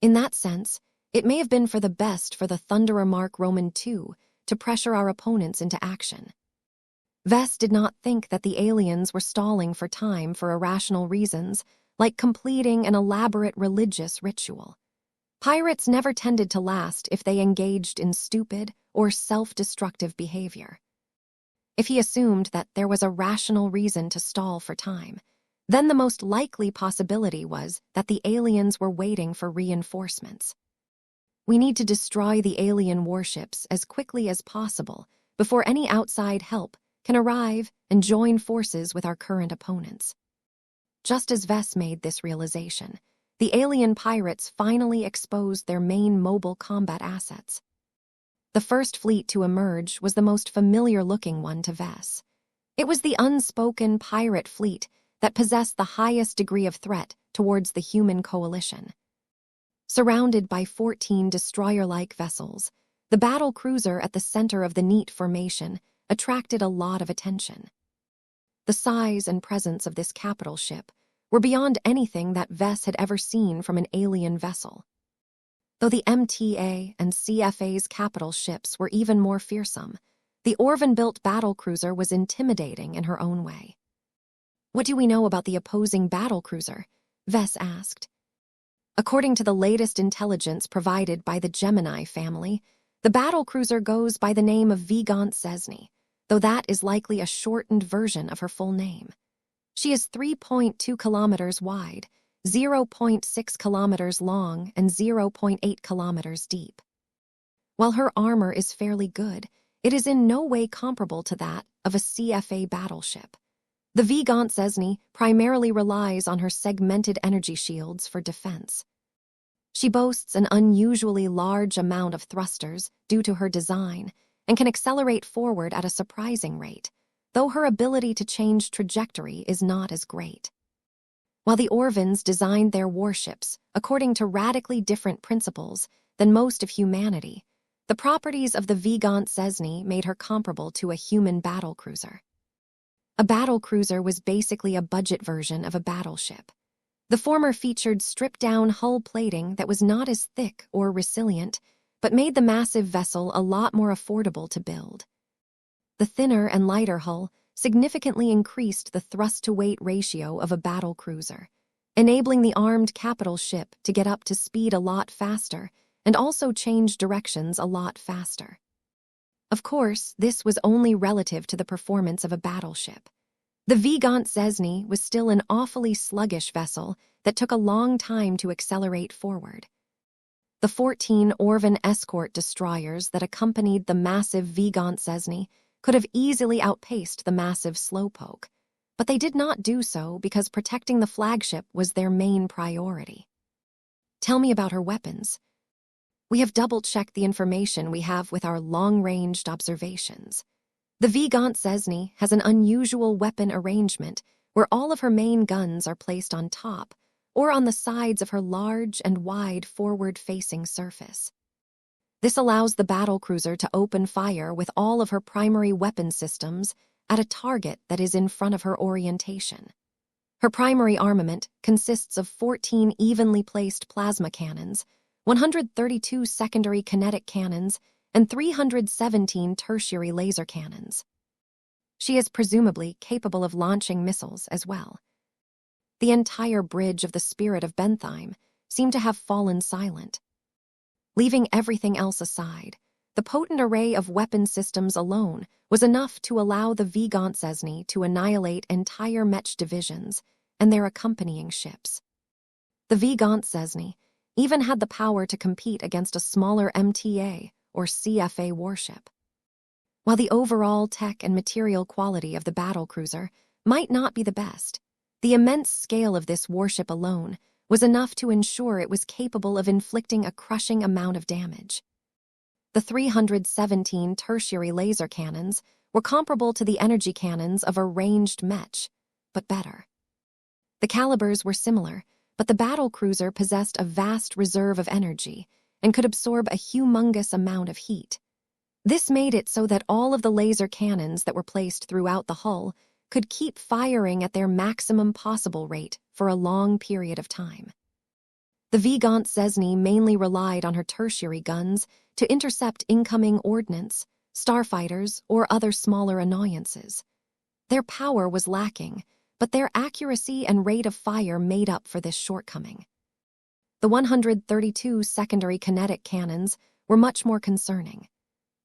In that sense, it may have been for the best for the Thunderer Mark Roman II to pressure our opponents into action. Vess did not think that the aliens were stalling for time for irrational reasons, like completing an elaborate religious ritual. Pirates never tended to last if they engaged in stupid or self-destructive behavior. If he assumed that there was a rational reason to stall for time, then the most likely possibility was that the aliens were waiting for reinforcements. We need to destroy the alien warships as quickly as possible before any outside help can arrive and join forces with our current opponents. Just as Vess made this realization, the alien pirates finally exposed their main mobile combat assets. The first fleet to emerge was the most familiar-looking one to Vess. It was the unspoken pirate fleet that possessed the highest degree of threat towards the human coalition. Surrounded by 14 destroyer-like vessels, the battle cruiser at the center of the neat formation attracted a lot of attention. The size and presence of this capital ship were beyond anything that Vess had ever seen from an alien vessel. Though the MTA and CFA's capital ships were even more fearsome, the Orvan-built battlecruiser was intimidating in her own way. What do we know about the opposing battlecruiser? Vess asked. According to the latest intelligence provided by the Gemini family, the battlecruiser goes by the name of Vigant Cesny, though that is likely a shortened version of her full name. She is 3.2 kilometers wide, 0.6 kilometers long, and 0.8 kilometers deep. While her armor is fairly good, it is in no way comparable to that of a CFA battleship. The Vigant Cesny primarily relies on her segmented energy shields for defense. She boasts an unusually large amount of thrusters due to her design and can accelerate forward at a surprising rate, though her ability to change trajectory is not as great. While the Orvans designed their warships according to radically different principles than most of humanity, the properties of the Vigant Cesny made her comparable to a human battlecruiser. A battlecruiser was basically a budget version of a battleship. The former featured stripped-down hull plating that was not as thick or resilient, but made the massive vessel a lot more affordable to build. The thinner and lighter hull significantly increased the thrust-to-weight ratio of a battlecruiser, enabling the armed capital ship to get up to speed a lot faster and also change directions a lot faster. Of course, this was only relative to the performance of a battleship. The Vigant Cesny was still an awfully sluggish vessel that took a long time to accelerate forward. The 14 Orvan escort destroyers that accompanied the massive Vigant Cesny could have easily outpaced the massive Slowpoke, but they did not do so because protecting the flagship was their main priority. Tell me about her weapons. We have double-checked the information we have with our long-ranged observations. The Vigant Cesny has an unusual weapon arrangement where all of her main guns are placed on top or on the sides of her large and wide forward-facing surface. This allows the battlecruiser to open fire with all of her primary weapon systems at a target that is in front of her orientation. Her primary armament consists of 14 evenly placed plasma cannons, 132 secondary kinetic cannons, and 317 tertiary laser cannons. She is presumably capable of launching missiles as well. The entire bridge of the spirit of Bentheim seemed to have fallen silent. Leaving everything else aside, the potent array of weapon systems alone was enough to allow the Vigant to annihilate entire Mech divisions and their accompanying ships. The Vigant even had the power to compete against a smaller MTA or CFA warship. While the overall tech and material quality of the battlecruiser might not be the best, the immense scale of this warship alone was enough to ensure it was capable of inflicting a crushing amount of damage. The 317 tertiary laser cannons were comparable to the energy cannons of a ranged Mech, but better. The calibers were similar, but the battlecruiser possessed a vast reserve of energy and could absorb a humongous amount of heat. This made it so that all of the laser cannons that were placed throughout the hull could keep firing at their maximum possible rate for a long period of time. The Vigant mainly relied on her tertiary guns to intercept incoming ordnance, starfighters, or other smaller annoyances. Their power was lacking, but their accuracy and rate of fire made up for this shortcoming. The 132 secondary kinetic cannons were much more concerning.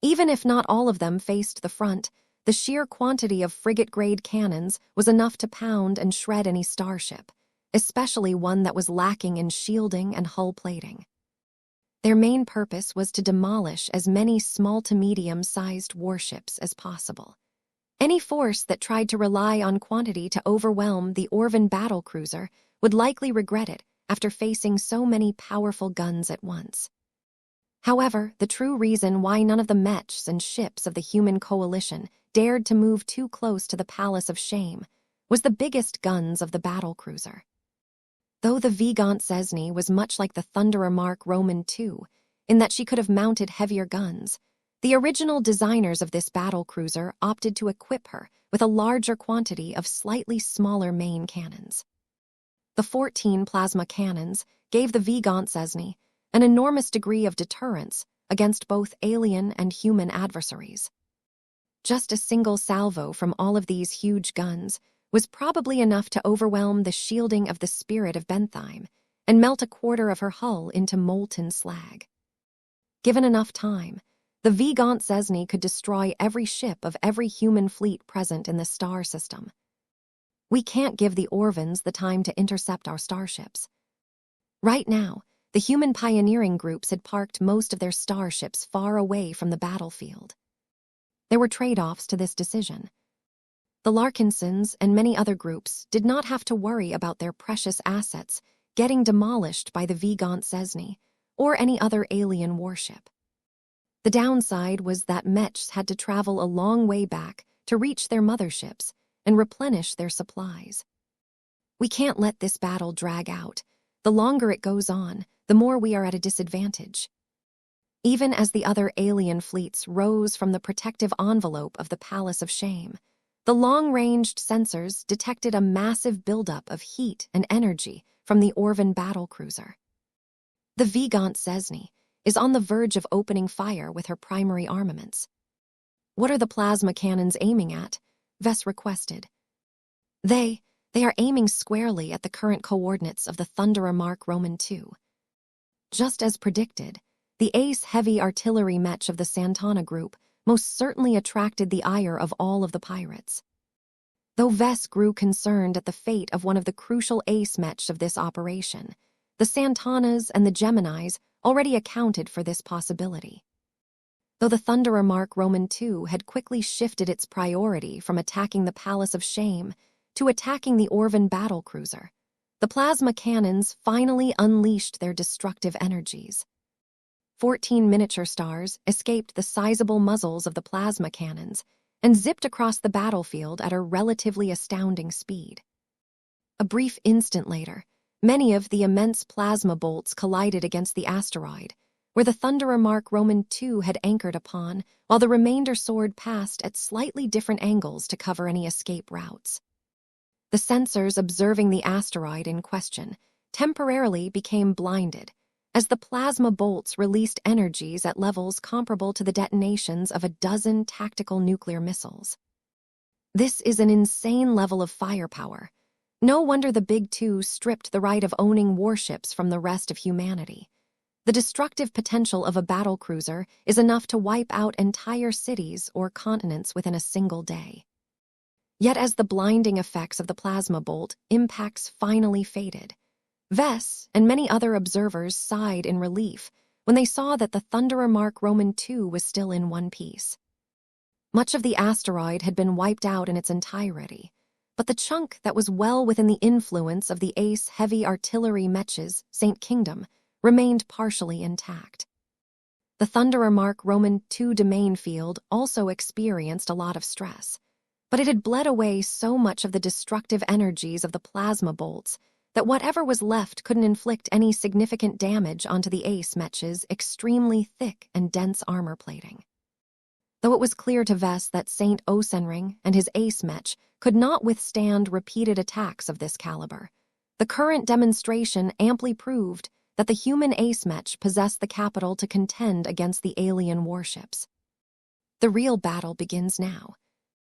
Even if not all of them faced the front, the sheer quantity of frigate-grade cannons was enough to pound and shred any starship, especially one that was lacking in shielding and hull plating. Their main purpose was to demolish as many small to medium-sized warships as possible. Any force that tried to rely on quantity to overwhelm the Orvan battlecruiser would likely regret it after facing so many powerful guns at once. However, the true reason why none of the Mechs and ships of the human coalition dared to move too close to the Palace of Shame was the biggest guns of the battlecruiser. Though the Vigant was much like the Thunderer Mark Roman II, in that she could have mounted heavier guns, the original designers of this battlecruiser opted to equip her with a larger quantity of slightly smaller main cannons. The 14 plasma cannons gave the Vigant an enormous degree of deterrence against both alien and human adversaries. Just a single salvo from all of these huge guns was probably enough to overwhelm the shielding of the spirit of Bentheim and melt a quarter of her hull into molten slag. Given enough time, the Vigant could destroy every ship of every human fleet present in the star system. We can't give the Orvans the time to intercept our starships. Right now, the human pioneering groups had parked most of their starships far away from the battlefield. There were trade-offs to this decision. The Larkinsons and many other groups did not have to worry about their precious assets getting demolished by the Vigant or any other alien warship. The downside was that Mechs had to travel a long way back to reach their motherships and replenish their supplies. We can't let this battle drag out. The longer it goes on, the more we are at a disadvantage. Even as the other alien fleets rose from the protective envelope of the Palace of Shame, the long-ranged sensors detected a massive buildup of heat and energy from the Orvan battlecruiser. The Vigant is on the verge of opening fire with her primary armaments. "What are the plasma cannons aiming at?" Vess requested. They are aiming squarely at the current coordinates of the Thunderer Mark Roman II. Just as predicted, the Ace heavy artillery Mech of the Santana group most certainly attracted the ire of all of the pirates. Though Vess grew concerned at the fate of one of the crucial Ace Mechs of this operation, the Santanas and the Geminis already accounted for this possibility. Though the Thunderer Mark Roman II had quickly shifted its priority from attacking the Palace of Shame to attacking the Orvan battlecruiser, the plasma cannons finally unleashed their destructive energies. 14 miniature stars escaped the sizable muzzles of the plasma cannons and zipped across the battlefield at a relatively astounding speed. A brief instant later, many of the immense plasma bolts collided against the asteroid, where the Thunderer Mark Roman II had anchored upon, while the remainder soared past at slightly different angles to cover any escape routes. The sensors observing the asteroid in question temporarily became blinded as the plasma bolts released energies at levels comparable to the detonations of a dozen tactical nuclear missiles. This is an insane level of firepower. No wonder the Big Two stripped the right of owning warships from the rest of humanity. The destructive potential of a battlecruiser is enough to wipe out entire cities or continents within a single day. Yet as the blinding effects of the plasma bolt impacts finally faded, Vess and many other observers sighed in relief when they saw that the Thunderer Mark Roman II was still in one piece. Much of the asteroid had been wiped out in its entirety, but the chunk that was well within the influence of the Ace heavy artillery Mech's St. Kingdom remained partially intact. The Thunderer Mark Roman II domain field also experienced a lot of stress, but it had bled away so much of the destructive energies of the plasma bolts that whatever was left couldn't inflict any significant damage onto the Ace Mech's extremely thick and dense armor plating. Though it was clear to Vess that Saint Osenring and his Ace Mech could not withstand repeated attacks of this caliber, the current demonstration amply proved that the human Ace Mech possessed the capital to contend against the alien warships. The real battle begins now.